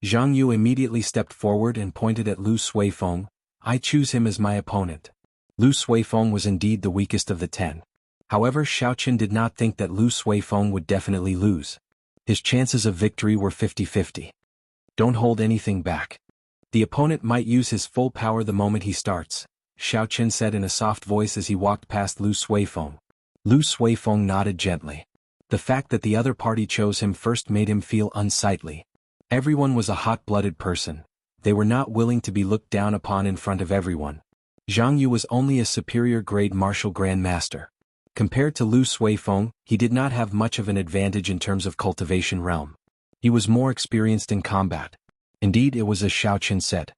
Zhang Yu immediately stepped forward and pointed at Lu Suifeng. "I choose him as my opponent." Lu Suifeng was indeed the weakest of the 10. However, Xiao Qin did not think that Lu Suifeng would definitely lose. His chances of victory were 50-50. Don't hold anything back. The opponent might use his full power the moment he starts, Xiao Qin said in a soft voice as he walked past Lu Suifeng. Lu Suifeng nodded gently. The fact that the other party chose him first made him feel unsightly. Everyone was a hot-blooded person. They were not willing to be looked down upon in front of everyone. Zhang Yu was only a superior-grade martial grandmaster. Compared to Lu Suifeng, he did not have much of an advantage in terms of cultivation realm. He was more experienced in combat. Indeed, it was as Xiao Qin said.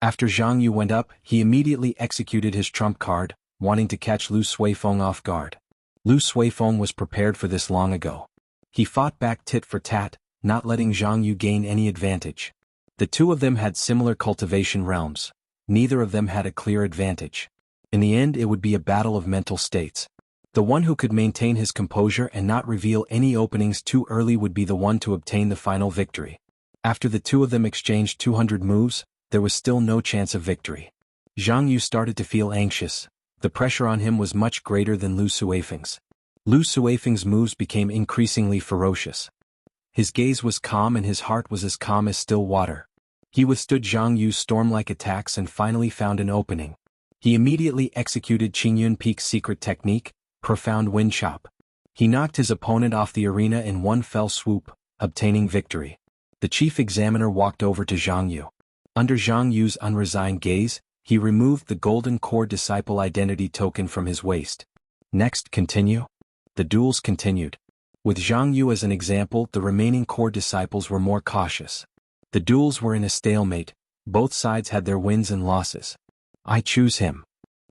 After Zhang Yu went up, he immediately executed his trump card, wanting to catch Lu Suifeng off guard. Lu Suifeng was prepared for this long ago. He fought back tit for tat, not letting Zhang Yu gain any advantage. The two of them had similar cultivation realms. Neither of them had a clear advantage. In the end, it would be a battle of mental states. The one who could maintain his composure and not reveal any openings too early would be the one to obtain the final victory. After the two of them exchanged 200 moves, there was still no chance of victory. Zhang Yu started to feel anxious. The pressure on him was much greater than Lu Suifeng's. Lu Suifeng's moves became increasingly ferocious. His gaze was calm and his heart was as calm as still water. He withstood Zhang Yu's storm-like attacks and finally found an opening. He immediately executed Qingyun Peak's secret technique, Profound Wind Chop. He knocked his opponent off the arena in one fell swoop, obtaining victory. The chief examiner walked over to Zhang Yu. Under Zhang Yu's unresigned gaze, he removed the golden core disciple identity token from his waist. Next, continue. The duels continued. With Zhang Yu as an example, the remaining core disciples were more cautious. The duels were in a stalemate. Both sides had their wins and losses. I choose him.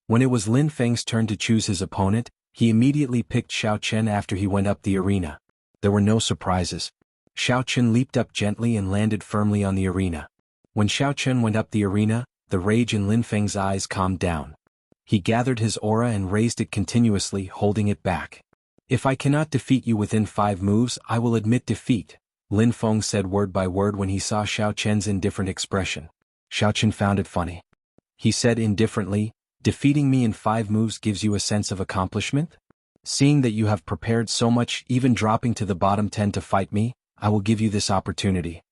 When it was Lin Feng's turn to choose his opponent, he immediately picked Xiao Qin after he went up the arena. There were no surprises. Xiao Qin leaped up gently and landed firmly on the arena. When Xiao Qin went up the arena, the rage in Lin Feng's eyes calmed down. He gathered his aura and raised it continuously, holding it back. If I cannot defeat you within 5 moves, I will admit defeat, Lin Feng said word by word when he saw Xiao Qin's indifferent expression. Xiao Qin found it funny. He said indifferently, defeating me in 5 moves gives you a sense of accomplishment? Seeing that you have prepared so much, even dropping to the bottom 10 to fight me, I will give you this opportunity.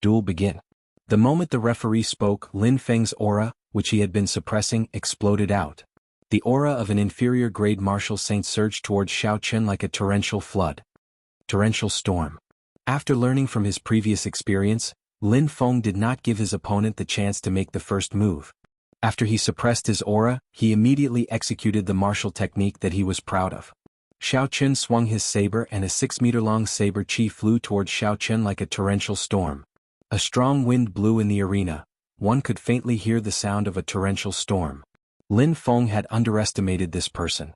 Duel begin. The moment the referee spoke, Lin Feng's aura, which he had been suppressing, exploded out. The aura of an inferior-grade martial saint surged towards Xiao Qin like a torrential flood. Torrential storm. After learning from his previous experience, Lin Feng did not give his opponent the chance to make the first move. After he suppressed his aura, he immediately executed the martial technique that he was proud of. Xiao Qin swung his saber and a 6-meter-long saber chi flew towards Xiao Qin like a torrential storm. A strong wind blew in the arena. One could faintly hear the sound of a torrential storm. Lin Feng had underestimated this person.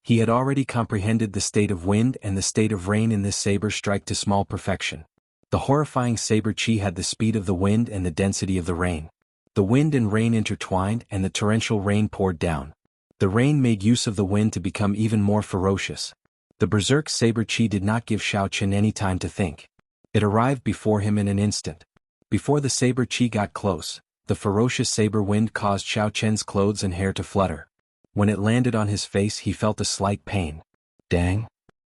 He had already comprehended the state of wind and the state of rain in this saber strike to small perfection. The horrifying saber chi had the speed of the wind and the density of the rain. The wind and rain intertwined and the torrential rain poured down. The rain made use of the wind to become even more ferocious. The berserk saber chi did not give Xiao Chen any time to think. It arrived before him in an instant. Before the saber chi got close, the ferocious saber wind caused Xiao Chen's clothes and hair to flutter. When it landed on his face he felt a slight pain. Dang!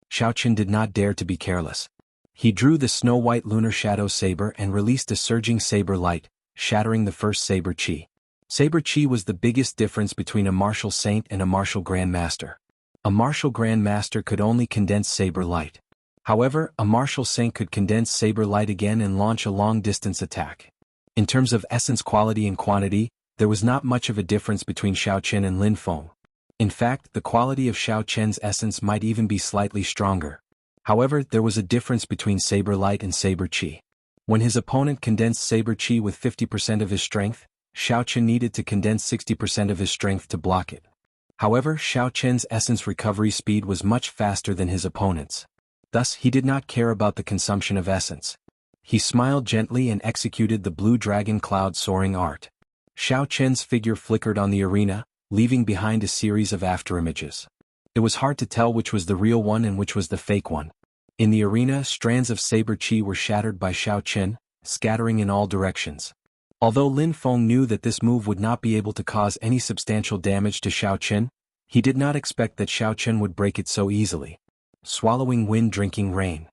Xiao Chen did not dare to be careless. He drew the snow-white lunar shadow saber and released a surging saber light, shattering the first saber chi. Saber chi was the biggest difference between a martial saint and a martial grandmaster. A martial grandmaster could only condense saber light. However, a martial saint could condense saber light again and launch a long-distance attack. In terms of essence quality and quantity, there was not much of a difference between Xiao Chen and Lin Feng. In fact, the quality of Xiao Chen's essence might even be slightly stronger. However, there was a difference between saber light and saber chi. When his opponent condensed saber chi with 50% of his strength, Xiao Chen needed to condense 60% of his strength to block it. However, Xiao Chen's essence recovery speed was much faster than his opponent's. Thus, he did not care about the consumption of essence. He smiled gently and executed the blue dragon cloud soaring art. Xiao Chen's figure flickered on the arena, leaving behind a series of afterimages. It was hard to tell which was the real one and which was the fake one. In the arena, strands of saber chi were shattered by Xiao Chen, scattering in all directions. Although Lin Feng knew that this move would not be able to cause any substantial damage to Xiao Chen, he did not expect that Xiao Chen would break it so easily. Swallowing wind drinking rain.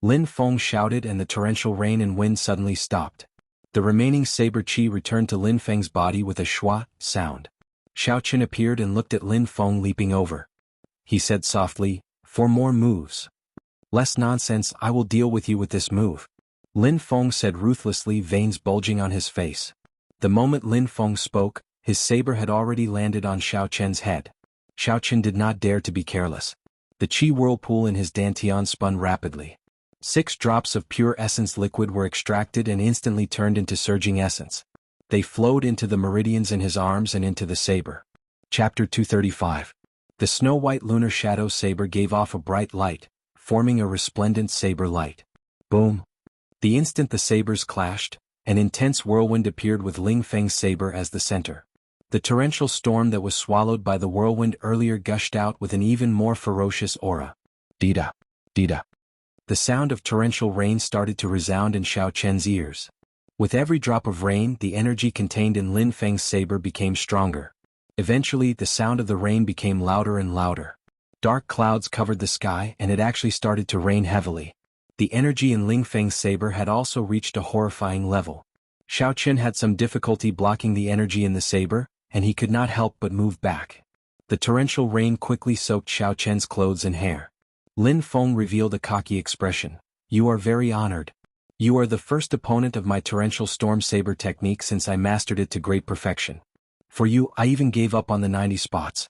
Lin Feng shouted and the torrential rain and wind suddenly stopped. The remaining saber chi returned to Lin Feng's body with a schwa sound. Xiao Chen appeared and looked at Lin Feng leaping over. He said softly, "For more moves." "Less nonsense, I will deal with you with this move," Lin Feng said ruthlessly, veins bulging on his face. The moment Lin Feng spoke, his saber had already landed on Xiao Chen's head. Xiao Chen did not dare to be careless. The chi whirlpool in his dantian spun rapidly. 6 drops of pure essence liquid were extracted and instantly turned into surging essence. They flowed into the meridians in his arms and into the saber. Chapter 235. The snow-white lunar shadow saber gave off a bright light, forming a resplendent saber light. Boom! The instant the sabers clashed, an intense whirlwind appeared with Ling Feng's saber as the center. The torrential storm that was swallowed by the whirlwind earlier gushed out with an even more ferocious aura. Dida! Dida! The sound of torrential rain started to resound in Xiao Chen's ears. With every drop of rain, the energy contained in Lin Feng's saber became stronger. Eventually, the sound of the rain became louder and louder. Dark clouds covered the sky and it actually started to rain heavily. The energy in Ling Feng's saber had also reached a horrifying level. Xiao Chen had some difficulty blocking the energy in the saber, and he could not help but move back. The torrential rain quickly soaked Xiao Chen's clothes and hair. Lin Feng revealed a cocky expression. "You are very honored. You are the first opponent of my torrential storm saber technique since I mastered it to great perfection. For you, I even gave up on the 90 spots.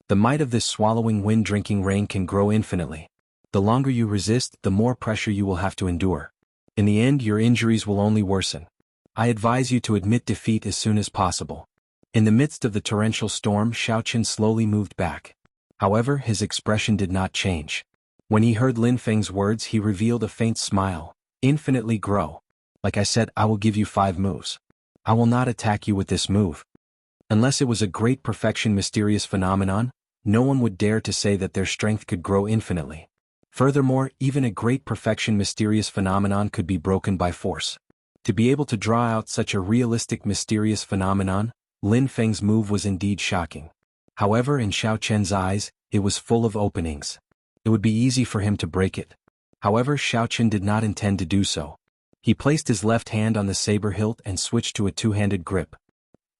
The might of this swallowing wind drinking rain can grow infinitely. The longer you resist, the more pressure you will have to endure. In the end, your injuries will only worsen. I advise you to admit defeat as soon as possible." In the midst of the torrential storm, Xiao Chen slowly moved back. However, his expression did not change. When he heard Lin Feng's words, he revealed a faint smile. "Infinitely grow. Like I said, I will give you 5 moves. I will not attack you with this move. Unless it was a great perfection mysterious phenomenon, no one would dare to say that their strength could grow infinitely. Furthermore, even a great perfection mysterious phenomenon could be broken by force. To be able to draw out such a realistic mysterious phenomenon, Lin Feng's move was indeed shocking. However, in Xiao Chen's eyes, it was full of openings. It would be easy for him to break it. However, Xiao Chen did not intend to do so. He placed his left hand on the saber hilt and switched to a 2-handed grip.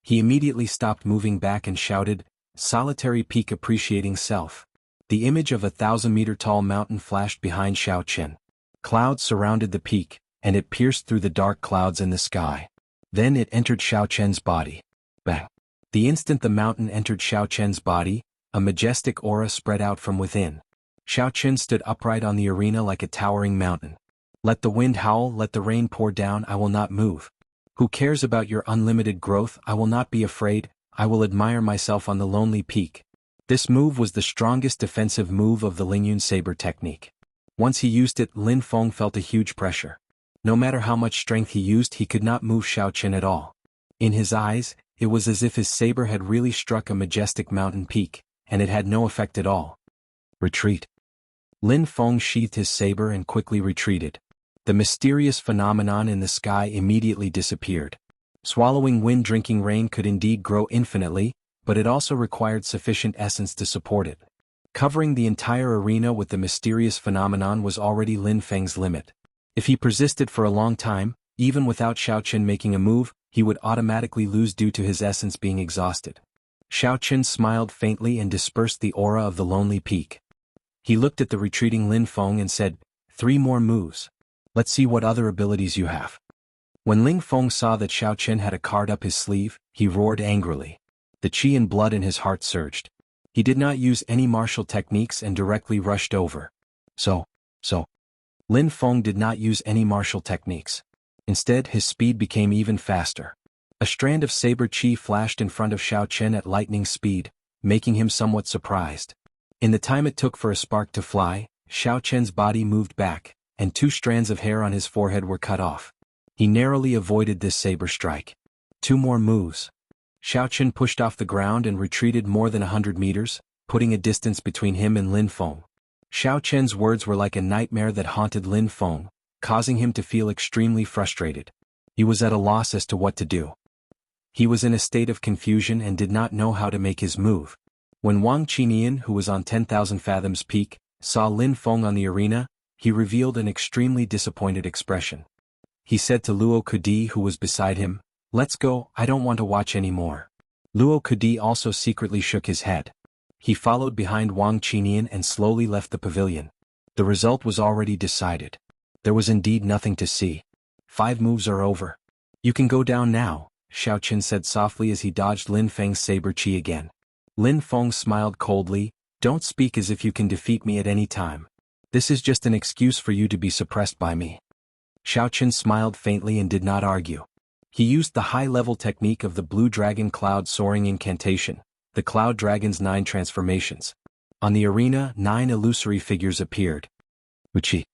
He immediately stopped moving back and shouted, "Solitary peak appreciating self." The image of a 1,000-meter-tall mountain flashed behind Xiao Chen. Clouds surrounded the peak, and it pierced through the dark clouds in the sky. Then it entered Xiao Chen's body. Bang! The instant the mountain entered Xiao Chen's body, a majestic aura spread out from within. Xiao Chen stood upright on the arena like a towering mountain. "Let the wind howl, let the rain pour down, I will not move. Who cares about your unlimited growth? I will not be afraid, I will admire myself on the lonely peak." This move was the strongest defensive move of the Lingyun saber technique. Once he used it, Lin Feng felt a huge pressure. No matter how much strength he used, he could not move Xiao Chen at all. In his eyes, it was as if his saber had really struck a majestic mountain peak, and it had no effect at all. Retreat. Lin Feng sheathed his saber and quickly retreated. The mysterious phenomenon in the sky immediately disappeared. Swallowing wind drinking rain could indeed grow infinitely, but it also required sufficient essence to support it. Covering the entire arena with the mysterious phenomenon was already Lin Feng's limit. If he persisted for a long time, even without Xiao Chen making a move, he would automatically lose due to his essence being exhausted. Xiao Chen smiled faintly and dispersed the aura of the lonely peak. He looked at the retreating Lin Feng and said, 3 more moves. Let's see what other abilities you have. When Ling Feng saw that Xiao Chen had a card up his sleeve, he roared angrily. The qi and blood in his heart surged. He did not use any martial techniques and directly rushed over. So. Lin Feng did not use any martial techniques. Instead, his speed became even faster. A strand of saber qi flashed in front of Xiao Chen at lightning speed, making him somewhat surprised. In the time it took for a spark to fly, Xiao Chen's body moved back, and 2 strands of hair on his forehead were cut off. He narrowly avoided this saber strike. 2 more moves. Xiao Chen pushed off the ground and retreated more than 100 meters, putting a distance between him and Lin Feng. Xiao Chen's words were like a nightmare that haunted Lin Feng, causing him to feel extremely frustrated. He was at a loss as to what to do. He was in a state of confusion and did not know how to make his move. When Wang Qinian, who was on 10,000 fathoms peak, saw Lin Feng on the arena, he revealed an extremely disappointed expression. He said to Luo Kudi, who was beside him, "Let's go, I don't want to watch anymore." Luo Kudi also secretly shook his head. He followed behind Wang Qinian and slowly left the pavilion. The result was already decided. There was indeed nothing to see. 5 moves are over. You can go down now, Xiao Chen said softly as he dodged Lin Feng's saber qi again. Lin Feng smiled coldly, "Don't speak as if you can defeat me at any time. This is just an excuse for you to be suppressed by me." Xiao Chen smiled faintly and did not argue. He used the high-level technique of the Blue Dragon Cloud Soaring Incantation, the Cloud Dragon's 9 transformations. On the arena, 9 illusory figures appeared. Wuxia.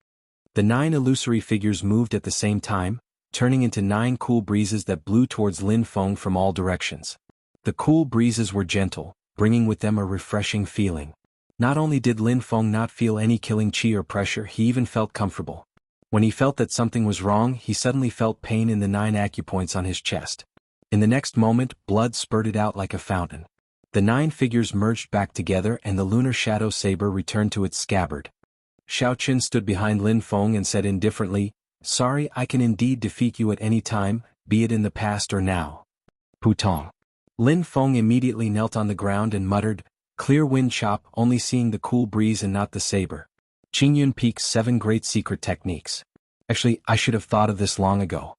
The 9 illusory figures moved at the same time, turning into 9 cool breezes that blew towards Lin Feng from all directions. The cool breezes were gentle, bringing with them a refreshing feeling. Not only did Lin Feng not feel any killing qi or pressure, he even felt comfortable. When he felt that something was wrong, he suddenly felt pain in the 9 acupoints on his chest. In the next moment, blood spurted out like a fountain. The 9 figures merged back together and the lunar shadow saber returned to its scabbard. Xiao Chen stood behind Lin Feng and said indifferently, "Sorry, I can indeed defeat you at any time, be it in the past or now." Putong. Lin Feng immediately knelt on the ground and muttered, "Clear wind chop," only seeing the cool breeze and not the saber. Qingyun Peak's 7 great secret techniques. Actually, I should have thought of this long ago.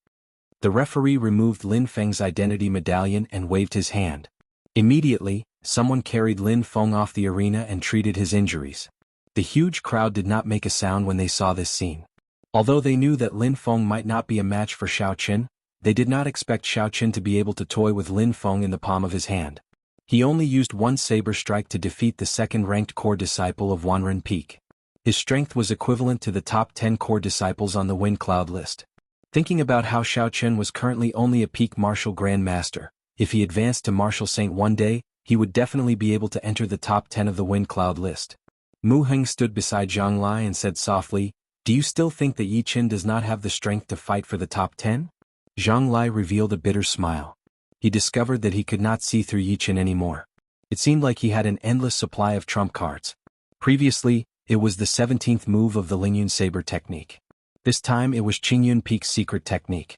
The referee removed Lin Feng's identity medallion and waved his hand. Immediately, someone carried Lin Feng off the arena and treated his injuries. The huge crowd did not make a sound when they saw this scene. Although they knew that Lin Feng might not be a match for Xiao Chen, they did not expect Xiao Chen to be able to toy with Lin Feng in the palm of his hand. He only used 1 saber strike to defeat the 2nd-ranked core disciple of Wanren Peak. His strength was equivalent to the top 10 core disciples on the Wind Cloud list. Thinking about how Xiao Chen was currently only a peak martial grandmaster, if he advanced to martial saint one day, he would definitely be able to enter the top 10 of the Wind Cloud list. Mu Heng stood beside Zhang Lai and said softly, "Do you still think that Yi Qin does not have the strength to fight for the top 10? Zhang Lai revealed a bitter smile. He discovered that he could not see through Yi Qin anymore. It seemed like he had an endless supply of trump cards. Previously, it was the 17th move of the Lingyun Saber technique. This time it was Qingyun Peak's secret technique.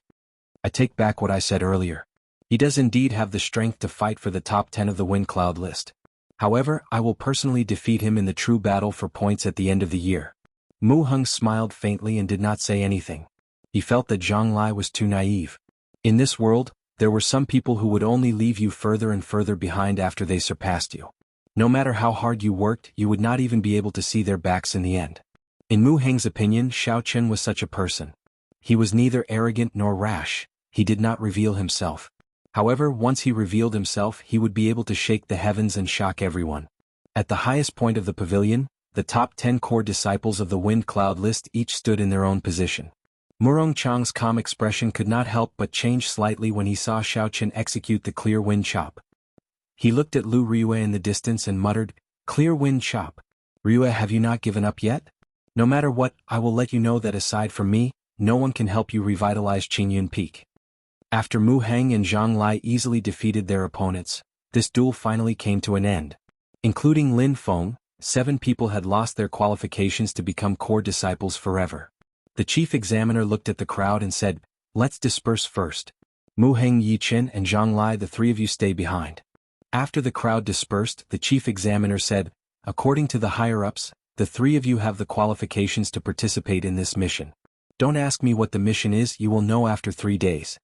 I take back what I said earlier. He does indeed have the strength to fight for the top 10 of the Wind Cloud list. However, I will personally defeat him in the true battle for points at the end of the year." Mu Heng smiled faintly and did not say anything. He felt that Zhang Lai was too naive. In this world, there were some people who would only leave you further and further behind after they surpassed you. No matter how hard you worked, you would not even be able to see their backs in the end. In Mu Heng's opinion, Xiao Chen was such a person. He was neither arrogant nor rash. He did not reveal himself. However, once he revealed himself, he would be able to shake the heavens and shock everyone. At the highest point of the pavilion, the top 10 core disciples of the Wind Cloud list each stood in their own position. Murong Chang's calm expression could not help but change slightly when he saw Xiaochen execute the clear wind chop. He looked at Lu Riyue in the distance and muttered, "Clear wind chop. Riyue, have you not given up yet? No matter what, I will let you know that aside from me, no one can help you revitalize Qingyun Peak." After Mu Heng and Zhang Lai easily defeated their opponents, this duel finally came to an end. Including Lin Feng, 7 people had lost their qualifications to become core disciples forever. The chief examiner looked at the crowd and said, "Let's disperse first. Mu Heng, Yi Chen and Zhang Lai, the 3 of you stay behind." After the crowd dispersed, the chief examiner said, "According to the higher-ups, the 3 of you have the qualifications to participate in this mission. Don't ask me what the mission is, you will know after 3 days.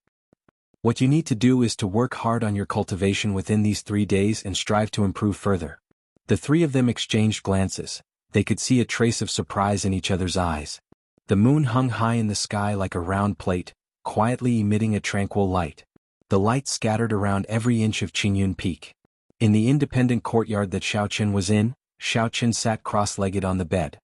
What you need to do is to work hard on your cultivation within these 3 days and strive to improve further." The 3 of them exchanged glances. They could see a trace of surprise in each other's eyes. The moon hung high in the sky like a round plate, quietly emitting a tranquil light. The light scattered around every inch of Qingyun Peak. In the independent courtyard that Xiaochen was in, Xiaochen sat cross-legged on the bed.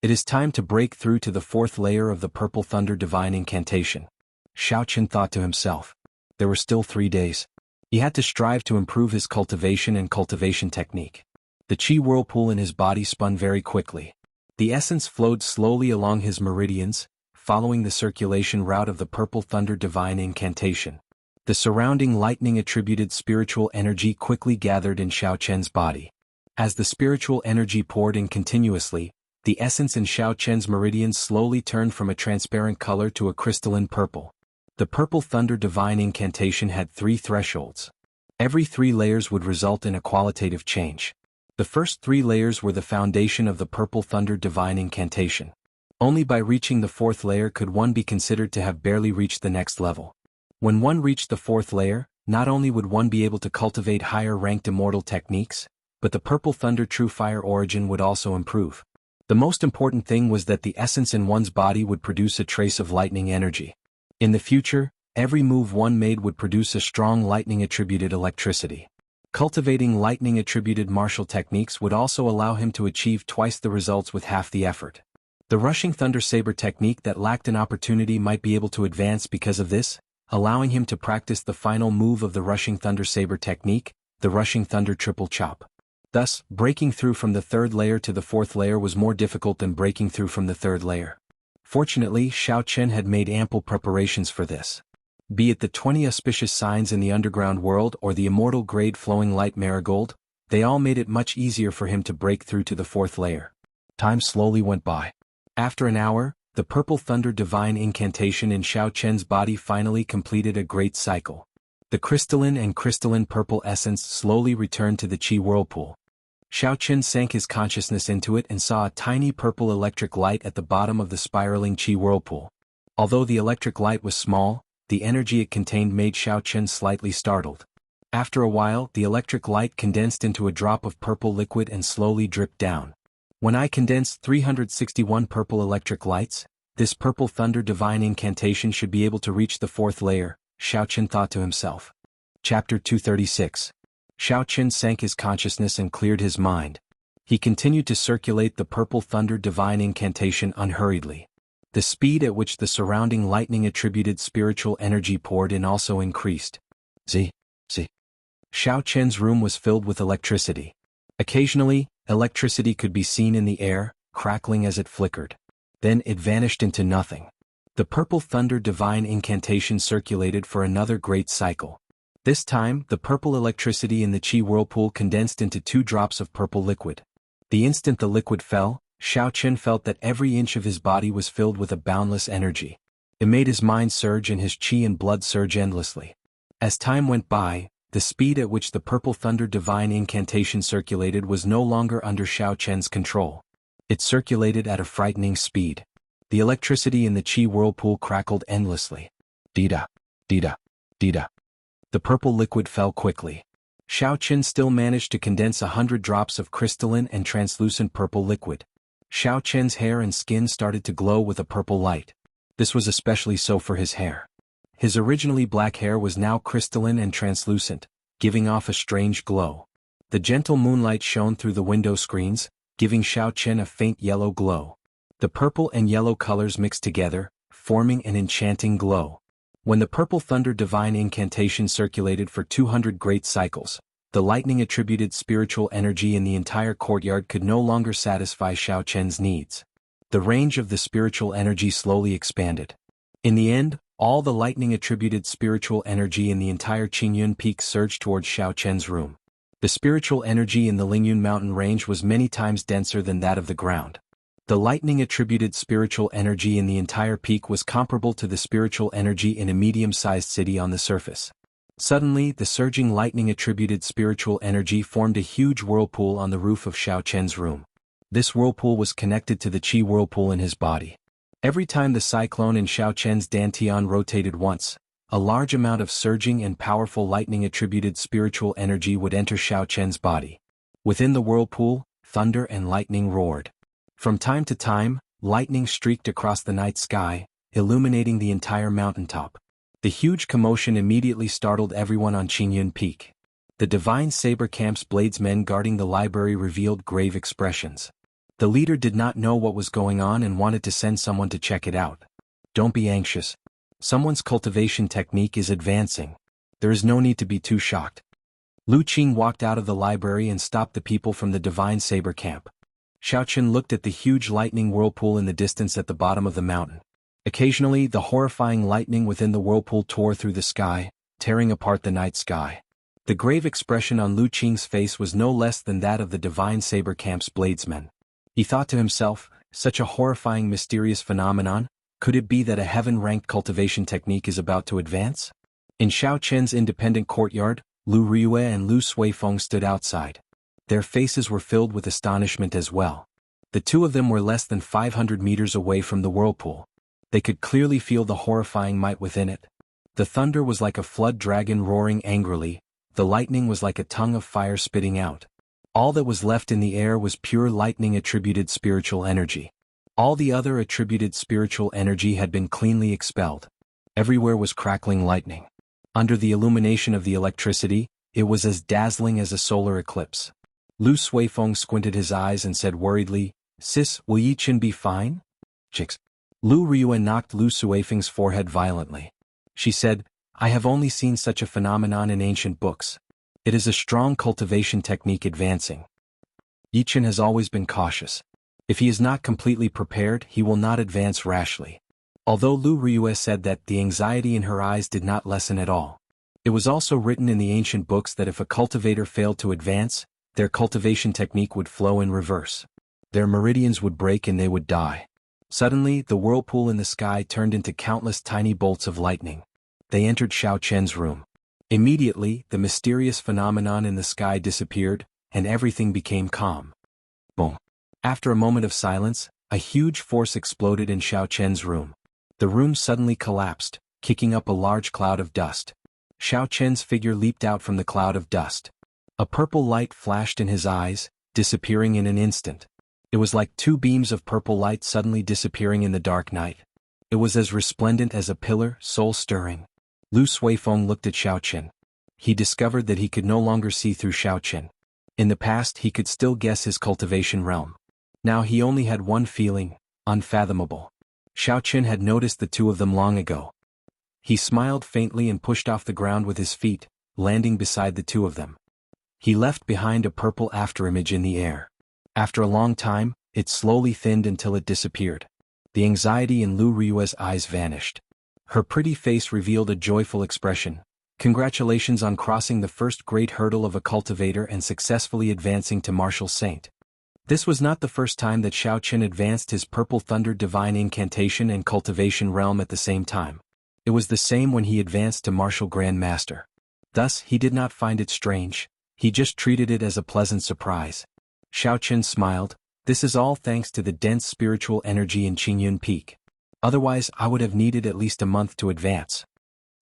It is time to break through to the 4th layer of the Purple Thunder Divine Incantation. Xiaochen thought to himself. There were still 3 days. He had to strive to improve his cultivation and cultivation technique. The qi whirlpool in his body spun very quickly. The essence flowed slowly along his meridians, following the circulation route of the Purple Thunder Divine Incantation. The surrounding lightning-attributed spiritual energy quickly gathered in Xiaochen's body. As the spiritual energy poured in continuously, the essence in Xiaochen's meridians slowly turned from a transparent color to a crystalline purple. The Purple Thunder Divine Incantation had 3 thresholds. Every 3 layers would result in a qualitative change. The first 3 layers were the foundation of the Purple Thunder Divine Incantation. Only by reaching the 4th layer could one be considered to have barely reached the next level. When one reached the 4th layer, not only would one be able to cultivate higher-ranked immortal techniques, but the Purple Thunder True Fire origin would also improve. The most important thing was that the essence in one's body would produce a trace of lightning energy. In the future, every move one made would produce a strong lightning-attributed electricity. Cultivating lightning-attributed martial techniques would also allow him to achieve twice the results with half the effort. The rushing thunder saber technique that lacked an opportunity might be able to advance because of this, allowing him to practice the final move of the rushing thunder saber technique, the rushing thunder triple chop. Thus, breaking through from the 3rd layer to the 4th layer was more difficult than breaking through from the 3rd layer. Fortunately, Xiaochen had made ample preparations for this. Be it the 20 auspicious signs in the underground world or the immortal grade flowing light marigold, they all made it much easier for him to break through to the 4th layer. Time slowly went by. After an hour, the Purple Thunder Divine Incantation in Xiaochen's body finally completed a great cycle. The crystalline and crystalline purple essence slowly returned to the qi whirlpool. Xiaochen sank his consciousness into it and saw a tiny purple electric light at the bottom of the spiraling qi whirlpool. Although the electric light was small, the energy it contained made Xiaochen slightly startled. After a while, the electric light condensed into a drop of purple liquid and slowly dripped down. When I condensed 361 purple electric lights, this Purple Thunder Divine Incantation should be able to reach the 4th layer, Xiaochen thought to himself. Chapter 236. Xiaochen sank his consciousness and cleared his mind. He continued to circulate the Purple Thunder Divine Incantation unhurriedly. The speed at which the surrounding lightning-attributed spiritual energy poured in also increased. Z. Xiaochen's room was filled with electricity. Occasionally, electricity could be seen in the air, crackling as it flickered. Then it vanished into nothing. The Purple Thunder Divine Incantation circulated for another great cycle. This time, the purple electricity in the qi whirlpool condensed into 2 drops of purple liquid. The instant the liquid fell, Xiaochen felt that every inch of his body was filled with a boundless energy. It made his mind surge and his qi and blood surge endlessly. As time went by, the speed at which the Purple Thunder Divine Incantation circulated was no longer under Xiaochen's control. It circulated at a frightening speed. The electricity in the qi whirlpool crackled endlessly. Dida, dida, dida. The purple liquid fell quickly. Xiaochen still managed to condense 100 drops of crystalline and translucent purple liquid. Xiaochen's hair and skin started to glow with a purple light. This was especially so for his hair. His originally black hair was now crystalline and translucent, giving off a strange glow. The gentle moonlight shone through the window screens, giving Xiaochen a faint yellow glow. The purple and yellow colors mixed together, forming an enchanting glow. When the purple thunder divine incantation circulated for 200 great cycles, the lightning-attributed spiritual energy in the entire courtyard could no longer satisfy Xiao Chen's needs. The range of the spiritual energy slowly expanded. In the end, all the lightning-attributed spiritual energy in the entire Qingyun Peak surged towards Xiao Chen's room. The spiritual energy in the Lingyun mountain range was many times denser than that of the ground. The lightning-attributed spiritual energy in the entire peak was comparable to the spiritual energy in a medium-sized city on the surface. Suddenly, the surging lightning-attributed spiritual energy formed a huge whirlpool on the roof of Xiao Chen's room. This whirlpool was connected to the qi whirlpool in his body. Every time the cyclone in Xiao Chen's dantian rotated once, a large amount of surging and powerful lightning-attributed spiritual energy would enter Xiao Chen's body. Within the whirlpool, thunder and lightning roared. From time to time, lightning streaked across the night sky, illuminating the entire mountaintop. The huge commotion immediately startled everyone on Qingyun Peak. The Divine Saber Camp's bladesmen guarding the library revealed grave expressions. The leader did not know what was going on and wanted to send someone to check it out. Don't be anxious. Someone's cultivation technique is advancing. There is no need to be too shocked. Lu Qing walked out of the library and stopped the people from the Divine Saber Camp. Xiao Chen looked at the huge lightning whirlpool in the distance at the bottom of the mountain. Occasionally, the horrifying lightning within the whirlpool tore through the sky, tearing apart the night sky. The grave expression on Lu Qing's face was no less than that of the Divine Saber Camp's bladesmen. He thought to himself, such a horrifying mysterious phenomenon, could it be that a heaven-ranked cultivation technique is about to advance? In Xiao Chen's independent courtyard, Lu Riyue and Lu Suifeng stood outside. Their faces were filled with astonishment as well. The two of them were less than 500 meters away from the whirlpool. They could clearly feel the horrifying might within it. The thunder was like a flood dragon roaring angrily, the lightning was like a tongue of fire spitting out. All that was left in the air was pure lightning-attributed spiritual energy. All the other attributed spiritual energy had been cleanly expelled. Everywhere was crackling lightning. Under the illumination of the electricity, it was as dazzling as a solar eclipse. Lu Suifeng squinted his eyes and said worriedly, "Sis, will Yichen be fine?" Chicks. Lu Riyue knocked Lu Suifeng's forehead violently. She said, "I have only seen such a phenomenon in ancient books. It is a strong cultivation technique advancing. Yichen has always been cautious. If he is not completely prepared, he will not advance rashly." Although Lu Riyue said that, the anxiety in her eyes did not lessen at all. It was also written in the ancient books that if a cultivator failed to advance, their cultivation technique would flow in reverse. Their meridians would break and they would die. Suddenly, the whirlpool in the sky turned into countless tiny bolts of lightning. They entered Xiao Chen's room. Immediately, the mysterious phenomenon in the sky disappeared, and everything became calm. Boom. After a moment of silence, a huge force exploded in Xiao Chen's room. The room suddenly collapsed, kicking up a large cloud of dust. Xiao Chen's figure leaped out from the cloud of dust. A purple light flashed in his eyes, disappearing in an instant. It was like two beams of purple light suddenly disappearing in the dark night. It was as resplendent as a pillar, soul-stirring. Lu Suifeng looked at Xiao Chen. He discovered that he could no longer see through Xiao Chen. In the past he could still guess his cultivation realm. Now he only had one feeling, unfathomable. Xiao Chen had noticed the two of them long ago. He smiled faintly and pushed off the ground with his feet, landing beside the two of them. He left behind a purple afterimage in the air. After a long time, it slowly thinned until it disappeared. The anxiety in Lu Riyue's eyes vanished. Her pretty face revealed a joyful expression. Congratulations on crossing the first great hurdle of a cultivator and successfully advancing to martial saint. This was not the first time that Xiao Chen advanced his purple thunder divine incantation and cultivation realm at the same time. It was the same when he advanced to martial grand master. Thus, he did not find it strange. He just treated it as a pleasant surprise. Xiao Chen smiled. This is all thanks to the dense spiritual energy in Qingyun Peak. Otherwise, I would have needed at least a month to advance.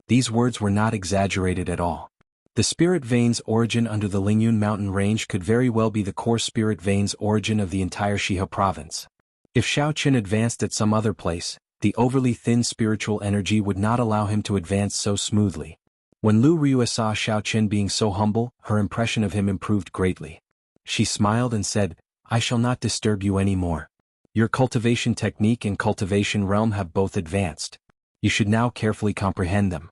These words were not exaggerated at all. The spirit vein's origin under the Lingyun mountain range could very well be the core spirit vein's origin of the entire Shihe province. If Xiao Chen advanced at some other place, the overly thin spiritual energy would not allow him to advance so smoothly. When Lu Riyue saw Xiao Chen being so humble, her impression of him improved greatly. She smiled and said, "I shall not disturb you any more. Your cultivation technique and cultivation realm have both advanced. You should now carefully comprehend them.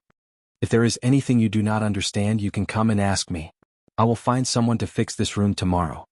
If there is anything you do not understand, you can come and ask me. I will find someone to fix this room tomorrow.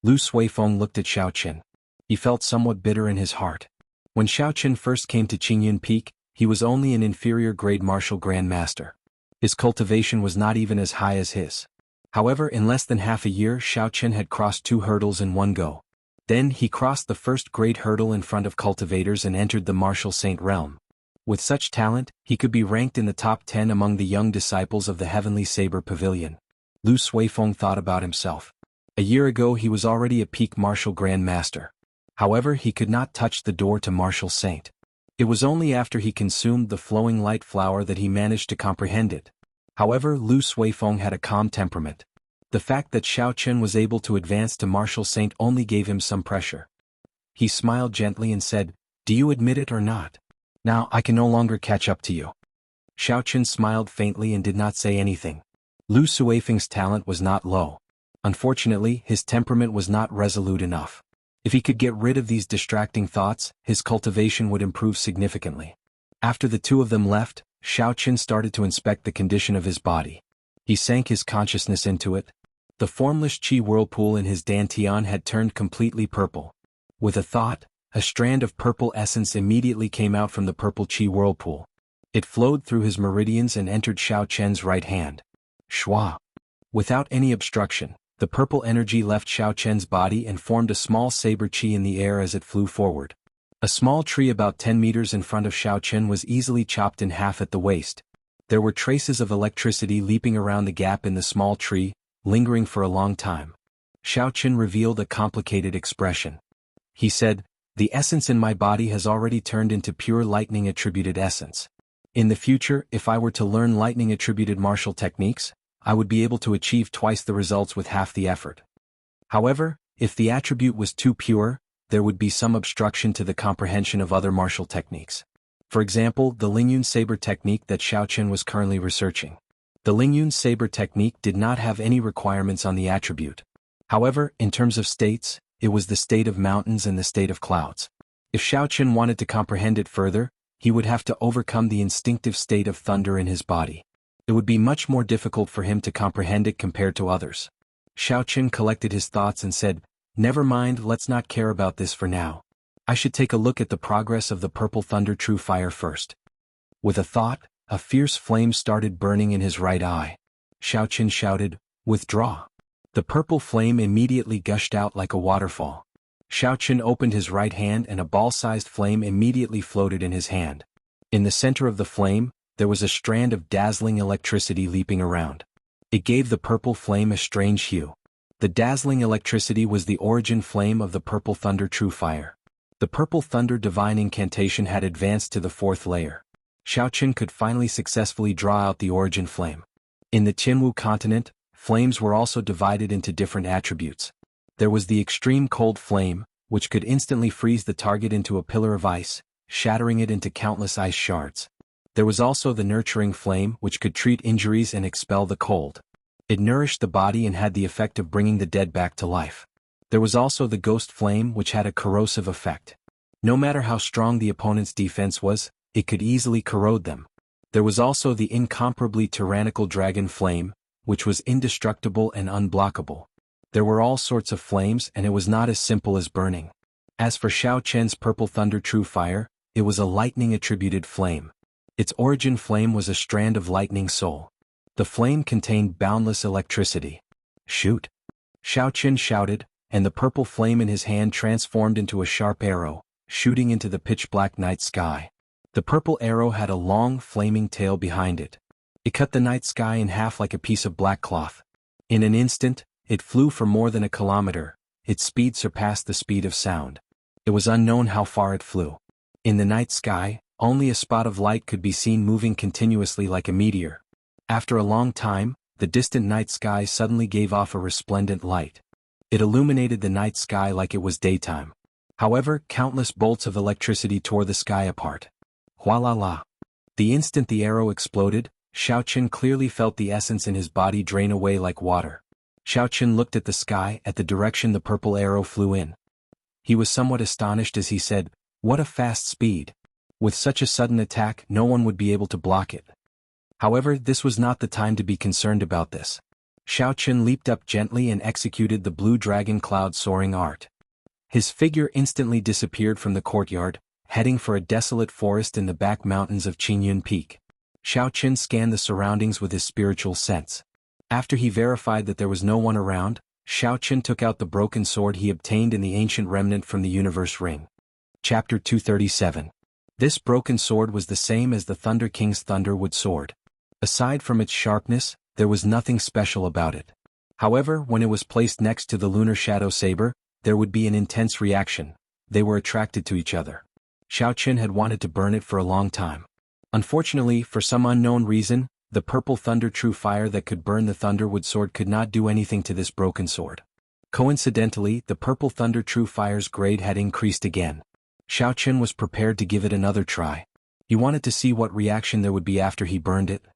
Lu Suifeng looked at Xiaoqin. He felt somewhat bitter in his heart. When Xiaoqin first came to Qingyun Peak, he was only an inferior-grade martial grandmaster. His cultivation was not even as high as his. However, in less than half a year, Xiaoqin had crossed 2 hurdles in one go. Then he crossed the first great hurdle in front of cultivators and entered the martial saint realm. With such talent, he could be ranked in the top 10 among the young disciples of the Heavenly Saber Pavilion. Lu Suifeng thought about himself. A year ago he was already a peak martial grandmaster. However, he could not touch the door to martial saint. It was only after he consumed the flowing light flower that he managed to comprehend it. However, Lu Suifeng had a calm temperament. The fact that Xiaoqin was able to advance to martial saint only gave him some pressure. He smiled gently and said, "Do you admit it or not? Now I can no longer catch up to you." Xiaoqin smiled faintly and did not say anything. Lu Suifeng's talent was not low. Unfortunately, his temperament was not resolute enough. If he could get rid of these distracting thoughts, his cultivation would improve significantly. After the two of them left, Xiaoqin started to inspect the condition of his body. He sank his consciousness into it. The formless qi whirlpool in his dantian had turned completely purple. With a thought, a strand of purple essence immediately came out from the purple qi whirlpool. It flowed through his meridians and entered Xiaoqian's right hand. Shua! Without any obstruction, the purple energy left Xiaoqian's body and formed a small saber qi in the air as it flew forward. A small tree about 10 meters in front of Xiaoqian was easily chopped in half at the waist. There were traces of electricity leaping around the gap in the small tree, lingering for a long time. Xiaoqian revealed a complicated expression. He said, "The essence in my body has already turned into pure lightning-attributed essence. In the future, if I were to learn lightning-attributed martial techniques, I would be able to achieve twice the results with half the effort. However, if the attribute was too pure, there would be some obstruction to the comprehension of other martial techniques. For example, the Lingyun Saber technique that Xiaoqian was currently researching. The Lingyun Saber technique did not have any requirements on the attribute. However, in terms of states, it was the state of mountains and the state of clouds. If Xiaoqian wanted to comprehend it further, he would have to overcome the instinctive state of thunder in his body. It would be much more difficult for him to comprehend it compared to others. Xiaoqian collected his thoughts and said, "Never mind, let's not care about this for now. I should take a look at the progress of the purple thunder true fire first." With a thought, a fierce flame started burning in his right eye. Xiaoqian shouted, "Withdraw." The purple flame immediately gushed out like a waterfall. Xiaoqian opened his right hand and a ball-sized flame immediately floated in his hand. In the center of the flame, there was a strand of dazzling electricity leaping around. It gave the purple flame a strange hue. The dazzling electricity was the origin flame of the purple thunder true fire. The purple thunder divine incantation had advanced to the 4th layer. Xiaoqian could finally successfully draw out the origin flame. In the Qianwu continent, flames were also divided into different attributes. There was the extreme cold flame, which could instantly freeze the target into a pillar of ice, shattering it into countless ice shards. There was also the nurturing flame, which could treat injuries and expel the cold. It nourished the body and had the effect of bringing the dead back to life. There was also the ghost flame, which had a corrosive effect. No matter how strong the opponent's defense was, it could easily corrode them. There was also the incomparably tyrannical dragon flame, which was indestructible and unblockable. There were all sorts of flames, and it was not as simple as burning. As for Xiaoqian's purple thunder true fire, it was a lightning-attributed flame. Its origin flame was a strand of lightning soul. The flame contained boundless electricity. "Shoot!" Xiaoqian shouted, and the purple flame in his hand transformed into a sharp arrow, shooting into the pitch-black night sky. The purple arrow had a long, flaming tail behind it. It cut the night sky in half like a piece of black cloth. In an instant, it flew for more than a kilometer. Its speed surpassed the speed of sound. It was unknown how far it flew. In the night sky, only a spot of light could be seen moving continuously like a meteor. After a long time, the distant night sky suddenly gave off a resplendent light. It illuminated the night sky like it was daytime. However, countless bolts of electricity tore the sky apart. Hualala! The instant the arrow exploded, Xiaoqian clearly felt the essence in his body drain away like water. Xiaoqian looked at the sky, at the direction the purple arrow flew in. He was somewhat astonished as he said, "What a fast speed! With such a sudden attack, no one would be able to block it." However, this was not the time to be concerned about this. Xiao Qun leaped up gently and executed the blue dragon cloud soaring art. His figure instantly disappeared from the courtyard, heading for a desolate forest in the back mountains of Qingyun Peak. Xiao Qun scanned the surroundings with his spiritual sense. After he verified that there was no one around, Xiao Qun took out the broken sword he obtained in the ancient remnant from the universe ring. Chapter 237. This broken sword was the same as the Thunder King's Thunderwood sword. Aside from its sharpness, there was nothing special about it. However, when it was placed next to the lunar shadow saber, there would be an intense reaction. They were attracted to each other. Xiao Qun had wanted to burn it for a long time. Unfortunately, for some unknown reason, the purple thunder true fire that could burn the Thunderwood sword could not do anything to this broken sword. Coincidentally, the purple thunder true fire's grade had increased again. Xiao Qun was prepared to give it another try. He wanted to see what reaction there would be after he burned it.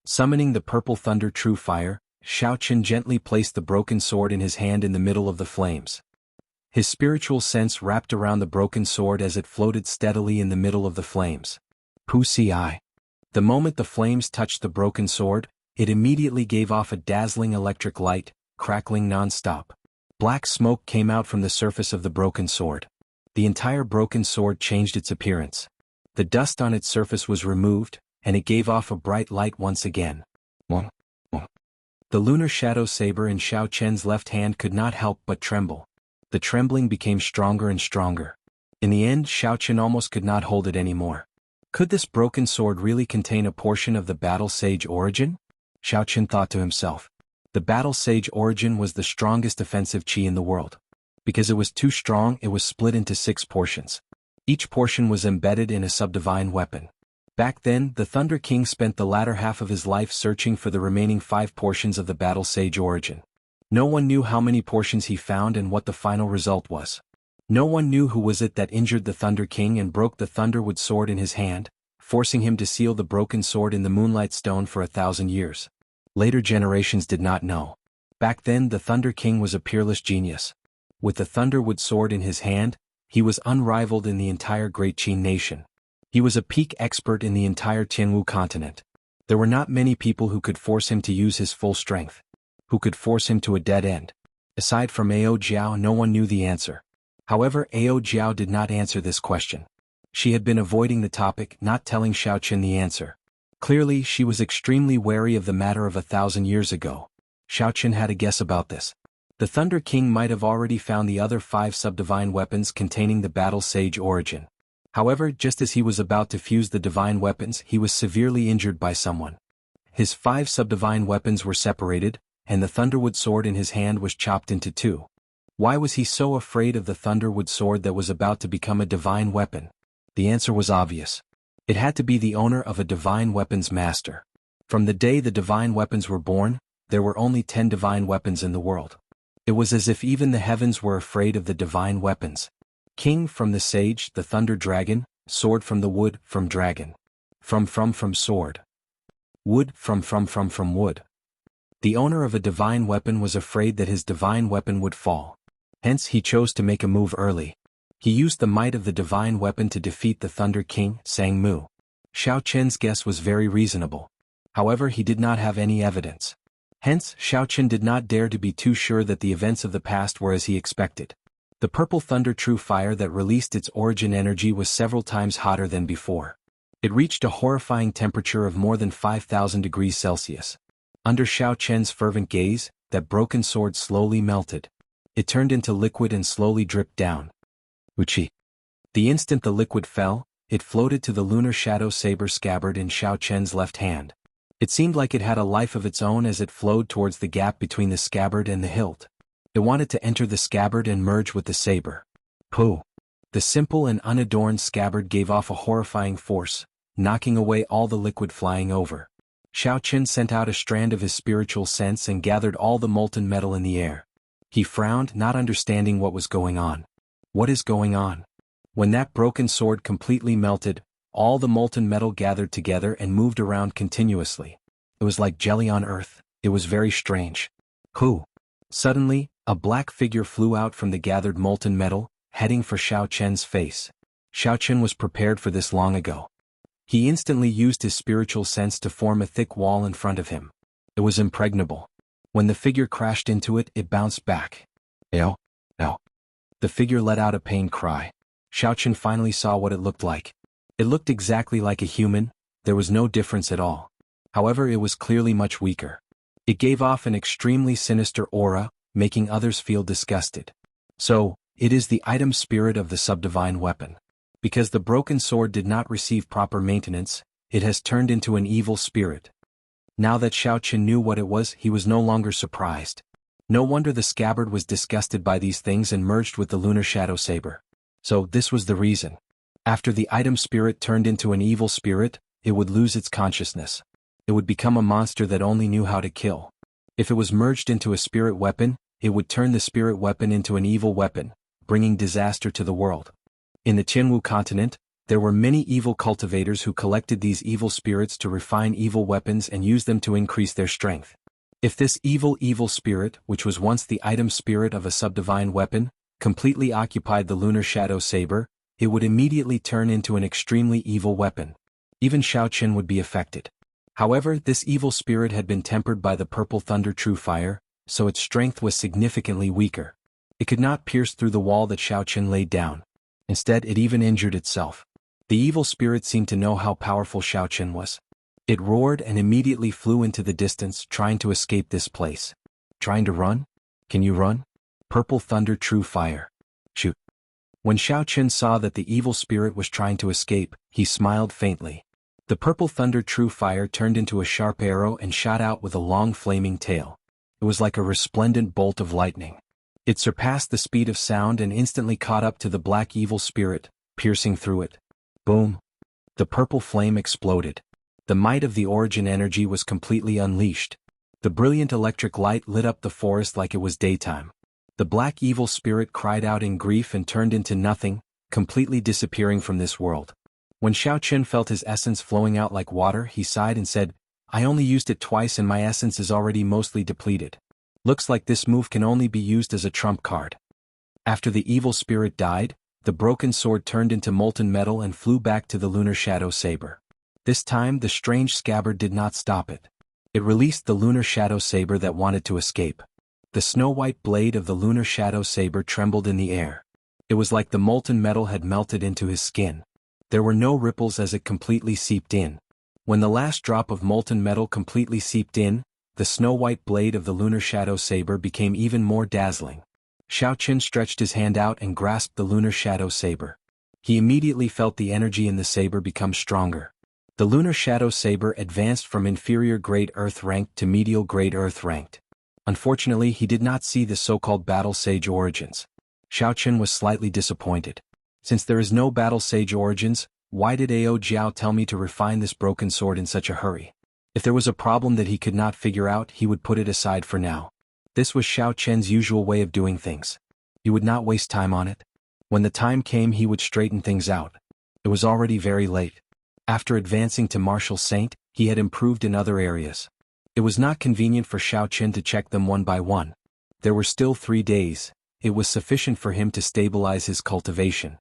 Summoning the purple thunder true fire, Xiao Qun gently placed the broken sword in his hand in the middle of the flames. His spiritual sense wrapped around the broken sword as it floated steadily in the middle of the flames. Wuxia. The moment the flames touched the broken sword, it immediately gave off a dazzling electric light, crackling non-stop. Black smoke came out from the surface of the broken sword. The entire broken sword changed its appearance. The dust on its surface was removed, and it gave off a bright light once again. The lunar shadow saber in Xiao Qun's left hand could not help but tremble. The trembling became stronger and stronger. In the end, Xiao Qun almost could not hold it anymore. Could this broken sword really contain a portion of the Battle Sage origin? Xiao Qun thought to himself. The Battle Sage origin was the strongest offensive chi in the world. Because it was too strong, it was split into 6 portions. Each portion was embedded in a subdivine weapon. Back then, the Thunder King spent the latter half of his life searching for the remaining 5 portions of the Battle Sage origin. No one knew how many portions he found and what the final result was. No one knew who was it that injured the Thunder King and broke the Thunderwood sword in his hand, forcing him to seal the broken sword in the Moonlight Stone for 1,000 years. Later generations did not know. Back then, the Thunder King was a peerless genius. With the Thunderwood sword in his hand, he was unrivaled in the entire Great Qin nation. He was a peak expert in the entire Tianwu continent. There were not many people who could force him to use his full strength. Who could force him to a dead end. Aside from Ao Jiao, no one knew the answer. However, Ao Jiao did not answer this question. She had been avoiding the topic, not telling Xiao Qun the answer. Clearly, she was extremely wary of the matter of 1,000 years ago. Xiao Qun had a guess about this. The Thunder King might have already found the other 5 subdivine weapons containing the Battle Sage origin. However, just as he was about to fuse the divine weapons, he was severely injured by someone. His 5 subdivine weapons were separated, and the Thunderwood sword in his hand was chopped into 2. Why was he so afraid of the Thunderwood sword that was about to become a divine weapon? The answer was obvious. It had to be the owner of a divine weapons master. From the day the divine weapons were born, there were only 10 divine weapons in the world. It was as if even the heavens were afraid of the divine weapons. King from the sage, the thunder dragon, sword from the wood, from dragon. From sword. Wood from wood. The owner of a divine weapon was afraid that his divine weapon would fall. Hence he chose to make a move early. He used the might of the divine weapon to defeat the Thunder King, Sang Mu. Xiao Qun's guess was very reasonable. However, he did not have any evidence. Hence, Xiao Qun did not dare to be too sure that the events of the past were as he expected. The purple thunder true fire that released its origin energy was several times hotter than before. It reached a horrifying temperature of more than 5,000 degrees Celsius. Under Xiao Qun's fervent gaze, that broken sword slowly melted. It turned into liquid and slowly dripped down. Uchi. The instant the liquid fell, it floated to the lunar shadow saber scabbard in Xiao Qun's left hand. It seemed like it had a life of its own as it flowed towards the gap between the scabbard and the hilt. It wanted to enter the scabbard and merge with the saber. Pooh! The simple and unadorned scabbard gave off a horrifying force, knocking away all the liquid flying over. Xiao Qun sent out a strand of his spiritual sense and gathered all the molten metal in the air. He frowned, not understanding what was going on. What is going on? When that broken sword completely melted, all the molten metal gathered together and moved around continuously. It was like jelly on earth. It was very strange. Who? Suddenly, a black figure flew out from the gathered molten metal, heading for Xiao Chen's face. Xiao Chen was prepared for this long ago. He instantly used his spiritual sense to form a thick wall in front of him. It was impregnable. When the figure crashed into it, it bounced back. Ow! Ow! The figure let out a pained cry. Xiao Chen finally saw what it looked like. It looked exactly like a human, there was no difference at all. However, it was clearly much weaker. It gave off an extremely sinister aura, making others feel disgusted. So, it is the item spirit of the subdivine weapon. Because the broken sword did not receive proper maintenance, it has turned into an evil spirit. Now that Xiao Chen knew what it was, he was no longer surprised. No wonder the scabbard was disgusted by these things and merged with the lunar shadow saber. So, this was the reason. After the item spirit turned into an evil spirit, it would lose its consciousness. It would become a monster that only knew how to kill. If it was merged into a spirit weapon, it would turn the spirit weapon into an evil weapon, bringing disaster to the world. In the Qianwu continent, there were many evil cultivators who collected these evil spirits to refine evil weapons and use them to increase their strength. If this evil spirit, which was once the item spirit of a subdivine weapon, completely occupied the lunar shadow saber, it would immediately turn into an extremely evil weapon. Even Xiao Chen would be affected. However, this evil spirit had been tempered by the purple thunder true fire, so its strength was significantly weaker. It could not pierce through the wall that Xiao Chen laid down. Instead, it even injured itself. The evil spirit seemed to know how powerful Xiao Chen was. It roared and immediately flew into the distance, trying to escape this place. Trying to run? Can you run? Purple thunder true fire. Shoot. When Xiao Chen saw that the evil spirit was trying to escape, he smiled faintly. The purple thunder true fire turned into a sharp arrow and shot out with a long flaming tail. It was like a resplendent bolt of lightning. It surpassed the speed of sound and instantly caught up to the black evil spirit, piercing through it. Boom! The purple flame exploded. The might of the origin energy was completely unleashed. The brilliant electric light lit up the forest like it was daytime. The black evil spirit cried out in grief and turned into nothing, completely disappearing from this world. When Xiao Chen felt his essence flowing out like water, he sighed and said, "I only used it twice and my essence is already mostly depleted. Looks like this move can only be used as a trump card." After the evil spirit died, the broken sword turned into molten metal and flew back to the lunar shadow saber. This time the strange scabbard did not stop it. It released the lunar shadow saber that wanted to escape. The snow-white blade of the lunar shadow saber trembled in the air. It was like the molten metal had melted into his skin. There were no ripples as it completely seeped in. When the last drop of molten metal completely seeped in, the snow-white blade of the lunar shadow saber became even more dazzling. Xiao Chen stretched his hand out and grasped the lunar shadow saber. He immediately felt the energy in the saber become stronger. The lunar shadow saber advanced from inferior grade earth ranked to medial grade earth ranked. Unfortunately, he did not see the so-called battle sage origins. Xiao Chen was slightly disappointed. Since there is no battle sage origins, why did Ao Jiao tell me to refine this broken sword in such a hurry? If there was a problem that he could not figure out, he would put it aside for now. This was Xiao Chen's usual way of doing things. He would not waste time on it. When the time came, he would straighten things out. It was already very late. After advancing to Martial Saint, he had improved in other areas. It was not convenient for Xiao Chen to check them one by one. There were still 3 days. It was sufficient for him to stabilize his cultivation.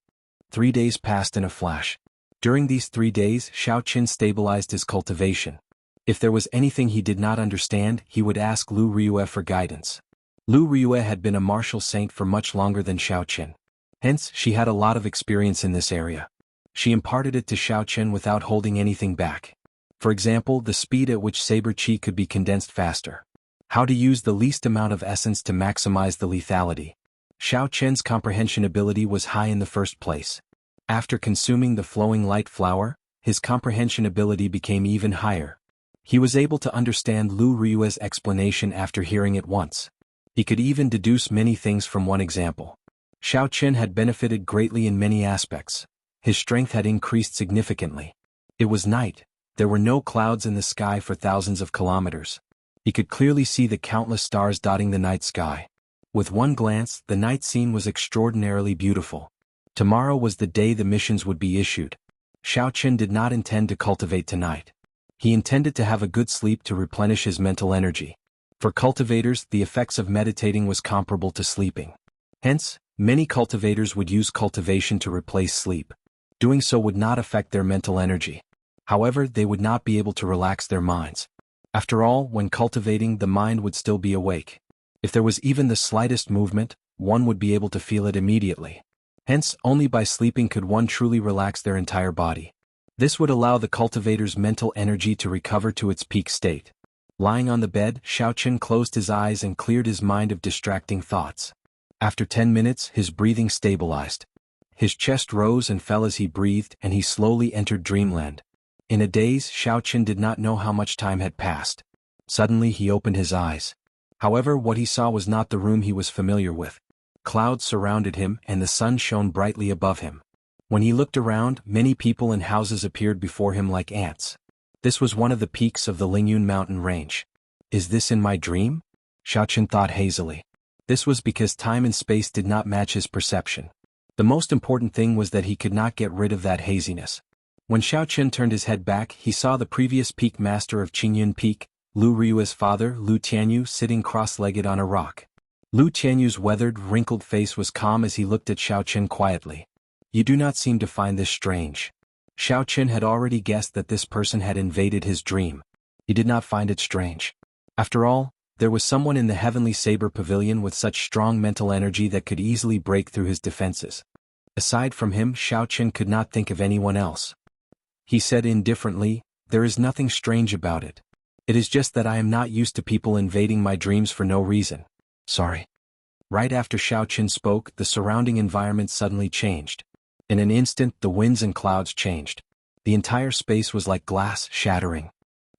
3 days passed in a flash. During these 3 days, Xiao Chen stabilized his cultivation. If there was anything he did not understand, he would ask Lu Ryue for guidance. Lu Ryue had been a martial saint for much longer than Xiao Chen. Hence, she had a lot of experience in this area. She imparted it to Xiao Chen without holding anything back. For example, the speed at which saber chi could be condensed faster. How to use the least amount of essence to maximize the lethality. Xiao Chen's comprehension ability was high in the first place. After consuming the flowing light flower, his comprehension ability became even higher. He was able to understand Lu Ryue's explanation after hearing it once. He could even deduce many things from one example. Xiao Chen had benefited greatly in many aspects. His strength had increased significantly. It was night. There were no clouds in the sky for thousands of kilometers. He could clearly see the countless stars dotting the night sky. With one glance, the night scene was extraordinarily beautiful. Tomorrow was the day the missions would be issued. Xiao Chen did not intend to cultivate tonight. He intended to have a good sleep to replenish his mental energy. For cultivators, the effects of meditating was comparable to sleeping. Hence, Many cultivators would use cultivation to replace sleep. Doing so would not affect their mental energy. However, they would not be able to relax their minds. After all, when cultivating, the mind would still be awake. If there was even the slightest movement, one would be able to feel it immediately. Hence, only by sleeping could one truly relax their entire body. This would allow the cultivator's mental energy to recover to its peak state. Lying on the bed, Xiaoqun closed his eyes and cleared his mind of distracting thoughts. After 10 minutes, his breathing stabilized. His chest rose and fell as he breathed, and he slowly entered dreamland. In a daze, Xiaoqun did not know how much time had passed. Suddenly he opened his eyes. However, what he saw was not the room he was familiar with. Clouds surrounded him, and the sun shone brightly above him. When he looked around, many people and houses appeared before him like ants. This was one of the peaks of the Lingyun mountain range. Is this in my dream? Xiaoqun thought hazily. This was because time and space did not match his perception. The most important thing was that he could not get rid of that haziness. When Xiaoqun turned his head back, he saw the previous peak master of Qingyun Peak, Lu Ryu's father, Lu Tianyu, sitting cross-legged on a rock. Lu Tianyu's weathered, wrinkled face was calm as he looked at Xiaoqun quietly. You do not seem to find this strange. Xiaoqun had already guessed that this person had invaded his dream. He did not find it strange. After all, there was someone in the Heavenly Saber Pavilion with such strong mental energy that could easily break through his defenses. Aside from him, Xiaoqun could not think of anyone else. He said indifferently, "There is nothing strange about it. It is just that I am not used to people invading my dreams for no reason. Sorry." Right after Xiaoqun spoke, the surrounding environment suddenly changed. In an instant, the winds and clouds changed. The entire space was like glass shattering.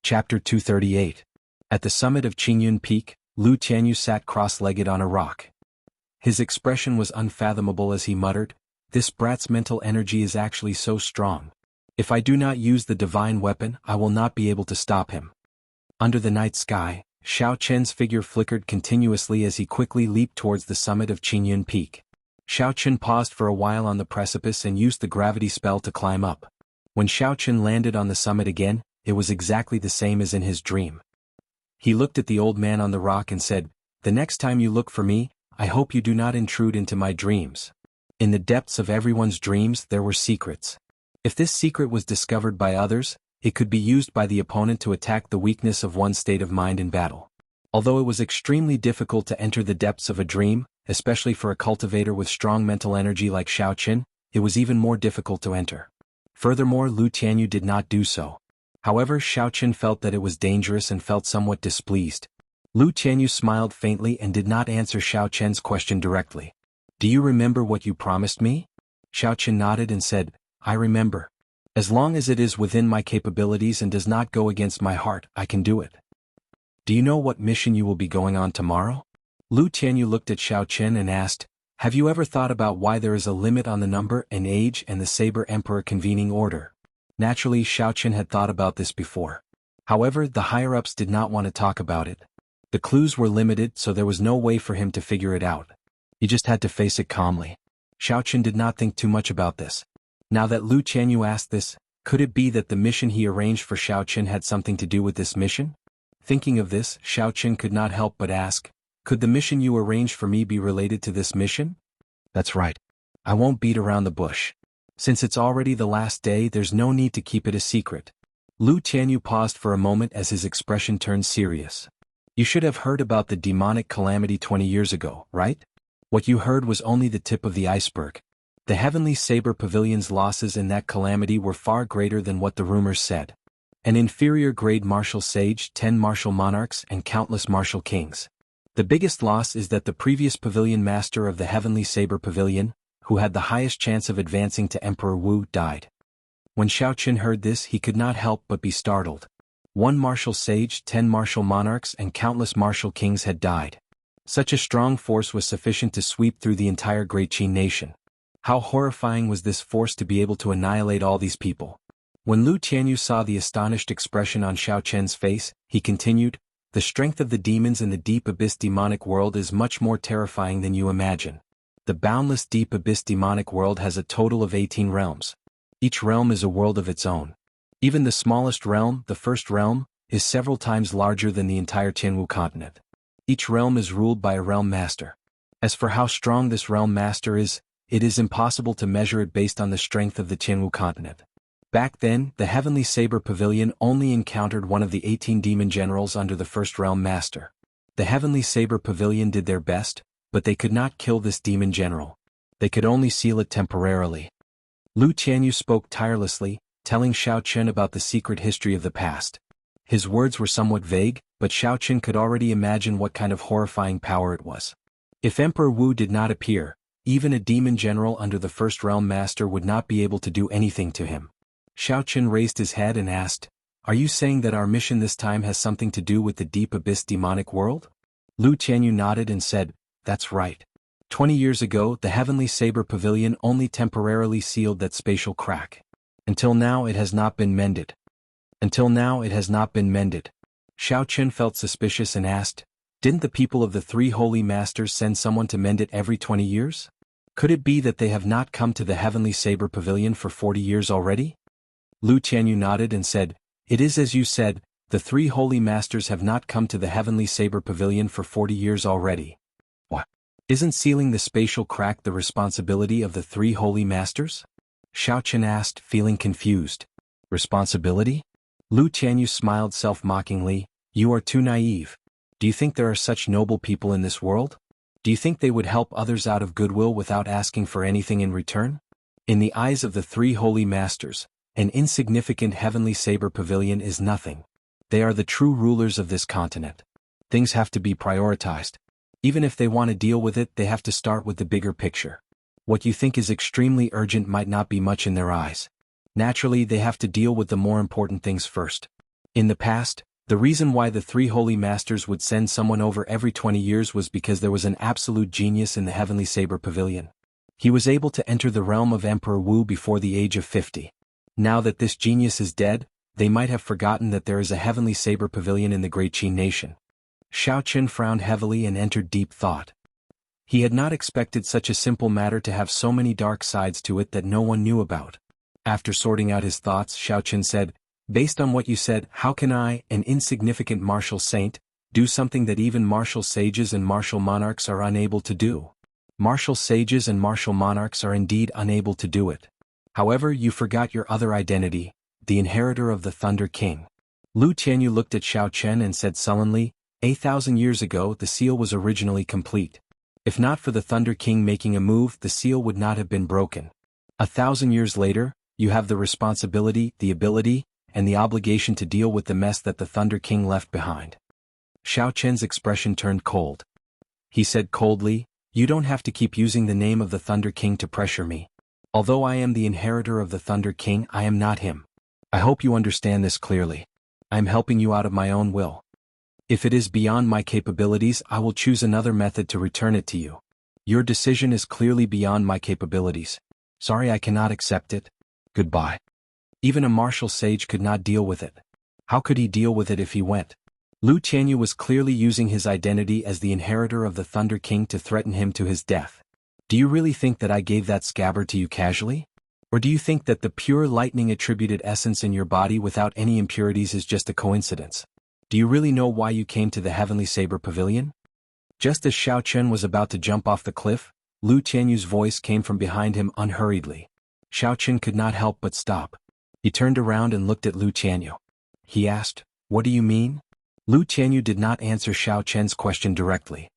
Chapter 238. At the summit of Qingyun Peak, Lu Tianyu sat cross-legged on a rock. His expression was unfathomable as he muttered, "This brat's mental energy is actually so strong. If I do not use the divine weapon, I will not be able to stop him." Under the night sky, Xiaoqun's figure flickered continuously as he quickly leaped towards the summit of Qingyun Peak. Xiaoqun paused for a while on the precipice and used the gravity spell to climb up. When Xiaoqun landed on the summit again, it was exactly the same as in his dream. He looked at the old man on the rock and said, "The next time you look for me, I hope you do not intrude into my dreams." In the depths of everyone's dreams there were secrets. If this secret was discovered by others, it could be used by the opponent to attack the weakness of one's state of mind in battle. Although it was extremely difficult to enter the depths of a dream, especially for a cultivator with strong mental energy like Xiaoqun, it was even more difficult to enter. Furthermore, Lu Tianyu did not do so. However, Xiaoqun felt that it was dangerous and felt somewhat displeased. Lu Tianyu smiled faintly and did not answer Xiaoqun's question directly. "Do you remember what you promised me?" Xiaoqun nodded and said, "I remember. As long as it is within my capabilities and does not go against my heart, I can do it." "Do you know what mission you will be going on tomorrow?" Lu Tianyu looked at Xiaoqun and asked, "Have you ever thought about why there is a limit on the number and age and the Saber Emperor convening order?" Naturally, Xiaoqun had thought about this before. However, the higher-ups did not want to talk about it. The clues were limited, so there was no way for him to figure it out. He just had to face it calmly. Xiaoqun did not think too much about this. Now that Lu Tianyu asked this, could it be that the mission he arranged for Xiaoqun had something to do with this mission? Thinking of this, Xiaoqun could not help but ask, "Could the mission you arranged for me be related to this mission?" "That's right. I won't beat around the bush. Since it's already the last day, there's no need to keep it a secret." Lu Tianyu paused for a moment as his expression turned serious. "You should have heard about the demonic calamity 20 years ago, right? What you heard was only the tip of the iceberg. The Heavenly Saber Pavilion's losses in that calamity were far greater than what the rumors said. An inferior grade martial sage, 10 martial monarchs, and countless martial kings. The biggest loss is that the previous pavilion master of the Heavenly Saber Pavilion, who had the highest chance of advancing to Emperor Wu, died." When Xiaoqun heard this, he could not help but be startled. 1 martial sage, 10 martial monarchs, and countless martial kings had died. Such a strong force was sufficient to sweep through the entire Great Qin nation. How horrifying was this force to be able to annihilate all these people? When Lu Tianyu saw the astonished expression on Xiaoqun's face, he continued, "The strength of the demons in the deep abyss demonic world is much more terrifying than you imagine. The boundless deep abyss demonic world has a total of 18 realms. Each realm is a world of its own. Even the smallest realm, the first realm, is several times larger than the entire Tianwu continent. Each realm is ruled by a realm master. As for how strong this realm master is, it is impossible to measure it based on the strength of the Tianwu continent. Back then, the Heavenly Saber Pavilion only encountered one of the 18 demon generals under the first realm master. The Heavenly Saber Pavilion did their best, but they could not kill this demon general. They could only seal it temporarily. Lu Tianyu spoke tirelessly, telling Xiao Chen about the secret history of the past. His words were somewhat vague, but Xiao Chen could already imagine what kind of horrifying power it was. If Emperor Wu did not appear, even a demon general under the first realm master would not be able to do anything to him. Xiao Chen raised his head and asked, "Are you saying that our mission this time has something to do with the deep abyss demonic world?" Lu Tianyu nodded and said, "That's right. 20 years ago, the Heavenly Saber Pavilion only temporarily sealed that spatial crack. Until now it has not been mended. Xiao Chen felt suspicious and asked, "Didn't the people of the three holy masters send someone to mend it every 20 years? Could it be that they have not come to the Heavenly Saber Pavilion for 40 years already?" Lu Tianyu nodded and said, "It is as you said, the three holy masters have not come to the Heavenly Saber Pavilion for 40 years already." "What? Isn't sealing the spatial crack the responsibility of the three holy masters?" Xiao Chen asked, feeling confused. "Responsibility?" Lu Tianyu smiled self-mockingly, "You are too naive. Do you think there are such noble people in this world? Do you think they would help others out of goodwill without asking for anything in return? In the eyes of the three holy masters, an insignificant Heavenly Saber Pavilion is nothing. They are the true rulers of this continent. Things have to be prioritized. Even if they want to deal with it, they have to start with the bigger picture. What you think is extremely urgent might not be much in their eyes. Naturally, they have to deal with the more important things first. In the past, the reason why the three holy masters would send someone over every 20 years was because there was an absolute genius in the Heavenly Saber Pavilion. He was able to enter the realm of Emperor Wu before the age of 50. Now that this genius is dead, they might have forgotten that there is a Heavenly Saber Pavilion in the Great Qin nation. Xiao Chen frowned heavily and entered deep thought. He had not expected such a simple matter to have so many dark sides to it that no one knew about. After sorting out his thoughts, Xiao Chen said, "Based on what you said, how can I, an insignificant martial saint, do something that even martial sages and martial monarchs are unable to do? Martial sages and martial monarchs are indeed unable to do it. However, you forgot your other identity, the inheritor of the Thunder King." Lu Tianyu looked at Xiao Chen and said sullenly, 8,000 years ago the seal was originally complete. If not for the Thunder King making a move, the seal would not have been broken. 1,000 years later, you have the responsibility, the ability, and the obligation to deal with the mess that the Thunder King left behind. Xiao Chen's expression turned cold. He said coldly, "You don't have to keep using the name of the Thunder King to pressure me. Although I am the inheritor of the Thunder King, I am not him. I hope you understand this clearly. I am helping you out of my own will. If it is beyond my capabilities, I will choose another method to return it to you. Your decision is clearly beyond my capabilities. Sorry, I cannot accept it. Goodbye." Even a martial sage could not deal with it. How could he deal with it if he went? Lu Tianyu was clearly using his identity as the inheritor of the Thunder King to threaten him to his death. "Do you really think that I gave that scabbard to you casually? Or do you think that the pure lightning-attributed essence in your body without any impurities is just a coincidence? Do you really know why you came to the Heavenly Saber Pavilion?" Just as Xiao Chen was about to jump off the cliff, Lu Tianyu's voice came from behind him unhurriedly. Xiao Chen could not help but stop. He turned around and looked at Lu Tianyu. He asked, "What do you mean?" Lu Tianyu did not answer Xiao Chen's question directly.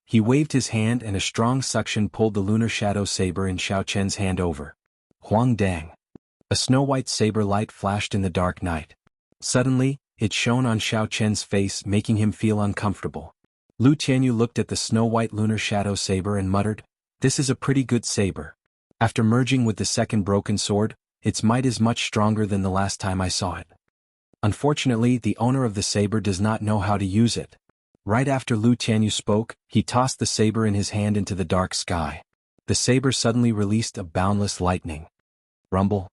He waved his hand and a strong suction pulled the lunar shadow saber in Xiao Chen's hand over. Huang Dang. A snow-white saber light flashed in the dark night. Suddenly, it shone on Xiao Chen's face, making him feel uncomfortable. Lu Tianyu looked at the snow-white lunar shadow saber and muttered, "This is a pretty good saber. After merging with the second broken sword, its might is much stronger than the last time I saw it. Unfortunately, the owner of the saber does not know how to use it." Right after Lu Tianyu spoke, he tossed the saber in his hand into the dark sky. The saber suddenly released a boundless lightning. Rumble.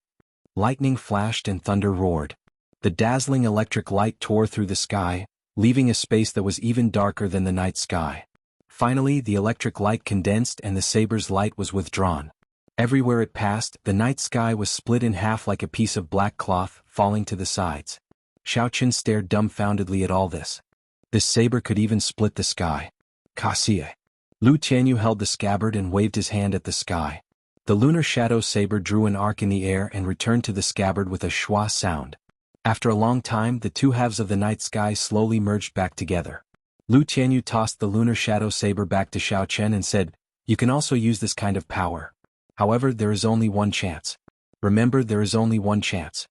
Lightning flashed and thunder roared. The dazzling electric light tore through the sky, leaving a space that was even darker than the night sky. Finally, the electric light condensed and the saber's light was withdrawn. Everywhere it passed, the night sky was split in half like a piece of black cloth, falling to the sides. Xiao Chen stared dumbfoundedly at all this. This saber could even split the sky. Kasie. Lu Tianyu held the scabbard and waved his hand at the sky. The lunar shadow saber drew an arc in the air and returned to the scabbard with a schwa sound. After a long time, the two halves of the night sky slowly merged back together. Lu Tianyu tossed the lunar shadow saber back to Xiao Chen and said, "You can also use this kind of power. However, there is only one chance. Remember, there is only one chance."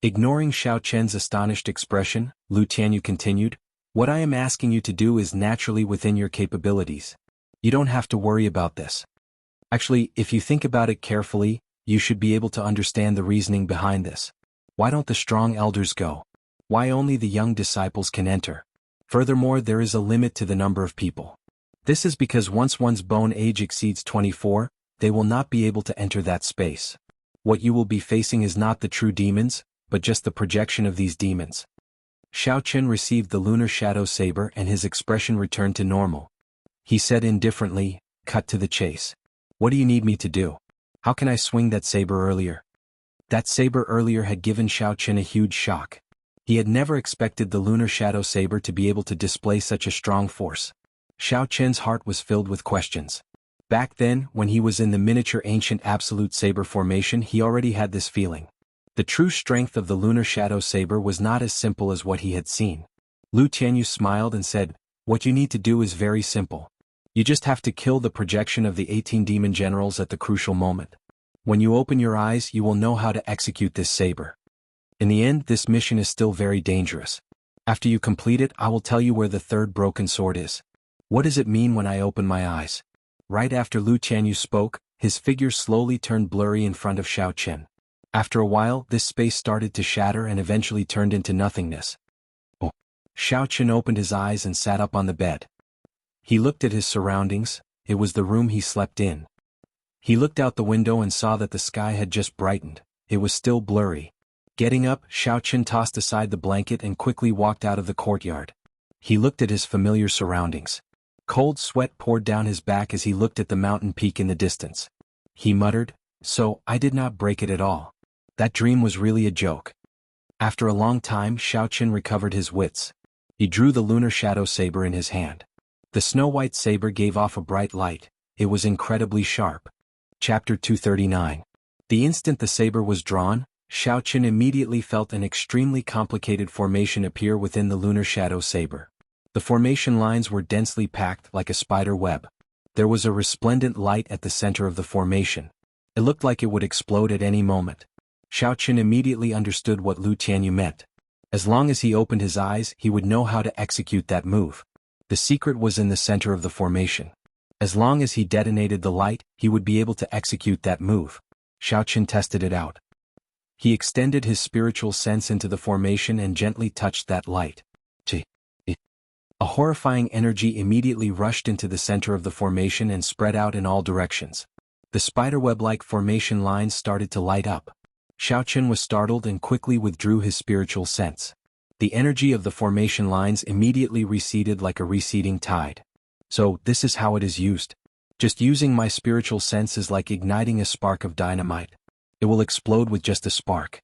Ignoring Xiao Chen's astonished expression, Lu Tianyu continued, "What I am asking you to do is naturally within your capabilities. You don't have to worry about this. Actually, if you think about it carefully, you should be able to understand the reasoning behind this. Why don't the strong elders go? Why only the young disciples can enter? Furthermore, there is a limit to the number of people. This is because once one's bone age exceeds 24, they will not be able to enter that space. What you will be facing is not the true demons, but just the projection of these demons." Xiao Chen received the lunar shadow saber and his expression returned to normal. He said indifferently, "Cut to the chase. What do you need me to do? How can I swing that saber earlier?" That saber earlier had given Xiao Chen a huge shock. He had never expected the lunar shadow saber to be able to display such a strong force. Xiao Chen's heart was filled with questions. Back then, when he was in the miniature ancient absolute saber formation, he already had this feeling. The true strength of the lunar shadow saber was not as simple as what he had seen. Lu Tianyu smiled and said, "What you need to do is very simple. You just have to kill the projection of the 18 demon generals at the crucial moment. When you open your eyes, you will know how to execute this saber. In the end, this mission is still very dangerous. After you complete it, I will tell you where the third broken sword is. What does it mean when I open my eyes?" Right after Lu Tianyu spoke, his figure slowly turned blurry in front of Xiao Chen. After a while, this space started to shatter and eventually turned into nothingness. Oh! Xiao Chen opened his eyes and sat up on the bed. He looked at his surroundings. It was the room he slept in. He looked out the window and saw that the sky had just brightened. It was still blurry. Getting up, Xiao Chen tossed aside the blanket and quickly walked out of the courtyard. He looked at his familiar surroundings. Cold sweat poured down his back as he looked at the mountain peak in the distance. He muttered, "So, I did not break it at all. That dream was really a joke." After a long time, Xiao Chen recovered his wits. He drew the lunar shadow saber in his hand. The snow-white saber gave off a bright light. It was incredibly sharp. Chapter 239. The instant the saber was drawn, Xiao Chen immediately felt an extremely complicated formation appear within the lunar shadow saber. The formation lines were densely packed like a spider web. There was a resplendent light at the center of the formation. It looked like it would explode at any moment. Xiao Chen immediately understood what Lu Tianyu meant. As long as he opened his eyes, he would know how to execute that move. The secret was in the center of the formation. As long as he detonated the light, he would be able to execute that move. Xiao Chen tested it out. He extended his spiritual sense into the formation and gently touched that light. A horrifying energy immediately rushed into the center of the formation and spread out in all directions. The spiderweb-like formation lines started to light up. Xiao Chen was startled and quickly withdrew his spiritual sense. The energy of the formation lines immediately receded like a receding tide. So, this is how it is used. Just using my spiritual sense is like igniting a spark of dynamite. It will explode with just a spark.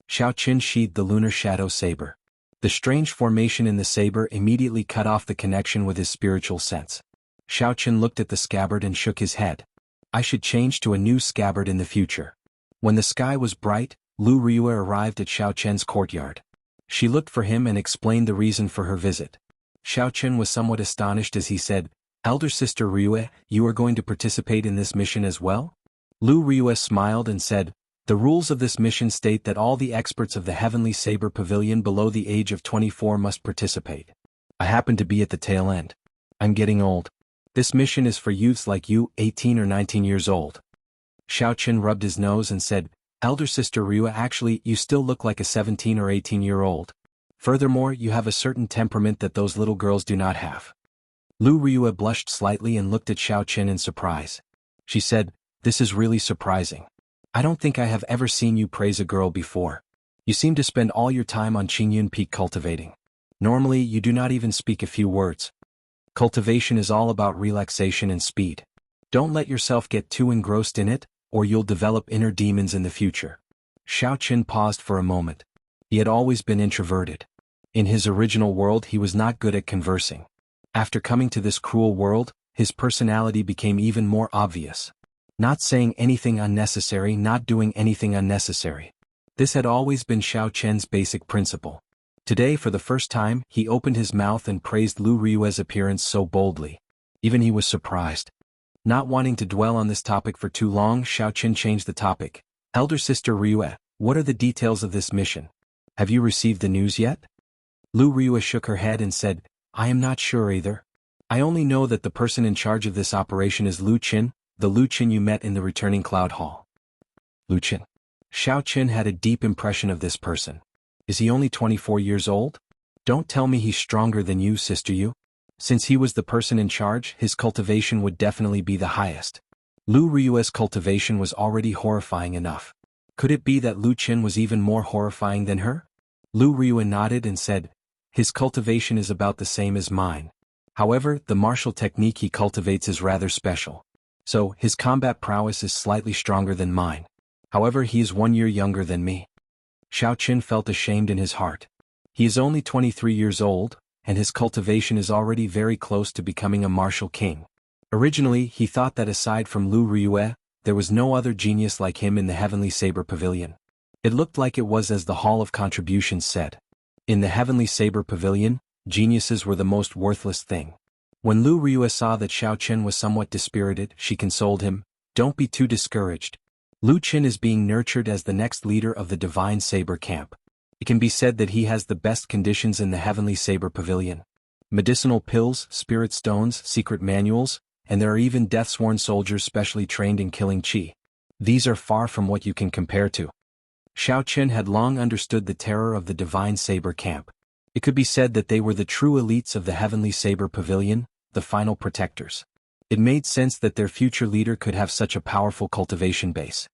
Xiao Chen sheathed the lunar shadow saber. The strange formation in the saber immediately cut off the connection with his spiritual sense. Xiao Chen looked at the scabbard and shook his head. I should change to a new scabbard in the future. When the sky was bright, Lu Ryue arrived at Xiao Chen's courtyard. She looked for him and explained the reason for her visit. Xiao Chen was somewhat astonished as he said, "Elder Sister Ryue, you are going to participate in this mission as well?" Lu Ryue smiled and said, "The rules of this mission state that all the experts of the Heavenly Saber Pavilion below the age of 24 must participate. I happen to be at the tail end. I'm getting old. This mission is for youths like you, 18 or 19 years old." Xiao Chen rubbed his nose and said, "Elder Sister Ryue, actually, you still look like a 17 or 18-year-old. Furthermore, you have a certain temperament that those little girls do not have." Lu Ryue blushed slightly and looked at Xiao Chen in surprise. She said, "This is really surprising. I don't think I have ever seen you praise a girl before. You seem to spend all your time on Qingyun Peak cultivating. Normally, you do not even speak a few words. Cultivation is all about relaxation and speed. Don't let yourself get too engrossed in it, or you'll develop inner demons in the future." Xiao Chen paused for a moment. He had always been introverted. In his original world he was not good at conversing. After coming to this cruel world, his personality became even more obvious. Not saying anything unnecessary, not doing anything unnecessary. This had always been Xiao Chen's basic principle. Today, for the first time, he opened his mouth and praised Lu Ryue's appearance so boldly. Even he was surprised. Not wanting to dwell on this topic for too long, Xiao Chen changed the topic. Elder sister Ryue, what are the details of this mission? Have you received the news yet? Lu Ryue shook her head and said, I am not sure either. I only know that the person in charge of this operation is Lu Qin, the Lu Qin you met in the returning Cloud Hall. Lu Qin. Xiao Chen had a deep impression of this person. Is he only 24 years old? Don't tell me he's stronger than you, sister Yu. Since he was the person in charge, his cultivation would definitely be the highest. Lu Ryue's cultivation was already horrifying enough. Could it be that Lu Qin was even more horrifying than her? Lu Ryue nodded and said, his cultivation is about the same as mine. However, the martial technique he cultivates is rather special. So, his combat prowess is slightly stronger than mine. However, he is 1 year younger than me. Xiao Chen felt ashamed in his heart. He is only 23 years old, and his cultivation is already very close to becoming a martial king. Originally, he thought that aside from Lu Ryue, there was no other genius like him in the Heavenly Saber Pavilion. It looked like it was as the Hall of Contributions said. In the Heavenly Saber Pavilion, geniuses were the most worthless thing. When Lu Ryue saw that Xiao Chen was somewhat dispirited, she consoled him, don't be too discouraged. Lu Qin is being nurtured as the next leader of the Divine Saber Camp. It can be said that he has the best conditions in the Heavenly Saber Pavilion. Medicinal pills, spirit stones, secret manuals, and there are even death-sworn soldiers specially trained in killing qi. These are far from what you can compare to. Xiao Chen had long understood the terror of the Divine Saber Camp. It could be said that they were the true elites of the Heavenly Saber Pavilion, the final protectors. It made sense that their future leader could have such a powerful cultivation base.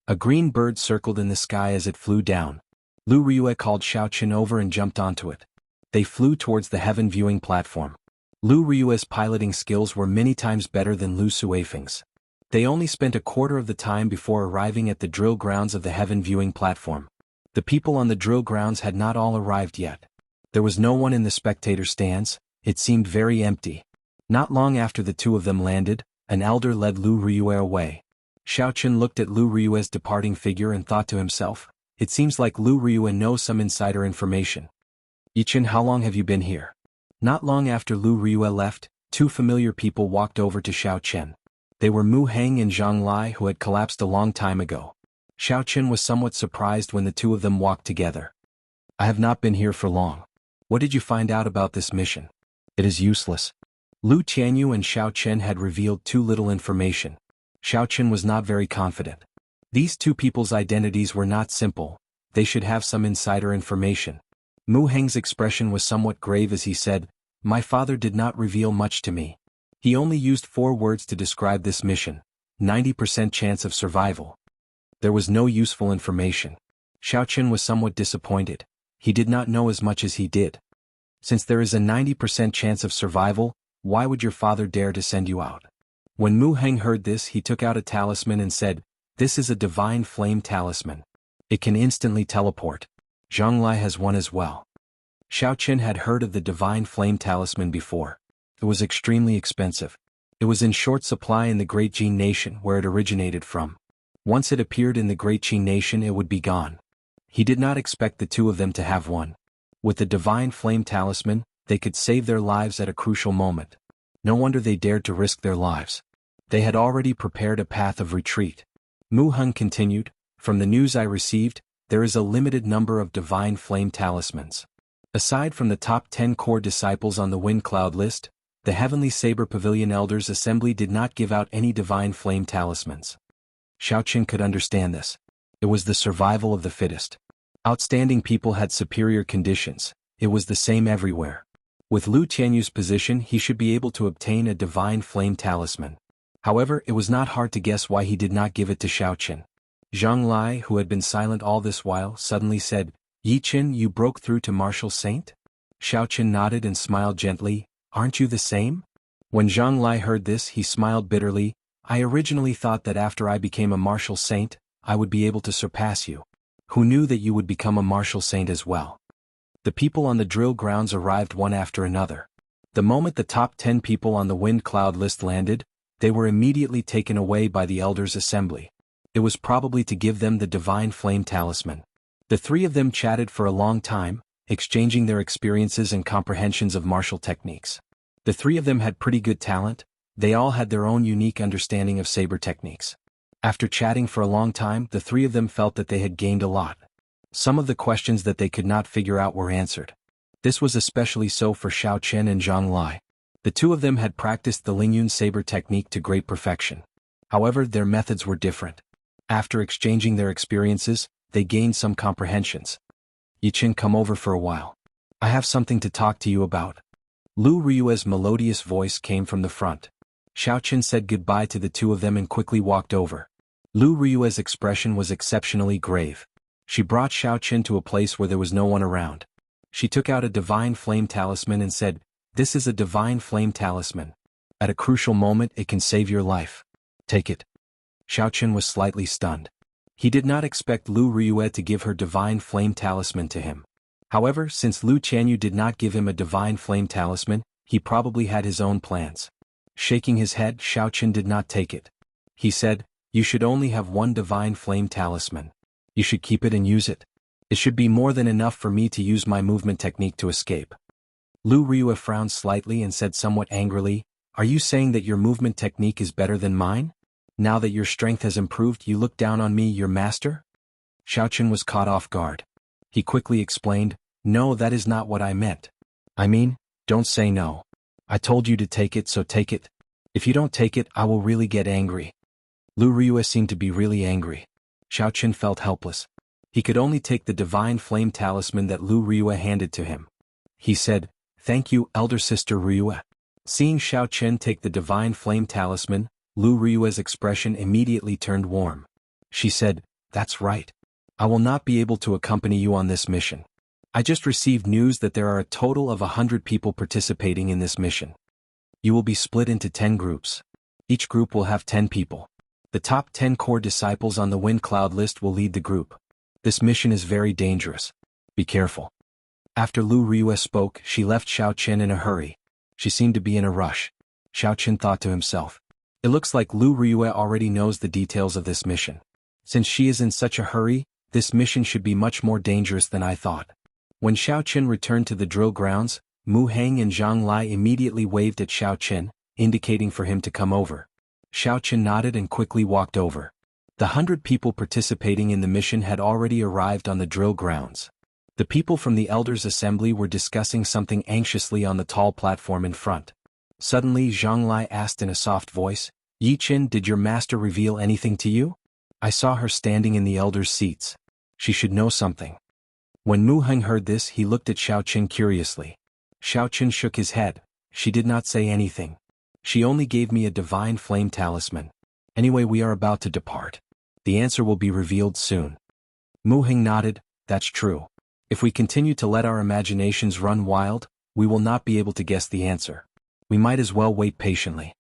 A green bird circled in the sky as it flew down. Lu Ryue called Xiao Chen over and jumped onto it. They flew towards the heaven viewing platform. Lu Ryue's piloting skills were many times better than Lu Suifeng's. They only spent a quarter of the time before arriving at the drill grounds of the heaven viewing platform. The people on the drill grounds had not all arrived yet. There was no one in the spectator stands. It seemed very empty. Not long after the two of them landed, an elder led Lu Ryue away. Xiao Chen looked at Lu Ryue's departing figure and thought to himself, it seems like Lu Ryue knows some insider information. Yichen, how long have you been here? Not long after Lu Ryue left, two familiar people walked over to Xiao Chen. They were Mu Heng and Zhang Lai, who had collapsed a long time ago. Xiao Chen was somewhat surprised when the two of them walked together. I have not been here for long. What did you find out about this mission? It is useless. Lu Tianyu and Xiao Chen had revealed too little information. Xiao Chen was not very confident. These two people's identities were not simple. They should have some insider information. Mu Heng's expression was somewhat grave as he said, my father did not reveal much to me. He only used 4 words to describe this mission. 90% chance of survival. There was no useful information. Xiao Chen was somewhat disappointed. He did not know as much as he did. Since there is a 90% chance of survival, why would your father dare to send you out? When Mu Heng heard this, he took out a talisman and said, this is a divine flame talisman. It can instantly teleport. Zhang Lai has one as well. Xiao Chen had heard of the divine flame talisman before. It was extremely expensive. It was in short supply in the Great Jin Nation where it originated from. Once it appeared in the Great Jin Nation, it would be gone. He did not expect the two of them to have one. With the divine flame talisman, they could save their lives at a crucial moment. No wonder they dared to risk their lives. They had already prepared a path of retreat. Mu Heng continued, from the news I received, there is a limited number of divine flame talismans. Aside from the top 10 core disciples on the Wind Cloud list, the Heavenly Saber Pavilion Elders Assembly did not give out any divine flame talismans. Xiao Chen could understand this. It was the survival of the fittest. Outstanding people had superior conditions. It was the same everywhere. With Lu Tianyu's position, he should be able to obtain a divine flame talisman. However, it was not hard to guess why he did not give it to Xiao Chen. Zhang Lai, who had been silent all this while, suddenly said, Yi Chen, you broke through to Martial Saint? Xiao Chen nodded and smiled gently, aren't you the same? When Zhang Lai heard this, he smiled bitterly, I originally thought that after I became a Martial Saint, I would be able to surpass you. Who knew that you would become a Martial Saint as well? The people on the drill grounds arrived one after another. The moment the top 10 people on the wind cloud list landed, they were immediately taken away by the Elders' Assembly. It was probably to give them the Divine Flame Talisman. The three of them chatted for a long time, exchanging their experiences and comprehensions of martial techniques. The three of them had pretty good talent. They all had their own unique understanding of saber techniques. After chatting for a long time, the three of them felt that they had gained a lot. Some of the questions that they could not figure out were answered. This was especially so for Xiao Chen and Zhang Lai. The two of them had practiced the Lingyun saber technique to great perfection. However, their methods were different. After exchanging their experiences, they gained some comprehensions. Yichen, come over for a while. I have something to talk to you about. Lu Ryue's melodious voice came from the front. Xiao Chen said goodbye to the two of them and quickly walked over. Lu Ryue's expression was exceptionally grave. She brought Xiao Chen to a place where there was no one around. She took out a divine flame talisman and said, "This is a divine flame talisman. At a crucial moment it can save your life. Take it." Xiao Chen was slightly stunned. He did not expect Lu Ryue to give her divine flame talisman to him. However, since Lu Qianyu did not give him a divine flame talisman, he probably had his own plans. Shaking his head, Xiao Chen did not take it. He said, "You should only have one divine flame talisman. You should keep it and use it. It should be more than enough for me to use my movement technique to escape." Lu Ryue frowned slightly and said somewhat angrily, "Are you saying that your movement technique is better than mine? Now that your strength has improved, you look down on me, your master?" Xiao Chen was caught off guard. He quickly explained, "No, that is not what I meant. I mean, don't say no. I told you to take it, so take it. If you don't take it, I will really get angry." Lu Ryue seemed to be really angry. Xiao Chen felt helpless. He could only take the divine flame talisman that Lu Ryue handed to him. He said, "Thank you, elder sister Ryue." Seeing Xiao Chen take the divine flame talisman, Lu Ryue's expression immediately turned warm. She said, "That's right. I will not be able to accompany you on this mission. I just received news that there are a total of 100 people participating in this mission. You will be split into 10 groups. Each group will have 10 people. The top 10 core disciples on the wind cloud list will lead the group. This mission is very dangerous. Be careful." After Lu Ryue spoke, she left Xiao Chen in a hurry. She seemed to be in a rush. Xiao Chen thought to himself, "It looks like Lu Ryue already knows the details of this mission. Since she is in such a hurry, this mission should be much more dangerous than I thought." When Xiao Chen returned to the drill grounds, Mu Heng and Zhang Lai immediately waved at Xiao Chen, indicating for him to come over. Xiao Chen nodded and quickly walked over. The 100 people participating in the mission had already arrived on the drill grounds. The people from the Elders' Assembly were discussing something anxiously on the tall platform in front. Suddenly Zhang Lai asked in a soft voice, "Yi Chen, did your master reveal anything to you? I saw her standing in the elders' seats. She should know something." When Mu Heng heard this, he looked at Xiao Chen curiously. Xiao Chen shook his head. "She did not say anything. She only gave me a divine flame talisman. Anyway, we are about to depart. The answer will be revealed soon." Mu Heng nodded, "That's true. If we continue to let our imaginations run wild, we will not be able to guess the answer. We might as well wait patiently."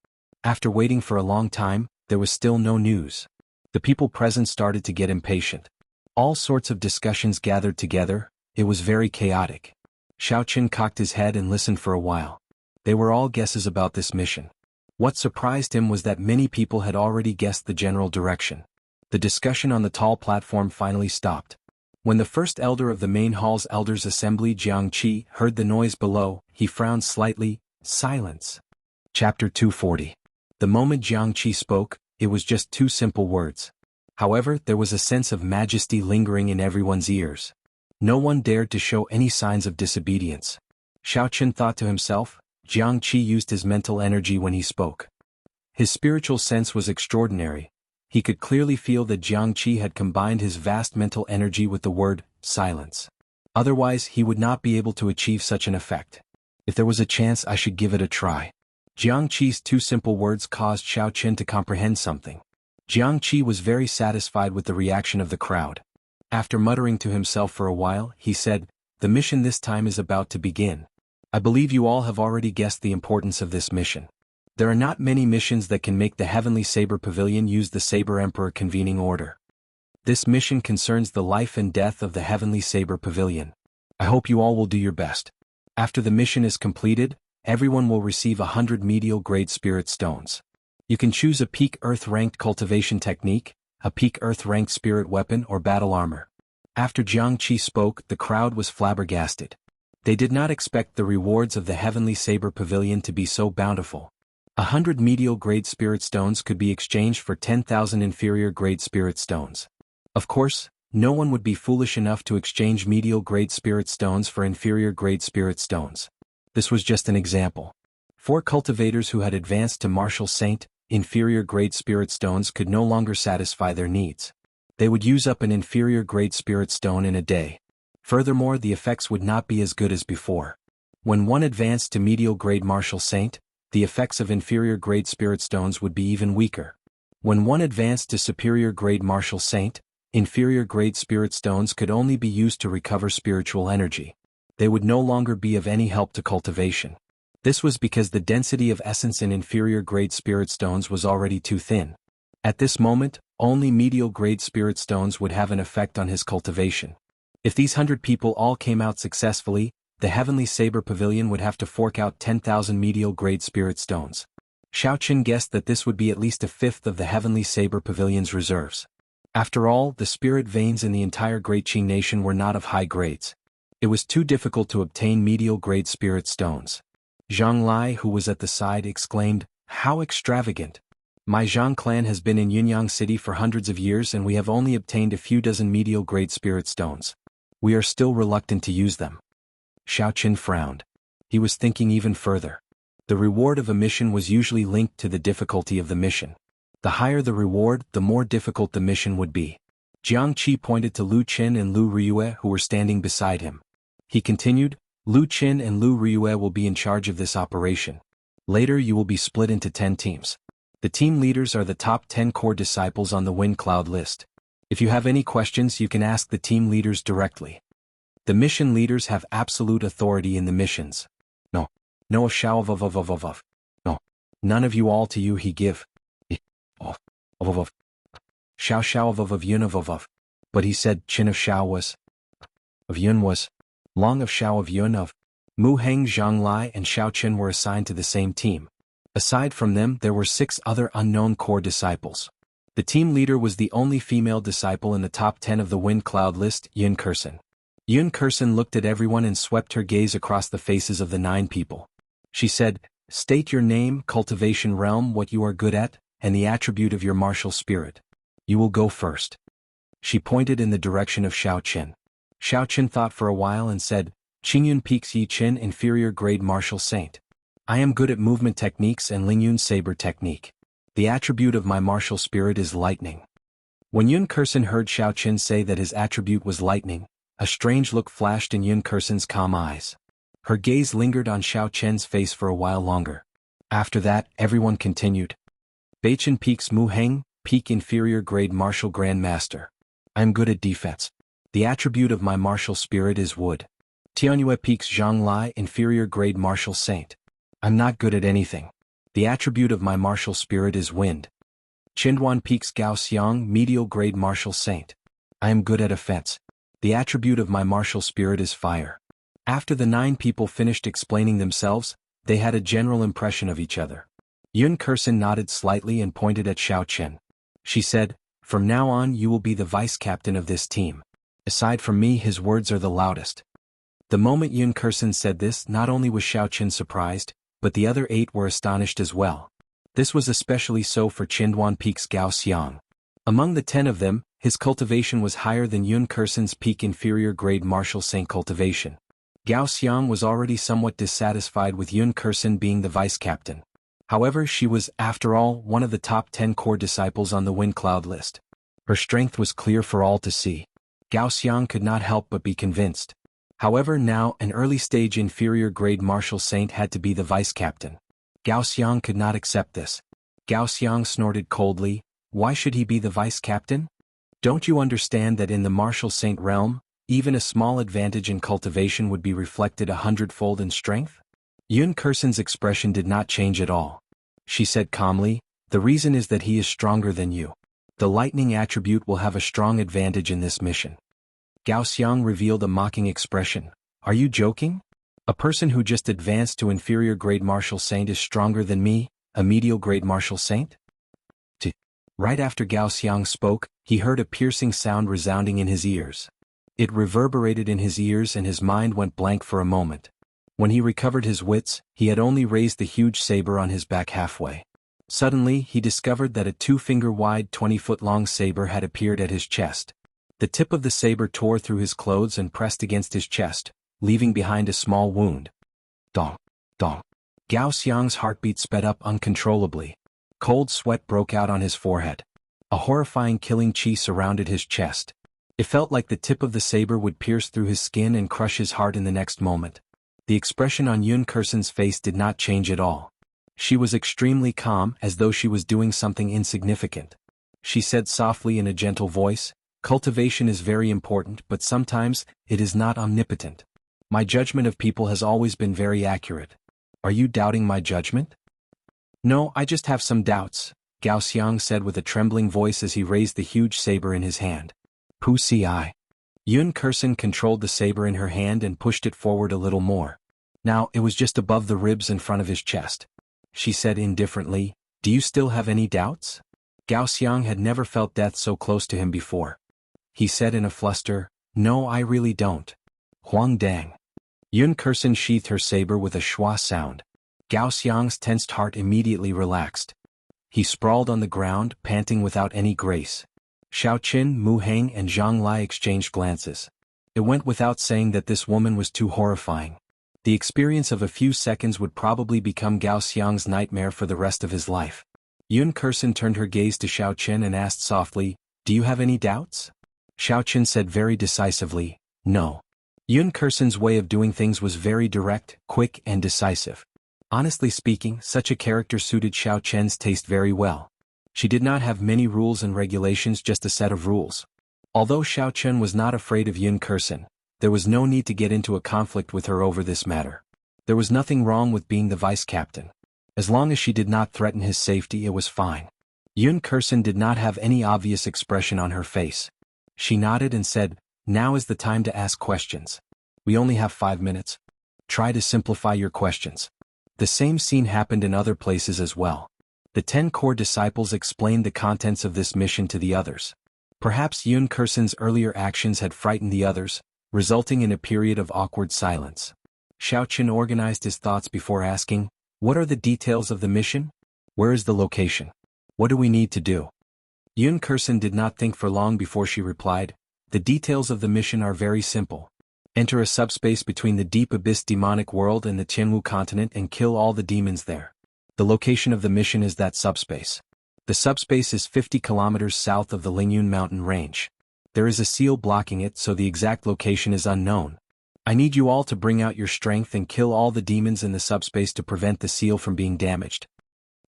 After waiting for a long time, there was still no news. The people present started to get impatient. All sorts of discussions gathered together. It was very chaotic. Xiao Chen cocked his head and listened for a while. They were all guesses about this mission. What surprised him was that many people had already guessed the general direction. The discussion on the tall platform finally stopped. When the first elder of the main hall's elders' assembly, Jiang Qi, heard the noise below, he frowned slightly. Silence. Chapter 240. The moment Jiang Qi spoke, it was just two simple words. However, there was a sense of majesty lingering in everyone's ears. No one dared to show any signs of disobedience. Xiao Chen thought to himself, Jiang Qi used his mental energy when he spoke. His spiritual sense was extraordinary. He could clearly feel that Jiang Qi had combined his vast mental energy with the word, silence. Otherwise, he would not be able to achieve such an effect. If there was a chance, I should give it a try. Jiang Qi's two simple words caused Xiao Chen to comprehend something. Jiang Qi was very satisfied with the reaction of the crowd. After muttering to himself for a while, he said, "The mission this time is about to begin. I believe you all have already guessed the importance of this mission. There are not many missions that can make the Heavenly Saber Pavilion use the Saber Emperor convening order. This mission concerns the life and death of the Heavenly Saber Pavilion. I hope you all will do your best. After the mission is completed, everyone will receive 100 medial grade spirit stones. You can choose a peak earth ranked cultivation technique, a peak earth ranked spirit weapon or battle armor. After Jiang Qi spoke, the crowd was flabbergasted. They did not expect the rewards of the Heavenly Saber Pavilion to be so bountiful. 100 medial grade spirit stones could be exchanged for 10,000 inferior grade spirit stones. Of course, no one would be foolish enough to exchange medial grade spirit stones for inferior grade spirit stones. This was just an example. 4 cultivators who had advanced to Martial Saint, inferior grade spirit stones could no longer satisfy their needs. They would use up an inferior grade spirit stone in a day. Furthermore, the effects would not be as good as before. When one advanced to medial grade Martial Saint, the effects of inferior grade spirit stones would be even weaker. When one advanced to superior grade Martial Saint, inferior grade spirit stones could only be used to recover spiritual energy. They would no longer be of any help to cultivation. This was because the density of essence in inferior grade spirit stones was already too thin. At this moment, only medial grade spirit stones would have an effect on his cultivation. If these 100 people all came out successfully, the Heavenly Saber Pavilion would have to fork out 10,000 medial grade spirit stones. Xiao Qin guessed that this would be at least a fifth of the Heavenly Saber Pavilion's reserves. After all, the spirit veins in the entire Great Qing nation were not of high grades. It was too difficult to obtain medial grade spirit stones. Zhang Lai, who was at the side, exclaimed, "How extravagant! My Zhang clan has been in Yunyang City for hundreds of years and we have only obtained a few dozen medial grade spirit stones. We are still reluctant to use them." Xiao Qin frowned. He was thinking even further. The reward of a mission was usually linked to the difficulty of the mission. The higher the reward, the more difficult the mission would be. Jiang Qi pointed to Lu Qin and Lu Riyue who were standing beside him. He continued, "Lu Qin and Lu Riyue will be in charge of this operation. Later you will be split into 10 teams. The team leaders are the top 10 core disciples on the Wind Cloud list. If you have any questions you can ask the team leaders directly. The mission leaders have absolute authority in the missions. No shao of. No. None of you all to you he give. Shao of yun of. But he said Qin of Shao was. Of Yun was. Long of Shao of Yun of. Mu Heng, Zhang Lai and Xiao Qin were assigned to the same team. Aside from them there were 6 other unknown core disciples. The team leader was the only female disciple in the top 10 of the Wind Cloud list, Yun Kursen. Yun Kursen looked at everyone and swept her gaze across the faces of the 9 people. She said, "State your name, cultivation realm, what you are good at, and the attribute of your martial spirit. You will go first." She pointed in the direction of Xiao Qin. Xiao Qin thought for a while and said, "Qingyun Peaks Yi Qin, inferior grade martial saint. I am good at movement techniques and Lingyun saber technique. The attribute of my martial spirit is lightning." When Yun Kursen heard Xiao Qin say that his attribute was lightning, a strange look flashed in Yun Kursen's calm eyes. Her gaze lingered on Xiao Qin's face for a while longer. After that, everyone continued. "Beichen Peaks Mu Heng, peak inferior grade martial grandmaster. I am good at defense. The attribute of my martial spirit is wood. Tianyue Peaks Zhang Lai, inferior grade martial saint. I'm not good at anything. The attribute of my martial spirit is wind. Qinduan Peaks Gao Xiang, medial grade martial saint. I am good at offense. The attribute of my martial spirit is fire." After the 9 people finished explaining themselves, they had a general impression of each other. Yun Kursen nodded slightly and pointed at Xiao Qin. She said, "From now on you will be the vice captain of this team." Aside from me, his words are the loudest. The moment Yun Kursen said this, not only was Xiao Qin surprised, but the other 8 were astonished as well. This was especially so for Qinduan Peak's Gao Xiang. Among the 10 of them, his cultivation was higher than Yun Kursen's peak inferior grade martial saint cultivation. Gao Xiang was already somewhat dissatisfied with Yun Kursen being the vice captain. However, she was, after all, one of the top 10 core disciples on the Wind Cloud list. Her strength was clear for all to see. Gao Xiang could not help but be convinced. However, now an early stage inferior grade martial saint had to be the vice captain. Gao Xiang could not accept this. Gao Xiang snorted coldly, "Why should he be the vice captain? Don't you understand that in the martial saint realm, even a small advantage in cultivation would be reflected 100-fold in strength?" Yun Kursen's expression did not change at all. She said calmly, "The reason is that he is stronger than you. The lightning attribute will have a strong advantage in this mission." Gao Xiang revealed a mocking expression. "Are you joking? A person who just advanced to inferior grade martial saint is stronger than me, a medial grade martial saint? Right after Gao Xiang spoke, he heard a piercing sound resounding in his ears. It reverberated in his ears and his mind went blank for a moment. When he recovered his wits, he had only raised the huge saber on his back halfway. Suddenly, he discovered that a 2-finger-wide 20-foot-long saber had appeared at his chest. The tip of the saber tore through his clothes and pressed against his chest, leaving behind a small wound. Dong, dong. Gao Xiang's heartbeat sped up uncontrollably. Cold sweat broke out on his forehead. A horrifying killing chi surrounded his chest. It felt like the tip of the saber would pierce through his skin and crush his heart in the next moment. The expression on Yun Kursen's face did not change at all. She was extremely calm, as though she was doing something insignificant. She said softly in a gentle voice, "Cultivation is very important, but sometimes it is not omnipotent. My judgment of people has always been very accurate. Are you doubting my judgment?" "No, I just have some doubts," Gao Xiang said with a trembling voice as he raised the huge saber in his hand. "Pu Si. Yun Kursen controlled the saber in her hand and pushed it forward a little more. Now it was just above the ribs in front of his chest. She said indifferently, "Do you still have any doubts?" Gao Xiang had never felt death so close to him before. He said in a fluster, "No, I really don't." Huang Dang. Yun Kursen sheathed her saber with a schwa sound. Gao Xiang's tensed heart immediately relaxed. He sprawled on the ground, panting without any grace. Xiao Qin, Mu Heng and Zhang Lai exchanged glances. It went without saying that this woman was too horrifying. The experience of a few seconds would probably become Gao Xiang's nightmare for the rest of his life. Yun Kursen turned her gaze to Xiao Qin and asked softly, "Do you have any doubts?" Xiao Qin said very decisively, "No." Yun Kursen's way of doing things was very direct, quick and decisive. Honestly speaking, such a character suited Xiao Qin's taste very well. She did not have many rules and regulations, just a set of rules. Although Xiao Qin was not afraid of Yun Kursen, there was no need to get into a conflict with her over this matter. There was nothing wrong with being the vice captain. As long as she did not threaten his safety, it was fine. Yun Kursen did not have any obvious expression on her face. She nodded and said, "Now is the time to ask questions. We only have 5 minutes. Try to simplify your questions." The same scene happened in other places as well. The 10 core disciples explained the contents of this mission to the others. Perhaps Yun Kursen's earlier actions had frightened the others, resulting in a period of awkward silence. Xiao Qin organized his thoughts before asking, "What are the details of the mission? Where is the location? What do we need to do?" Yun Kursen did not think for long before she replied, "The details of the mission are very simple. Enter a subspace between the Deep Abyss demonic world and the Tianwu continent and kill all the demons there. The location of the mission is that subspace. The subspace is 50 kilometers south of the Lingyun mountain range. There is a seal blocking it, so the exact location is unknown. I need you all to bring out your strength and kill all the demons in the subspace to prevent the seal from being damaged."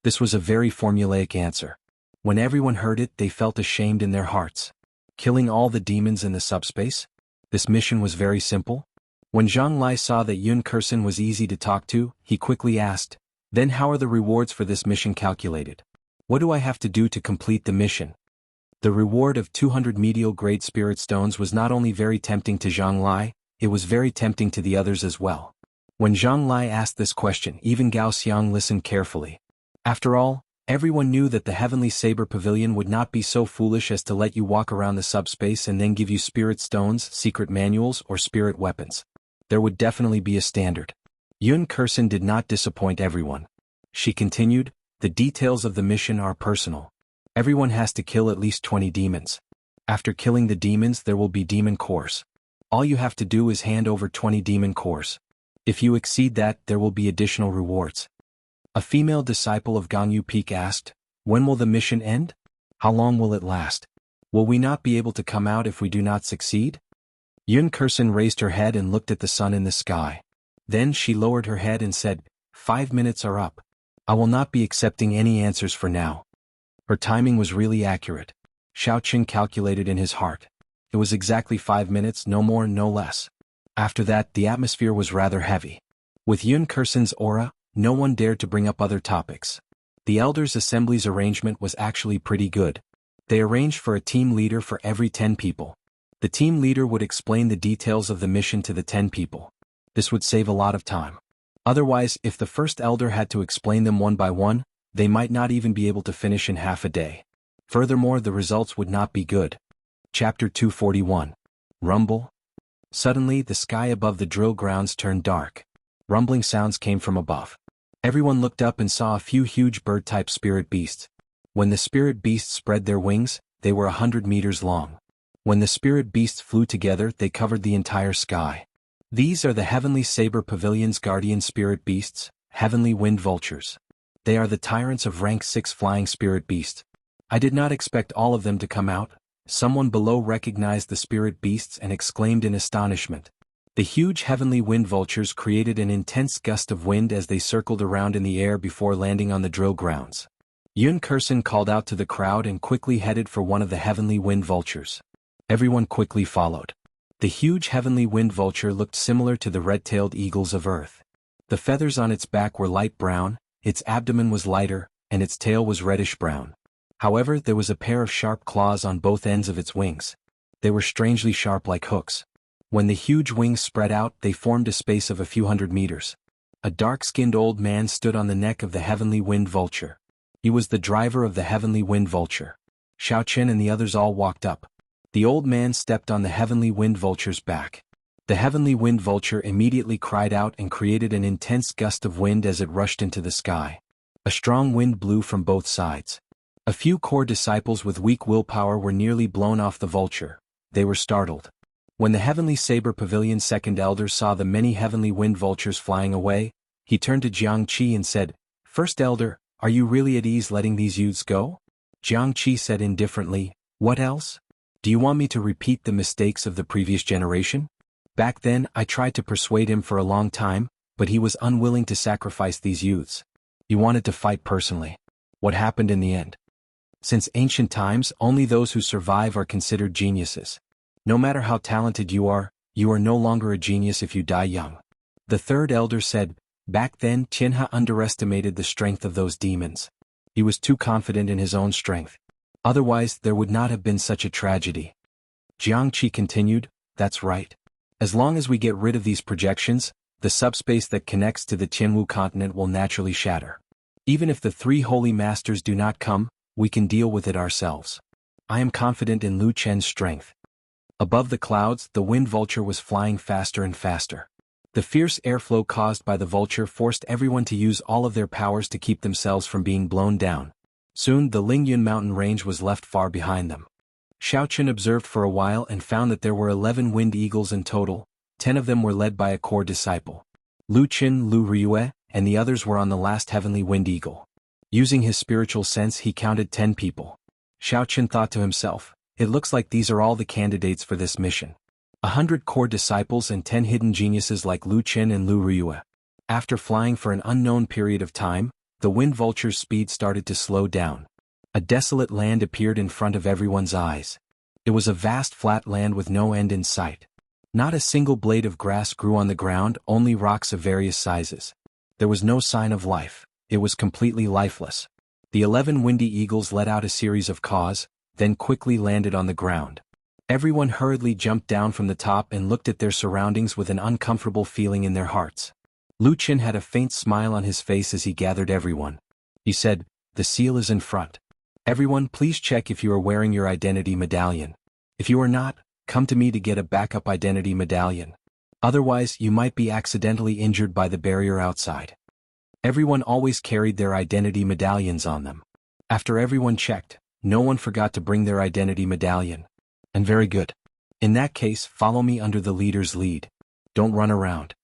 This was a very formulaic answer. When everyone heard it, they felt ashamed in their hearts. Killing all the demons in the subspace? This mission was very simple. When Zhang Lai saw that Yun Kursen was easy to talk to, he quickly asked, "Then how are the rewards for this mission calculated? What do I have to do to complete the mission?" The reward of 200 medial grade spirit stones was not only very tempting to Zhang Lai, it was very tempting to the others as well. When Zhang Lai asked this question, even Gao Xiang listened carefully. After all, everyone knew that the Heavenly Saber Pavilion would not be so foolish as to let you walk around the subspace and then give you spirit stones, secret manuals, or spirit weapons. There would definitely be a standard. Yun Kursen did not disappoint everyone. She continued, "The details of the mission are personal. Everyone has to kill at least 20 demons. After killing the demons, there will be demon cores. All you have to do is hand over 20 demon cores. If you exceed that, there will be additional rewards." A female disciple of Gangyu Peak asked, "When will the mission end? How long will it last? Will we not be able to come out if we do not succeed?" Yun Kursen raised her head and looked at the sun in the sky. Then she lowered her head and said, "5 minutes are up. I will not be accepting any answers for now." Her timing was really accurate. Xiao Qin calculated in his heart. It was exactly 5 minutes, no more, no less. After that, the atmosphere was rather heavy. With Yun Kursen's aura, no one dared to bring up other topics. The Elders' Assembly's arrangement was actually pretty good. They arranged for a team leader for every 10 people. The team leader would explain the details of the mission to the 10 people. This would save a lot of time. Otherwise, if the first elder had to explain them one by one, they might not even be able to finish in half a day. Furthermore, the results would not be good. Chapter 241. Rumble. Suddenly, the sky above the drill grounds turned dark. Rumbling sounds came from above. Everyone looked up and saw a few huge bird-type spirit beasts. When the spirit beasts spread their wings, they were 100 meters long. When the spirit beasts flew together, they covered the entire sky. These are the Heavenly Saber Pavilion's guardian spirit beasts, Heavenly Wind Vultures. They are the tyrants of rank 6 flying spirit beasts. I did not expect all of them to come out. Someone below recognized the spirit beasts and exclaimed in astonishment. The huge Heavenly Wind Vultures created an intense gust of wind as they circled around in the air before landing on the drill grounds. Yun Kursen called out to the crowd and quickly headed for one of the Heavenly Wind Vultures. Everyone quickly followed. The huge Heavenly Wind Vulture looked similar to the red-tailed eagles of Earth. The feathers on its back were light brown, its abdomen was lighter, and its tail was reddish-brown. However, there was a pair of sharp claws on both ends of its wings. They were strangely sharp like hooks. When the huge wings spread out, they formed a space of a few hundred meters. A dark-skinned old man stood on the neck of the Heavenly Wind Vulture. He was the driver of the Heavenly Wind Vulture. Xiaoqin and the others all walked up. The old man stepped on the Heavenly Wind Vulture's back. The Heavenly Wind Vulture immediately cried out and created an intense gust of wind as it rushed into the sky. A strong wind blew from both sides. A few core disciples with weak willpower were nearly blown off the vulture. They were startled. When the Heavenly Saber Pavilion's second elder saw the many Heavenly Wind Vultures flying away, he turned to Jiang Qi and said, "First elder, are you really at ease letting these youths go?" Jiang Qi said indifferently, "What else? Do you want me to repeat the mistakes of the previous generation? Back then, I tried to persuade him for a long time, but he was unwilling to sacrifice these youths. He wanted to fight personally. What happened in the end? Since ancient times, only those who survive are considered geniuses. No matter how talented you are no longer a genius if you die young." The third elder said, "Back then Tianhe underestimated the strength of those demons. He was too confident in his own strength. Otherwise there would not have been such a tragedy." Jiang Qi continued, "That's right. As long as we get rid of these projections, the subspace that connects to the Tianwu continent will naturally shatter. Even if the 3 holy masters do not come, we can deal with it ourselves. I am confident in Lu Chen's strength." Above the clouds, the wind vulture was flying faster and faster. The fierce airflow caused by the vulture forced everyone to use all of their powers to keep themselves from being blown down. Soon the Lingyun mountain range was left far behind them. Xiaoqin observed for a while and found that there were 11 wind eagles in total. 10 of them were led by a core disciple. Lu Qin, Lu Ryue, and the others were on the last heavenly wind eagle. Using his spiritual sense, he counted 10 people. Xiaoqin thought to himself, "It looks like these are all the candidates for this mission. 100 core disciples and 10 hidden geniuses like Lu Qin and Lu Ryue." After flying for an unknown period of time, the wind vulture's speed started to slow down. A desolate land appeared in front of everyone's eyes. It was a vast flat land with no end in sight. Not a single blade of grass grew on the ground, only rocks of various sizes. There was no sign of life. It was completely lifeless. The 11 windy eagles let out a series of caws, then quickly landed on the ground. Everyone hurriedly jumped down from the top and looked at their surroundings with an uncomfortable feeling in their hearts. Lu Qin had a faint smile on his face as he gathered everyone. He said, "The seal is in front. Everyone, please check if you are wearing your identity medallion. If you are not, come to me to get a backup identity medallion. Otherwise, you might be accidentally injured by the barrier outside." Everyone always carried their identity medallions on them. After everyone checked, no one forgot to bring their identity medallion. And very good. In that case, follow me under the leader's lead. Don't run around.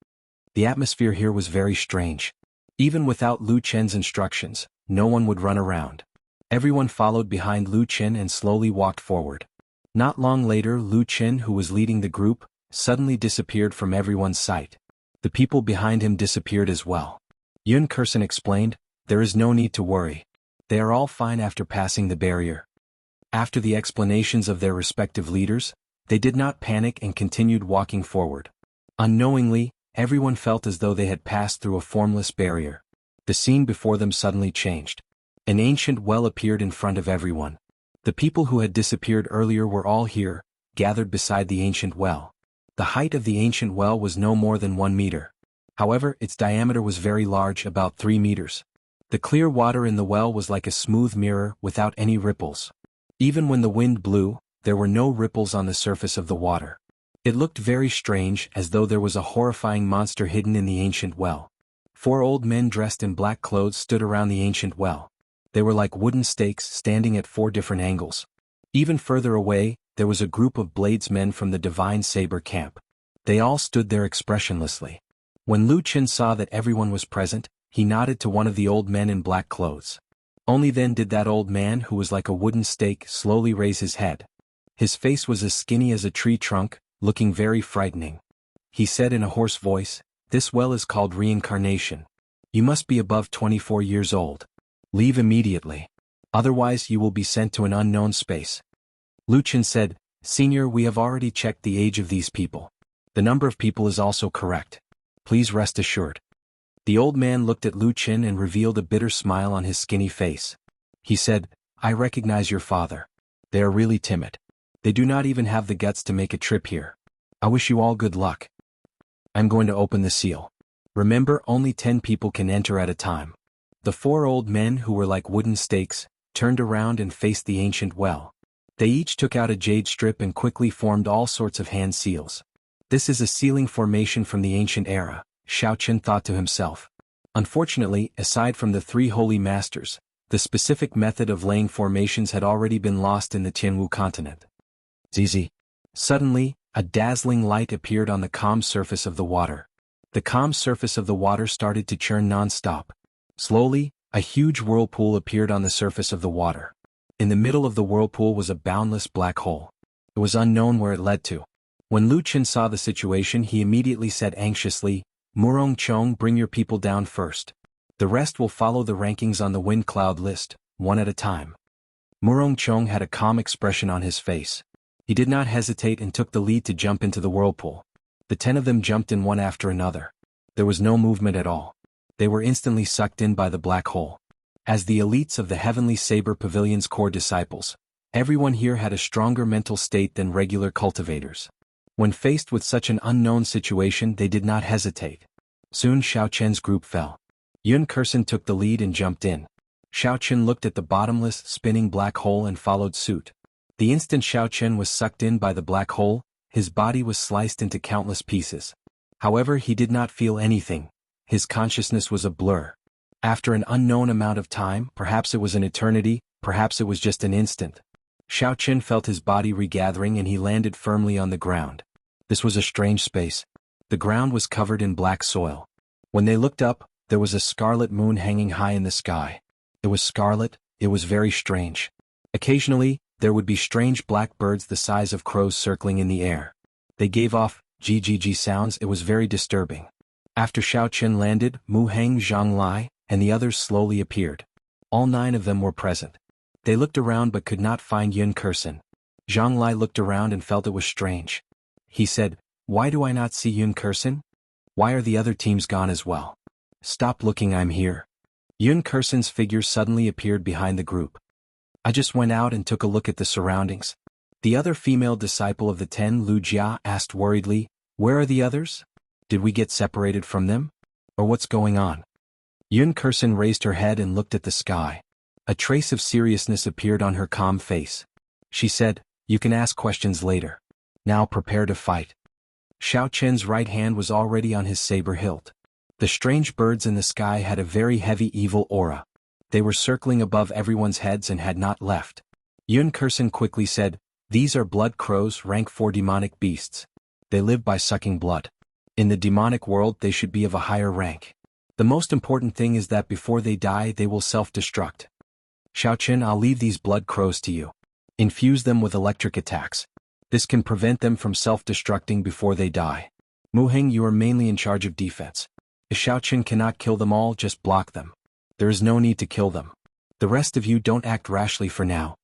The atmosphere here was very strange. Even without Lu Chen's instructions, no one would run around. Everyone followed behind Lu Chen and slowly walked forward. Not long later, Lu Chen, who was leading the group, suddenly disappeared from everyone's sight. The people behind him disappeared as well. Yun Kursen explained, "There is no need to worry. They are all fine after passing the barrier." After the explanations of their respective leaders, they did not panic and continued walking forward. Unknowingly, everyone felt as though they had passed through a formless barrier. The scene before them suddenly changed. An ancient well appeared in front of everyone. The people who had disappeared earlier were all here, gathered beside the ancient well. The height of the ancient well was no more than 1 meter. However, its diameter was very large, about 3 meters. The clear water in the well was like a smooth mirror without any ripples. Even when the wind blew, there were no ripples on the surface of the water. It looked very strange, as though there was a horrifying monster hidden in the ancient well. 4 old men dressed in black clothes stood around the ancient well. They were like wooden stakes standing at 4 different angles. Even further away, there was a group of bladesmen from the divine saber camp. They all stood there expressionlessly. When Lu Qin saw that everyone was present, he nodded to one of the old men in black clothes. Only then did that old man, who was like a wooden stake, slowly raise his head. His face was as skinny as a tree trunk, looking very frightening. He said in a hoarse voice, "This well is called reincarnation. You must be above 24 years old. Leave immediately. Otherwise you will be sent to an unknown space." Lu Qin said, "Senior, we have already checked the age of these people. The number of people is also correct. Please rest assured." The old man looked at Lu Qin and revealed a bitter smile on his skinny face. He said, "I recognize your father. They are really timid. They do not even have the guts to make a trip here. I wish you all good luck. I'm going to open the seal. Remember, only 10 people can enter at a time." The 4 old men, who were like wooden stakes, turned around and faced the ancient well. They each took out a jade strip and quickly formed all sorts of hand seals. "This is a sealing formation from the ancient era," Xiao Qin thought to himself. Unfortunately, aside from the 3 holy masters, the specific method of laying formations had already been lost in the Tianwu continent. Zizi. Suddenly, a dazzling light appeared on the calm surface of the water. The calm surface of the water started to churn non-stop. Slowly, a huge whirlpool appeared on the surface of the water. In the middle of the whirlpool was a boundless black hole. It was unknown where it led to. When Lu Qin saw the situation, he immediately said anxiously, "Murong Chong, bring your people down first. The rest will follow the rankings on the wind cloud list, one at a time." Murong Chong had a calm expression on his face. He did not hesitate and took the lead to jump into the whirlpool. The 10 of them jumped in one after another. There was no movement at all. They were instantly sucked in by the black hole. As the elites of the Heavenly Saber Pavilion's core disciples, everyone here had a stronger mental state than regular cultivators. When faced with such an unknown situation, they did not hesitate. Soon Xiao Chen's group fell. Yun Kursen took the lead and jumped in. Xiao Chen looked at the bottomless, spinning black hole and followed suit. The instant Xiao Chen was sucked in by the black hole, his body was sliced into countless pieces. However, he did not feel anything. His consciousness was a blur. After an unknown amount of time, perhaps it was an eternity, perhaps it was just an instant, Xiao Chen felt his body regathering and he landed firmly on the ground. This was a strange space. The ground was covered in black soil. When they looked up, there was a scarlet moon hanging high in the sky. It was scarlet, it was very strange. Occasionally, there would be strange black birds the size of crows circling in the air. They gave off GGG sounds. It was very disturbing. After Xiao Chen landed, Mu Heng, Zhang Lai, and the others slowly appeared. All 9 of them were present. They looked around but could not find Yun Kursen. Zhang Lai looked around and felt it was strange. He said, "Why do I not see Yun Kursen? Why are the other teams gone as well? Stop looking, I'm here." Yun Kursen's figure suddenly appeared behind the group. "I just went out and took a look at the surroundings." The other female disciple of the 10, Lu Jia, asked worriedly, "Where are the others? Did we get separated from them? Or what's going on?" Yun Kursen raised her head and looked at the sky. A trace of seriousness appeared on her calm face. She said, "You can ask questions later. Now prepare to fight." Xiao Chen's right hand was already on his saber hilt. The strange birds in the sky had a very heavy evil aura. They were circling above everyone's heads and had not left. Yun Kursen quickly said, "These are blood crows, rank 4 demonic beasts. They live by sucking blood. In the demonic world they should be of a higher rank. The most important thing is that before they die they will self-destruct. Xiao Chen, I'll leave these blood crows to you. Infuse them with electric attacks. This can prevent them from self-destructing before they die. Mu Heng, you are mainly in charge of defense. If Xiao Chen cannot kill them all, just block them. There is no need to kill them. The rest of you don't act rashly for now."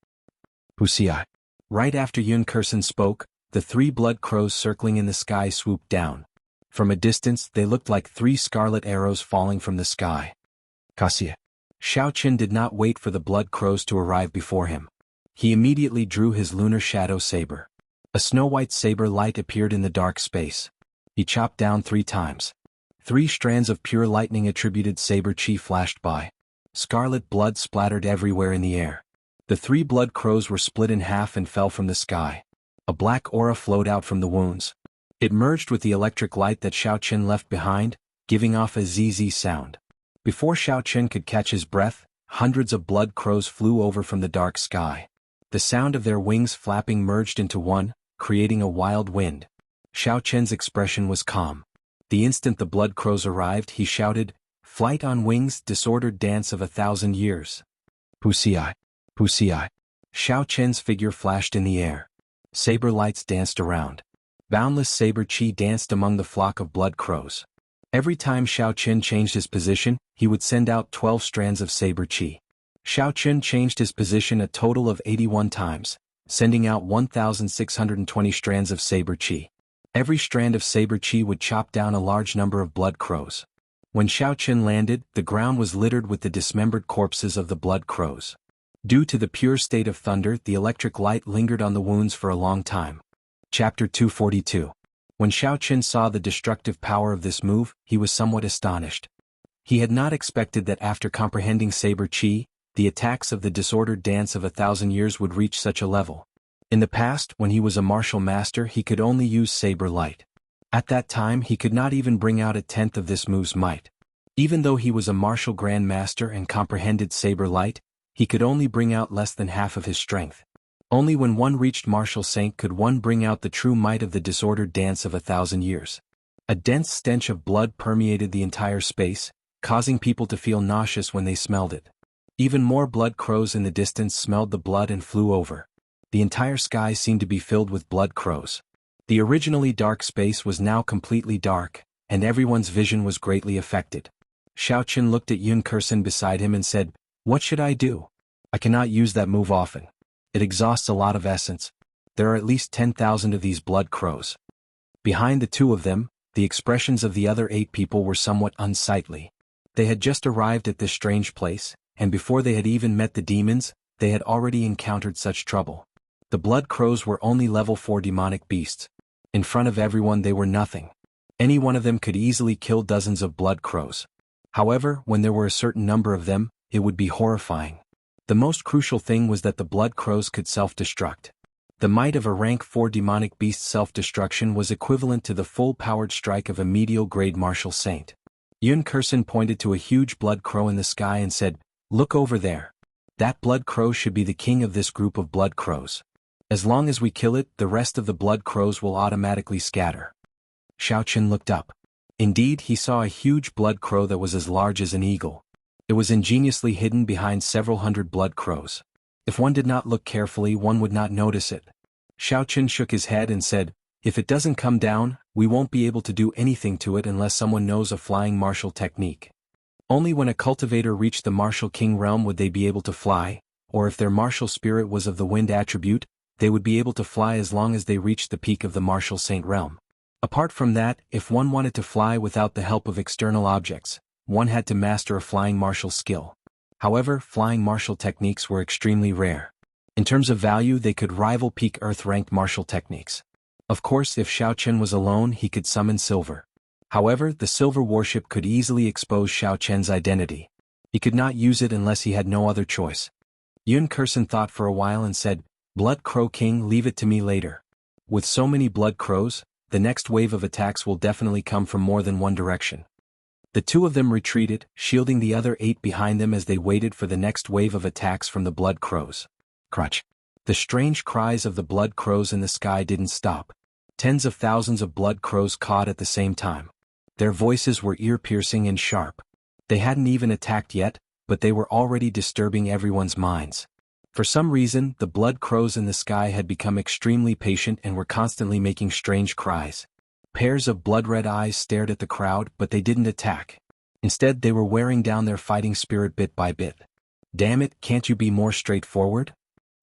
Wuxia. Right after Yun Kursen spoke, the 3 blood crows circling in the sky swooped down. From a distance, they looked like 3 scarlet arrows falling from the sky. Kasia. Xiao Chen did not wait for the blood crows to arrive before him. He immediately drew his lunar shadow saber. A snow-white saber light appeared in the dark space. He chopped down 3 times. 3 strands of pure lightning attributed saber chi flashed by. Scarlet blood splattered everywhere in the air. The 3 blood crows were split in half and fell from the sky. A black aura flowed out from the wounds. It merged with the electric light that Xiao Chen left behind, giving off a ZZ sound. Before Xiao Chen could catch his breath, hundreds of blood crows flew over from the dark sky. The sound of their wings flapping merged into one, creating a wild wind. Xiao Chen's expression was calm. The instant the blood crows arrived, he shouted, "Flight on wings, disordered dance of 1,000 years. Wuxia. Wuxia." Xiao Chen's figure flashed in the air. Saber lights danced around. Boundless saber chi danced among the flock of blood crows. Every time Xiao Chen changed his position, he would send out 12 strands of saber chi. Xiao Chen changed his position a total of 81 times, sending out 1,620 strands of saber chi. Every strand of saber chi would chop down a large number of blood crows. When Xiao Chen landed, the ground was littered with the dismembered corpses of the blood crows. Due to the pure state of thunder, the electric light lingered on the wounds for a long time. Chapter 242. When Xiao Chen saw the destructive power of this move, he was somewhat astonished. He had not expected that after comprehending saber chi, the attacks of the disordered dance of 1,000 years would reach such a level. In the past, when he was a martial master, he could only use saber light. At that time, he could not even bring out 1/10 of this move's might. Even though he was a martial grand master and comprehended saber light, he could only bring out less than half of his strength. Only when one reached martial saint could one bring out the true might of the disordered dance of 1,000 years. A dense stench of blood permeated the entire space, causing people to feel nauseous when they smelled it. Even more blood crows in the distance smelled the blood and flew over. The entire sky seemed to be filled with blood crows. The originally dark space was now completely dark, and everyone's vision was greatly affected. Xiao Chen looked at Yun Kursen beside him and said, "What should I do? I cannot use that move often. It exhausts a lot of essence. There are at least 10,000 of these blood crows." Behind the 2 of them, the expressions of the other 8 people were somewhat unsightly. They had just arrived at this strange place, and before they had even met the demons, they had already encountered such trouble. The blood crows were only level 4 demonic beasts. In front of everyone they were nothing. Any one of them could easily kill dozens of blood crows. However, when there were a certain number of them, it would be horrifying. The most crucial thing was that the blood crows could self-destruct. The might of a rank 4 demonic beast's self-destruction was equivalent to the full-powered strike of a medial-grade martial saint. Yun Kursen pointed to a huge blood crow in the sky and said, "Look over there. That blood crow should be the king of this group of blood crows. As long as we kill it, the rest of the blood crows will automatically scatter." Xiao Chen looked up. Indeed, he saw a huge blood crow that was as large as an eagle. It was ingeniously hidden behind several hundred blood crows. If one did not look carefully, one would not notice it. Xiao Chen shook his head and said, "If it doesn't come down, we won't be able to do anything to it unless someone knows a flying martial technique. Only when a cultivator reached the martial king realm would they be able to fly, or if their martial spirit was of the wind attribute, they would be able to fly as long as they reached the peak of the martial saint realm. Apart from that, if one wanted to fly without the help of external objects, one had to master a flying martial skill. However, flying martial techniques were extremely rare. In terms of value, they could rival peak Earth-ranked martial techniques. Of course, if Xiao Chen was alone, he could summon silver. However, the silver warship could easily expose Xiao Chen's identity. He could not use it unless he had no other choice. Yun Kursen thought for a while and said, "Blood Crow King, leave it to me later. With so many blood crows, the next wave of attacks will definitely come from more than one direction." The 2 of them retreated, shielding the other 8 behind them as they waited for the next wave of attacks from the blood crows. Crunch. The strange cries of the blood crows in the sky didn't stop. Tens of thousands of blood crows cawed at the same time. Their voices were ear-piercing and sharp. They hadn't even attacked yet, but they were already disturbing everyone's minds. For some reason, the blood crows in the sky had become extremely patient and were constantly making strange cries. Pairs of blood-red eyes stared at the crowd, but they didn't attack. Instead, they were wearing down their fighting spirit bit by bit. "Damn it, can't you be more straightforward?"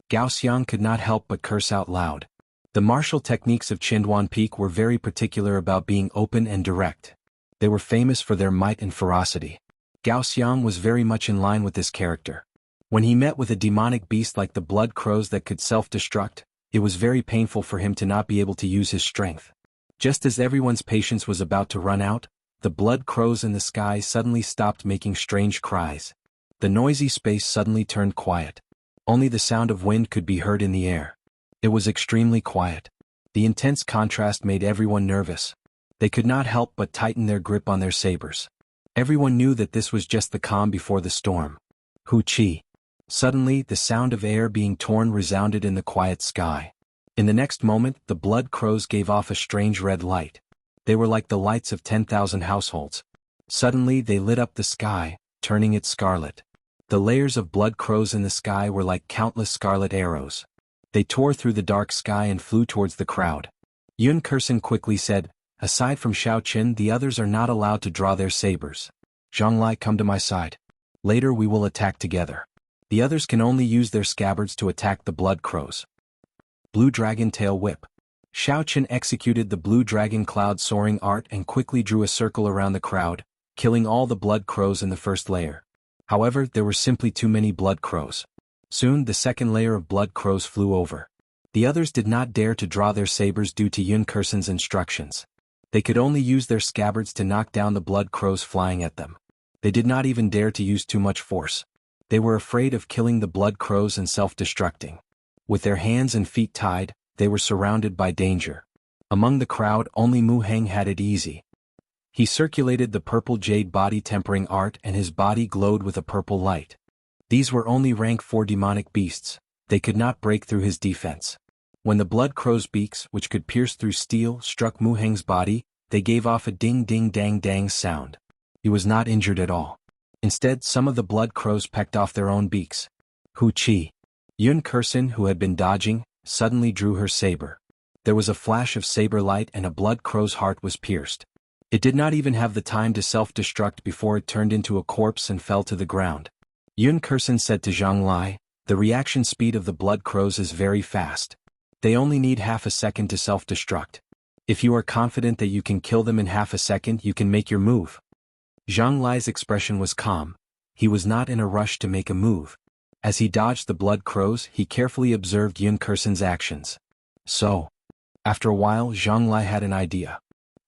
Gao Xiang could not help but curse out loud. The martial techniques of Qinduan Peak were very particular about being open and direct. They were famous for their might and ferocity. Gao Xiang was very much in line with this character. When he met with a demonic beast like the blood crows that could self-destruct, It was very painful for him to not be able to use his strength. Just as everyone's patience was about to run out, the blood crows in the sky suddenly stopped making strange cries. The noisy space suddenly turned quiet. Only the sound of wind could be heard in the air. It was extremely quiet. The intense contrast made everyone nervous. They could not help but tighten their grip on their sabers. Everyone knew that this was just the calm before the storm. Hoo-chi. Suddenly, the sound of air being torn resounded in the quiet sky. In the next moment, the blood crows gave off a strange red light. They were like the lights of 10,000 households. Suddenly, they lit up the sky, turning it scarlet. The layers of blood crows in the sky were like countless scarlet arrows. They tore through the dark sky and flew towards the crowd. Yun Kursen quickly said, "Aside from Xiaoqin, the others are not allowed to draw their sabers. Zhonglai, come to my side. Later we will attack together. The others can only use their scabbards to attack the blood crows." Blue Dragon Tail Whip. Xiaoqin executed the blue dragon cloud soaring art and quickly drew a circle around the crowd, killing all the blood crows in the first layer. However, there were simply too many blood crows. Soon the second layer of blood crows flew over. The others did not dare to draw their sabers due to Yun Kursen's instructions. They could only use their scabbards to knock down the blood crows flying at them. They did not even dare to use too much force. They were afraid of killing the blood crows and self-destructing. With their hands and feet tied, they were surrounded by danger. Among the crowd, only Mu Heng had it easy. He circulated the purple jade body tempering art and his body glowed with a purple light. These were only rank 4 demonic beasts. They could not break through his defense. When the blood crow's beaks, which could pierce through steel, struck Mu Heng's body, they gave off a ding-ding-dang-dang sound. He was not injured at all. Instead, some of the blood crows pecked off their own beaks. Hoo-chi. Yun Kursen, who had been dodging, suddenly drew her saber. There was a flash of saber light and a blood crow's heart was pierced. It did not even have the time to self-destruct before it turned into a corpse and fell to the ground. Yun Kursen said to Zhonglai, "The reaction speed of the blood crows is very fast. They only need half a second to self-destruct. If you are confident that you can kill them in half a second, you can make your move." Zhonglai's expression was calm. He was not in a rush to make a move. As he dodged the blood crows, he carefully observed Yun Kursen's actions. So, after a while, Zhonglai had an idea.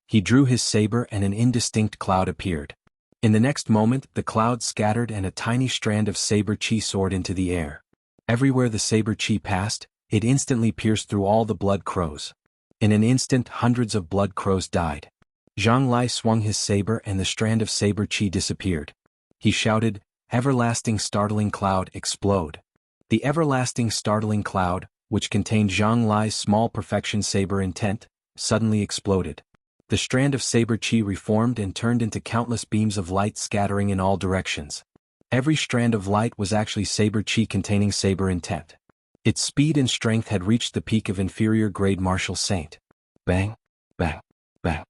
He drew his saber and an indistinct cloud appeared. In the next moment, the cloud scattered and a tiny strand of saber chi soared into the air. Everywhere the saber chi passed, it instantly pierced through all the blood crows. In an instant, hundreds of blood crows died. Zhonglai swung his saber and the strand of saber chi disappeared. He shouted, "Everlasting startling cloud, explode." The everlasting startling cloud, which contained Zhonglai's small perfection saber intent, suddenly exploded. The strand of saber chi reformed and turned into countless beams of light scattering in all directions. Every strand of light was actually saber chi containing saber intent. Its speed and strength had reached the peak of inferior grade martial saint. Bang, bang, bang.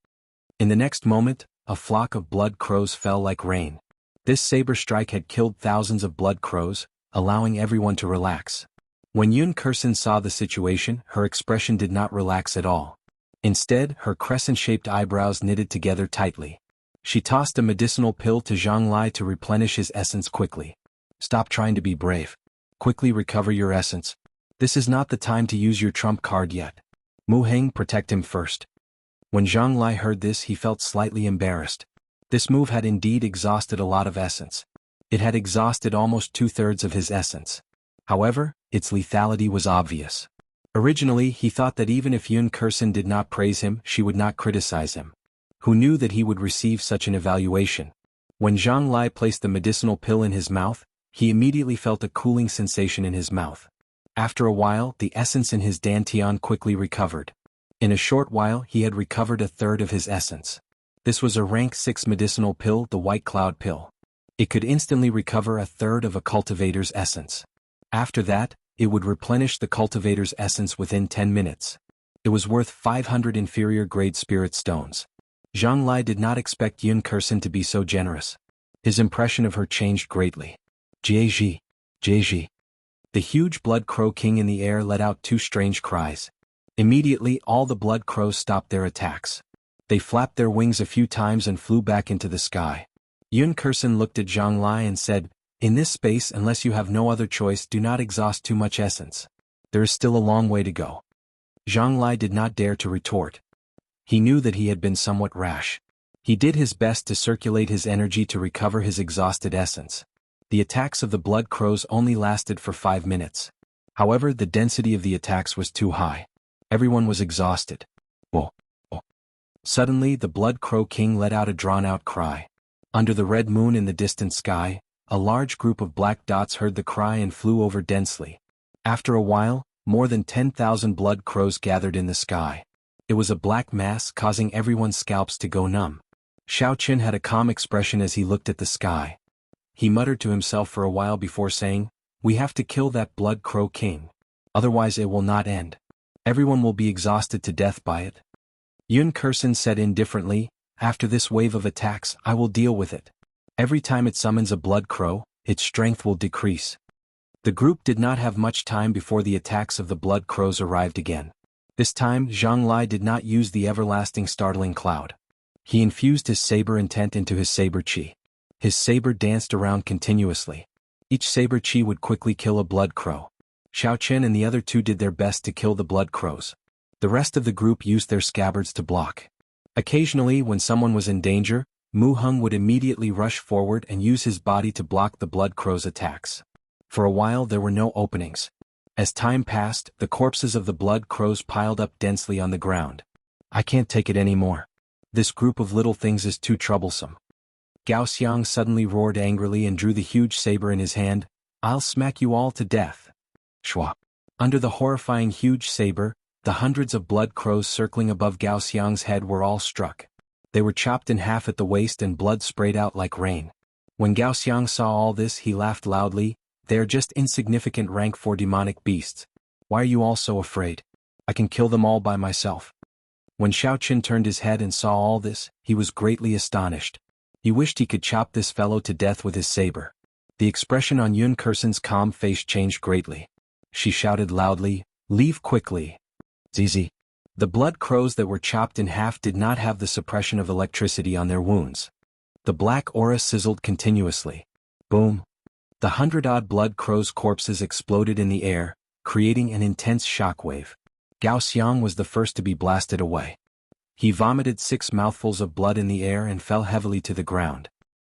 In the next moment, a flock of blood crows fell like rain. This saber strike had killed thousands of blood crows, allowing everyone to relax. When Yun Kursen saw the situation, her expression did not relax at all. Instead, her crescent-shaped eyebrows knitted together tightly. She tossed a medicinal pill to Zhonglai to replenish his essence quickly. "Stop trying to be brave. Quickly recover your essence. This is not the time to use your trump card yet. Mu Heng, protect him first." When Zhonglai heard this, he felt slightly embarrassed. This move had indeed exhausted a lot of essence. It had exhausted almost 2/3 of his essence. However, its lethality was obvious. Originally, he thought that even if Yun Kursen did not praise him, she would not criticize him. Who knew that he would receive such an evaluation? When Zhonglai placed the medicinal pill in his mouth, he immediately felt a cooling sensation in his mouth. After a while, the essence in his dantian quickly recovered. In a short while, he had recovered 1/3 of his essence. This was a rank 6 medicinal pill, the White Cloud Pill. It could instantly recover 1/3 of a cultivator's essence. After that, it would replenish the cultivator's essence within 10 minutes. It was worth 500 inferior grade spirit stones. Zhonglai did not expect Yun Kursen to be so generous. His impression of her changed greatly. Jieji, Jieji. The huge blood crow king in the air let out 2 strange cries. Immediately, all the blood crows stopped their attacks. They flapped their wings a few times and flew back into the sky. Yun Kursen looked at Zhonglai and said, "In this space, unless you have no other choice, do not exhaust too much essence. There is still a long way to go." Zhang Lai did not dare to retort. He knew that he had been somewhat rash. He did his best to circulate his energy to recover his exhausted essence. The attacks of the blood crows only lasted for 5 minutes. However, the density of the attacks was too high. Everyone was exhausted. Oh, oh. Suddenly, the blood crow king let out a drawn-out cry. Under the red moon in the distant sky, a large group of black dots heard the cry and flew over densely. After a while, more than 10,000 blood crows gathered in the sky. It was a black mass causing everyone's scalps to go numb. Xiao Qin had a calm expression as he looked at the sky. He muttered to himself for a while before saying, "We have to kill that blood crow king. Otherwise it will not end. Everyone will be exhausted to death by it." Yun Kursen said indifferently, "After this wave of attacks I will deal with it. Every time it summons a blood crow, its strength will decrease." The group did not have much time before the attacks of the blood crows arrived again. This time Zhang Lai did not use the everlasting startling cloud. He infused his saber intent into his saber chi. His saber danced around continuously. Each saber chi would quickly kill a blood crow. Xiao Qin and the other two did their best to kill the blood crows. The rest of the group used their scabbards to block. Occasionally, when someone was in danger, Mu Heng would immediately rush forward and use his body to block the blood crow's attacks. For a while there were no openings. As time passed, the corpses of the blood crows piled up densely on the ground. "I can't take it anymore. This group of little things is too troublesome." Gao Xiang suddenly roared angrily and drew the huge saber in his hand. "I'll smack you all to death." Shwa. Under the horrifying huge saber, the hundreds of blood crows circling above Gao Xiang's head were all struck. They were chopped in half at the waist and blood sprayed out like rain. When Gao Xiang saw all this, he laughed loudly. "They are just insignificant rank 4 demonic beasts. Why are you all so afraid? I can kill them all by myself." When Xiao Qin turned his head and saw all this, he was greatly astonished. He wished he could chop this fellow to death with his saber. The expression on Yun Kursen's calm face changed greatly. She shouted loudly, "Leave quickly." Zizi. The blood crows that were chopped in half did not have the suppression of electricity on their wounds. The black aura sizzled continuously. Boom. The 100-odd blood crows' corpses exploded in the air, creating an intense shockwave. Gao Xiang was the first to be blasted away. He vomited 6 mouthfuls of blood in the air and fell heavily to the ground.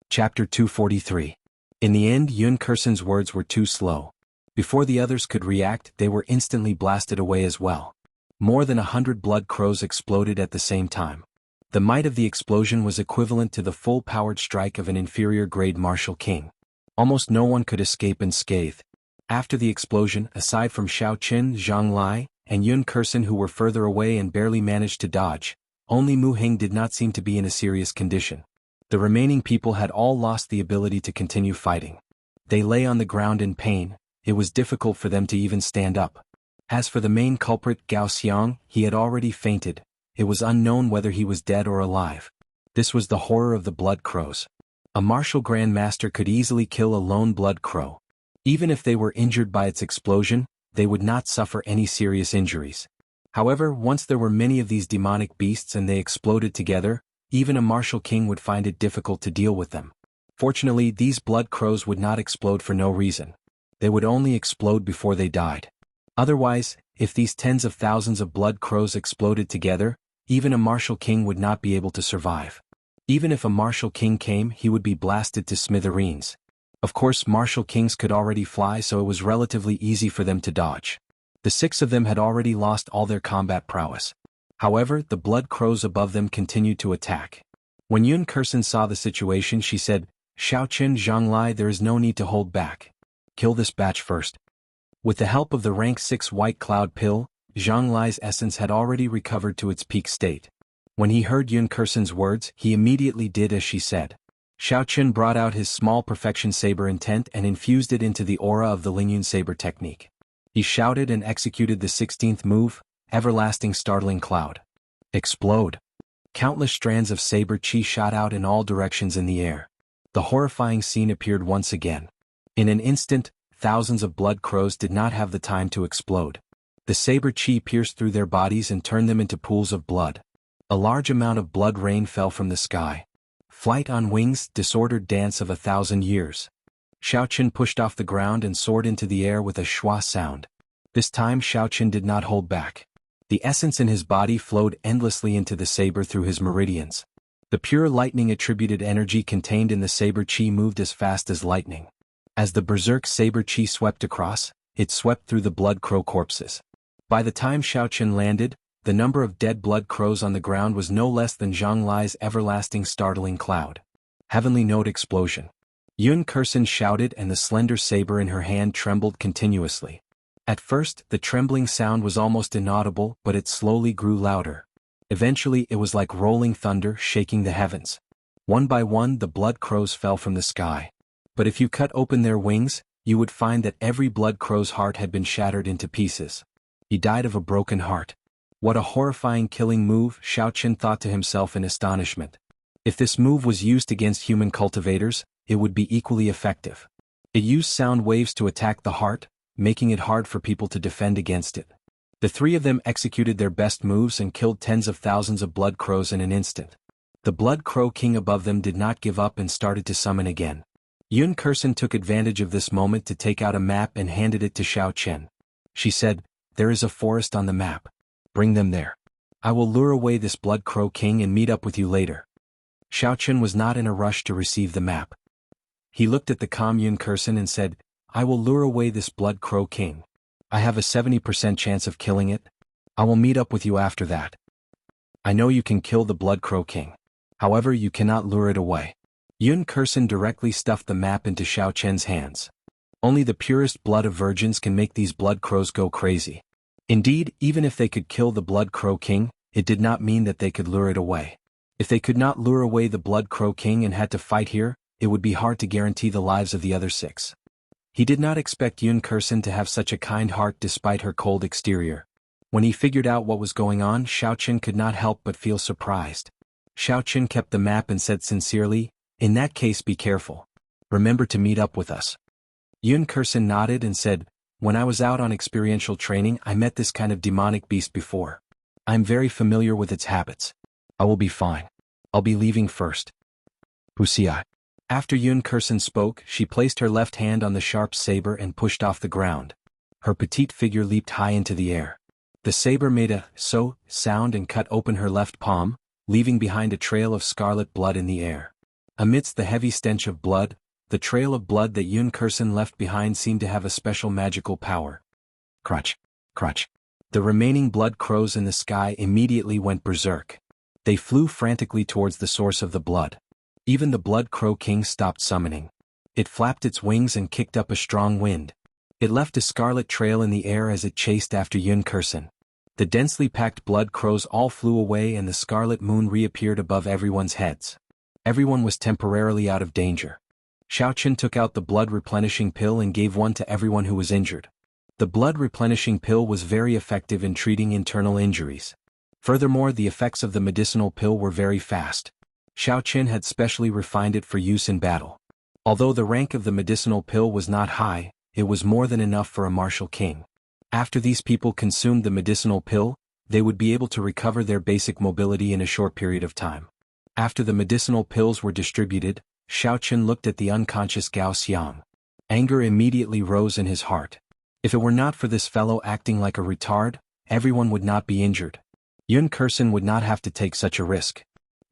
Chapter 243. In the end, Yun Kursen's words were too slow. Before the others could react, they were instantly blasted away as well. More than 100 blood crows exploded at the same time. The might of the explosion was equivalent to the full-powered strike of an inferior-grade martial king. Almost no one could escape unscathed. After the explosion, aside from Xiao Qin, Zhang Lai, and Yun Kursen who were further away and barely managed to dodge, only Mu Heng did not seem to be in a serious condition. The remaining people had all lost the ability to continue fighting. They lay on the ground in pain. It was difficult for them to even stand up. As for the main culprit, Gao Xiang, he had already fainted. It was unknown whether he was dead or alive. This was the horror of the blood crows. A martial grandmaster could easily kill a lone blood crow. Even if they were injured by its explosion, they would not suffer any serious injuries. However, once there were many of these demonic beasts and they exploded together, even a martial king would find it difficult to deal with them. Fortunately, these blood crows would not explode for no reason. They would only explode before they died. Otherwise, if these tens of thousands of blood crows exploded together, even a martial king would not be able to survive. Even if a martial king came, he would be blasted to smithereens. Of course, martial kings could already fly, so it was relatively easy for them to dodge. The 6 of them had already lost all their combat prowess. However, the blood crows above them continued to attack. When Yun Kursen saw the situation, she said, "Xiao Qin, Zhang Lai, there is no need to hold back. Kill this batch first." With the help of the rank 6 white cloud pill, Zhang Lai's essence had already recovered to its peak state. When he heard Yun Kursen's words, he immediately did as she said. Xiao Qin brought out his small perfection saber intent and infused it into the aura of the Lingyun saber technique. He shouted and executed the 16th move, Everlasting Startling Cloud. Explode. Countless strands of saber chi shot out in all directions in the air. The horrifying scene appeared once again. In an instant, thousands of blood crows did not have the time to explode. The saber chi pierced through their bodies and turned them into pools of blood. A large amount of blood rain fell from the sky. Flight on wings, disordered dance of 1,000 years. Xiao Qin pushed off the ground and soared into the air with a schwa sound. This time Xiao Qin did not hold back. The essence in his body flowed endlessly into the saber through his meridians. The pure lightning-attributed energy contained in the saber chi moved as fast as lightning. As the berserk saber chi swept across, it swept through the blood crow corpses. By the time Xiaoqin landed, the number of dead blood crows on the ground was no less than Zhang Lai's everlasting startling cloud. Heavenly note explosion. Yun Kursen shouted and the slender saber in her hand trembled continuously. At first, the trembling sound was almost inaudible, but it slowly grew louder. Eventually it was like rolling thunder shaking the heavens. One by one the blood crows fell from the sky. But if you cut open their wings, you would find that every blood crow's heart had been shattered into pieces. He died of a broken heart. What a horrifying killing move, Xiaoqin thought to himself in astonishment. If this move was used against human cultivators, it would be equally effective. It used sound waves to attack the heart, making it hard for people to defend against it. The three of them executed their best moves and killed tens of thousands of blood crows in an instant. The blood crow king above them did not give up and started to summon again. Yun Kursen took advantage of this moment to take out a map and handed it to Xiaoqin. She said, "There is a forest on the map. Bring them there. I will lure away this blood crow king and meet up with you later." Xiaoqin was not in a rush to receive the map. He looked at the calm Yun Kursen and said, "I will lure away this blood crow king. I have a 70% chance of killing it. I will meet up with you after that. I know you can kill the blood crow king. However, you cannot lure it away." Yun Kursen directly stuffed the map into Xiaoqin's hands. Only the purest blood of virgins can make these blood crows go crazy. Indeed, even if they could kill the blood crow king, it did not mean that they could lure it away. If they could not lure away the blood crow king and had to fight here, it would be hard to guarantee the lives of the other 6. He did not expect Yun Kursen to have such a kind heart despite her cold exterior. When he figured out what was going on, Xiaoqin could not help but feel surprised. Xiaoqin kept the map and said sincerely, "In that case be careful. Remember to meet up with us." Yun Kursen nodded and said, "When I was out on experiential training I met this kind of demonic beast before. I am very familiar with its habits. I will be fine. I'll be leaving first." Wuxia. After Yun Kursen spoke, she placed her left hand on the sharp saber and pushed off the ground. Her petite figure leaped high into the air. The saber made a "so" sound and cut open her left palm, leaving behind a trail of scarlet blood in the air. Amidst the heavy stench of blood, the trail of blood that Yun Kursen left behind seemed to have a special magical power. Crunch, crunch. The remaining blood crows in the sky immediately went berserk. They flew frantically towards the source of the blood. Even the blood crow king stopped summoning. It flapped its wings and kicked up a strong wind. It left a scarlet trail in the air as it chased after Yun Kursen. The densely packed blood crows all flew away and the scarlet moon reappeared above everyone's heads. Everyone was temporarily out of danger. Xiaoqin took out the blood replenishing pill and gave one to everyone who was injured. The blood replenishing pill was very effective in treating internal injuries. Furthermore, the effects of the medicinal pill were very fast. Xiaoqin had specially refined it for use in battle. Although the rank of the medicinal pill was not high, it was more than enough for a martial king. After these people consumed the medicinal pill, they would be able to recover their basic mobility in a short period of time. After the medicinal pills were distributed, Xiaoqin looked at the unconscious Gao Xiang. Anger immediately rose in his heart. If it were not for this fellow acting like a retard, everyone would not be injured. Yun Kursen would not have to take such a risk.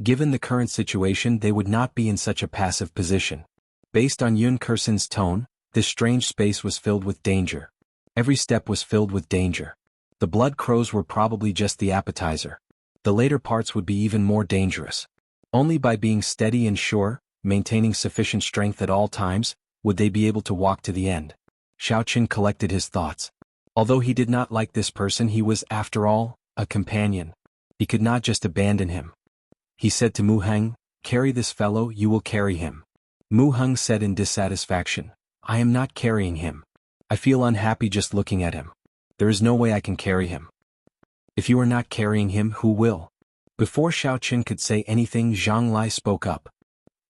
Given the current situation, they would not be in such a passive position. Based on Yun Kursen's tone, this strange space was filled with danger. Every step was filled with danger. The blood crows were probably just the appetizer. The later parts would be even more dangerous. Only by being steady and sure, maintaining sufficient strength at all times, would they be able to walk to the end. Xiaoqin collected his thoughts. Although he did not like this person, he was, after all, a companion. He could not just abandon him. He said to Mu Heng, "Carry this fellow, you will carry him." Mu Heng said in dissatisfaction, "I am not carrying him. I feel unhappy just looking at him. There is no way I can carry him." "If you are not carrying him, who will?" Before Xiaoqin could say anything, Zhang Lai spoke up.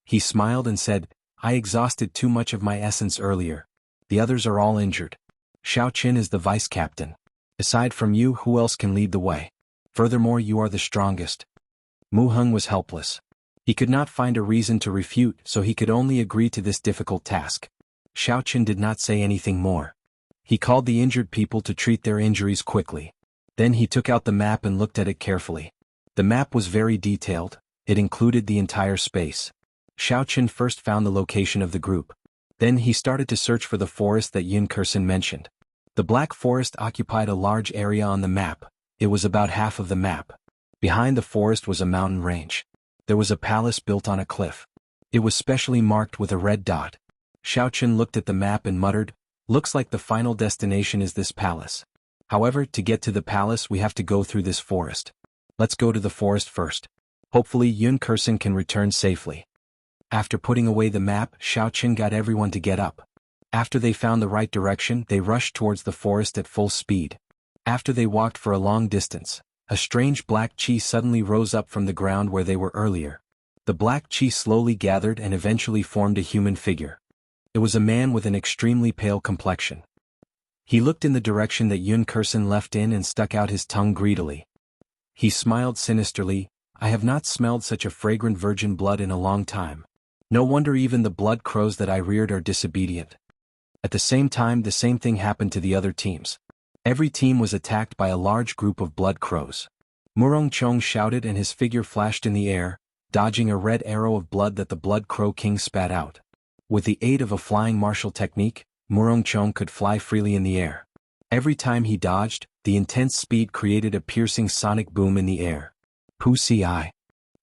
He smiled and said, "I exhausted too much of my essence earlier. The others are all injured. Xiaoqin is the vice captain. Aside from you, who else can lead the way? Furthermore, you are the strongest." Mu Heng was helpless. He could not find a reason to refute, so he could only agree to this difficult task. Xiaoqin did not say anything more. He called the injured people to treat their injuries quickly. Then he took out the map and looked at it carefully. The map was very detailed, it included the entire space. Xiaoqin first found the location of the group. Then he started to search for the forest that Yun Kursen mentioned. The Black Forest occupied a large area on the map. It was about half of the map. Behind the forest was a mountain range. There was a palace built on a cliff. It was specially marked with a red dot. Xiaoqin looked at the map and muttered, "Looks like the final destination is this palace. However, to get to the palace we have to go through this forest. Let's go to the forest first. Hopefully Yun Kursen can return safely." After putting away the map, Xiaoqin got everyone to get up. After they found the right direction, they rushed towards the forest at full speed. After they walked for a long distance, a strange black chi suddenly rose up from the ground where they were earlier. The black chi slowly gathered and eventually formed a human figure. It was a man with an extremely pale complexion. He looked in the direction that Yun Kursen left in and stuck out his tongue greedily. He smiled sinisterly, "I have not smelled such a fragrant virgin blood in a long time. No wonder even the blood crows that I reared are disobedient." At the same time, the same thing happened to the other teams. Every team was attacked by a large group of blood crows. Murong Chong shouted and his figure flashed in the air, dodging a red arrow of blood that the Blood Crow King spat out. With the aid of a flying martial technique, Murong Chong could fly freely in the air. Every time he dodged, the intense speed created a piercing sonic boom in the air. Pusi.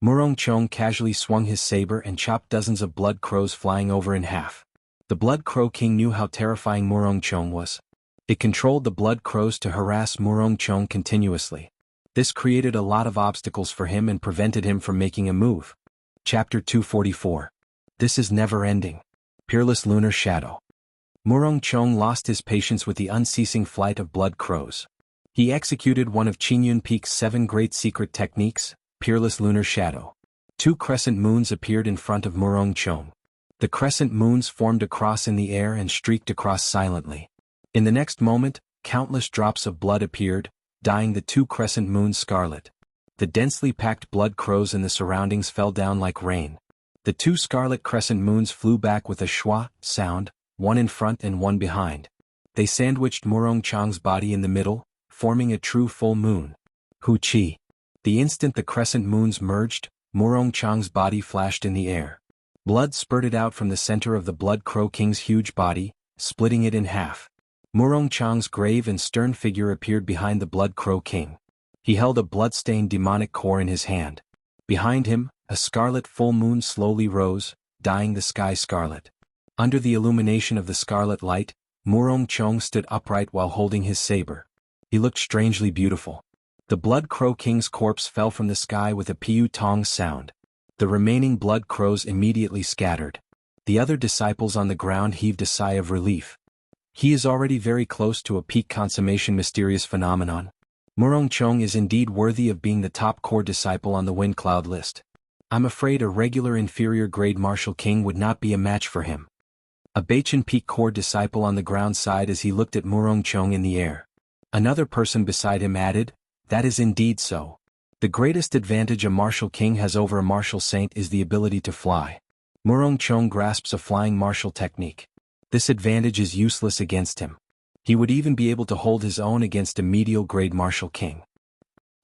Murong Chong casually swung his saber and chopped dozens of blood crows flying over in half. The Blood Crow King knew how terrifying Murong Chong was. It controlled the blood crows to harass Murong Chong continuously. This created a lot of obstacles for him and prevented him from making a move. Chapter 244. This is never ending. Peerless Lunar Shadow. Murong Chong lost his patience with the unceasing flight of blood crows. He executed one of Qingyun Peak's 7 great secret techniques, Peerless Lunar Shadow. 2 crescent moons appeared in front of Murong Chong. The crescent moons formed a cross in the air and streaked across silently. In the next moment, countless drops of blood appeared, dyeing the 2 crescent moons scarlet. The densely packed blood crows in the surroundings fell down like rain. The 2 scarlet crescent moons flew back with a schwa sound, one in front and one behind. They sandwiched Murong Chong's body in the middle, forming a true full moon. Hu Chi. The instant the crescent moons merged, Murong Chong's body flashed in the air. Blood spurted out from the center of the Blood Crow King's huge body, splitting it in half. Murong Chong's grave and stern figure appeared behind the Blood Crow King. He held a blood-stained demonic core in his hand. Behind him, a scarlet full moon slowly rose, dyeing the sky scarlet. Under the illumination of the scarlet light, Murong Chong stood upright while holding his saber. He looked strangely beautiful. The Blood Crow King's corpse fell from the sky with a piu tong sound. The remaining blood crows immediately scattered. The other disciples on the ground heaved a sigh of relief. He is already very close to a peak consummation mysterious phenomenon. Murong Chong is indeed worthy of being the top core disciple on the Wind Cloud list. I'm afraid a regular inferior grade martial king would not be a match for him. A Baichen Peak core disciple on the ground sighed as he looked at Murong Chong in the air. Another person beside him added, "That is indeed so. The greatest advantage a martial king has over a martial saint is the ability to fly. Murong Chong grasps a flying martial technique. This advantage is useless against him. He would even be able to hold his own against a medial grade martial king.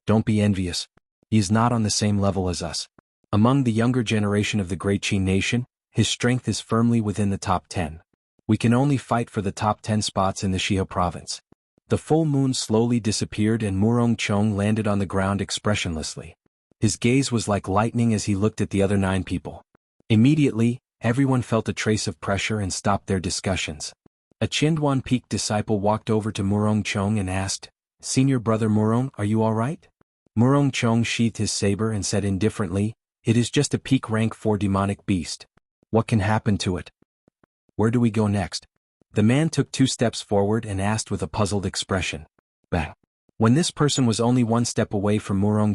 Don't be envious. He is not on the same level as us. Among the younger generation of the Great Qin nation, his strength is firmly within the top 10. We can only fight for the top 10 spots in the Shihou province." The full moon slowly disappeared and Murong Chong landed on the ground expressionlessly. His gaze was like lightning as he looked at the other 9 people. Immediately, everyone felt a trace of pressure and stopped their discussions. A Qinduan Peak disciple walked over to Murong Chong and asked, "Senior brother Murong, are you all right?" Murong Chong sheathed his saber and said indifferently, "It is just a peak rank 4 demonic beast. What can happen to it? Where do we go next?" The man took 2 steps forward and asked with a puzzled expression. Bang. When this person was only 1 step away from Murong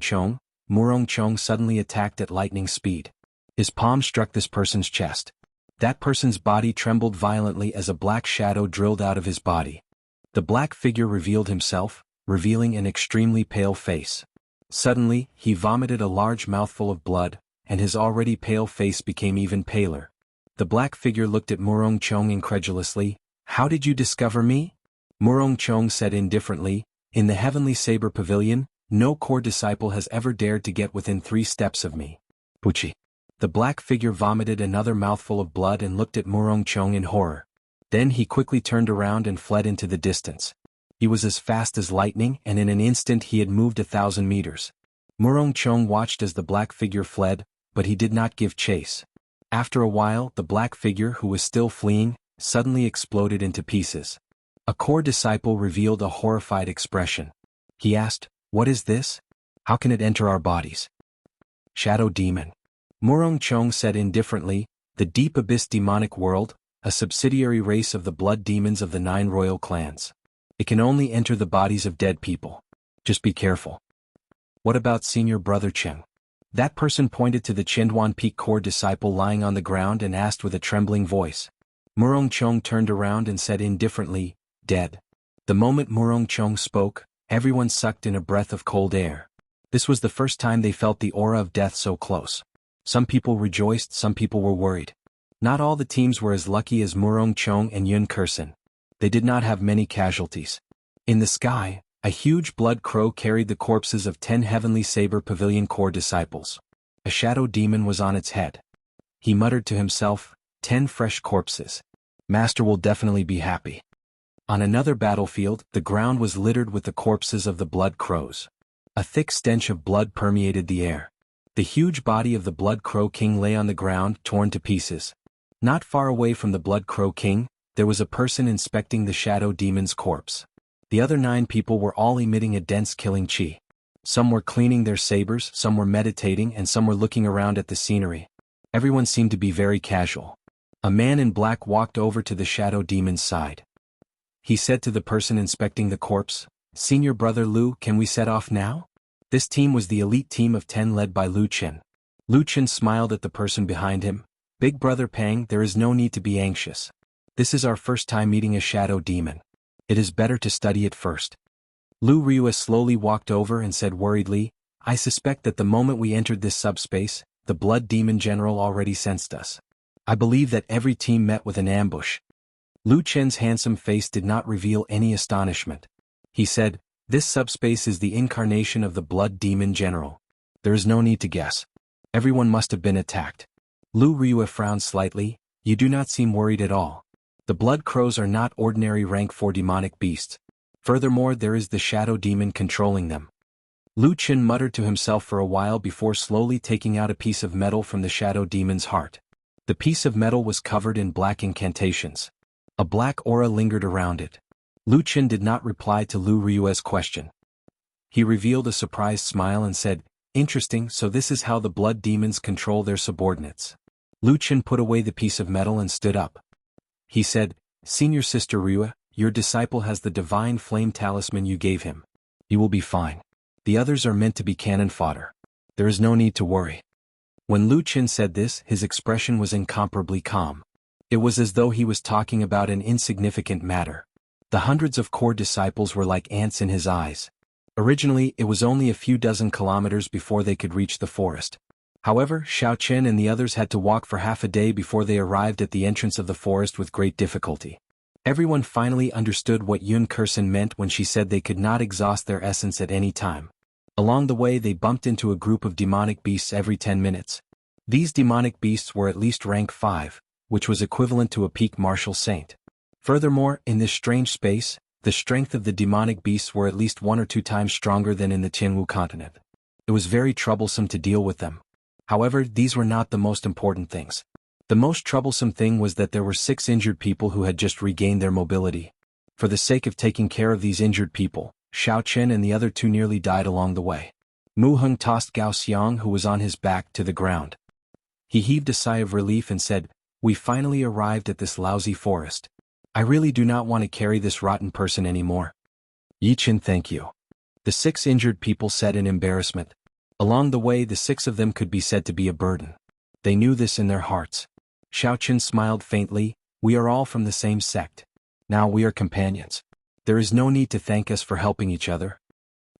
Chong suddenly attacked at lightning speed. His palm struck this person's chest. That person's body trembled violently as a black shadow drilled out of his body. The black figure revealed himself, revealing an extremely pale face. Suddenly, he vomited a large mouthful of blood, and his already pale face became even paler. The black figure looked at Murong Chong incredulously. "How did you discover me?" Murong Chong said indifferently, In the Heavenly Saber Pavilion, no core disciple has ever dared to get within 3 steps of me. Puchi. The black figure vomited another mouthful of blood and looked at Murongchong in horror. Then he quickly turned around and fled into the distance. He was as fast as lightning, and in an instant he had moved 1,000 meters. Murongchong watched as the black figure fled, but he did not give chase. After a while, the black figure, who was still fleeing, suddenly exploded into pieces. A core disciple revealed a horrified expression. He asked, "What is this? How can it enter our bodies?" "Shadow demon." Murongchong said indifferently, "The deep abyss demonic world, a subsidiary race of the blood demons of the 9 royal clans. It can only enter the bodies of dead people. Just be careful." "What about Senior Brother Cheng?" That person pointed to the Chinduan Peak core disciple lying on the ground and asked with a trembling voice. Murongchong turned around and said indifferently, "Dead." The moment Murongchong spoke, everyone sucked in a breath of cold air. This was the first time they felt the aura of death so close. Some people rejoiced, some people were worried. Not all the teams were as lucky as Murongchong and Yun Kursen. They did not have many casualties. In the sky, a huge blood crow carried the corpses of 10 Heavenly Saber Pavilion core disciples. A shadow demon was on its head. He muttered to himself, 10 fresh corpses. Master will definitely be happy. On another battlefield, the ground was littered with the corpses of the blood crows. A thick stench of blood permeated the air. The huge body of the Blood Crow King lay on the ground, torn to pieces. Not far away from the Blood Crow King, there was a person inspecting the shadow demon's corpse. The other 9 people were all emitting a dense killing chi. Some were cleaning their sabers, some were meditating, and some were looking around at the scenery. Everyone seemed to be very casual. A man in black walked over to the shadow demon's side. He said to the person inspecting the corpse, "Senior Brother Lu, can we set off now?" This team was the elite team of 10 led by Lu Chen. Lu Chen smiled at the person behind him. "Big Brother Pang, there is no need to be anxious. This is our first time meeting a shadow demon. It is better to study it first." Lu Ryua slowly walked over and said worriedly, "I suspect that the moment we entered this subspace, the Blood Demon General already sensed us. I believe that every team met with an ambush." Lu Chen's handsome face did not reveal any astonishment. He said, "This subspace is the incarnation of the Blood Demon General. There is no need to guess. Everyone must have been attacked." Lu Ryua frowned slightly. "You do not seem worried at all. The Blood Crows are not ordinary rank 4 demonic beasts. Furthermore, there is the shadow demon controlling them." Lu Chen muttered to himself for a while before slowly taking out a piece of metal from the shadow demon's heart. The piece of metal was covered in black incantations. A black aura lingered around it. Lu Chen did not reply to Lu Ryua's question. He revealed a surprised smile and said, "Interesting, so this is how the blood demons control their subordinates." Lu Chen put away the piece of metal and stood up. He said, "Senior Sister Ryua, your disciple has the divine flame talisman you gave him. You will be fine. The others are meant to be cannon fodder. There is no need to worry." When Lu Chen said this, his expression was incomparably calm. It was as though he was talking about an insignificant matter. The hundreds of core disciples were like ants in his eyes. Originally, it was only a few dozen kilometers before they could reach the forest. However, Xiao Chen and the others had to walk for half a day before they arrived at the entrance of the forest with great difficulty. Everyone finally understood what Yun Kursen meant when she said they could not exhaust their essence at any time. Along the way they bumped into a group of demonic beasts every 10 minutes. These demonic beasts were at least rank 5, which was equivalent to a peak martial saint. Furthermore, in this strange space, the strength of the demonic beasts were at least 1 or 2 times stronger than in the Tianwu continent. It was very troublesome to deal with them. However, these were not the most important things. The most troublesome thing was that there were 6 injured people who had just regained their mobility. For the sake of taking care of these injured people, Xiao Chen and the other 2 nearly died along the way. Mu Heng tossed Gao Xiang, who was on his back, to the ground. He heaved a sigh of relief and said, "We finally arrived at this lousy forest. I really do not want to carry this rotten person anymore." "Yi Chen, thank you," the 6 injured people said in embarrassment. Along the way the 6 of them could be said to be a burden. They knew this in their hearts. Xiao Chen smiled faintly, "We are all from the same sect. Now we are companions. There is no need to thank us for helping each other."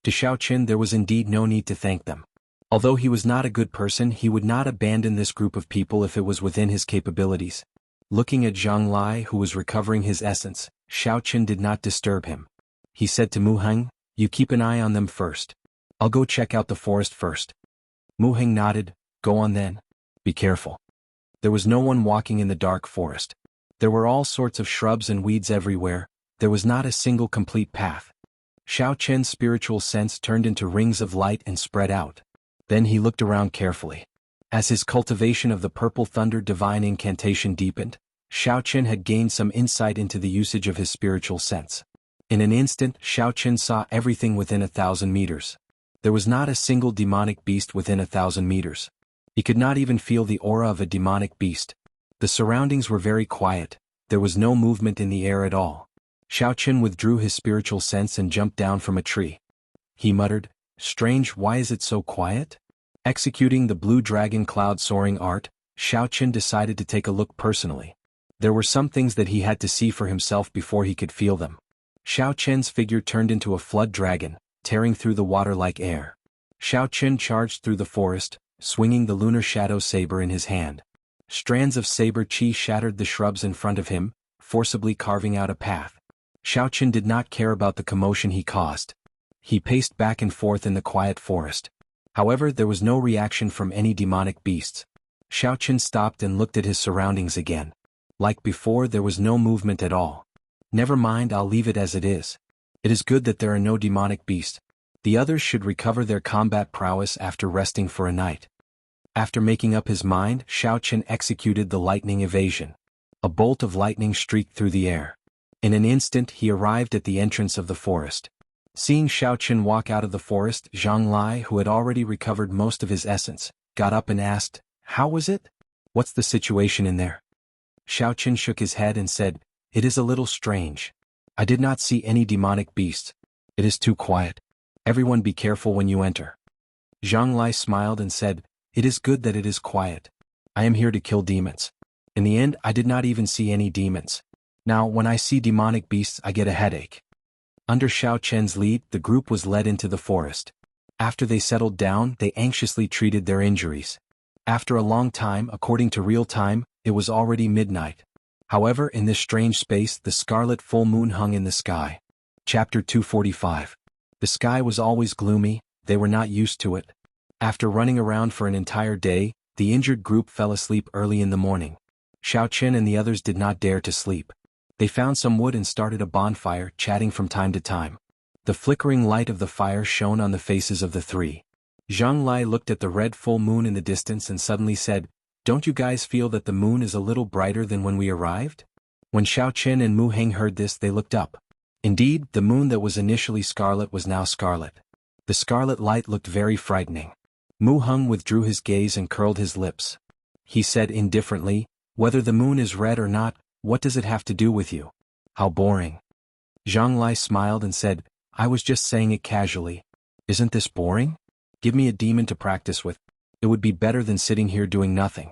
To Xiao Chen there was indeed no need to thank them. Although he was not a good person, he would not abandon this group of people if it was within his capabilities. Looking at Zhang Lai, who was recovering his essence, Xiao Chen did not disturb him. He said to Mu Heng, You keep an eye on them first. I'll go check out the forest first. Mu Heng nodded. Go on then. Be careful. There was no one walking in the dark forest. There were all sorts of shrubs and weeds everywhere. There was not a single complete path. Xiao Chen's spiritual sense turned into rings of light and spread out. Then he looked around carefully. As his cultivation of the purple thunder divine incantation deepened, Xiao Chen had gained some insight into the usage of his spiritual sense. In an instant, Xiao Chen saw everything within 1,000 meters. There was not a single demonic beast within 1,000 meters. He could not even feel the aura of a demonic beast. The surroundings were very quiet. There was no movement in the air at all. Xiao Chen withdrew his spiritual sense and jumped down from a tree. He muttered, "Strange, why is it so quiet?" Executing the blue dragon cloud soaring art, Xiao Chen decided to take a look personally. There were some things that he had to see for himself before he could feel them. Xiao Chen's figure turned into a flood dragon, tearing through the water like air. Xiao Chen charged through the forest, swinging the lunar shadow saber in his hand. Strands of saber chi shattered the shrubs in front of him, forcibly carving out a path. Xiao Chen did not care about the commotion he caused. He paced back and forth in the quiet forest. However, there was no reaction from any demonic beasts. Xiao Chen stopped and looked at his surroundings again. Like before, there was no movement at all. Never mind, I'll leave it as it is. It is good that there are no demonic beasts. The others should recover their combat prowess after resting for a night. After making up his mind, Xiao Chen executed the lightning evasion. A bolt of lightning streaked through the air. In an instant, he arrived at the entrance of the forest. Seeing Xiao Chen walk out of the forest, Zhang Lai, who had already recovered most of his essence, got up and asked, "How was it? What's the situation in there?" Xiao Chen shook his head and said, "It is a little strange. I did not see any demonic beasts. It is too quiet. Everyone be careful when you enter." Zhang Lai smiled and said, "It is good that it is quiet. I am here to kill demons. In the end, I did not even see any demons. Now, when I see demonic beasts, I get a headache." Under Xiao Chen's lead, the group was led into the forest. After they settled down, they anxiously treated their injuries. After a long time, according to real time, it was already midnight. However, in this strange space, the scarlet full moon hung in the sky. Chapter 245. The sky was always gloomy. They were not used to it. After running around for an entire day, the injured group fell asleep early in the morning. Xiao Chen and the others did not dare to sleep. They found some wood and started a bonfire, chatting from time to time. The flickering light of the fire shone on the faces of the three. Zhang Lai looked at the red full moon in the distance and suddenly said, "Don't you guys feel that the moon is a little brighter than when we arrived?" When Xiao Chen and Mu Heng heard this, they looked up. Indeed, the moon that was initially scarlet was now scarlet. The scarlet light looked very frightening. Mu Heng withdrew his gaze and curled his lips. He said indifferently, "Whether the moon is red or not, what does it have to do with you? How boring." Zhang Lai smiled and said, "I was just saying it casually. Isn't this boring? Give me a demon to practice with. It would be better than sitting here doing nothing."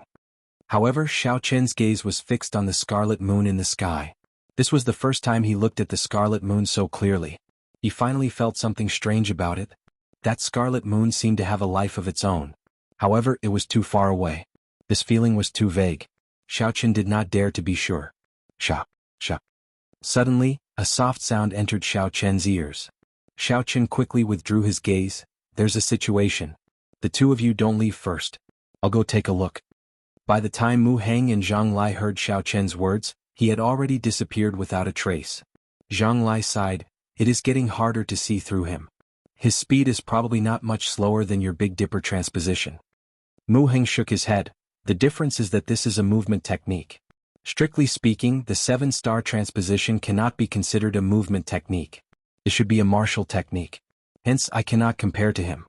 However, Xiao Chen's gaze was fixed on the scarlet moon in the sky. This was the first time he looked at the scarlet moon so clearly. He finally felt something strange about it. That scarlet moon seemed to have a life of its own. However, it was too far away. This feeling was too vague. Xiao Chen did not dare to be sure. Sha, sha. Suddenly, a soft sound entered Xiao Chen's ears. Xiao Chen quickly withdrew his gaze. "There's a situation. The two of you don't leave first. I'll go take a look." By the time Mu Heng and Zhang Lai heard Xiao Chen's words, he had already disappeared without a trace. Zhang Lai sighed, "It is getting harder to see through him. His speed is probably not much slower than your Big Dipper transposition." Mu Heng shook his head. "The difference is that this is a movement technique. Strictly speaking, the 7-star transposition cannot be considered a movement technique. It should be a martial technique. Hence, I cannot compare to him."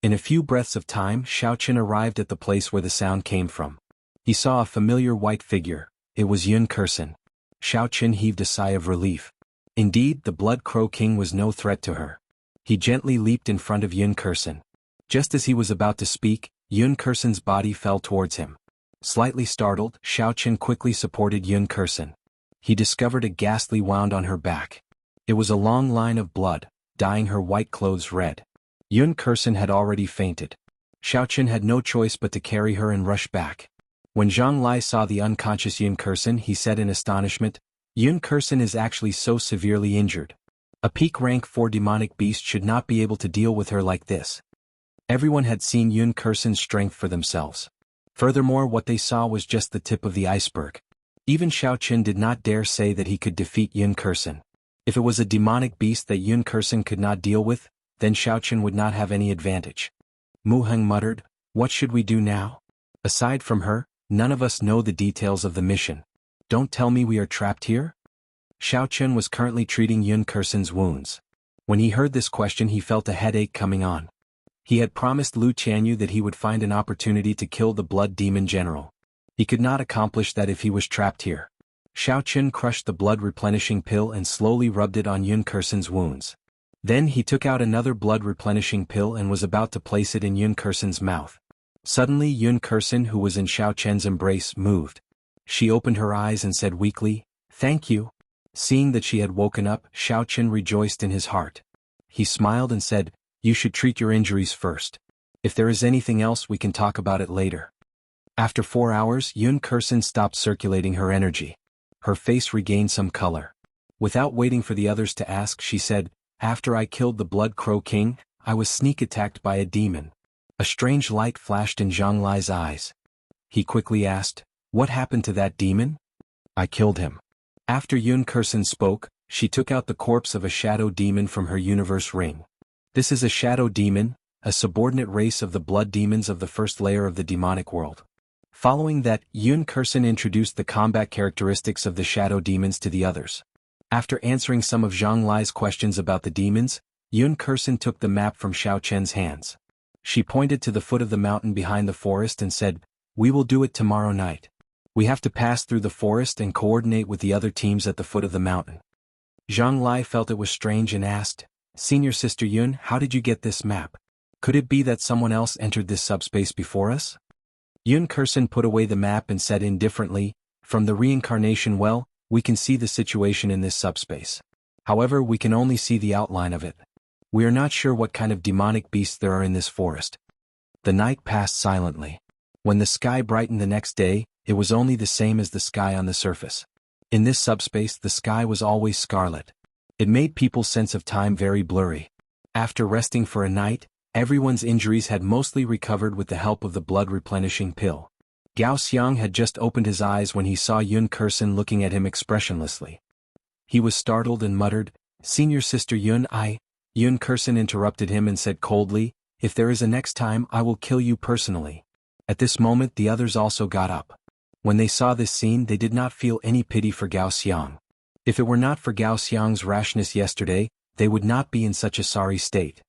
In a few breaths of time, Xiao Chen arrived at the place where the sound came from. He saw a familiar white figure. It was Yun Kursen. Xiao Chen heaved a sigh of relief. Indeed, the Blood Crow King was no threat to her. He gently leaped in front of Yun Kursen. Just as he was about to speak, Yun Kursen's body fell towards him. Slightly startled, Xiao Chen quickly supported Yun Kursen. He discovered a ghastly wound on her back. It was a long line of blood, dyeing her white clothes red. Yun Kursen had already fainted. Xiao Chen had no choice but to carry her and rush back. When Zhang Lai saw the unconscious Yun Kursen, he said in astonishment, "Yun Kursen is actually so severely injured." A peak rank 4 demonic beast should not be able to deal with her like this. Everyone had seen Yun Kursen's strength for themselves. Furthermore, what they saw was just the tip of the iceberg. Even Xiao Qin did not dare say that he could defeat Yun Kursen. If it was a demonic beast that Yun Kursen could not deal with, then Xiao Qin would not have any advantage. Mu Heng muttered, "What should we do now? Aside from her, none of us know the details of the mission. Don't tell me we are trapped here?" Xiao Qin was currently treating Yun Kursen's wounds. When he heard this question, he felt a headache coming on. He had promised Lu Qianyu that he would find an opportunity to kill the blood demon general. He could not accomplish that if he was trapped here. Xiao Qin crushed the blood-replenishing pill and slowly rubbed it on Yun Kursen's wounds. Then he took out another blood-replenishing pill and was about to place it in Yun Kursen's mouth. Suddenly Yun Kursen, who was in Xiao Qin's embrace, moved. She opened her eyes and said weakly, "Thank you." Seeing that she had woken up, Xiao Qin rejoiced in his heart. He smiled and said, "You should treat your injuries first. If there is anything else, we can talk about it later." After 4 hours, Yun Kursen stopped circulating her energy. Her face regained some color. Without waiting for the others to ask, she said, "After I killed the Blood Crow King, I was sneak attacked by a demon." A strange light flashed in Zhang Lai's eyes. He quickly asked, "What happened to that demon?" "I killed him." After Yun Kursen spoke, she took out the corpse of a shadow demon from her universe ring. This is a shadow demon, a subordinate race of the blood demons of the first layer of the demonic world. Following that, Yun Kursen introduced the combat characteristics of the shadow demons to the others. After answering some of Zhang Lai's questions about the demons, Yun Kursen took the map from Xiao Chen's hands. She pointed to the foot of the mountain behind the forest and said, "We will do it tomorrow night. We have to pass through the forest and coordinate with the other teams at the foot of the mountain." Zhang Lai felt it was strange and asked, "Senior Sister Yun, how did you get this map? Could it be that someone else entered this subspace before us?" Yun Kursen put away the map and said indifferently, "From the reincarnation well, we can see the situation in this subspace. However, we can only see the outline of it. We are not sure what kind of demonic beasts there are in this forest." The night passed silently. When the sky brightened the next day, it was only the same as the sky on the surface. In this subspace, the sky was always scarlet. It made people's sense of time very blurry. After resting for a night, everyone's injuries had mostly recovered with the help of the blood-replenishing pill. Gao Xiang had just opened his eyes when he saw Yun Kursen looking at him expressionlessly. He was startled and muttered, "Senior Sister Yun, Yun Kursen interrupted him and said coldly, "If there is a next time, I will kill you personally." At this moment the others also got up. When they saw this scene, they did not feel any pity for Gao Xiang. If it were not for Gao Xiang's rashness yesterday, they would not be in such a sorry state.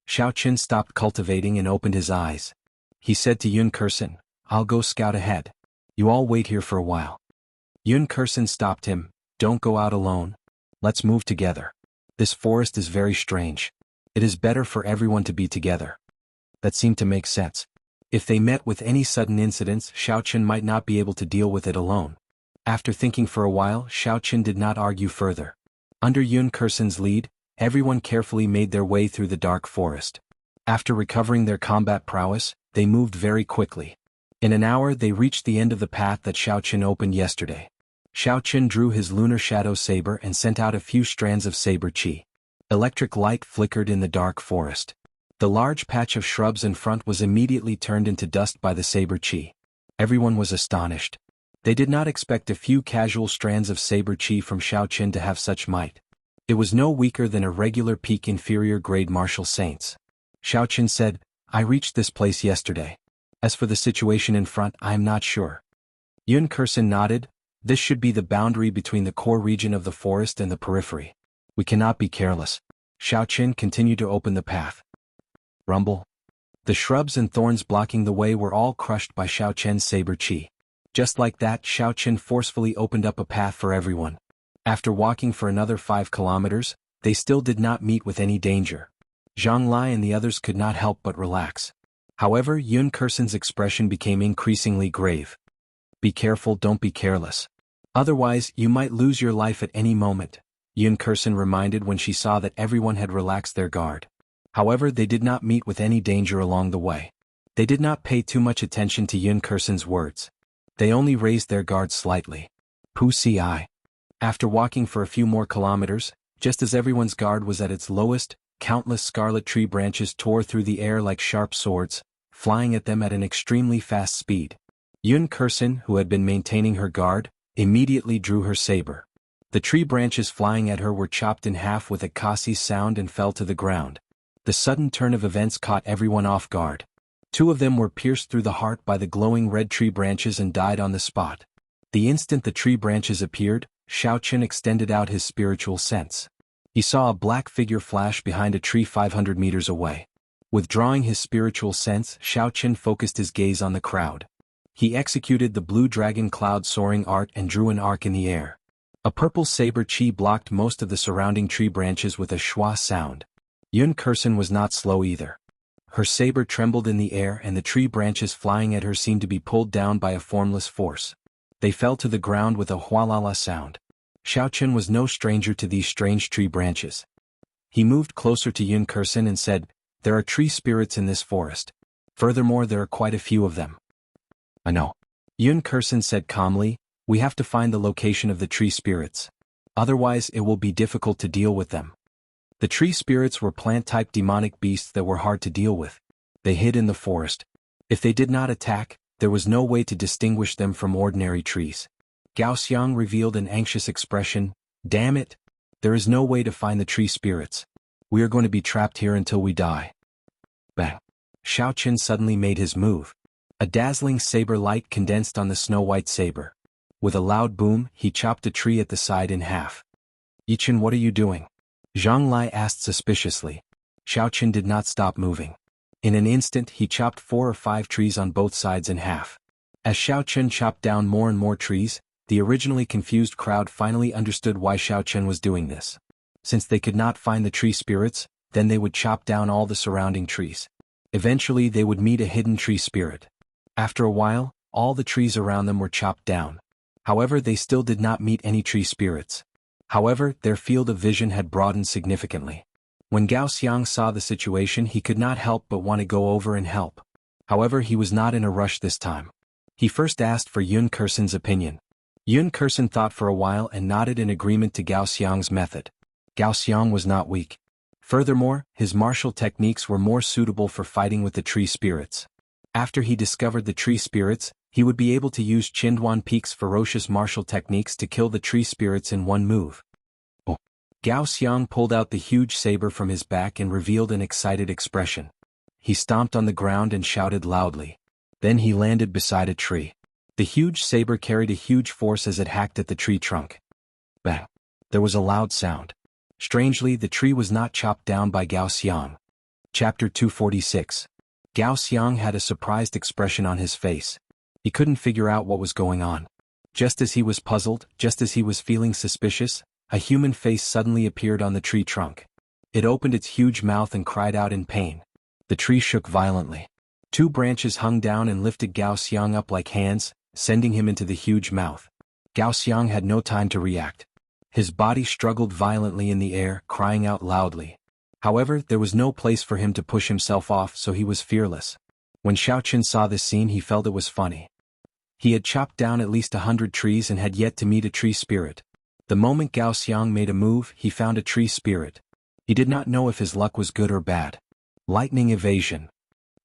Xiao Qin stopped cultivating and opened his eyes. He said to Yun Kursen, "I'll go scout ahead. You all wait here for a while." Yun Kursen stopped him, "Don't go out alone. Let's move together. This forest is very strange. It is better for everyone to be together." That seemed to make sense. If they met with any sudden incidents, Xiao Qin might not be able to deal with it alone. After thinking for a while, Xiao Qin did not argue further. Under Yun Kursen's lead, everyone carefully made their way through the dark forest. After recovering their combat prowess, they moved very quickly. In an hour they reached the end of the path that Xiao Qin opened yesterday. Xiao Qin drew his lunar shadow saber and sent out a few strands of saber chi. Electric light flickered in the dark forest. The large patch of shrubs in front was immediately turned into dust by the saber chi. Everyone was astonished. They did not expect a few casual strands of saber chi from Xiao Qin to have such might. It was no weaker than a regular peak inferior grade martial saints. Xiao Qin said, "I reached this place yesterday. As for the situation in front, I am not sure." Yun Kursen nodded. "This should be the boundary between the core region of the forest and the periphery. We cannot be careless." Xiao Qin continued to open the path. Rumble. The shrubs and thorns blocking the way were all crushed by Xiao Qin's saber chi. Just like that, Xiao Qin forcefully opened up a path for everyone. After walking for another 5 kilometers, they still did not meet with any danger. Zhang Lai and the others could not help but relax. However, Yun Kursen's expression became increasingly grave. "Be careful, don't be careless. Otherwise, you might lose your life at any moment," Yun Kursen reminded when she saw that everyone had relaxed their guard. However, they did not meet with any danger along the way. They did not pay too much attention to Yun Kursen's words. They only raised their guard slightly. Pu Si. After walking for a few more kilometers, Just as everyone's guard was at its lowest, countless scarlet tree branches tore through the air like sharp swords, flying at them at an extremely fast speed. Yun Kursin, who had been maintaining her guard, immediately drew her saber. The tree branches flying at her were chopped in half with a kasi sound and fell to the ground. The sudden turn of events caught everyone off guard. Two of them were pierced through the heart by the glowing red tree branches and died on the spot. The instant the tree branches appeared, Xiaoqin extended out his spiritual sense. He saw a black figure flash behind a tree 500 meters away. Withdrawing his spiritual sense, Xiaoqin focused his gaze on the crowd. He executed the blue dragon cloud soaring art and drew an arc in the air. A purple saber chi blocked most of the surrounding tree branches with a schwa sound. Yun Kursin was not slow either. Her saber trembled in the air and the tree branches flying at her seemed to be pulled down by a formless force. They fell to the ground with a hualala sound. Xiaoqin was no stranger to these strange tree branches. He moved closer to Yun Kursin and said, "There are tree spirits in this forest. Furthermore, there are quite a few of them." "I know," Yun Kursin said calmly, "we have to find the location of the tree spirits. Otherwise it will be difficult to deal with them." The tree spirits were plant-type demonic beasts that were hard to deal with. They hid in the forest. If they did not attack, there was no way to distinguish them from ordinary trees. Gao Xiang revealed an anxious expression. "Damn it! There is no way to find the tree spirits. We are going to be trapped here until we die." Bang! Xiaoqin suddenly made his move. A dazzling saber light condensed on the snow-white saber. With a loud boom, he chopped a tree at the side in half. "Yichen, what are you doing?" Zhang Lai asked suspiciously. Xiaoqin did not stop moving. In an instant he chopped 4 or 5 trees on both sides in half. As Xiaoqin chopped down more and more trees, the originally confused crowd finally understood why Xiaoqin was doing this. Since they could not find the tree spirits, then they would chop down all the surrounding trees. Eventually they would meet a hidden tree spirit. After a while, all the trees around them were chopped down. However, they still did not meet any tree spirits. However, their field of vision had broadened significantly. When Gao Xiang saw the situation, he could not help but want to go over and help. However, he was not in a rush this time. He first asked for Yun Kursin's opinion. Yun Kursin thought for a while and nodded in agreement to Gao Xiang's method. Gao Xiang was not weak. Furthermore, his martial techniques were more suitable for fighting with the tree spirits. After he discovered the tree spirits, he would be able to use Qinduan Peak's ferocious martial techniques to kill the tree spirits in one move. Oh! Gao Xiang pulled out the huge saber from his back and revealed an excited expression. He stomped on the ground and shouted loudly. Then he landed beside a tree. The huge saber carried a huge force as it hacked at the tree trunk. Bang! There was a loud sound. Strangely, the tree was not chopped down by Gao Xiang. Chapter 246. Gao Xiang had a surprised expression on his face. He couldn't figure out what was going on. Just as he was puzzled, just as he was feeling suspicious, a human face suddenly appeared on the tree trunk. It opened its huge mouth and cried out in pain. The tree shook violently. 2 branches hung down and lifted Gao Xiang up like hands, sending him into the huge mouth. Gao Xiang had no time to react. His body struggled violently in the air, crying out loudly. However, there was no place for him to push himself off, so he was fearless. When Xiaoqin saw this scene, he felt it was funny. He had chopped down at least 100 trees and had yet to meet a tree spirit. The moment Gao Xiang made a move, he found a tree spirit. He did not know if his luck was good or bad. Lightning evasion.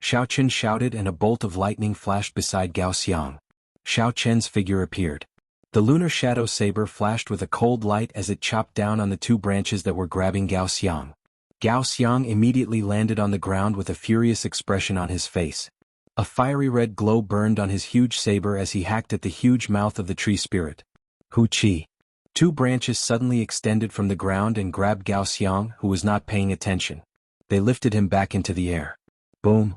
Xiaoqin shouted and a bolt of lightning flashed beside Gao Xiang. Xiaoqin's figure appeared. The lunar shadow saber flashed with a cold light as it chopped down on the 2 branches that were grabbing Gao Xiang. Gao Xiang immediately landed on the ground with a furious expression on his face. A fiery red glow burned on his huge saber as he hacked at the huge mouth of the tree spirit. Hu Qi. 2 branches suddenly extended from the ground and grabbed Gao Xiang, who was not paying attention. They lifted him back into the air. Boom!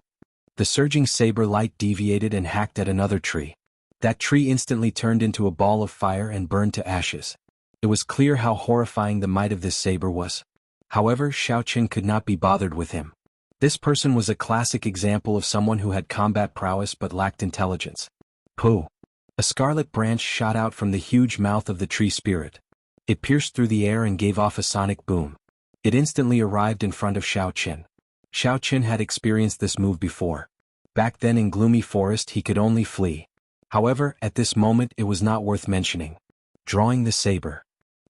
The surging saber light deviated and hacked at another tree. That tree instantly turned into a ball of fire and burned to ashes. It was clear how horrifying the might of this saber was. However, Xiaoqin could not be bothered with him. This person was a classic example of someone who had combat prowess but lacked intelligence. Pooh! A scarlet branch shot out from the huge mouth of the tree spirit. It pierced through the air and gave off a sonic boom. It instantly arrived in front of Xiaoqin. Xiaoqin had experienced this move before. Back then in Gloomy Forest he could only flee. However, at this moment it was not worth mentioning. Drawing the saber.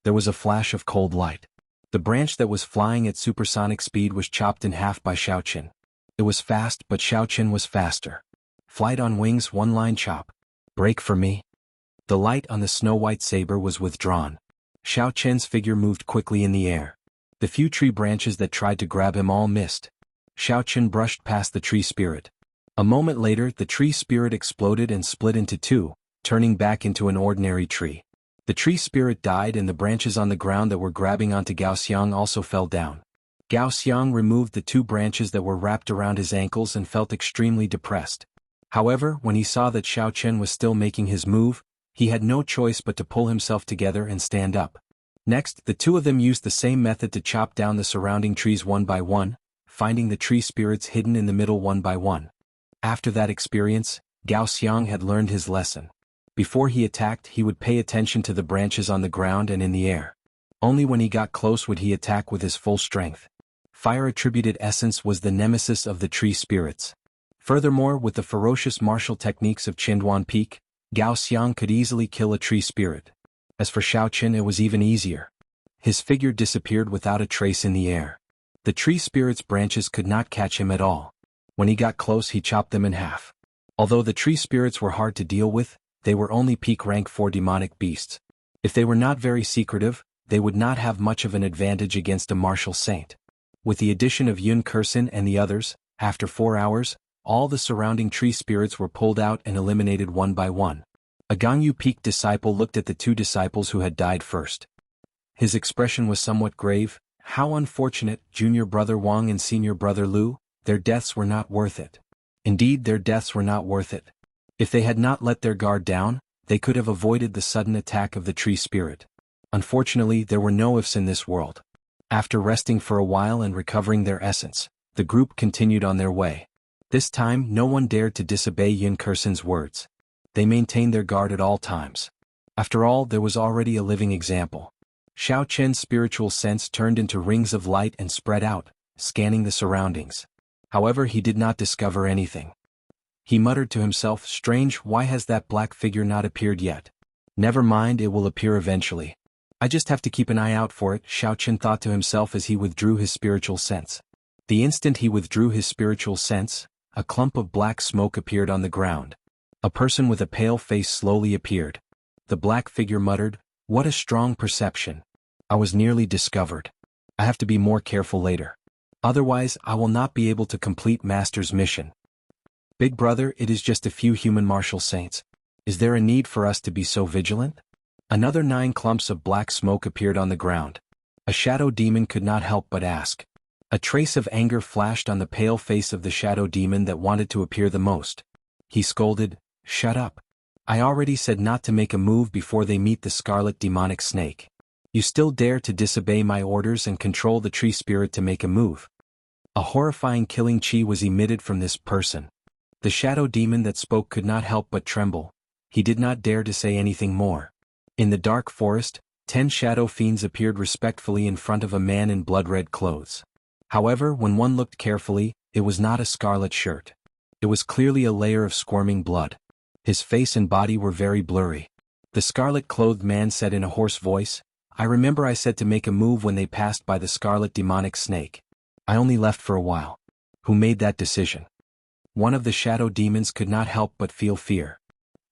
There was a flash of cold light. The branch that was flying at supersonic speed was chopped in half by Xiaoqin. It was fast, but Xiaoqin was faster. Flight on wings, one line chop. Break for me. The light on the snow-white saber was withdrawn. Xiaoqin's figure moved quickly in the air. The few tree branches that tried to grab him all missed. Xiaoqin brushed past the tree spirit. A moment later, the tree spirit exploded and split into two, turning back into an ordinary tree. The tree spirit died and the branches on the ground that were grabbing onto Gao Xiang also fell down. Gao Xiang removed the two branches that were wrapped around his ankles and felt extremely depressed. However, when he saw that Xiaoqin was still making his move, he had no choice but to pull himself together and stand up. Next, the two of them used the same method to chop down the surrounding trees one by one, finding the tree spirits hidden in the middle one by one. After that experience, Gao Xiang had learned his lesson. Before he attacked, he would pay attention to the branches on the ground and in the air. Only when he got close would he attack with his full strength. Fire-attributed essence was the nemesis of the tree spirits. Furthermore, with the ferocious martial techniques of Qinduan Peak, Gao Xiang could easily kill a tree spirit. As for Xiaoqin, it was even easier. His figure disappeared without a trace in the air. The tree spirit's branches could not catch him at all. When he got close, he chopped them in half. Although the tree spirits were hard to deal with, they were only peak rank 4 demonic beasts. If they were not very secretive, they would not have much of an advantage against a martial saint. With the addition of Yun Kursin and the others, after 4 hours, all the surrounding tree spirits were pulled out and eliminated one by one. A Gangyu Peak disciple looked at the two disciples who had died first. His expression was somewhat grave. How unfortunate, junior brother Wang and senior brother Lu, their deaths were not worth it. Indeed, their deaths were not worth it. If they had not let their guard down, they could have avoided the sudden attack of the tree spirit. Unfortunately, there were no ifs in this world. After resting for a while and recovering their essence, the group continued on their way. This time, no one dared to disobey Yun Kursin's words. They maintained their guard at all times. After all, there was already a living example. Xiaoqin's spiritual sense turned into rings of light and spread out, scanning the surroundings. However, he did not discover anything. He muttered to himself, "Strange, why has that black figure not appeared yet? Never mind, it will appear eventually. I just have to keep an eye out for it," Xiaoqin thought to himself as he withdrew his spiritual sense. The instant he withdrew his spiritual sense, a clump of black smoke appeared on the ground. A person with a pale face slowly appeared. The black figure muttered, "What a strong perception. I was nearly discovered. I have to be more careful later. Otherwise, I will not be able to complete Master's mission. Big brother, it is just a few human martial saints. Is there a need for us to be so vigilant?" Another 9 clumps of black smoke appeared on the ground. A shadow demon could not help but ask. A trace of anger flashed on the pale face of the shadow demon that wanted to appear the most. He scolded, "Shut up. I already said not to make a move before they meet the scarlet demonic snake. You still dare to disobey my orders and control the tree spirit to make a move." A horrifying killing chi was emitted from this person. The shadow demon that spoke could not help but tremble. He did not dare to say anything more. In the dark forest, 10 shadow fiends appeared respectfully in front of a man in blood-red clothes. However, when one looked carefully, it was not a scarlet shirt. It was clearly a layer of squirming blood. His face and body were very blurry. The scarlet-clothed man said in a hoarse voice, "I remember I said to make a move when they passed by the scarlet demonic snake. I only left for a while. Who made that decision?" One of the shadow demons could not help but feel fear.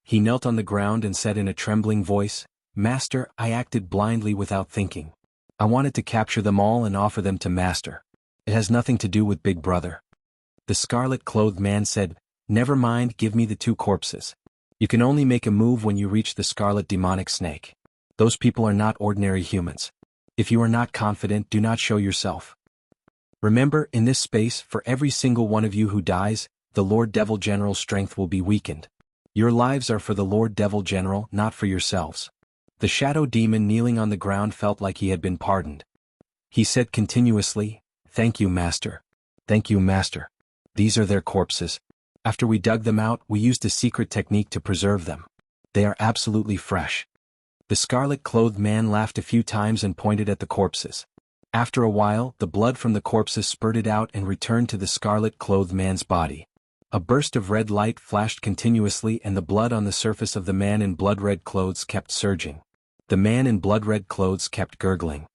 He knelt on the ground and said in a trembling voice, "Master, I acted blindly without thinking. I wanted to capture them all and offer them to Master. It has nothing to do with Big Brother." The scarlet-clothed man said, "Never mind, give me the 2 corpses. You can only make a move when you reach the scarlet demonic snake. Those people are not ordinary humans. If you are not confident, do not show yourself. Remember, in this space, for every single one of you who dies, the Lord Devil General's strength will be weakened. Your lives are for the Lord Devil General, not for yourselves." The shadow demon kneeling on the ground felt like he had been pardoned. He said continuously, "Thank you, Master. Thank you, Master. These are their corpses. After we dug them out, we used a secret technique to preserve them. They are absolutely fresh." The scarlet-clothed man laughed a few times and pointed at the corpses. After a while, the blood from the corpses spurted out and returned to the scarlet-clothed man's body. A burst of red light flashed continuously and the blood on the surface of the man in blood-red clothes kept surging. The man in blood-red clothes kept gurgling.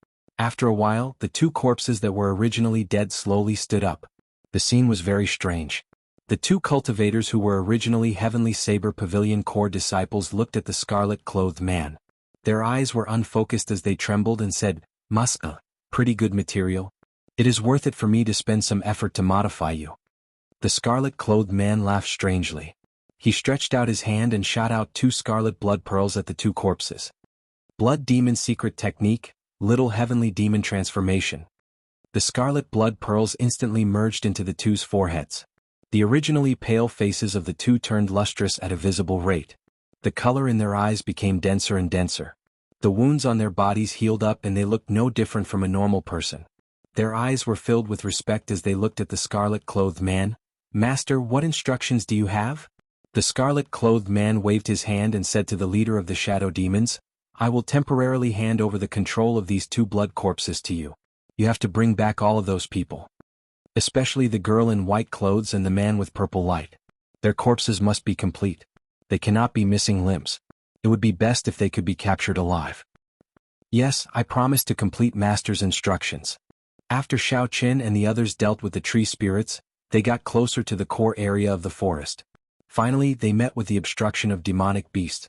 After a while, the two corpses that were originally dead slowly stood up. The scene was very strange. The two cultivators who were originally Heavenly Saber Pavilion Corps disciples looked at the scarlet-clothed man. Their eyes were unfocused as they trembled and said, "Muska, pretty good material. It is worth it for me to spend some effort to modify you." The scarlet-clothed man laughed strangely. He stretched out his hand and shot out 2 scarlet blood pearls at the 2 corpses. Blood Demon Secret Technique, Little Heavenly Demon Transformation. The scarlet blood pearls instantly merged into the 2's foreheads. The originally pale faces of the 2 turned lustrous at a visible rate. The color in their eyes became denser and denser. The wounds on their bodies healed up and they looked no different from a normal person. Their eyes were filled with respect as they looked at the scarlet-clothed man. "Master, what instructions do you have?" The scarlet-clothed man waved his hand and said to the leader of the shadow demons, "I will temporarily hand over the control of these 2 blood corpses to you. You have to bring back all of those people. Especially the girl in white clothes and the man with purple light. Their corpses must be complete. They cannot be missing limbs. It would be best if they could be captured alive." "Yes, I promise to complete Master's instructions." After Xiao Qin and the others dealt with the tree spirits, they got closer to the core area of the forest. Finally, they met with the obstruction of demonic beasts.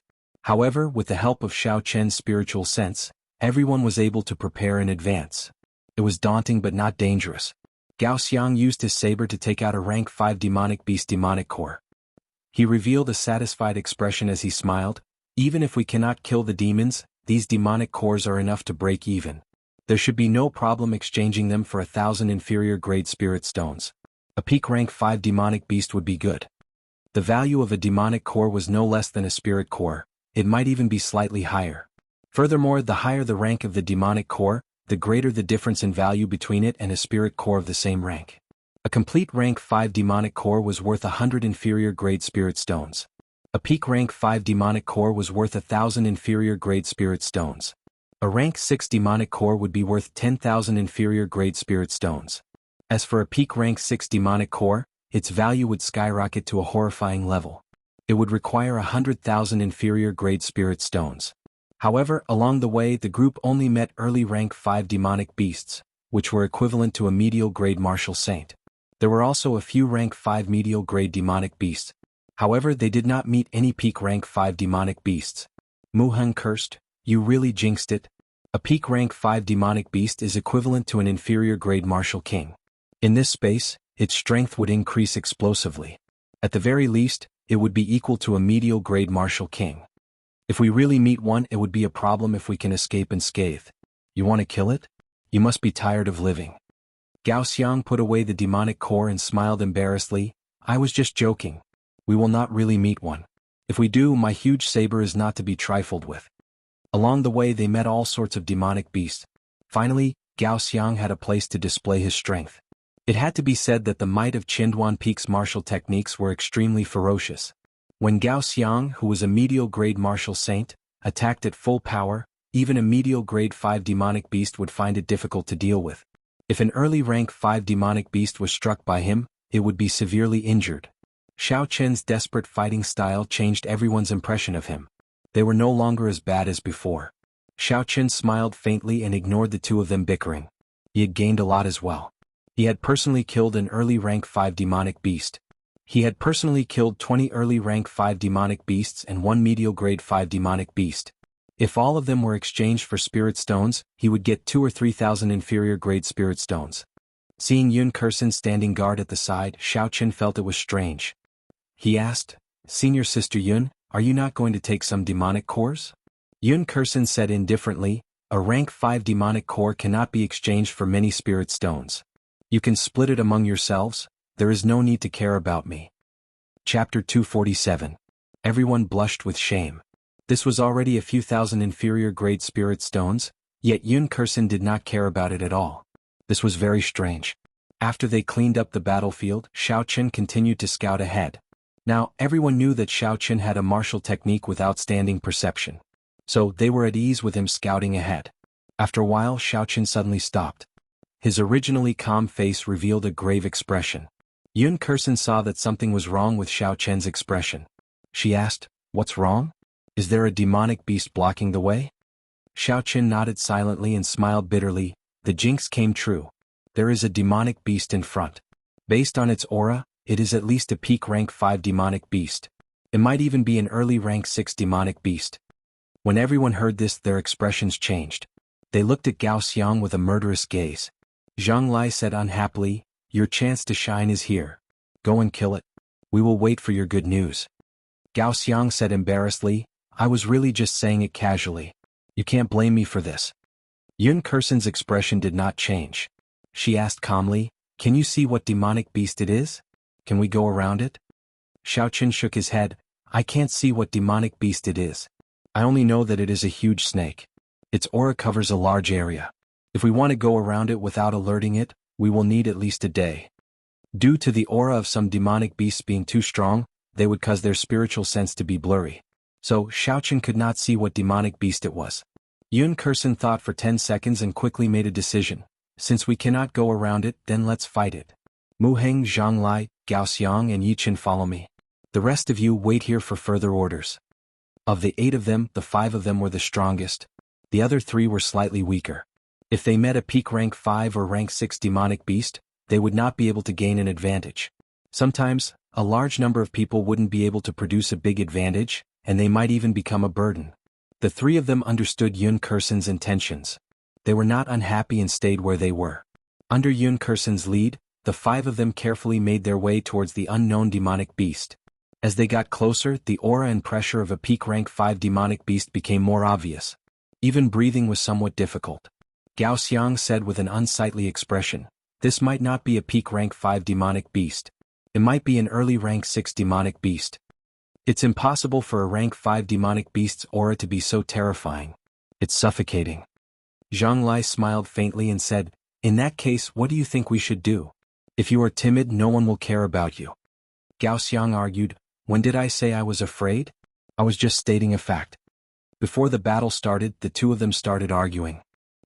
However, with the help of Xiao Qian's spiritual sense, everyone was able to prepare in advance. It was daunting but not dangerous. Gao Xiang used his saber to take out a rank 5 demonic beast demonic core. He revealed a satisfied expression as he smiled. "Even if we cannot kill the demons, these demonic cores are enough to break even. There should be no problem exchanging them for 1,000 inferior grade spirit stones. A peak rank 5 demonic beast would be good." The value of a demonic core was no less than a spirit core. It might even be slightly higher. Furthermore, the higher the rank of the demonic core, the greater the difference in value between it and a spirit core of the same rank. A complete rank 5 demonic core was worth 100 inferior grade spirit stones. A peak rank 5 demonic core was worth 1,000 inferior grade spirit stones. A rank 6 demonic core would be worth 10,000 inferior grade spirit stones. As for a peak rank 6 demonic core, its value would skyrocket to a horrifying level. It would require 100,000 inferior grade spirit stones. However, along the way the group only met early rank 5 demonic beasts, which were equivalent to a medial grade martial saint. There were also a few rank 5 medial grade demonic beasts. However, they did not meet any peak rank 5 demonic beasts. Mu Heng cursed, "You really jinxed it." A peak rank 5 demonic beast is equivalent to an inferior grade martial king. In this space, its strength would increase explosively. At the very least, it would be equal to a medial grade martial king. If we really meet one, it would be a problem if we can escape unscathed. You want to kill it? You must be tired of living. Gao Xiang put away the demonic core and smiled embarrassedly. "I was just joking. We will not really meet one. If we do, my huge saber is not to be trifled with." Along the way they met all sorts of demonic beasts. Finally, Gao Xiang had a place to display his strength. It had to be said that the might of Qinduan Peak's martial techniques were extremely ferocious. When Gao Xiang, who was a medial grade martial saint, attacked at full power, even a medial grade 5 demonic beast would find it difficult to deal with. If an early rank 5 demonic beast was struck by him, it would be severely injured. Xiao Qian's desperate fighting style changed everyone's impression of him. They were no longer as bad as before. Xiao Qian smiled faintly and ignored the two of them bickering. He had gained a lot as well. He had personally killed an early rank 5 demonic beast. He had personally killed 20 early rank 5 demonic beasts and 1 medial grade 5 demonic beast. If all of them were exchanged for spirit stones, he would get 2 or 3,000 inferior grade spirit stones. Seeing Yun Kursen standing guard at the side, Xiao Qian felt it was strange. He asked, "Senior Sister Yun, are you not going to take some demonic cores?" Yun Kursen said indifferently, "A rank 5 demonic core cannot be exchanged for many spirit stones. You can split it among yourselves, there is no need to care about me." Chapter 247. Everyone blushed with shame. This was already a few thousand inferior grade spirit stones, yet Yun Kursen did not care about it at all. This was very strange. After they cleaned up the battlefield, Xiao Qian continued to scout ahead. Now, everyone knew that Xiao Qian had a martial technique with outstanding perception. So, they were at ease with him scouting ahead. After a while, Xiao Qian suddenly stopped. His originally calm face revealed a grave expression. Yun Kursen saw that something was wrong with Xiao Qian's expression. She asked, "What's wrong? Is there a demonic beast blocking the way?" Xiao Qian nodded silently and smiled bitterly. The jinx came true. There is a demonic beast in front. Based on its aura, it is at least a peak rank 5 demonic beast. It might even be an early rank 6 demonic beast. When everyone heard this, their expressions changed. They looked at Gao Xiang with a murderous gaze. Zhang Lai said unhappily, "Your chance to shine is here. Go and kill it. We will wait for your good news." Gao Xiang said embarrassedly, "I was really just saying it casually. You can't blame me for this." Yun Kursen's expression did not change. She asked calmly, "Can you see what demonic beast it is? Can we go around it?" Xiaoqin shook his head, "I can't see what demonic beast it is. I only know that it is a huge snake. Its aura covers a large area. If we want to go around it without alerting it, we will need at least a day." Due to the aura of some demonic beasts being too strong, they would cause their spiritual sense to be blurry. So, Xiaoqin could not see what demonic beast it was. Yun Kursen thought for 10 seconds and quickly made a decision. "Since we cannot go around it, then let's fight it. Mu Heng, Zhang Lai, Gao Xiang and Yichen follow me. The rest of you wait here for further orders." Of the 8 of them, the 5 of them were the strongest. The other 3 were slightly weaker. If they met a peak rank 5 or rank 6 demonic beast, they would not be able to gain an advantage. Sometimes, a large number of people wouldn't be able to produce a big advantage, and they might even become a burden. The 3 of them understood Yun Kursen's intentions. They were not unhappy and stayed where they were. Under Yun Kursen's lead, the 5 of them carefully made their way towards the unknown demonic beast. As they got closer, the aura and pressure of a peak rank 5 demonic beast became more obvious. Even breathing was somewhat difficult. Gao Xiang said with an unsightly expression, "This might not be a peak rank 5 demonic beast. It might be an early rank 6 demonic beast. It's impossible for a rank 5 demonic beast's aura to be so terrifying. It's suffocating." Zhang Lai smiled faintly and said, "In that case, what do you think we should do? If you are timid, no one will care about you." Gao Xiang argued, "When did I say I was afraid? I was just stating a fact." Before the battle started, the 2 of them started arguing.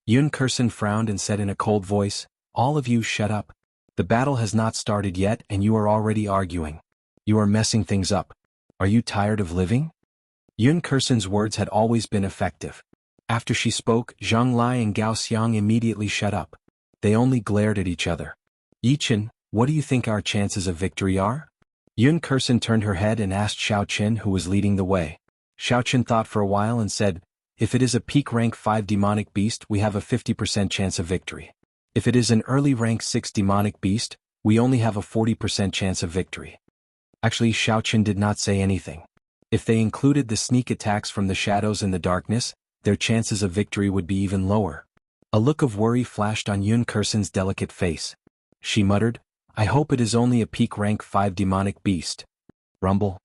Yun Kursen frowned and said in a cold voice, "All of you shut up. The battle has not started yet and you are already arguing. You are messing things up. Are you tired of living?" Yun Kursen's words had always been effective. After she spoke, Zhang Lai and Gao Xiang immediately shut up. They only glared at each other. "Yichen, what do you think our chances of victory are?" Yun Kursen turned her head and asked Xiaoqin, who was leading the way. Xiaoqin thought for a while and said, "If it is a peak rank 5 demonic beast, we have a 50% chance of victory. If it is an early rank 6 demonic beast, we only have a 40% chance of victory." Actually, Xiaoqin did not say anything. If they included the sneak attacks from the shadows and the darkness, their chances of victory would be even lower. A look of worry flashed on Yun Kursen's delicate face. She muttered, "I hope it is only a peak rank 5 demonic beast." Rumble.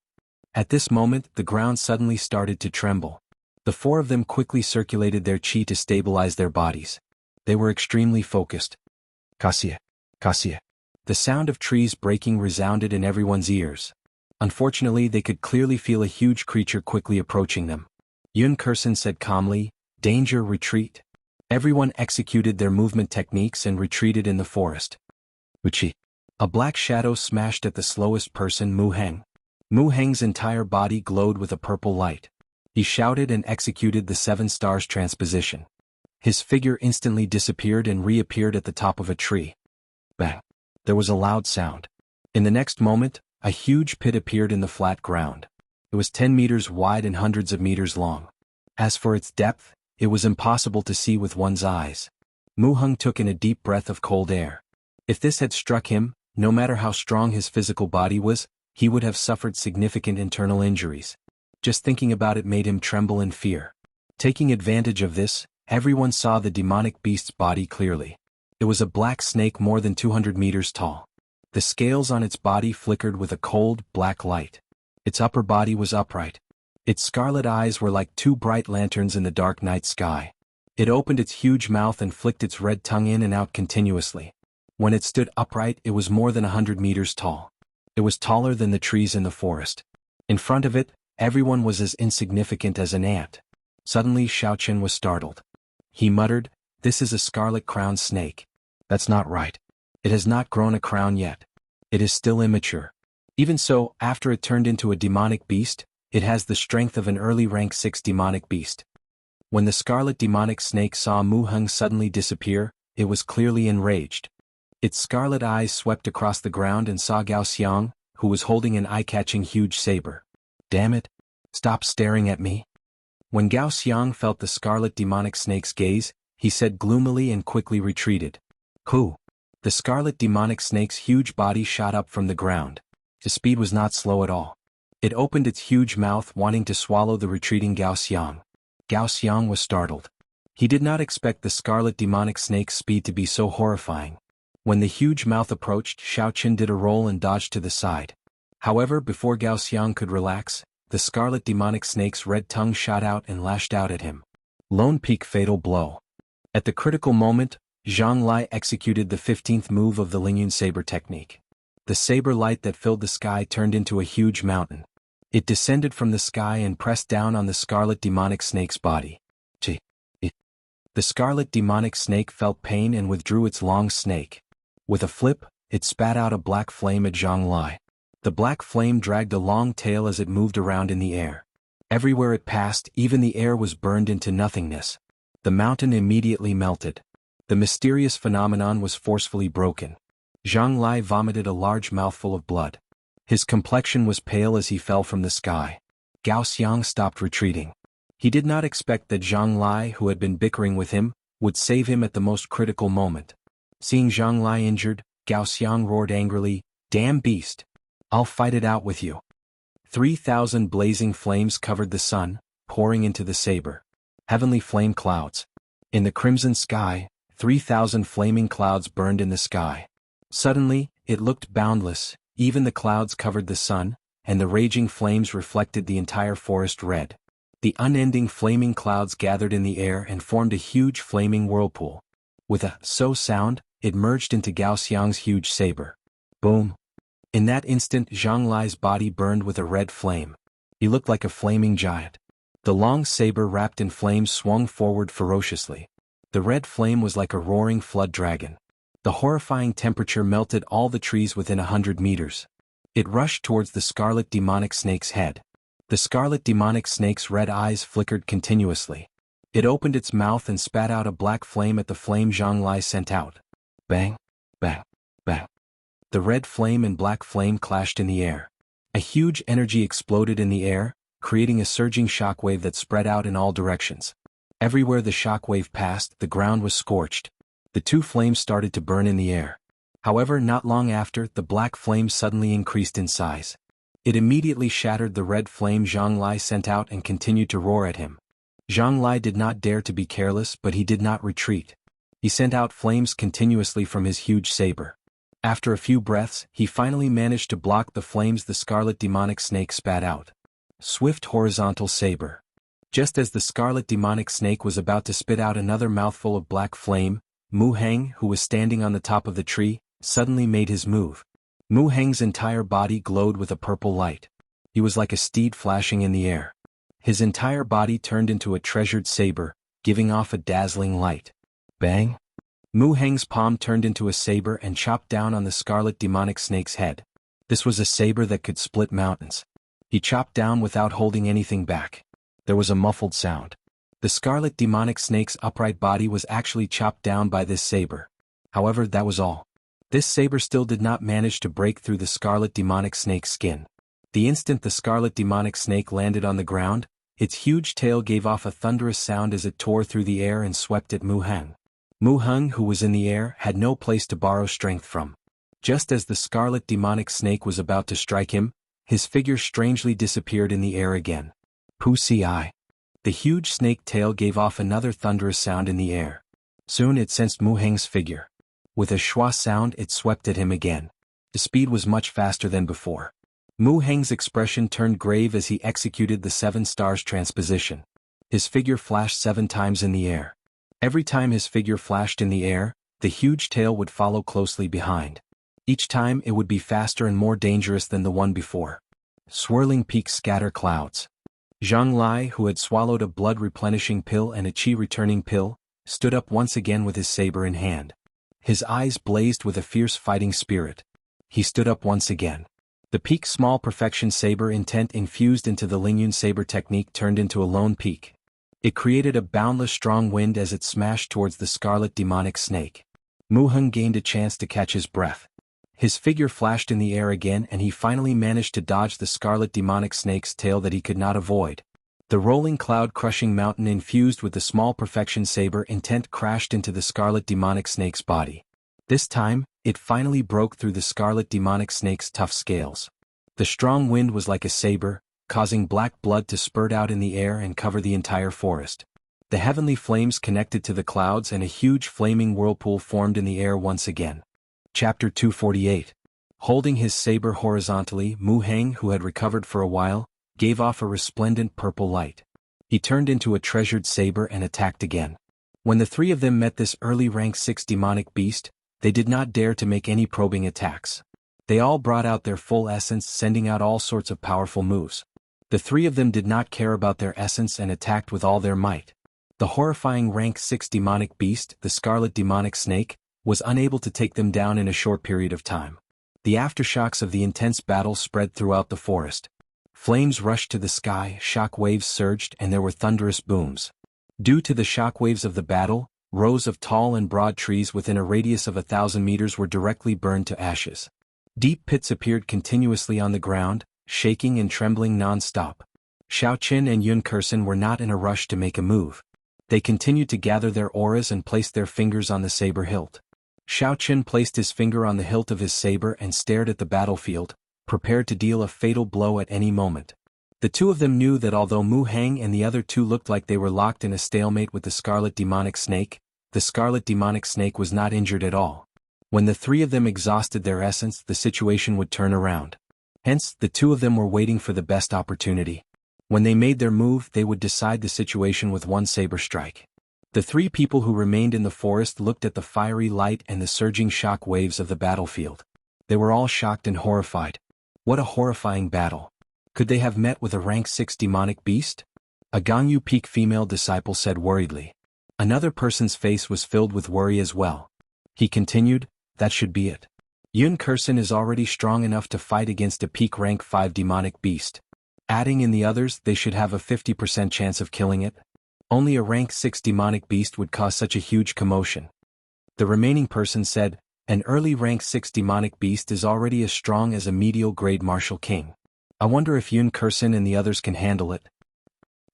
At this moment, the ground suddenly started to tremble. The 4 of them quickly circulated their chi to stabilize their bodies. They were extremely focused. Kasia, Kasia. The sound of trees breaking resounded in everyone's ears. Unfortunately, they could clearly feel a huge creature quickly approaching them. Yun Kursen said calmly, "Danger, retreat." Everyone executed their movement techniques and retreated in the forest. Wuxia. A black shadow smashed at the slowest person, Mu Heng. Mu Heng's entire body glowed with a purple light. He shouted and executed the 7 stars transposition. His figure instantly disappeared and reappeared at the top of a tree. Bang! There was a loud sound. In the next moment, a huge pit appeared in the flat ground. It was 10 meters wide and hundreds of meters long. As for its depth, it was impossible to see with one's eyes. Mu Heng took in a deep breath of cold air. If this had struck him, no matter how strong his physical body was, he would have suffered significant internal injuries. Just thinking about it made him tremble in fear. Taking advantage of this, everyone saw the demonic beast's body clearly. It was a black snake more than 200 meters tall. The scales on its body flickered with a cold, black light. Its upper body was upright. Its scarlet eyes were like 2 bright lanterns in the dark night sky. It opened its huge mouth and flicked its red tongue in and out continuously. When it stood upright, it was more than 100 meters tall. It was taller than the trees in the forest. In front of it, everyone was as insignificant as an ant. Suddenly Xiaoqin was startled. He muttered, "This is a scarlet-crowned snake. That's not right. It has not grown a crown yet. It is still immature." Even so, after it turned into a demonic beast, it has the strength of an early rank 6 demonic beast. When the scarlet demonic snake saw Mu Heng suddenly disappear, it was clearly enraged. Its scarlet eyes swept across the ground and saw Gao Xiang, who was holding an eye-catching huge saber. "Damn it! Stop staring at me." When Gao Xiang felt the scarlet demonic snake's gaze, he said gloomily and quickly retreated. "Who?" The scarlet demonic snake's huge body shot up from the ground. The speed was not slow at all. It opened its huge mouth wanting to swallow the retreating Gao Xiang. Gao Xiang was startled. He did not expect the scarlet demonic snake's speed to be so horrifying. When the huge mouth approached, Xiaoqin did a roll and dodged to the side. However, before Gao Xiang could relax, the scarlet demonic snake's red tongue shot out and lashed out at him. Lone Peak fatal blow. At the critical moment, Zhang Lai executed the 15th move of the Lingyun saber technique. The saber light that filled the sky turned into a huge mountain. It descended from the sky and pressed down on the scarlet demonic snake's body. The scarlet demonic snake felt pain and withdrew its long snake. With a flip, it spat out a black flame at Zhang Lai. The black flame dragged a long tail as it moved around in the air. Everywhere it passed, even the air was burned into nothingness. The mountain immediately melted. The mysterious phenomenon was forcefully broken. Zhang Lai vomited a large mouthful of blood. His complexion was pale as he fell from the sky. Gao Xiang stopped retreating. He did not expect that Zhang Lai, who had been bickering with him, would save him at the most critical moment. Seeing Zhang Lai injured, Gao Xiang roared angrily, "Damn beast! I'll fight it out with you." 3,000 blazing flames covered the sun, pouring into the saber. Heavenly flame clouds. In the crimson sky, 3,000 flaming clouds burned in the sky. Suddenly, it looked boundless, even the clouds covered the sun, and the raging flames reflected the entire forest red. The unending flaming clouds gathered in the air and formed a huge flaming whirlpool. With a "so" sound, it merged into Gao Xiang's huge saber. Boom! In that instant, Zhang Lai's body burned with a red flame. He looked like a flaming giant. The long saber wrapped in flames swung forward ferociously. The red flame was like a roaring flood dragon. The horrifying temperature melted all the trees within 100 meters. It rushed towards the scarlet demonic snake's head. The scarlet demonic snake's red eyes flickered continuously. It opened its mouth and spat out a black flame at the flame Zhang Lai sent out. Bang! Bang! Bang! The red flame and black flame clashed in the air. A huge energy exploded in the air, creating a surging shockwave that spread out in all directions. Everywhere the shockwave passed, the ground was scorched. The two flames started to burn in the air. However, not long after, the black flame suddenly increased in size. It immediately shattered the red flame Zhang Lai sent out and continued to roar at him. Zhang Lai did not dare to be careless, but he did not retreat. He sent out flames continuously from his huge saber. After a few breaths, he finally managed to block the flames the scarlet demonic snake spat out. Swift horizontal saber. Just as the scarlet demonic snake was about to spit out another mouthful of black flame, Mu Heng, who was standing on the top of the tree, suddenly made his move. Mu Heng's entire body glowed with a purple light. He was like a steed flashing in the air. His entire body turned into a treasured saber, giving off a dazzling light. Bang! Mu Heng's palm turned into a saber and chopped down on the scarlet demonic snake's head. This was a saber that could split mountains. He chopped down without holding anything back. There was a muffled sound. The scarlet demonic snake's upright body was actually chopped down by this saber. However, that was all. This saber still did not manage to break through the scarlet demonic snake's skin. The instant the scarlet demonic snake landed on the ground, its huge tail gave off a thunderous sound as it tore through the air and swept at Mu Heng. Mu Heng, who was in the air, had no place to borrow strength from. Just as the scarlet demonic snake was about to strike him, his figure strangely disappeared in the air again. Pu-ci. The huge snake tail gave off another thunderous sound in the air. Soon it sensed Mu Heng's figure. With a schwa sound, it swept at him again. The speed was much faster than before. Mu Heng's expression turned grave as he executed the 7 stars transposition. His figure flashed 7 times in the air. Every time his figure flashed in the air, the huge tail would follow closely behind. Each time it would be faster and more dangerous than the one before. Swirling peaks scatter clouds. Zhang Lai, who had swallowed a blood-replenishing pill and a qi-returning pill, stood up once again with his saber in hand. His eyes blazed with a fierce fighting spirit. He stood up once again. The peak small perfection saber intent infused into the Lingyun saber technique turned into a lone peak. It created a boundless strong wind as it smashed towards the scarlet demonic snake. Mu Heng gained a chance to catch his breath. His figure flashed in the air again and he finally managed to dodge the scarlet demonic snake's tail that he could not avoid. The rolling cloud-crushing mountain infused with the small perfection saber intent crashed into the scarlet demonic snake's body. This time, it finally broke through the scarlet demonic snake's tough scales. The strong wind was like a saber, causing black blood to spurt out in the air and cover the entire forest. The heavenly flames connected to the clouds and a huge flaming whirlpool formed in the air once again. Chapter 248. Holding his saber horizontally, Mu Heng, who had recovered for a while, gave off a resplendent purple light. He turned into a treasured saber and attacked again. When the three of them met this early rank 6 demonic beast, they did not dare to make any probing attacks. They all brought out their full essence, sending out all sorts of powerful moves. The three of them did not care about their essence and attacked with all their might. The horrifying rank 6 demonic beast, the scarlet demonic snake, was unable to take them down in a short period of time. The aftershocks of the intense battle spread throughout the forest. Flames rushed to the sky, shock waves surged, and there were thunderous booms. Due to the shock waves of the battle, rows of tall and broad trees within a radius of 1,000 meters were directly burned to ashes. Deep pits appeared continuously on the ground, shaking and trembling non-stop. Xiao Qin and Yun Kursen were not in a rush to make a move. They continued to gather their auras and placed their fingers on the saber hilt. Xiao Qin placed his finger on the hilt of his saber and stared at the battlefield, prepared to deal a fatal blow at any moment. The two of them knew that although Mu Heng and the other two looked like they were locked in a stalemate with the scarlet demonic snake, the scarlet demonic snake was not injured at all. When the three of them exhausted their essence, the situation would turn around. Hence, the two of them were waiting for the best opportunity. When they made their move, they would decide the situation with one saber strike. The three people who remained in the forest looked at the fiery light and the surging shock waves of the battlefield. They were all shocked and horrified. What a horrifying battle. Could they have met with a rank 6 demonic beast? A Gangyu Peak female disciple said worriedly. Another person's face was filled with worry as well. He continued, that should be it. Yun Kursen is already strong enough to fight against a peak rank 5 demonic beast. Adding in the others, they should have a 50% chance of killing it. Only a rank 6 demonic beast would cause such a huge commotion. The remaining person said, an early rank 6 demonic beast is already as strong as a medial grade martial king. I wonder if Yun Kursen and the others can handle it.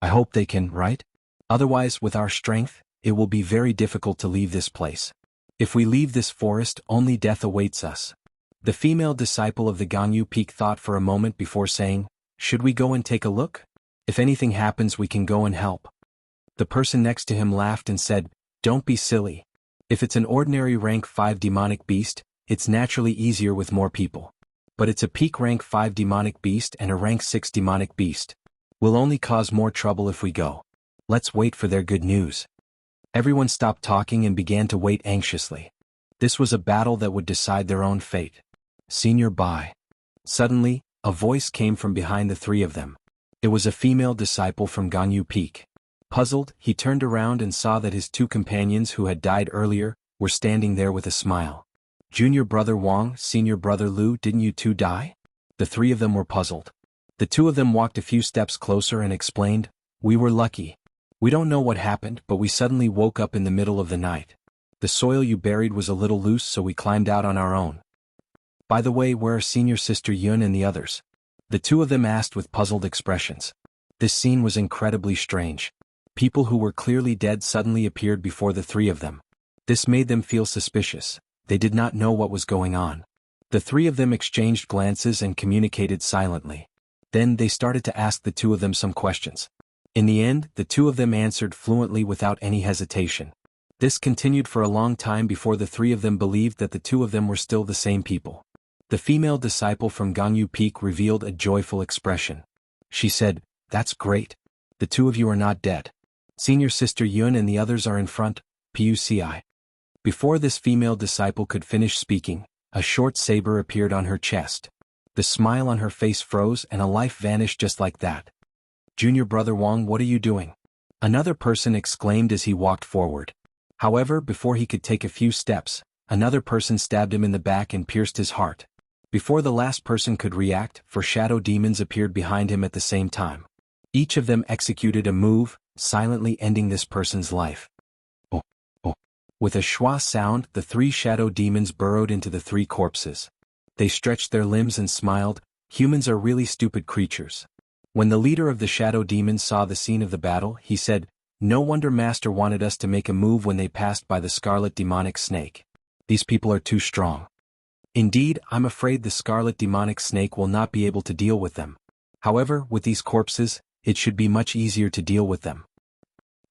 I hope they can, right? Otherwise, with our strength, it will be very difficult to leave this place. If we leave this forest, only death awaits us. The female disciple of the Gangyu Peak thought for a moment before saying, should we go and take a look? If anything happens, we can go and help. The person next to him laughed and said, don't be silly. If it's an ordinary rank 5 demonic beast, it's naturally easier with more people. But it's a peak rank 5 demonic beast and a rank 6 demonic beast. We'll only cause more trouble if we go. Let's wait for their good news. Everyone stopped talking and began to wait anxiously. This was a battle that would decide their own fate. Senior Bai. Suddenly, a voice came from behind the three of them. It was a female disciple from Gangyu Peak. Puzzled, he turned around and saw that his two companions who had died earlier were standing there with a smile. Junior brother Wang, senior brother Lu, didn't you two die? The three of them were puzzled. The two of them walked a few steps closer and explained, we were lucky. We don't know what happened, but we suddenly woke up in the middle of the night. The soil you buried was a little loose, so we climbed out on our own. By the way, where are senior sister Yun and the others? The two of them asked with puzzled expressions. This scene was incredibly strange. People who were clearly dead suddenly appeared before the three of them. This made them feel suspicious. They did not know what was going on. The three of them exchanged glances and communicated silently. Then they started to ask the two of them some questions. In the end, the two of them answered fluently without any hesitation. This continued for a long time before the three of them believed that the two of them were still the same people. The female disciple from Gangyu Peak revealed a joyful expression. She said, that's great. The two of you are not dead. Senior sister Yun and the others are in front, PUCI. Before this female disciple could finish speaking, a short saber appeared on her chest. The smile on her face froze and a life vanished just like that. Junior brother Wang, what are you doing? Another person exclaimed as he walked forward. However, before he could take a few steps, another person stabbed him in the back and pierced his heart. Before the last person could react, 4 shadow demons appeared behind him at the same time. Each of them executed a move, silently ending this person's life. Oh, oh. With a schwa sound, the three shadow demons burrowed into the three corpses. They stretched their limbs and smiled. Humans are really stupid creatures. When the leader of the shadow demons saw the scene of the battle, he said, "No wonder Master wanted us to make a move when they passed by the scarlet demonic snake. These people are too strong. Indeed, I'm afraid the scarlet demonic snake will not be able to deal with them. However, with these corpses, it should be much easier to deal with them."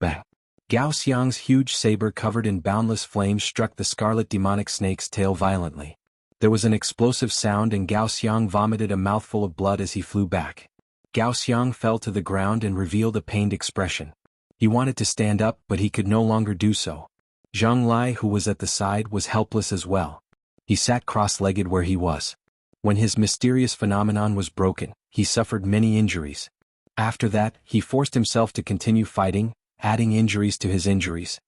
Bang! Gao Xiang's huge saber covered in boundless flames struck the scarlet demonic snake's tail violently. There was an explosive sound and Gao Xiang vomited a mouthful of blood as he flew back. Gao Xiang fell to the ground and revealed a pained expression. He wanted to stand up but he could no longer do so. Zhang Lai, who was at the side, was helpless as well. He sat cross-legged where he was. When his mysterious phenomenon was broken, he suffered many injuries. After that, he forced himself to continue fighting, adding injuries to his injuries.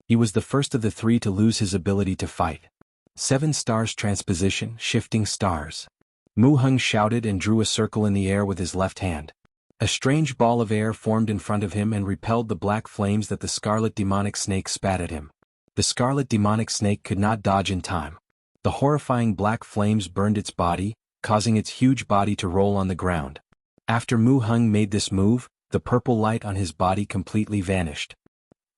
He was the first of the three to lose his ability to fight. 7 stars transposition, shifting stars. Mu Heng shouted and drew a circle in the air with his left hand. A strange ball of air formed in front of him and repelled the black flames that the scarlet demonic snake spat at him. The scarlet demonic snake could not dodge in time. The horrifying black flames burned its body, causing its huge body to roll on the ground. After Mu Heng made this move, the purple light on his body completely vanished.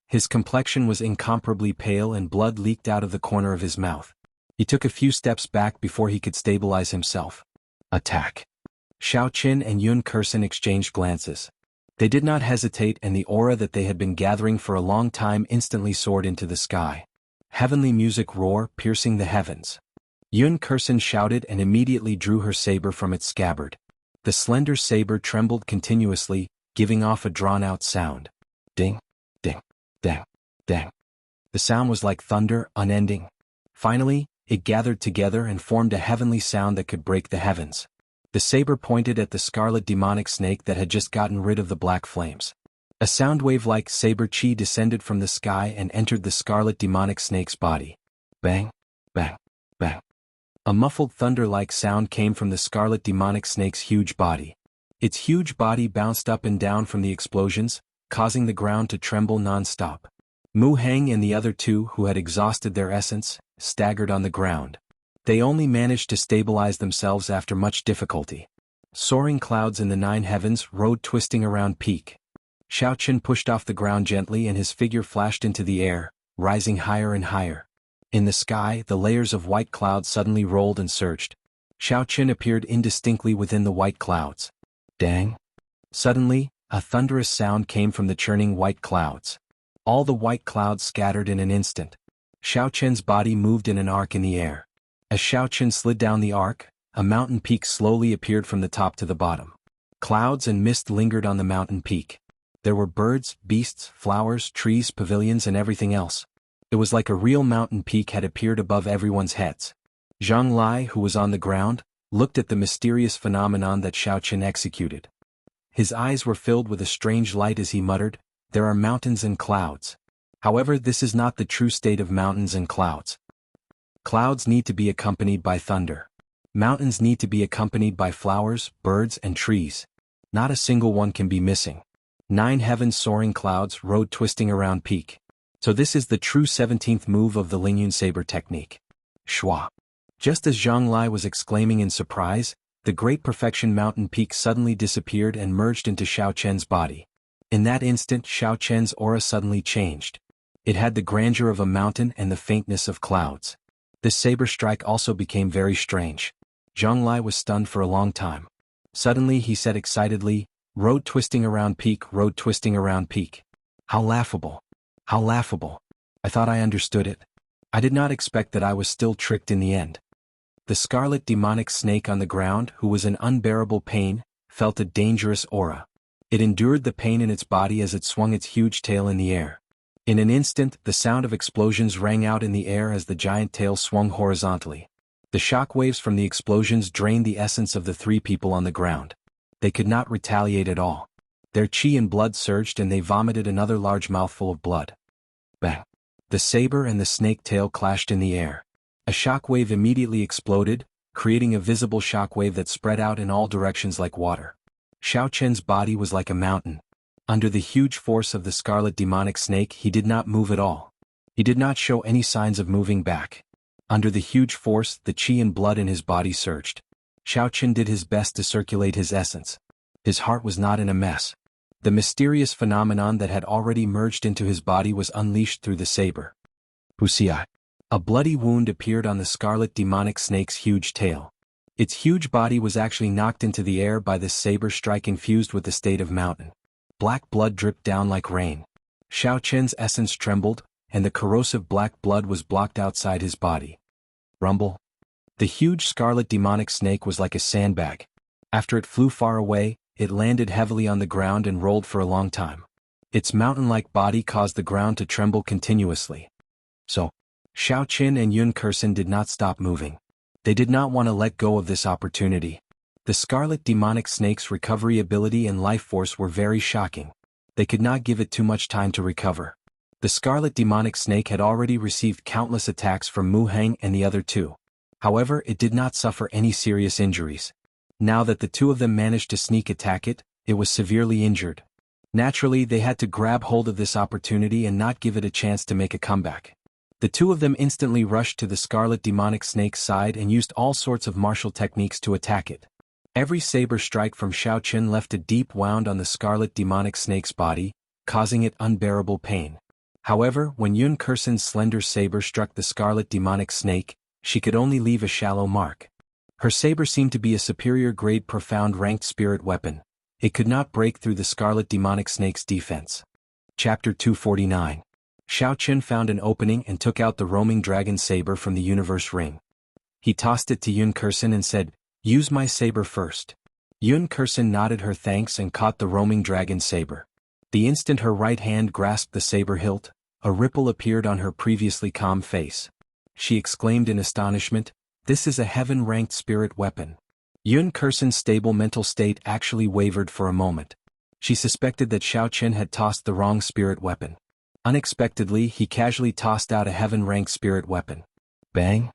His complexion was incomparably pale and blood leaked out of the corner of his mouth. He took a few steps back before he could stabilize himself. Attack! Xiao Qin and Yun Kursen exchanged glances. They did not hesitate and the aura that they had been gathering for a long time instantly soared into the sky. Heavenly music roar, piercing the heavens. Yun Kursen shouted and immediately drew her saber from its scabbard. The slender saber trembled continuously, giving off a drawn-out sound. Ding, ding, dang, dang. The sound was like thunder, unending. Finally, it gathered together and formed a heavenly sound that could break the heavens. The saber pointed at the scarlet demonic snake that had just gotten rid of the black flames. A sound wave like saber chi descended from the sky and entered the scarlet demonic snake's body. Bang, bang, bang. A muffled thunder-like sound came from the scarlet demonic snake's huge body. Its huge body bounced up and down from the explosions, causing the ground to tremble non-stop. Mu Heng and the other two, who had exhausted their essence, staggered on the ground. They only managed to stabilize themselves after much difficulty. Soaring clouds in the 9 heavens rode twisting around peak. Xiao Qin pushed off the ground gently and his figure flashed into the air, rising higher and higher. In the sky, the layers of white clouds suddenly rolled and surged. Xiao Qin appeared indistinctly within the white clouds. Dang! Suddenly, a thunderous sound came from the churning white clouds. All the white clouds scattered in an instant. Xiao Qin's body moved in an arc in the air. As Xiao Qin slid down the arc, a mountain peak slowly appeared from the top to the bottom. Clouds and mist lingered on the mountain peak. There were birds, beasts, flowers, trees, pavilions and everything else. It was like a real mountain peak had appeared above everyone's heads. Zhang Lai, who was on the ground, looked at the mysterious phenomenon that Xiao Qin executed. His eyes were filled with a strange light as he muttered, "There are mountains and clouds. However, this is not the true state of mountains and clouds. Clouds need to be accompanied by thunder. Mountains need to be accompanied by flowers, birds, and trees. Not a single one can be missing." 9 heavens soaring clouds rode twisting around peak. So this is the true 17th move of the Lingyun Saber technique. Schwa. Just as Zhang Lai was exclaiming in surprise, the great perfection mountain peak suddenly disappeared and merged into Xiao Chen's body. In that instant, Xiao Chen's aura suddenly changed. It had the grandeur of a mountain and the faintness of clouds. This saber strike also became very strange. Zhang Lai was stunned for a long time. Suddenly he said excitedly, "Road twisting around peak, road twisting around peak. How laughable. How laughable. I thought I understood it. I did not expect that I was still tricked in the end." The scarlet demonic snake on the ground, who was in unbearable pain, felt a dangerous aura. It endured the pain in its body as it swung its huge tail in the air. In an instant, the sound of explosions rang out in the air as the giant tail swung horizontally. The shock waves from the explosions drained the essence of the 3 people on the ground. They could not retaliate at all. Their chi and blood surged and they vomited another large mouthful of blood. Bang! The saber and the snake tail clashed in the air. A shock wave immediately exploded, creating a visible shock wave that spread out in all directions like water. Xiao Chen's body was like a mountain. Under the huge force of the scarlet demonic snake, he did not move at all. He did not show any signs of moving back. Under the huge force, the chi and blood in his body surged. Xiao Qin did his best to circulate his essence. His heart was not in a mess. The mysterious phenomenon that had already merged into his body was unleashed through the saber. Wuxia. A bloody wound appeared on the scarlet demonic snake's huge tail. Its huge body was actually knocked into the air by this saber strike infused with the state of mountain. Black blood dripped down like rain. Xiao Qin's essence trembled, and the corrosive black blood was blocked outside his body. Rumble. The huge scarlet demonic snake was like a sandbag. After it flew far away, it landed heavily on the ground and rolled for a long time. Its mountain-like body caused the ground to tremble continuously. So, Xiao Qin and Yun Kursen did not stop moving. They did not want to let go of this opportunity. The scarlet demonic snake's recovery ability and life force were very shocking. They could not give it too much time to recover. The scarlet demonic snake had already received countless attacks from Mu Heng and the other two. However, it did not suffer any serious injuries. Now that the two of them managed to sneak attack it, it was severely injured. Naturally, they had to grab hold of this opportunity and not give it a chance to make a comeback. The two of them instantly rushed to the scarlet demonic snake's side and used all sorts of martial techniques to attack it. Every saber strike from Xiao Qin left a deep wound on the scarlet demonic snake's body, causing it unbearable pain. However, when Yun Kursen's slender saber struck the scarlet demonic snake, she could only leave a shallow mark. Her saber seemed to be a superior grade profound ranked spirit weapon. It could not break through the scarlet demonic snake's defense. Chapter 249. Xiao Qin found an opening and took out the roaming dragon saber from the universe ring. He tossed it to Yun Kursen and said, "Use my saber first." Yun Kursen nodded her thanks and caught the roaming dragon saber. The instant her right hand grasped the saber hilt, a ripple appeared on her previously calm face. She exclaimed in astonishment, "This is a heaven-ranked spirit weapon." Yun Kursen's stable mental state actually wavered for a moment. She suspected that Xiao Qin had tossed the wrong spirit weapon. Unexpectedly, he casually tossed out a heaven-ranked spirit weapon. Bang!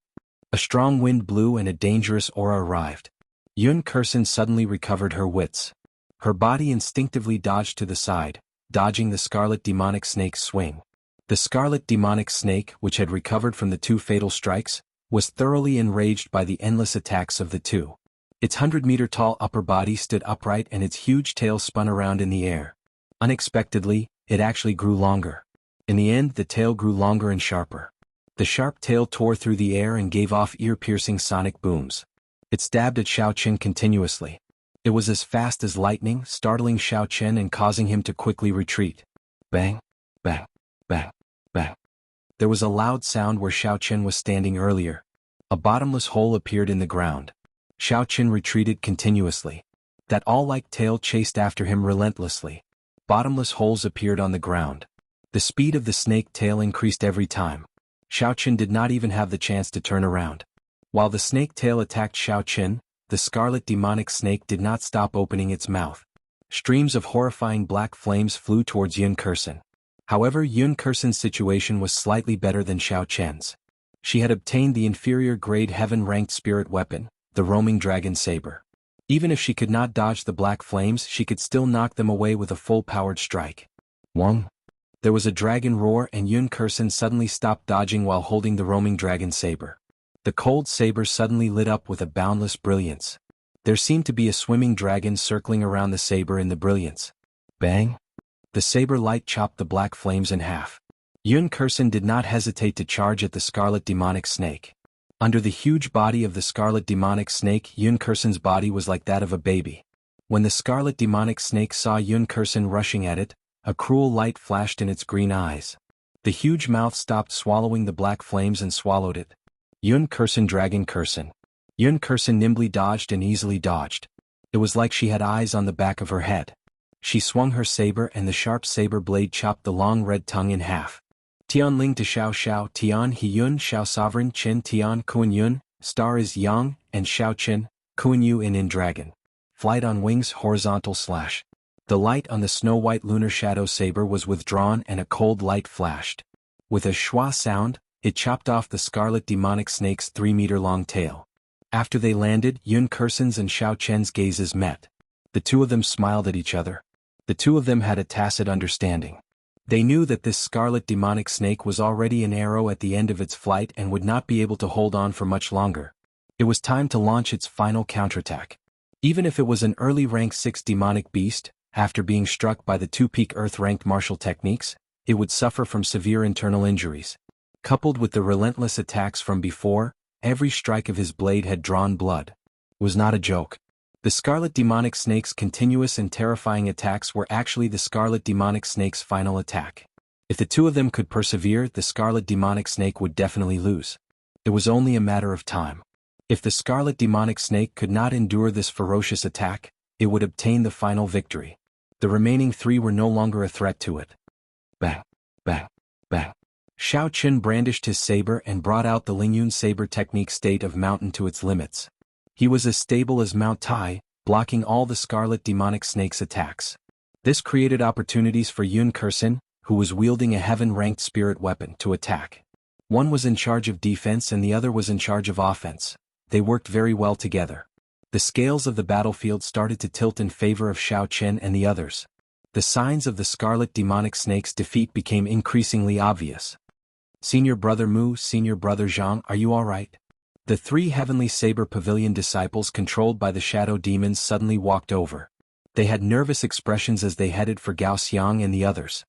A strong wind blew and a dangerous aura arrived. Yun Kursen suddenly recovered her wits. Her body instinctively dodged to the side, dodging the scarlet demonic snake's swing. The scarlet demonic snake, which had recovered from the two fatal strikes, was thoroughly enraged by the endless attacks of the two. Its 100-meter-tall upper body stood upright and its huge tail spun around in the air. Unexpectedly, it actually grew longer. In the end, the tail grew longer and sharper. The sharp tail tore through the air and gave off ear-piercing sonic booms. It stabbed at Xiao Qin continuously. It was as fast as lightning, startling Xiao Qin and causing him to quickly retreat. Bang, bang, bang, bang. There was a loud sound where Xiao Qin was standing earlier. A bottomless hole appeared in the ground. Xiao Qin retreated continuously. That all-like tail chased after him relentlessly. Bottomless holes appeared on the ground. The speed of the snake tail increased every time. Xiao Qin did not even have the chance to turn around. While the snake tail attacked Xiao Qin, the scarlet demonic snake did not stop opening its mouth. Streams of horrifying black flames flew towards Yun Kursen. However, Yun Kursen's situation was slightly better than Xiao Qin's. She had obtained the inferior grade heaven-ranked spirit weapon, the roaming dragon saber. Even if she could not dodge the black flames, she could still knock them away with a full-powered strike. Wong! There was a dragon roar and Yun Kursen suddenly stopped dodging while holding the roaming dragon saber. The cold saber suddenly lit up with a boundless brilliance. There seemed to be a swimming dragon circling around the saber in the brilliance. Bang! The saber light chopped the black flames in half. Yun Kursen did not hesitate to charge at the scarlet demonic snake. Under the huge body of the scarlet demonic snake, Yun Kursen's body was like that of a baby. When the scarlet demonic snake saw Yun Kursen rushing at it, a cruel light flashed in its green eyes. The huge mouth stopped swallowing the black flames and swallowed it. Yun Kursen Dragon Kursen. Yun Kursen nimbly dodged and easily dodged. It was like she had eyes on the back of her head. She swung her saber and the sharp saber blade chopped the long red tongue in half. Tian Ling to Xiao Xiao Tian He Yun Xiao Sovereign Qin Tian Kuan Yun, Star is Yang, and Xiao Qin, Kuan Yu in Dragon. Flight on wings horizontal slash. The light on the snow-white lunar shadow saber was withdrawn and a cold light flashed. With a schwa sound, it chopped off the scarlet demonic snake's 3-meter-long tail. After they landed, Yun Kursen's and Xiao Qin's gazes met. The two of them smiled at each other. The two of them had a tacit understanding. They knew that this scarlet demonic snake was already an arrow at the end of its flight and would not be able to hold on for much longer. It was time to launch its final counterattack. Even if it was an early rank 6 demonic beast, after being struck by the two peak earth-ranked martial techniques, it would suffer from severe internal injuries. Coupled with the relentless attacks from before, every strike of his blade had drawn blood. It was not a joke. The scarlet demonic snake's continuous and terrifying attacks were actually the scarlet demonic snake's final attack. If the two of them could persevere, the scarlet demonic snake would definitely lose. It was only a matter of time. If the scarlet demonic snake could not endure this ferocious attack, it would obtain the final victory. The remaining three were no longer a threat to it. Bang, bang, bang. Xiao Qin brandished his saber and brought out the Lingyun saber technique state of mountain to its limits. He was as stable as Mount Tai, blocking all the scarlet demonic snake's attacks. This created opportunities for Yun Kursin, who was wielding a heaven-ranked spirit weapon, to attack. One was in charge of defense and the other was in charge of offense. They worked very well together. The scales of the battlefield started to tilt in favor of Xiao Qin and the others. The signs of the scarlet demonic snake's defeat became increasingly obvious. Senior Brother Mu, Senior Brother Zhang, are you all right? The three Heavenly Saber Pavilion disciples controlled by the shadow demons suddenly walked over. They had nervous expressions as they headed for Gao Xiang and the others.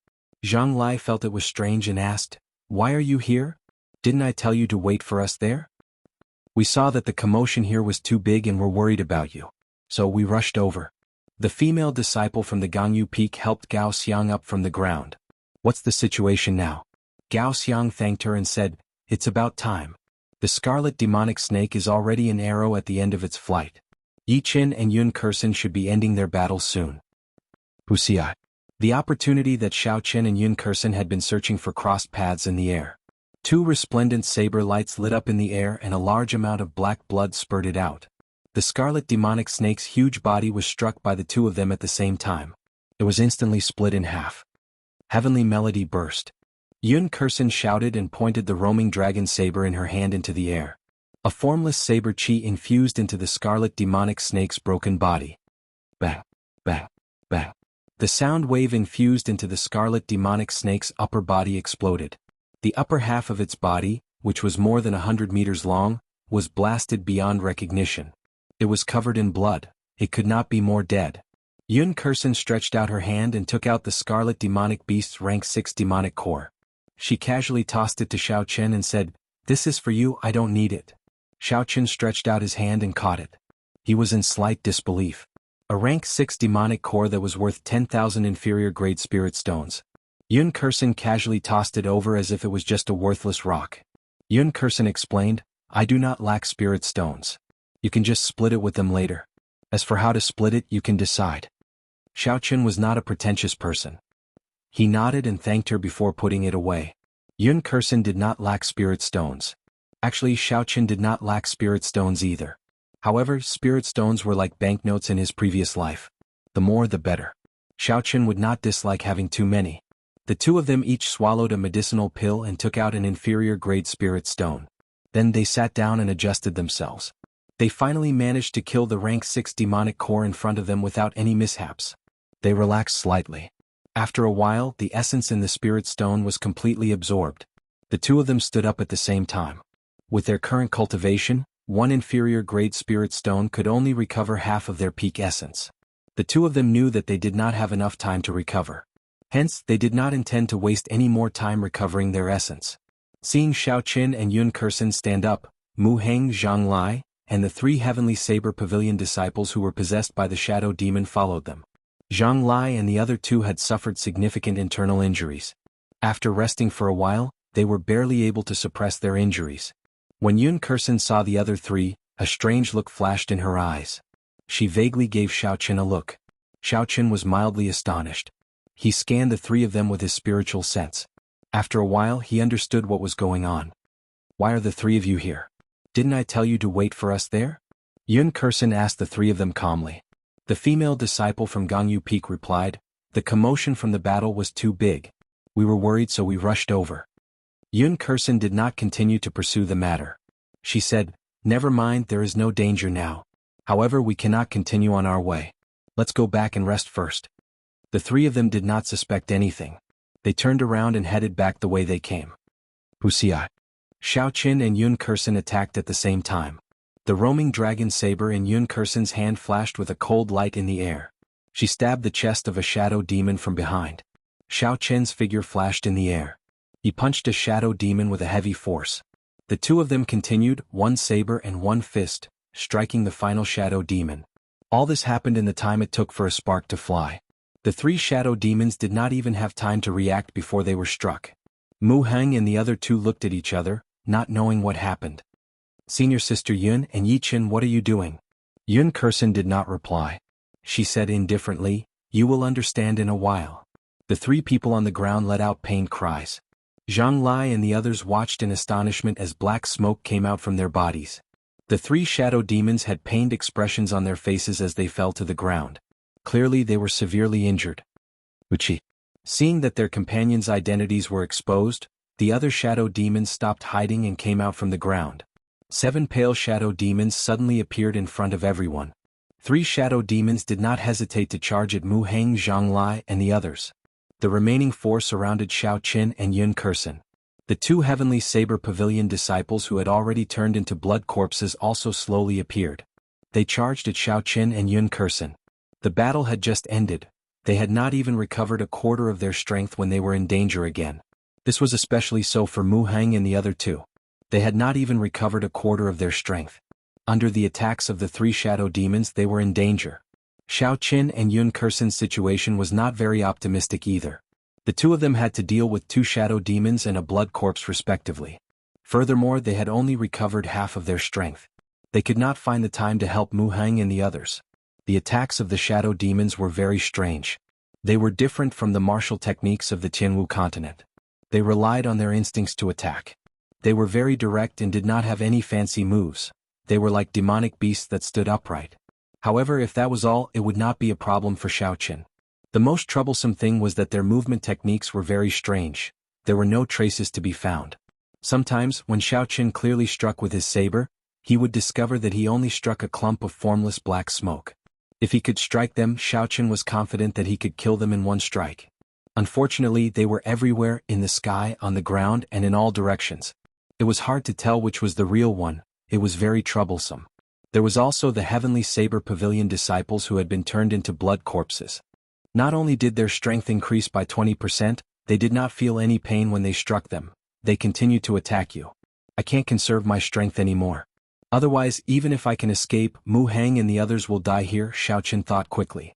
Zhang Lai felt it was strange and asked, "Why are you here? Didn't I tell you to wait for us there? We saw that the commotion here was too big and were worried about you. So we rushed over." The female disciple from the Gangyu Peak helped Gao Xiang up from the ground. "What's the situation now?" Gao Xiang thanked her and said, "It's about time. The scarlet demonic snake is already an arrow at the end of its flight. Yi Qin and Yun Kursin should be ending their battle soon." Wuxia. The opportunity that Xiao Qin and Yun Kursin had been searching for crossed paths in the air. Two resplendent saber lights lit up in the air and a large amount of black blood spurted out. The scarlet demonic snake's huge body was struck by the two of them at the same time. It was instantly split in half. Heavenly melody burst. Yun Kursin shouted and pointed the roaming dragon saber in her hand into the air. A formless saber chi infused into the scarlet demonic snake's broken body. Bang, bang, bang. The sound wave infused into the scarlet demonic snake's upper body exploded. The upper half of its body, which was more than 100 meters long, was blasted beyond recognition. It was covered in blood. It could not be more dead. Yun Kursin stretched out her hand and took out the scarlet demonic beast's rank 6 demonic core. She casually tossed it to Xiao Qin and said, "This is for you, I don't need it." Xiao Qin stretched out his hand and caught it. He was in slight disbelief. A rank 6 demonic core that was worth 10,000 inferior grade spirit stones. Yun Kursin casually tossed it over as if it was just a worthless rock. Yun Kursin explained, "I do not lack spirit stones. You can just split it with them later. As for how to split it, you can decide." Xiao Qin was not a pretentious person. He nodded and thanked her before putting it away. Yun Kursin did not lack spirit stones. Actually, Xiao Qin did not lack spirit stones either. However, spirit stones were like banknotes in his previous life. The more the better. Xiao Qin would not dislike having too many. The two of them each swallowed a medicinal pill and took out an inferior grade spirit stone. Then they sat down and adjusted themselves. They finally managed to kill the rank 6 demonic core in front of them without any mishaps. They relaxed slightly. After a while, the essence in the spirit stone was completely absorbed. The two of them stood up at the same time. With their current cultivation, one inferior grade spirit stone could only recover half of their peak essence. The two of them knew that they did not have enough time to recover. Hence, they did not intend to waste any more time recovering their essence. Seeing Xiao Qin and Yun Kursin stand up, Mu Heng, Zhang Lai, and the three Heavenly Saber Pavilion disciples who were possessed by the shadow demon followed them. Zhang Lai and the other two had suffered significant internal injuries. After resting for a while, they were barely able to suppress their injuries. When Yun Kursin saw the other three, a strange look flashed in her eyes. She vaguely gave Xiao Qin a look. Xiao Qin was mildly astonished. He scanned the three of them with his spiritual sense. After a while, he understood what was going on. "Why are the three of you here? Didn't I tell you to wait for us there?" Yun Kursin asked the three of them calmly. The female disciple from Gangyu Peak replied, "The commotion from the battle was too big. We were worried so we rushed over." Yun Kursin did not continue to pursue the matter. She said, "Never mind, there is no danger now. However, we cannot continue on our way. Let's go back and rest first." The three of them did not suspect anything. They turned around and headed back the way they came. Wuxia. Xiao Qin and Yun Kursen attacked at the same time. The roaming dragon saber in Yun Kursen's hand flashed with a cold light in the air. She stabbed the chest of a shadow demon from behind. Xiao Qin's figure flashed in the air. He punched a shadow demon with a heavy force. The two of them continued, one saber and one fist, striking the final shadow demon. All this happened in the time it took for a spark to fly. The three shadow demons did not even have time to react before they were struck. Mu Heng and the other two looked at each other, not knowing what happened. Senior Sister Yun and Yichen, what are you doing? Yun Kursen did not reply. She said indifferently, you will understand in a while. The three people on the ground let out pained cries. Zhang Lai and the others watched in astonishment as black smoke came out from their bodies. The three shadow demons had pained expressions on their faces as they fell to the ground. Clearly they were severely injured. Wuxia. Seeing that their companions' identities were exposed, the other shadow demons stopped hiding and came out from the ground. 7 pale shadow demons suddenly appeared in front of everyone. 3 shadow demons did not hesitate to charge at Mu Heng, Zhang Lai, and the others. The remaining 4 surrounded Xiao Qin and Yun Kursen. The 2 Heavenly Saber Pavilion disciples who had already turned into blood corpses also slowly appeared. They charged at Xiao Qin and Yun Kursen. The battle had just ended. They had not even recovered a quarter of their strength when they were in danger again. This was especially so for Mu Heng and the other 2. They had not even recovered a quarter of their strength. Under the attacks of the 3 shadow demons they were in danger. Xiao Qin and Yun Kursen's situation was not very optimistic either. The 2 of them had to deal with 2 shadow demons and a blood corpse respectively. Furthermore, they had only recovered half of their strength. They could not find the time to help Mu Heng and the others. The attacks of the shadow demons were very strange. They were different from the martial techniques of the Tianwu continent. They relied on their instincts to attack. They were very direct and did not have any fancy moves. They were like demonic beasts that stood upright. However, if that was all, it would not be a problem for Xiao Qin. The most troublesome thing was that their movement techniques were very strange. There were no traces to be found. Sometimes, when Xiao Qin clearly struck with his saber, he would discover that he only struck a clump of formless black smoke. If he could strike them, Xiao Qin was confident that he could kill them in one strike. Unfortunately, they were everywhere, in the sky, on the ground, and in all directions. It was hard to tell which was the real one. It was very troublesome. There was also the Heavenly Saber Pavilion disciples who had been turned into blood corpses. Not only did their strength increase by 20%, they did not feel any pain when they struck them. They continued to attack you. I can't conserve my strength anymore. Otherwise, even if I can escape, Mu Heng and the others will die here, Xiao Qin thought quickly.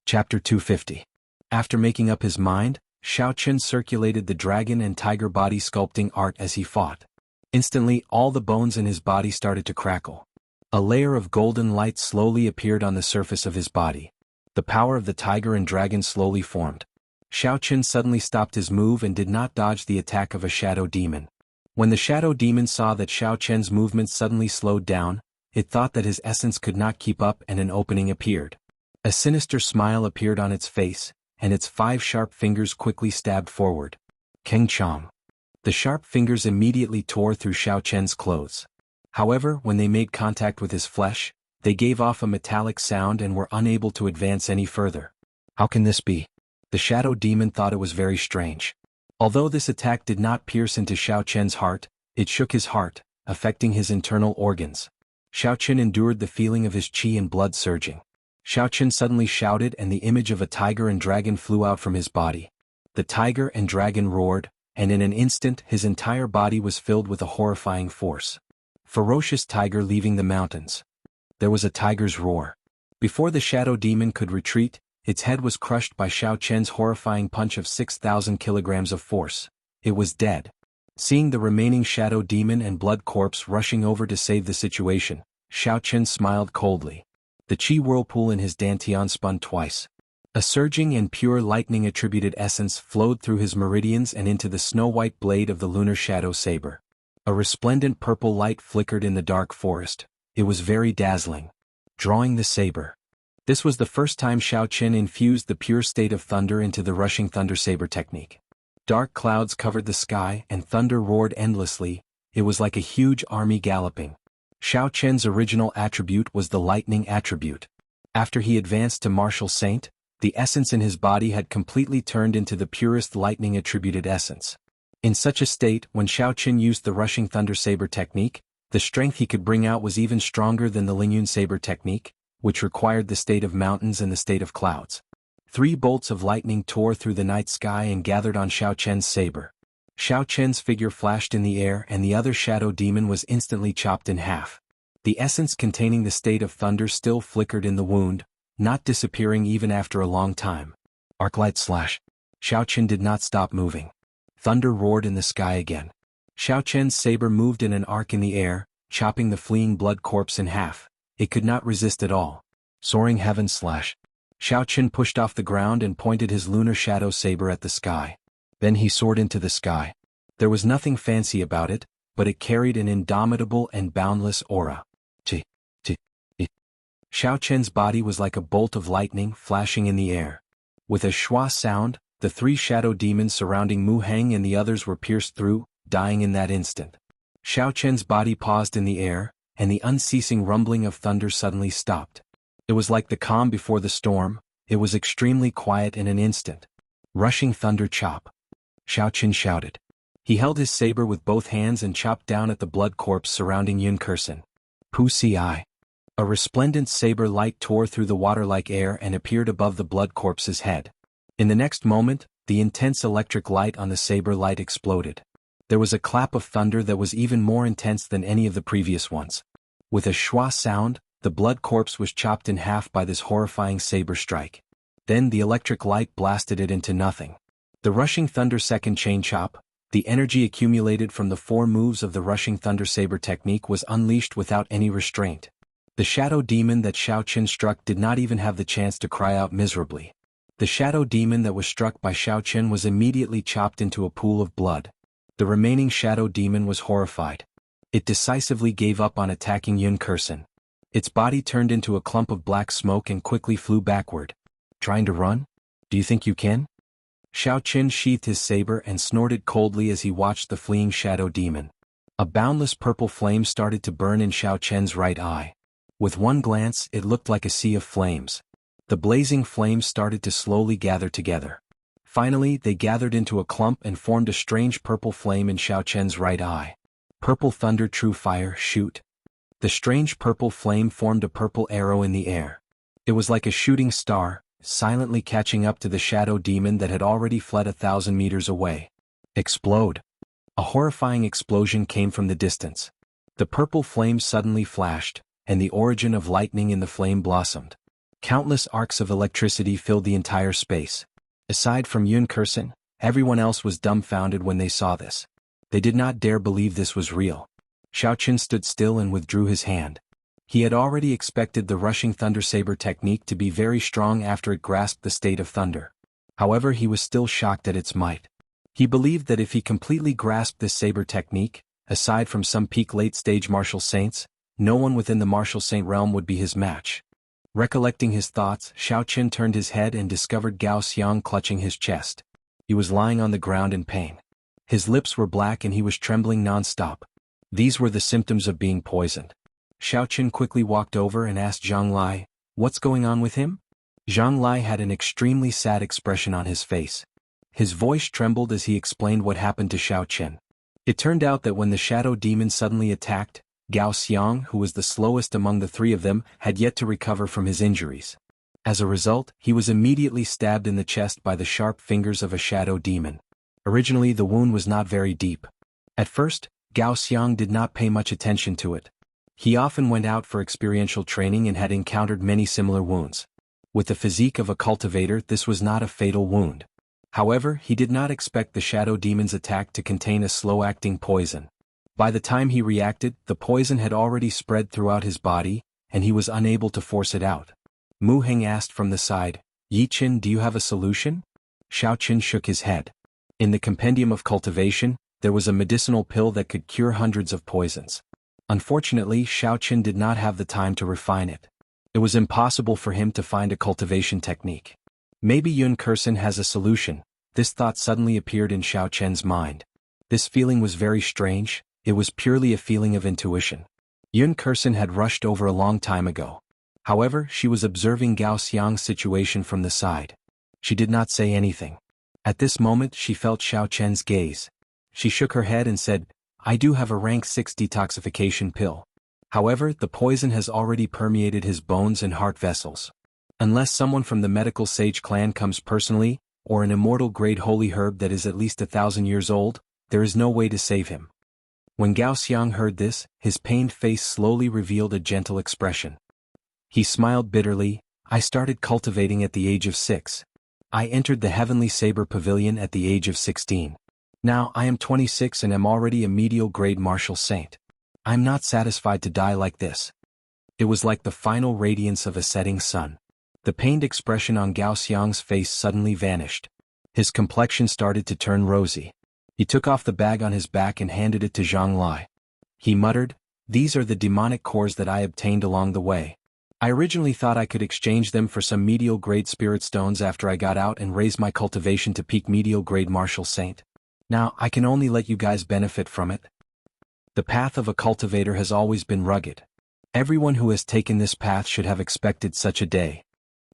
Chapter 250. After making up his mind, Xiao Qin circulated the dragon and tiger body sculpting art as he fought. Instantly, all the bones in his body started to crackle. A layer of golden light slowly appeared on the surface of his body. The power of the tiger and dragon slowly formed. Xiao Qin suddenly stopped his move and did not dodge the attack of a shadow demon. When the shadow demon saw that Xiao Qin's movement suddenly slowed down, it thought that his essence could not keep up and an opening appeared. A sinister smile appeared on its face, and its 5 sharp fingers quickly stabbed forward. Keng Chong. The sharp fingers immediately tore through Xiao Qin's clothes. However, when they made contact with his flesh, they gave off a metallic sound and were unable to advance any further. How can this be? The shadow demon thought it was very strange. Although this attack did not pierce into Xiao Qin's heart, it shook his heart, affecting his internal organs. Xiao Qin endured the feeling of his qi and blood surging. Xiao Qin suddenly shouted and the image of a tiger and dragon flew out from his body. The tiger and dragon roared, and in an instant his entire body was filled with a horrifying force. Ferocious tiger leaving the mountains. There was a tiger's roar. Before the shadow demon could retreat, its head was crushed by Xiao Qin's horrifying punch of 6,000 kilograms of force. It was dead. Seeing the remaining shadow demon and blood corpse rushing over to save the situation, Xiao Qin smiled coldly. The qi whirlpool in his dantian spun twice. A surging and pure lightning-attributed essence flowed through his meridians and into the snow-white blade of the lunar shadow saber. A resplendent purple light flickered in the dark forest. It was very dazzling. Drawing the saber. This was the first time Xiao Qin infused the pure state of thunder into the rushing thunder saber technique. Dark clouds covered the sky and thunder roared endlessly. It was like a huge army galloping. Xiao Qin's original attribute was the lightning attribute. After he advanced to martial saint, The essence in his body had completely turned into the purest lightning-attributed essence. In such a state, when Xiaoqin used the rushing thunder saber technique, the strength he could bring out was even stronger than the Lingyun saber technique, which required the state of mountains and the state of clouds. 3 bolts of lightning tore through the night sky and gathered on Xiaoqian's saber. Xiaoqian's figure flashed in the air and the other shadow demon was instantly chopped in half. The essence containing the state of thunder still flickered in the wound, not disappearing even after a long time. Arclight slash. Xiaoqian did not stop moving. Thunder roared in the sky again. Xiaoqian's saber moved in an arc in the air, chopping the fleeing blood corpse in half. It could not resist at all. Soaring heaven slash. Xiaoqian pushed off the ground and pointed his lunar shadow saber at the sky. Then he soared into the sky. There was nothing fancy about it, but it carried an indomitable and boundless aura. Xiaoqian's body was like a bolt of lightning flashing in the air. With a schwa sound, the 3 shadow demons surrounding Mu Heng and the others were pierced through, dying in that instant. Xiaoqian's body paused in the air, and the unceasing rumbling of thunder suddenly stopped. It was like the calm before the storm. It was extremely quiet in an instant. Rushing thunder chop. Xiaoqian shouted. He held his saber with both hands and chopped down at the blood corpse surrounding Yun Kursen. Pu Si. A resplendent saber light tore through the water-like air and appeared above the blood corpse's head. In the next moment, the intense electric light on the saber light exploded. There was a clap of thunder that was even more intense than any of the previous ones. With a schwa sound, the blood corpse was chopped in half by this horrifying saber strike. Then the electric light blasted it into nothing. The rushing thunder second chain chop, the energy accumulated from the 4 moves of the rushing thunder saber technique was unleashed without any restraint. The shadow demon that Xiaoqian struck did not even have the chance to cry out miserably. The shadow demon that was struck by Xiaoqian was immediately chopped into a pool of blood. The remaining shadow demon was horrified. It decisively gave up on attacking Yun Kursen. Its body turned into a clump of black smoke and quickly flew backward. Trying to run? Do you think you can? Xiaoqian sheathed his saber and snorted coldly as he watched the fleeing shadow demon. A boundless purple flame started to burn in Xiaoqian's right eye. With one glance, it looked like a sea of flames. The blazing flames started to slowly gather together. Finally, they gathered into a clump and formed a strange purple flame in Xiaoqian's right eye. Purple thunder, true fire, shoot. The strange purple flame formed a purple arrow in the air. It was like a shooting star, silently catching up to the shadow demon that had already fled 1,000 meters away. Explode. A horrifying explosion came from the distance. The purple flame suddenly flashed, and the origin of lightning in the flame blossomed. Countless arcs of electricity filled the entire space. Aside from Yun Kursen, everyone else was dumbfounded when they saw this. They did not dare believe this was real. Xiaoqian stood still and withdrew his hand. He had already expected the rushing thunder saber technique to be very strong after it grasped the state of thunder. However, he was still shocked at its might. He believed that if he completely grasped this saber technique, aside from some peak late-stage martial saints, no one within the martial saint realm would be his match. Recollecting his thoughts, Xiaoqian turned his head and discovered Gao Xiang clutching his chest. He was lying on the ground in pain. His lips were black and he was trembling non-stop. These were the symptoms of being poisoned. Xiaoqian quickly walked over and asked Zhang Lai, "What's going on with him?" Zhang Lai had an extremely sad expression on his face. His voice trembled as he explained what happened to Xiaoqian. It turned out that when the shadow demon suddenly attacked, Gao Xiang, who was the slowest among the 3 of them, had yet to recover from his injuries. As a result, he was immediately stabbed in the chest by the sharp fingers of a shadow demon. Originally, the wound was not very deep. At first, Gao Xiang did not pay much attention to it. He often went out for experiential training and had encountered many similar wounds. With the physique of a cultivator, this was not a fatal wound. However, he did not expect the shadow demon's attack to contain a slow-acting poison. By the time he reacted, the poison had already spread throughout his body, and he was unable to force it out. Mu Heng asked from the side, "Yiqin, do you have a solution?" Xiaoqian shook his head. In the Compendium of Cultivation, there was a medicinal pill that could cure hundreds of poisons. Unfortunately, Xiaoqian did not have the time to refine it. It was impossible for him to find a cultivation technique. Maybe Yun Kursen has a solution. This thought suddenly appeared in Xiaoqian's mind. This feeling was very strange. It was purely a feeling of intuition. Yun Kursen had rushed over a long time ago. However, she was observing Gao Xiang's situation from the side. She did not say anything. At this moment she felt Xiao Chen's gaze. She shook her head and said, "I do have a rank 6 detoxification pill. However, the poison has already permeated his bones and heart vessels. Unless someone from the medical sage clan comes personally, or an immortal grade holy herb that is at least 1,000 years old, there is no way to save him." When Gao Xiang heard this, his pained face slowly revealed a gentle expression. He smiled bitterly. "I started cultivating at the age of 6. I entered the Heavenly Saber Pavilion at the age of 16. Now I am 26 and am already a medial grade martial saint. I am not satisfied to die like this." It was like the final radiance of a setting sun. The pained expression on Gao Xiang's face suddenly vanished. His complexion started to turn rosy. He took off the bag on his back and handed it to Zhang Lai. He muttered, "These are the demonic cores that I obtained along the way. I originally thought I could exchange them for some medial grade spirit stones after I got out and raised my cultivation to peak medial grade martial saint. Now I can only let you guys benefit from it." The path of a cultivator has always been rugged. Everyone who has taken this path should have expected such a day.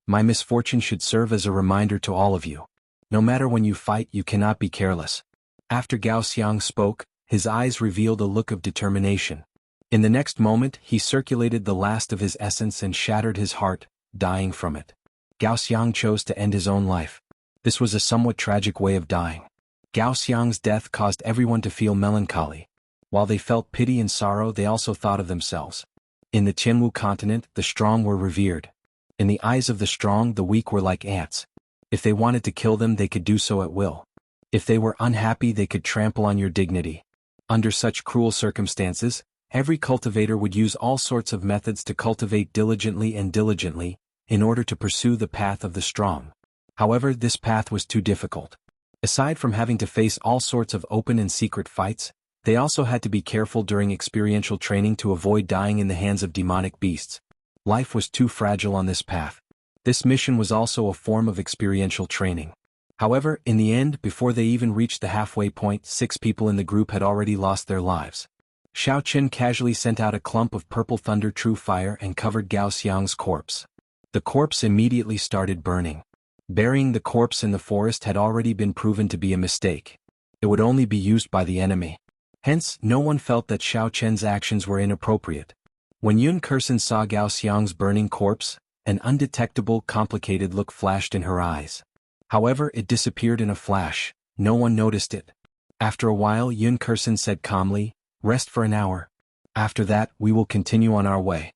My misfortune should serve as a reminder to all of you. No matter when you fight, you cannot be careless. After Gao Xiang spoke, his eyes revealed a look of determination. In the next moment, he circulated the last of his essence and shattered his heart, dying from it. Gao Xiang chose to end his own life. This was a somewhat tragic way of dying. Gao Xiang's death caused everyone to feel melancholy. While they felt pity and sorrow, they also thought of themselves. In the Tianwu continent, the strong were revered. In the eyes of the strong, the weak were like ants. If they wanted to kill them, they could do so at will. If they were unhappy, they could trample on your dignity. Under such cruel circumstances, every cultivator would use all sorts of methods to cultivate diligently and diligently, in order to pursue the path of the strong. However, this path was too difficult. Aside from having to face all sorts of open and secret fights, they also had to be careful during experiential training to avoid dying in the hands of demonic beasts. Life was too fragile on this path. This mission was also a form of experiential training. However, in the end, before they even reached the halfway point, 6 people in the group had already lost their lives. Xiao Chen casually sent out a clump of purple thunder true fire and covered Gao Xiang's corpse. The corpse immediately started burning. Burying the corpse in the forest had already been proven to be a mistake. It would only be used by the enemy. Hence, no one felt that Xiao Chen's actions were inappropriate. When Yun Kersen saw Gao Xiang's burning corpse, an undetectable, complicated look flashed in her eyes. However, it disappeared in a flash. No one noticed it. After a while, Yun Kersen said calmly, "Rest for an hour. After that, we will continue on our way."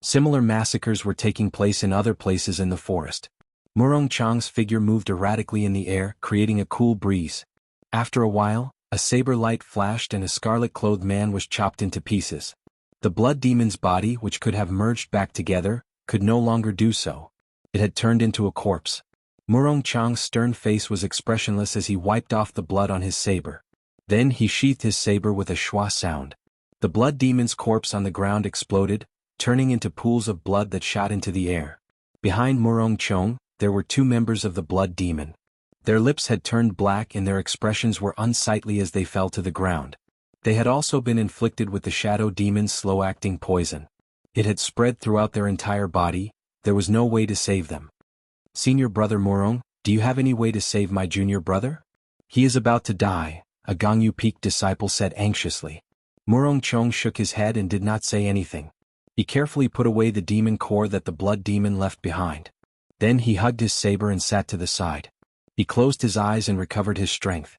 Similar massacres were taking place in other places in the forest. Murong Chang's figure moved erratically in the air, creating a cool breeze. After a while, a saber light flashed and a scarlet-clothed man was chopped into pieces. The blood demon's body, which could have merged back together, could no longer do so. It had turned into a corpse. Murong Chang's stern face was expressionless as he wiped off the blood on his saber. Then he sheathed his saber with a schwa sound. The blood demon's corpse on the ground exploded, turning into pools of blood that shot into the air. Behind Murong Chong, there were 2 members of the blood demon. Their lips had turned black and their expressions were unsightly as they fell to the ground. They had also been inflicted with the shadow demon's slow-acting poison. It had spread throughout their entire body. There was no way to save them. "Senior brother Murong, do you have any way to save my junior brother? He is about to die," a Gangyu Peak disciple said anxiously. Murong Chong shook his head and did not say anything. He carefully put away the demon core that the blood demon left behind. Then he hugged his saber and sat to the side. He closed his eyes and recovered his strength.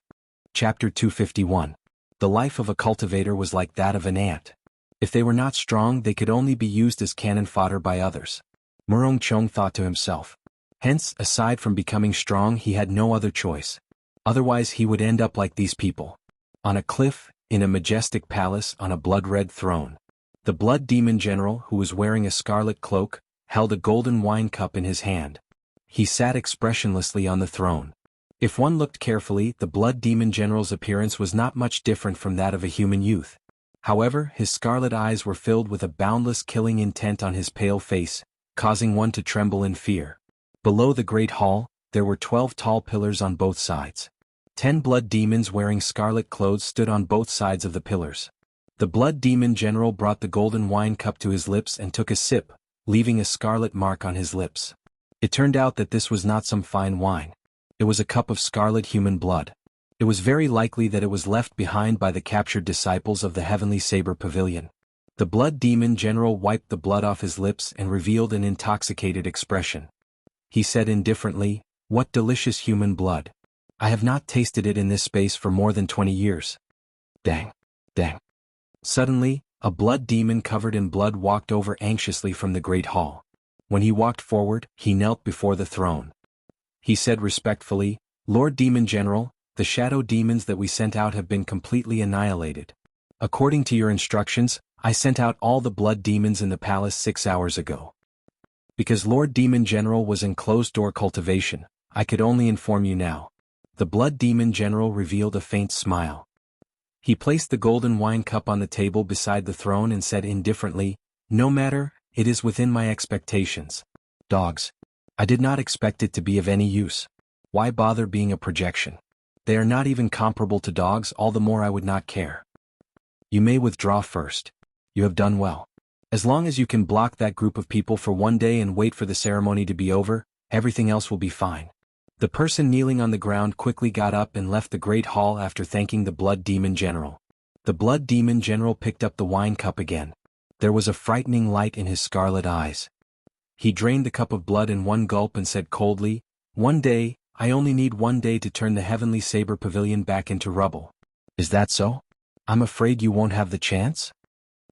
Chapter 251. The life of a cultivator was like that of an ant. If they were not strong, they could only be used as cannon fodder by others. Murong Chong thought to himself. Hence, aside from becoming strong, he had no other choice. Otherwise he would end up like these people. On a cliff, in a majestic palace, on a blood-red throne. The blood demon general, who was wearing a scarlet cloak, held a golden wine cup in his hand. He sat expressionlessly on the throne. If one looked carefully, the blood demon general's appearance was not much different from that of a human youth. However, his scarlet eyes were filled with a boundless killing intent on his pale face, causing one to tremble in fear. Below the great hall, there were 12 tall pillars on both sides. 10 blood demons wearing scarlet clothes stood on both sides of the pillars. The blood demon general brought the golden wine cup to his lips and took a sip, leaving a scarlet mark on his lips. It turned out that this was not some fine wine. It was a cup of scarlet human blood. It was very likely that it was left behind by the captured disciples of the Heavenly Saber Pavilion. The Blood Demon General wiped the blood off his lips and revealed an intoxicated expression. He said indifferently, "What delicious human blood. I have not tasted it in this space for more than 20 years. Dang. Dang." Suddenly, a blood demon covered in blood walked over anxiously from the great hall. When he walked forward, he knelt before the throne. He said respectfully, "Lord Demon General, the shadow demons that we sent out have been completely annihilated. According to your instructions, I sent out all the blood demons in the palace 6 hours ago. Because Lord Demon General was in closed-door cultivation, I could only inform you now." The Blood Demon General revealed a faint smile. He placed the golden wine cup on the table beside the throne and said indifferently, "No matter, it is within my expectations. Dogs. I did not expect it to be of any use. Why bother being a projection? They are not even comparable to dogs, all the more I would not care. You may withdraw first. You have done well. As long as you can block that group of people for one day and wait for the ceremony to be over, everything else will be fine." The person kneeling on the ground quickly got up and left the great hall after thanking the Blood Demon General. The Blood Demon General picked up the wine cup again. There was a frightening light in his scarlet eyes. He drained the cup of blood in one gulp and said coldly, "One day, I only need one day to turn the Heavenly Saber Pavilion back into rubble. Is that so? I'm afraid you won't have the chance?"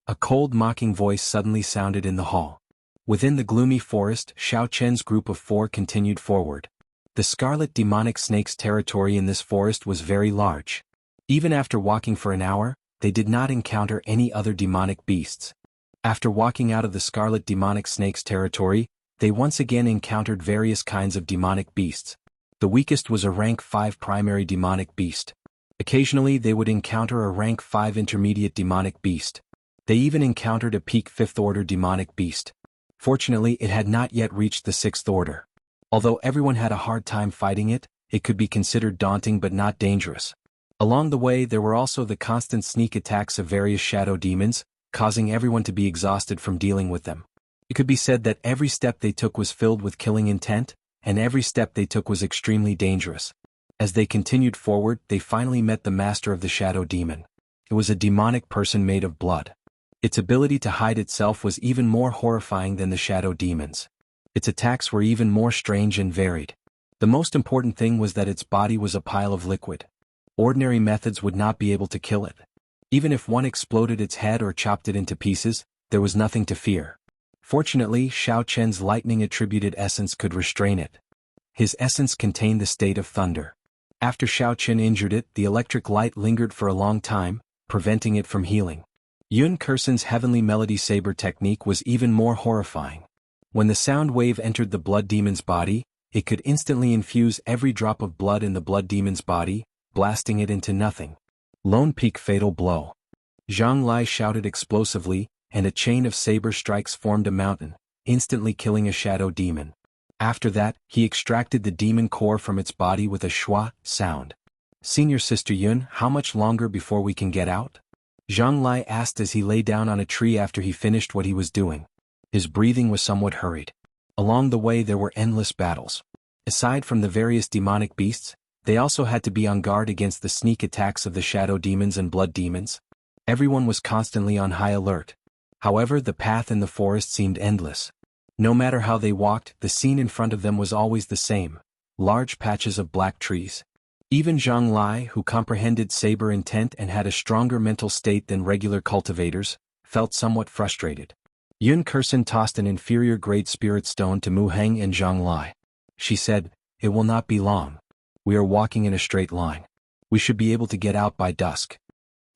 A cold mocking voice suddenly sounded in the hall. Within the gloomy forest, Xiao Chen's group of 4 continued forward. The scarlet demonic snake's territory in this forest was very large. Even after walking for an hour, they did not encounter any other demonic beasts. After walking out of the scarlet demonic snake's territory, they once again encountered various kinds of demonic beasts. The weakest was a rank 5 primary demonic beast. Occasionally they would encounter a rank 5 intermediate demonic beast. They even encountered a peak 5th order demonic beast. Fortunately, it had not yet reached the 6th order. Although everyone had a hard time fighting it, it could be considered daunting but not dangerous. Along the way there were also the constant sneak attacks of various shadow demons, causing everyone to be exhausted from dealing with them. It could be said that every step they took was filled with killing intent, and every step they took was extremely dangerous. As they continued forward, they finally met the master of the shadow demon. It was a demonic person made of blood. Its ability to hide itself was even more horrifying than the shadow demons. Its attacks were even more strange and varied. The most important thing was that its body was a pile of liquid. Ordinary methods would not be able to kill it. Even if one exploded its head or chopped it into pieces, there was nothing to fear. Fortunately, Xiao Chen's lightning-attributed essence could restrain it. His essence contained the state of thunder. After Xiao Chen injured it, the electric light lingered for a long time, preventing it from healing. Yun Kursen's heavenly melody saber technique was even more horrifying. When the sound wave entered the blood demon's body, it could instantly infuse every drop of blood in the blood demon's body, blasting it into nothing. Lone Peak fatal blow. Zhang Lai shouted explosively, and a chain of saber strikes formed a mountain, instantly killing a shadow demon. After that, he extracted the demon core from its body with a schwa sound. "Senior Sister Yun, how much longer before we can get out?" Zhang Lai asked as he lay down on a tree after he finished what he was doing. His breathing was somewhat hurried. Along the way there were endless battles. Aside from the various demonic beasts, they also had to be on guard against the sneak attacks of the shadow demons and blood demons. Everyone was constantly on high alert. However, the path in the forest seemed endless. No matter how they walked, the scene in front of them was always the same: large patches of black trees. Even Zhang Lai, who comprehended saber intent and had a stronger mental state than regular cultivators, felt somewhat frustrated. Yun Kursen tossed an inferior-grade spirit stone to Mu Heng and Zhang Lai. She said, "It will not be long. We are walking in a straight line. We should be able to get out by dusk."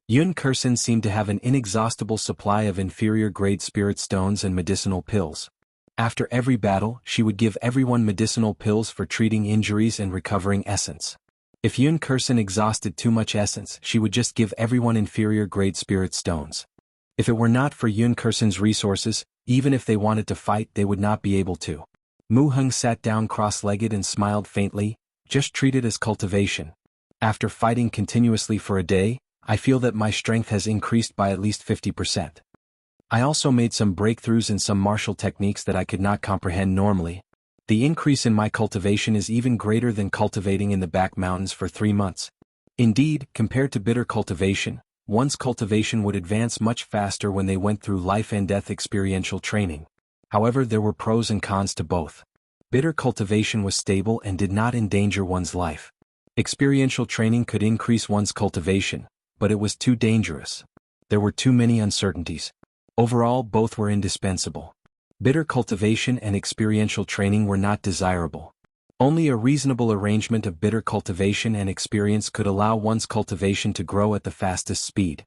Yun Kursen seemed to have an inexhaustible supply of inferior-grade spirit stones and medicinal pills. After every battle, she would give everyone medicinal pills for treating injuries and recovering essence. If Yun Kursen exhausted too much essence, she would just give everyone inferior-grade spirit stones. If it were not for Yun Kursen's resources, even if they wanted to fight, they would not be able to. Mu Heng sat down cross-legged and smiled faintly. "Just treat it as cultivation. After fighting continuously for a day, I feel that my strength has increased by at least 50%. I also made some breakthroughs in some martial techniques that I could not comprehend normally. The increase in my cultivation is even greater than cultivating in the back mountains for 3 months. Indeed, compared to bitter cultivation, one's cultivation would advance much faster when they went through life and death experiential training. However, there were pros and cons to both. Bitter cultivation was stable and did not endanger one's life. Experiential training could increase one's cultivation, but it was too dangerous. There were too many uncertainties. Overall, both were indispensable. Bitter cultivation and experiential training were not desirable. Only a reasonable arrangement of bitter cultivation and experience could allow one's cultivation to grow at the fastest speed.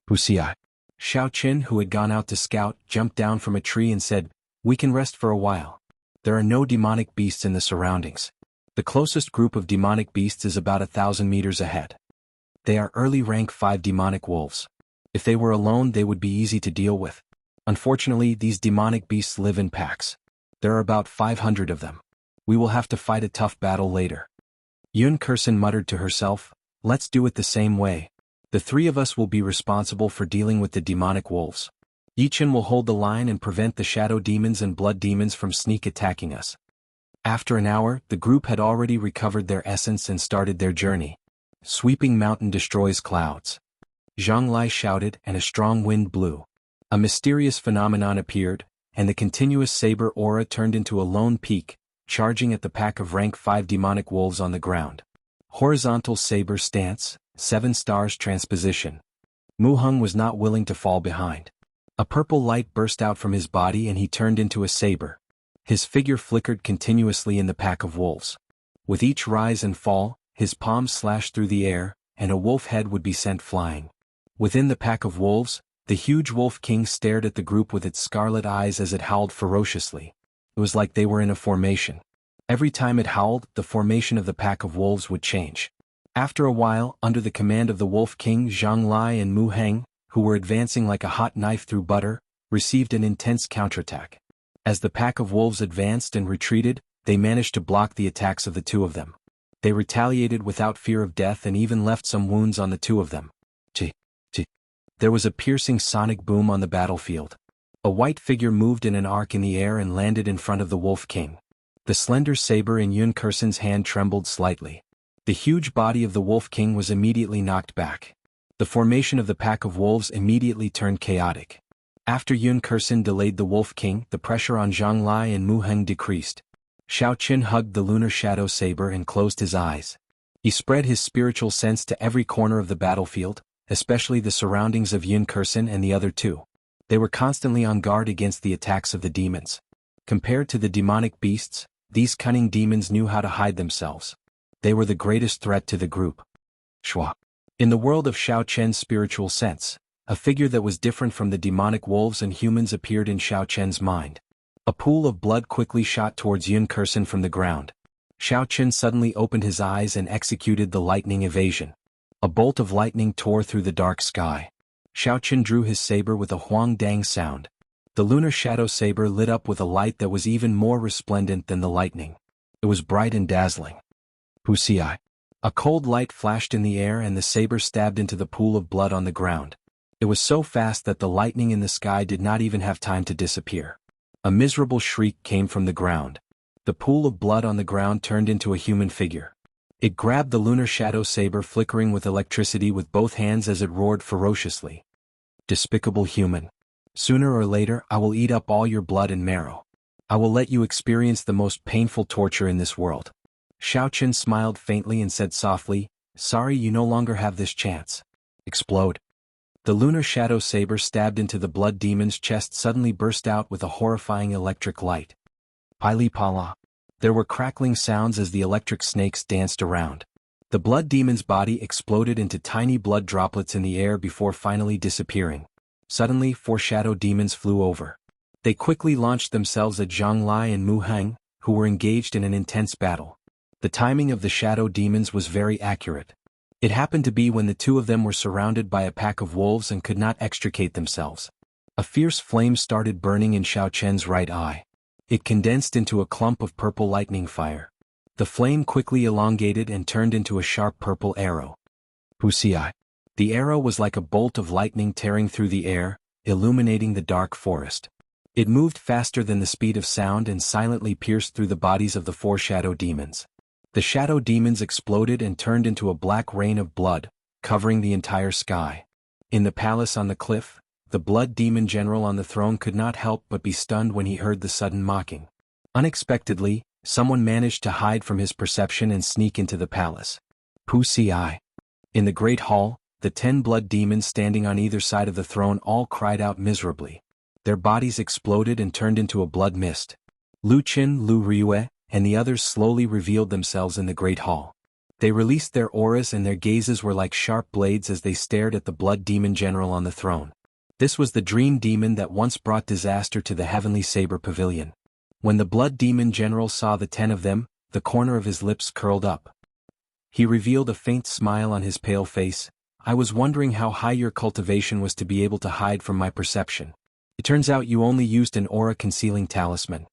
Wuxia. Xiao Qin, who had gone out to scout, jumped down from a tree and said, "We can rest for a while. There are no demonic beasts in the surroundings. The closest group of demonic beasts is about 1,000 meters ahead. They are early rank 5 demonic wolves. If they were alone, they would be easy to deal with. Unfortunately, these demonic beasts live in packs. There are about 500 of them. We will have to fight a tough battle later." Yun Kursen muttered to herself, "Let's do it the same way. The 3 of us will be responsible for dealing with the demonic wolves. Yichen will hold the line and prevent the shadow demons and blood demons from sneak attacking us." After an hour, the group had already recovered their essence and started their journey. Sweeping mountain destroys clouds. Zhang Lai shouted, and a strong wind blew. A mysterious phenomenon appeared, and the continuous saber aura turned into a lone peak, charging at the pack of rank 5 demonic wolves on the ground. Horizontal saber stance, 7 stars transposition. Mu Heng was not willing to fall behind. A purple light burst out from his body and he turned into a saber. His figure flickered continuously in the pack of wolves. With each rise and fall, his palms slashed through the air, and a wolf head would be sent flying. Within the pack of wolves, the huge wolf king stared at the group with its scarlet eyes as it howled ferociously. It was like they were in a formation. Every time it howled, the formation of the pack of wolves would change. After a while, under the command of the wolf king, Zhang Lai and Mu Heng, who were advancing like a hot knife through butter, received an intense counterattack. As the pack of wolves advanced and retreated, they managed to block the attacks of the 2 of them. They retaliated without fear of death and even left some wounds on the 2 of them. There was a piercing sonic boom on the battlefield. A white figure moved in an arc in the air and landed in front of the wolf king. The slender saber in Yun Kursen's hand trembled slightly. The huge body of the wolf king was immediately knocked back. The formation of the pack of wolves immediately turned chaotic. After Yun Kursen delayed the wolf king, the pressure on Zhang Lai and Mu Heng decreased. Xiao Qin hugged the lunar shadow saber and closed his eyes. He spread his spiritual sense to every corner of the battlefield, especially the surroundings of Yun Kursen and the other 2. They were constantly on guard against the attacks of the demons. Compared to the demonic beasts, these cunning demons knew how to hide themselves. They were the greatest threat to the group. Shua. In the world of Xiao Chen's spiritual sense, a figure that was different from the demonic wolves and humans appeared in Xiao Chen's mind. A pool of blood quickly shot towards Yun Kursen from the ground. Xiao Chen suddenly opened his eyes and executed the lightning evasion. A bolt of lightning tore through the dark sky. Xiao Chen drew his saber with a huang dang sound. The lunar shadow saber lit up with a light that was even more resplendent than the lightning. It was bright and dazzling. Wuxia. A cold light flashed in the air and the saber stabbed into the pool of blood on the ground. It was so fast that the lightning in the sky did not even have time to disappear. A miserable shriek came from the ground. The pool of blood on the ground turned into a human figure. It grabbed the lunar shadow saber flickering with electricity with both hands as it roared ferociously. "Despicable human. Sooner or later I will eat up all your blood and marrow. I will let you experience the most painful torture in this world." Xiao Chen smiled faintly and said softly, "Sorry, you no longer have this chance." Explode. The lunar shadow saber stabbed into the blood demon's chest suddenly burst out with a horrifying electric light. Pili Pala. There were crackling sounds as the electric snakes danced around. The blood demon's body exploded into tiny blood droplets in the air before finally disappearing. Suddenly, 4 shadow demons flew over. They quickly launched themselves at Zhang Lai and Mu Heng, who were engaged in an intense battle. The timing of the shadow demons was very accurate. It happened to be when the 2 of them were surrounded by a pack of wolves and could not extricate themselves. A fierce flame started burning in Xiao Chen's right eye. It condensed into a clump of purple lightning fire. The flame quickly elongated and turned into a sharp purple arrow. Wuxia. The arrow was like a bolt of lightning tearing through the air, illuminating the dark forest. It moved faster than the speed of sound and silently pierced through the bodies of the 4 shadow demons. The shadow demons exploded and turned into a black rain of blood, covering the entire sky. In the palace on the cliff, the blood demon general on the throne could not help but be stunned when he heard the sudden mocking. Unexpectedly, someone managed to hide from his perception and sneak into the palace. Wuxia. In the great hall, the 10 blood demons standing on either side of the throne all cried out miserably. Their bodies exploded and turned into a blood mist. Lu Qin, Lu Ryue, and the others slowly revealed themselves in the great hall. They released their auras and their gazes were like sharp blades as they stared at the blood demon general on the throne. This was the dream demon that once brought disaster to the heavenly saber pavilion. When the blood demon general saw the 10 of them, the corner of his lips curled up. He revealed a faint smile on his pale face. I was wondering how high your cultivation was to be able to hide from my perception. It turns out you only used an aura-concealing talisman.